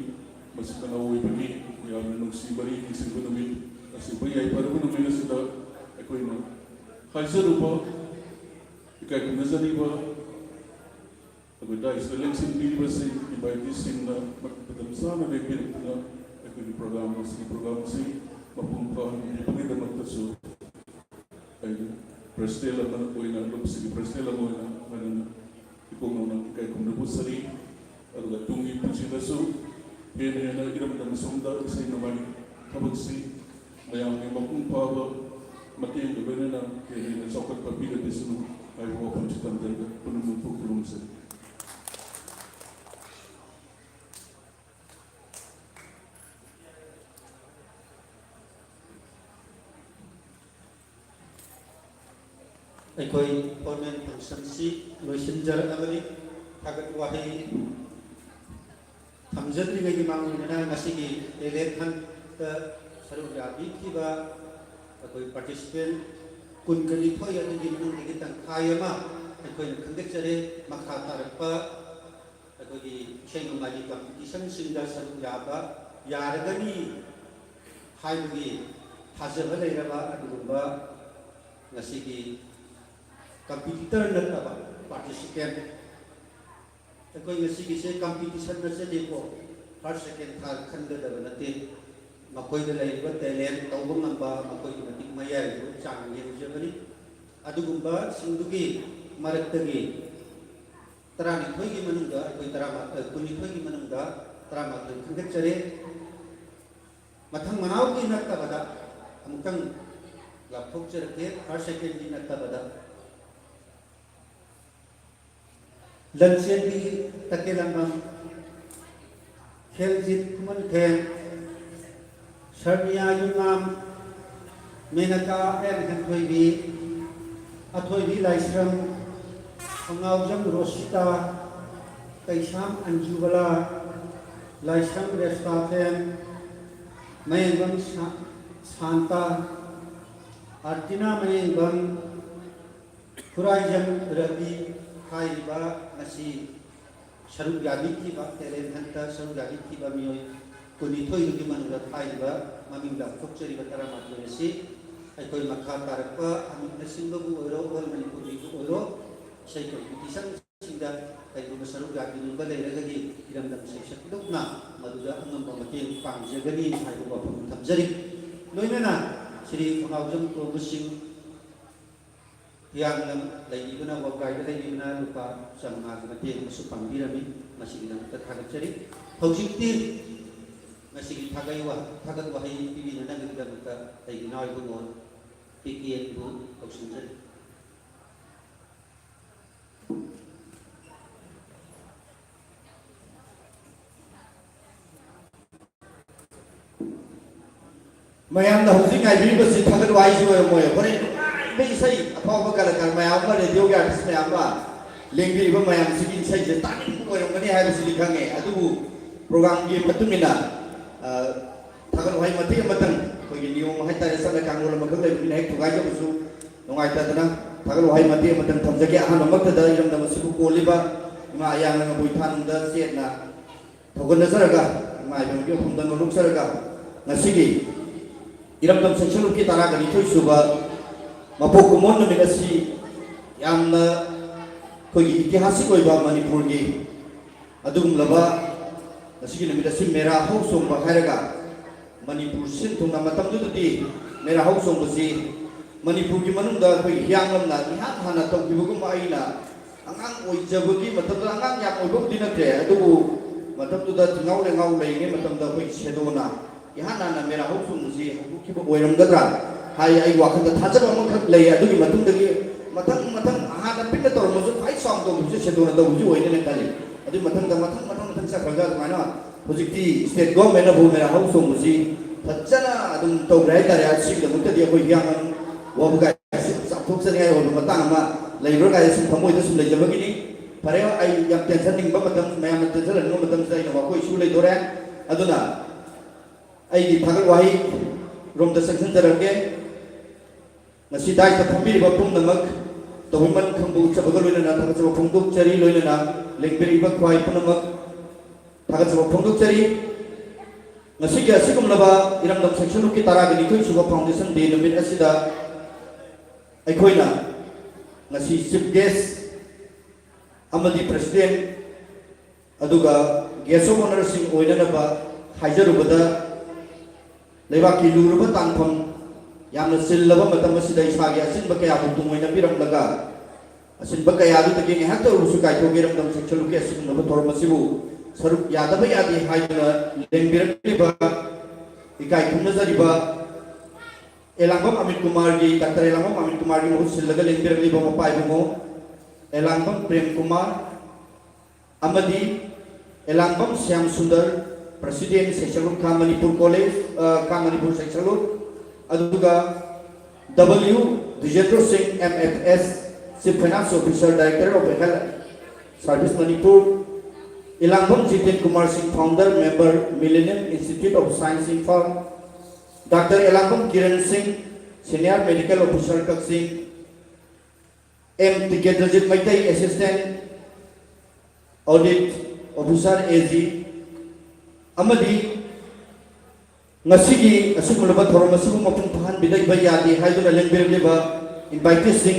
ꯃꯁꯤꯗ ꯑꯣꯏꯕꯒꯤ ꯌꯥꯝꯅ ꯅꯨꯡꯁꯤ ꯃꯔꯤ ꯅꯤꯡꯁꯤꯡꯕ ꯅꯨꯃꯤꯠ ꯑꯁꯤꯕ ꯌꯥꯏꯐꯔꯕ ꯅꯨꯃꯤꯠ ꯑꯁꯤꯗ ꯑꯩꯈꯣꯏꯅ ꯍꯥꯏꯖꯔꯨꯕ ꯏꯀꯥꯏ ꯈꯨꯝꯅꯖꯔꯤꯕ ꯑꯩꯈꯣꯏꯗ ꯏꯁꯗ ꯂꯦꯡꯁꯤꯟꯕꯤꯔꯤꯕꯁꯤꯡ ꯏꯟꯚꯥꯏꯇꯤꯁꯤꯡꯅ ꯃꯇꯝ ꯆꯥꯅ ꯂꯦꯡꯕꯤꯔꯛꯇꯨꯅ ꯑꯩꯈꯣꯏꯒꯤ ꯄ꯭ꯔꯣꯒ꯭ꯔꯥꯝ ꯑꯁꯤ ꯃꯄꯨꯡ ꯐꯥꯍꯟꯕꯤꯕꯒꯤꯗꯃꯛꯇꯁꯨ ꯑꯩꯅ ꯄ꯭ꯔꯁꯤꯗꯦꯟ ꯑꯃ ꯑꯣꯏꯅ ꯂꯨꯞꯁꯤꯒꯤ ꯄ꯭ꯔꯁꯤꯗꯦꯟ ꯑꯃ ꯑꯣꯏꯅ ꯃꯔꯝꯅ ꯏꯀꯣꯛꯅꯧꯅ ꯏꯀꯥꯏ ꯈꯨꯝꯅꯕꯨꯠꯆꯔꯤ ꯑꯗꯨꯒ ꯇꯨꯡꯒꯤ ꯄꯨꯟꯁꯤꯗꯁꯨ ꯍꯦꯟꯅ ꯏꯔꯝꯗꯝ ꯑꯁꯣꯝꯗ ꯏꯁꯩ ꯅꯣꯡꯃꯥꯏꯒꯤ ꯊꯕꯛꯁꯤ ꯃꯌꯥꯝꯒꯤ ꯃꯄꯨꯡ ꯐꯥꯕ ꯃꯇꯦꯡꯒ ꯂꯣꯏꯅꯅ ꯍꯦꯟꯅ ꯆꯥꯎꯈꯠꯄ ꯄꯤꯔꯛꯄꯤꯁꯅꯨ ꯍꯥꯏꯕ ꯋꯥꯐꯝꯁꯤ ꯊꯝꯖꯔꯒ ꯄꯨꯝꯅꯃꯛꯄꯨ ꯈꯨꯔꯨꯝꯖꯔꯤ ꯑꯩꯈꯣꯏ ꯐꯣꯔꯃꯦꯜ ꯐꯪꯁꯟꯁꯤ ꯂꯣꯏꯁꯤꯟꯖꯔꯛꯂꯕꯅꯤ ꯊꯥꯒꯠ ꯋꯥꯍꯩ ꯊꯝꯖꯗ꯭ꯔꯤꯉꯩꯒꯤ ꯃꯥꯡꯑꯣꯏꯅꯅ ꯉꯁꯤꯒ ꯇꯦꯂꯦꯟ ꯍꯟꯇ ꯁꯔꯨꯛ ꯌꯥꯕꯤꯈꯤꯕ ꯑꯩꯈꯣꯏ ꯄꯥꯔꯇꯤꯁꯤꯄꯦꯟ 22 ꯑꯗꯨꯒꯤ ꯃꯅꯨꯡꯗꯒꯤ ꯇꯪꯈꯥꯏ ꯑꯃ ꯑꯩꯈꯣꯏꯅ ꯈꯪꯒꯠꯆꯔꯦ ꯃꯈꯥ ꯇꯥꯔꯛꯄ ꯑꯩꯈꯣꯏꯒꯤ ꯏꯁꯩ ꯅꯣꯡꯃꯥꯏꯒꯤ ꯀꯝꯄꯤꯇꯤꯁꯟꯁꯤꯡꯗ ꯁꯔꯨꯛ ꯌꯥꯕ ꯌꯥꯔꯒꯅꯤ ꯍꯥꯏꯕꯒꯤ ꯊꯥꯖꯕ ꯂꯩꯔꯕ ꯑꯗꯨꯒꯨꯝꯕ ꯉꯁꯤꯒꯤ कंपीटिटर नत्तबा पार्टिसिपेंट अखोई ngasiगीसे कंपीटिशन नचलेको फर्स्ट सेकंड थर्ड खंगदब नते मकोइद लेबा टैलेंट तौब ngamba मकोइ मतिक मयाइ चांग येजबनी अदुगुंबा सिंदुगी मरक्तगी तरानिथोइगी मनुंगा अखोइ तरामा कुनिथोइगी मनुंगा तरामा खंगचरे मथंग मनावगी नत्तबदा ꯑꯃꯨꯛꯇꯪ ꯂꯥꯞꯊꯣꯛꯆꯔꯛꯀꯦ ꯐꯥꯔꯁ ꯁꯦꯀꯦꯟꯗꯤ ꯅꯠꯇꯕꯗ ꯂꯟꯆꯦꯟꯕꯤ ꯇꯀꯦꯂꯝꯕꯝ ꯈꯦꯜꯖꯤꯠ ꯈꯨꯃꯟꯊꯦꯡ ꯁꯔꯃꯤꯌꯥ ꯌꯨꯉꯥꯝ ꯃꯦꯅꯀꯥ ꯑꯦꯟ ꯍꯦꯟꯊꯣꯏꯕꯤ ꯑꯊꯣꯏꯕꯤ ꯂꯥꯏꯁ꯭ꯔꯝ ꯈꯣꯡꯉꯥꯎꯖꯝ ꯔꯣꯁꯤꯇꯥ ꯀꯩꯁꯥꯝ ꯑꯟꯖꯨꯕꯂꯥ ꯂꯥꯏꯁ꯭ꯔꯝ ꯔꯦꯁꯇꯥꯐꯦꯟ ꯃꯌꯦꯡꯕꯝ ꯁꯥꯟꯇꯥ ꯑꯥꯔꯇꯤꯅꯥ ꯃꯌꯦꯡꯕꯝ ꯈꯨꯔꯥꯏꯖꯝ ꯔꯕꯤ ꯍꯥꯏꯔꯤꯕ ꯉꯁꯤ ꯁꯔꯨꯛ ꯌꯥꯕꯤꯈꯤꯕ ꯇꯦꯂꯦꯟ ꯍꯟꯇ ꯁꯔꯨꯛ ꯌꯥꯕꯤꯈꯤꯕ ꯃꯤꯑꯣꯏ ꯀꯨꯟꯅꯤꯊꯣꯏꯗꯨꯒꯤ ꯃꯅꯨꯡꯗ ꯍꯥꯏꯔꯤꯕ ꯃꯃꯤꯡ ꯂꯥꯎꯊꯣꯛꯆꯔꯤꯕ 12 ꯑꯁꯤ ꯑꯩꯈꯣꯏ ꯃꯈꯥ ꯇꯥꯔꯛꯄ ꯑꯃꯤꯠꯅꯆꯤꯡꯕꯕꯨ ꯑꯣꯏꯔꯣ ꯑꯣꯜ ꯃꯅꯤꯄꯨꯔꯤꯕꯨ ꯑꯣꯏꯔꯣ ꯏꯁꯩ ꯀꯝꯄꯤꯇꯤꯁꯟꯁꯤꯡꯗ ꯀꯩꯒꯨꯝꯕ ꯁꯔꯨꯛ ꯌꯥꯕꯤꯅꯤꯡꯕ ꯂꯩꯔꯒꯗꯤ ꯏꯔꯝꯗꯝ ꯁꯩꯁꯛꯄꯗꯧꯅ ꯃꯗꯨꯗ ꯑꯉꯝꯕ ꯃꯇꯦꯡ ꯄꯥꯡꯖꯒꯅꯤ ꯍꯥꯏꯕ ꯋꯥꯐꯝ ꯊꯝꯖꯔꯤ ꯂꯣꯏꯅꯅ ꯁ꯭ꯔꯤ ꯈꯣꯡꯉꯥꯎꯖꯝ ꯇꯣꯝꯕꯁꯤꯡ ꯍꯤꯌꯥꯡꯂꯝ ꯂꯩꯔꯤꯕꯅ ꯋꯥꯕꯒꯥꯏꯗ ꯂꯩꯔꯤꯕꯅ ꯂꯨꯄꯥ 500ꯒꯤ ꯃꯇꯦꯡ ꯑꯃꯁꯨ ꯄꯥꯡꯕꯤꯔꯝꯃꯤ ꯃꯁꯤꯒꯤꯗꯃꯛꯇ ꯊꯥꯒꯠꯆꯔꯤ ꯍꯧꯖꯤꯛꯇꯤ ꯉꯁꯤꯒꯤ ꯊꯥꯒꯠ ꯋꯥꯍꯩ ꯄꯤꯕꯤꯅꯅꯕꯒꯤꯗꯃꯛꯇ ꯑꯩꯒꯤ ꯏꯅꯥꯎ ꯏꯕꯨꯡꯉꯣ ꯄꯤꯀꯦꯟꯕꯨ ꯀꯧꯁꯤꯟꯖꯔꯤ ꯃꯌꯥꯝꯅ ꯍꯧꯖꯤꯛ ꯉꯥꯏꯕꯤꯔꯤꯕꯁꯤ ꯊꯥꯒꯠ ꯋꯥꯍꯩꯁꯨ ꯑꯣꯏꯔꯝꯃꯣꯏ ꯍꯣꯔꯦꯟ ꯅꯨꯡꯉꯥꯏꯕ ꯏꯁꯩ ꯑꯐꯥꯎꯕ ꯀꯂꯥꯀꯥꯔ ꯃꯌꯥꯝ ꯑꯃ ꯔꯦꯗꯤꯑꯣꯒꯤ ꯑꯥꯔꯇꯤꯁ ꯃꯌꯥꯝ ꯑꯃ ꯂꯦꯡꯕꯤꯔꯤꯕ ꯃꯌꯥꯝꯁꯤꯒꯤ ꯏꯁꯩꯁꯦ ꯇꯥꯅꯤꯡꯕ ꯑꯣꯏꯔꯝꯒꯅꯤ ꯍꯥꯏꯕꯁꯤꯗꯤ ꯈꯪꯉꯦ ꯑꯗꯨꯕꯨ ꯄ꯭ꯔꯣꯒ꯭ꯔꯥꯝꯒꯤ ꯃꯇꯨꯡ ꯏꯟꯅ ꯊꯥꯒꯠ ꯋꯥꯍꯩ ꯃꯇꯦꯛ ꯑꯃꯇꯪ ꯑꯩꯈꯣꯏꯒꯤ ꯅꯤꯌꯣꯝ ꯍꯥꯏꯇꯥꯔꯦ ꯆꯠꯅ ꯀꯥꯡꯂꯣꯟ ꯑꯃꯈꯛ ꯂꯩꯕꯅꯤꯅ ꯍꯦꯛ ꯊꯨꯒꯥꯏꯖꯕꯁꯨ ꯅꯨꯡꯉꯥꯏꯇꯗꯅ ꯊꯥꯒꯠ ꯋꯥꯍꯩ ꯃꯇꯦꯛ ꯑꯃꯇꯪ ꯊꯝꯖꯒꯦ ꯑꯍꯥꯟꯕꯃꯛꯇꯗ ꯏꯔꯝꯗꯝ ꯑꯁꯤꯕꯨ ꯀꯣꯜꯂꯤꯕ ꯏꯃꯥ ꯑꯌꯥꯡ ꯉꯕꯣꯏ ꯊꯥꯅꯨꯡꯗ ꯆꯦꯠꯅ ꯊꯧꯒꯠꯅꯖꯔꯒ ꯏꯃꯥ ꯏꯕꯦꯝꯒꯤ ꯃꯐꯝꯗ ꯅꯣꯛꯆꯔꯒ ꯉꯁꯤꯒꯤ इरमदम सेक्शन की तारा गणित सुबह मपो कुमोन नमित असि यामना कोई ऐतिहासिक मणिपुर की अदुगुमलबा असि नमित असि मेरा हाउ सोंग बहायरगा मणिपुर सिन थुंगा मतमदुदि मेरा हाउ सोंग बसि मणिपुर की मनुंगदा कोई हियांगमना इहान हाना तौकिबुगुम आइना अंगांग ओइजबगी मतमदा अंगांग याम ओइबुदि नत्रे अदुबु मतमदुदा थिंगाव लेंगाव लेंगे मतमदा कोई सेदोना इहाना मेरा हौसुम से हुकिब ओइरमगद्रा हाय आई वाखंद थाजब अमखक लय अदुगी मतुंदगी मथंग मथंग आहाना पिन्न तोरमसु फाइ सॉन्ग तो बुझे सेदोना तो बुझे ओइने ताली अदु मथंग मथंग सखरगा माना हुजिकती स्टेट गवर्नमेंट अबु मेरा हौसुम से फजना अदुम तो ग्राय तारे आसिक दमुतदि अखोय यांग वबगा साथोक सने आय होब मतांग मा लैब्रगा सिम फमोइद सुम लैजबगिनी फरे आई याम टेंशन निंग मतम मयाम टेंशन नो मतम सै न वाखोय सु लैदोरे अदुना आई थागत वाही रोम द सेक्शन जरगे नसी दाइ त फम्बिरि बपुम नमक तोहिमन खंबु चबगल लोइना थागत सब फंगदुक चरी लोइना लेंबिरि बक वाई पुनमक थागत सब फंगदुक चरी नसी के असिकुम लबा इरमदम सेक्शन की तारा गनि कोइ सुबा फाउंडेशन डे नमित असिदा अखोइना नसी चीफ गेस्ट अमदि प्रेसिडेंट अदुगा गेस्ट ऑफ ऑनर सिंह ओइननबा हाइजरुबदा लेबाकी लुरब तांफम यामना सिल्लब मतम सिदा इसागे असिनब कया बुतुंगोइना पिरमलगा असिनब कया दुतगे नेहत रुसु काइथोगेरम दम सेक्चलुके असिनब थोरमसिबु सरुक यादब यादि हाइना लेंबिरलिबा इकाइ खुमनजरिबा एलांगम अमित कुमार जी डॉक्टर एलांगम अमित कुमार जी मुहु सिल्लगा लेंबिरलिबा मपाइबुमो एलांगम प्रेम कुमार अमदी एलांगम श्याम सुंदर प्रेसिडेंट सेक्शन का मणिपुर कॉलेज का मणिपुर सेक्शन अदुगा W Vijendra Singh MFS chief finance officer director of health service Manipur Elangbam Jitendra Kumar Singh founder member millennium institute of science Imphal doctor Elangbam Kiran Singh senior medical officer Kakching M Tikendrajit Meitei assistant audit officer AG अमदी ngasi asumulaba thoromasibu mapung phan bidai bayadi haiduna lengbirliba invited sing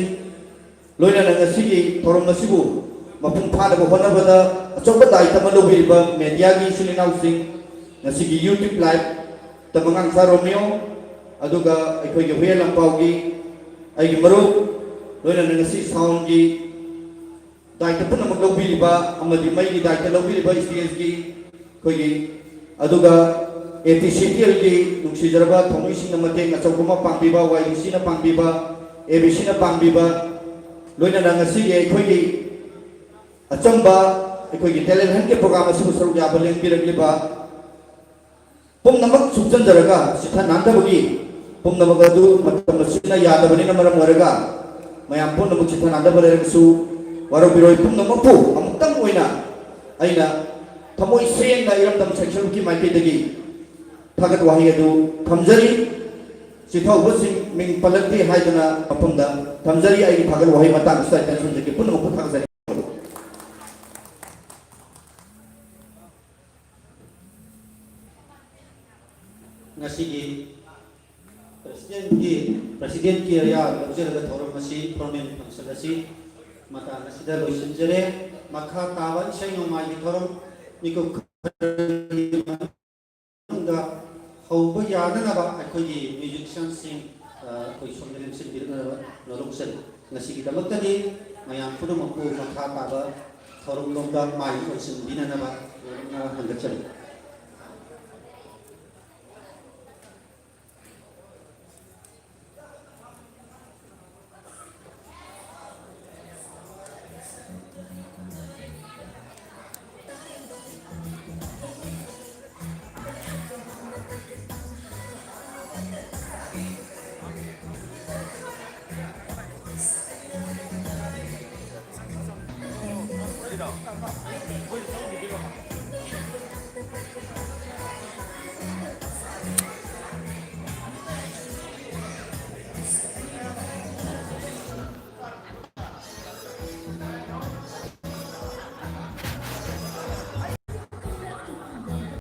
loina ngasi thoromasibu mapung phan ba honabada achoba dai tamalobiba media gi silinau sing ngasi YouTube live tamangang sa Romeo aduga aikoi gi helam paugi ai gi maru loina ngasi sound gi dai tapuna maglobiba amadi mai gi dai talobiba stage gi koi gi aduga ATCTL की नुक्सीजरबा थोंगुइसिंग नमतेंग अचौबमा पांगबिबा YBC ना पांगबिबा ABC ना पांगबिबा लोइना नंगसी के अखोई अचंबा अखोई talent Hunt के programme असु सरुक याबा लेंबिरगलिबा पुंगनमक सुचनजरगा सिथा नांदबगी पुंगनमक अदु मतम सिना यादबनि नमरम वरगा मयाम पुंगनमक सिथा नांदबलेरगसु वारो बिरोय पुंगनमकपु अमुक्तम ओइना अइना थमोइ सेंगा इरमदम सेक्शन की माइकेदगी थागत वाही अदु थमजरी सिथौबसिंग मिंग पलक्ति हाइदना मफमदा थमजरी आई थागत वाही मतांग सै टेंशन जके पुनमक थागजरी ngasi presiden ki area lobjer ga thorom masi promen function asi mata ngasi da loisin jere makha tawan sai no mai thorom niko ga hauba yana na ba akoi musician sing koi sommelin sin dir na nolong sen ngasi ki damak tani mayam puno makku makha taba thorom lomda mai osin bina na ba na hangachari Hãy subscribe cho kênh Ghiền Mì Gõ để không bỏ lỡ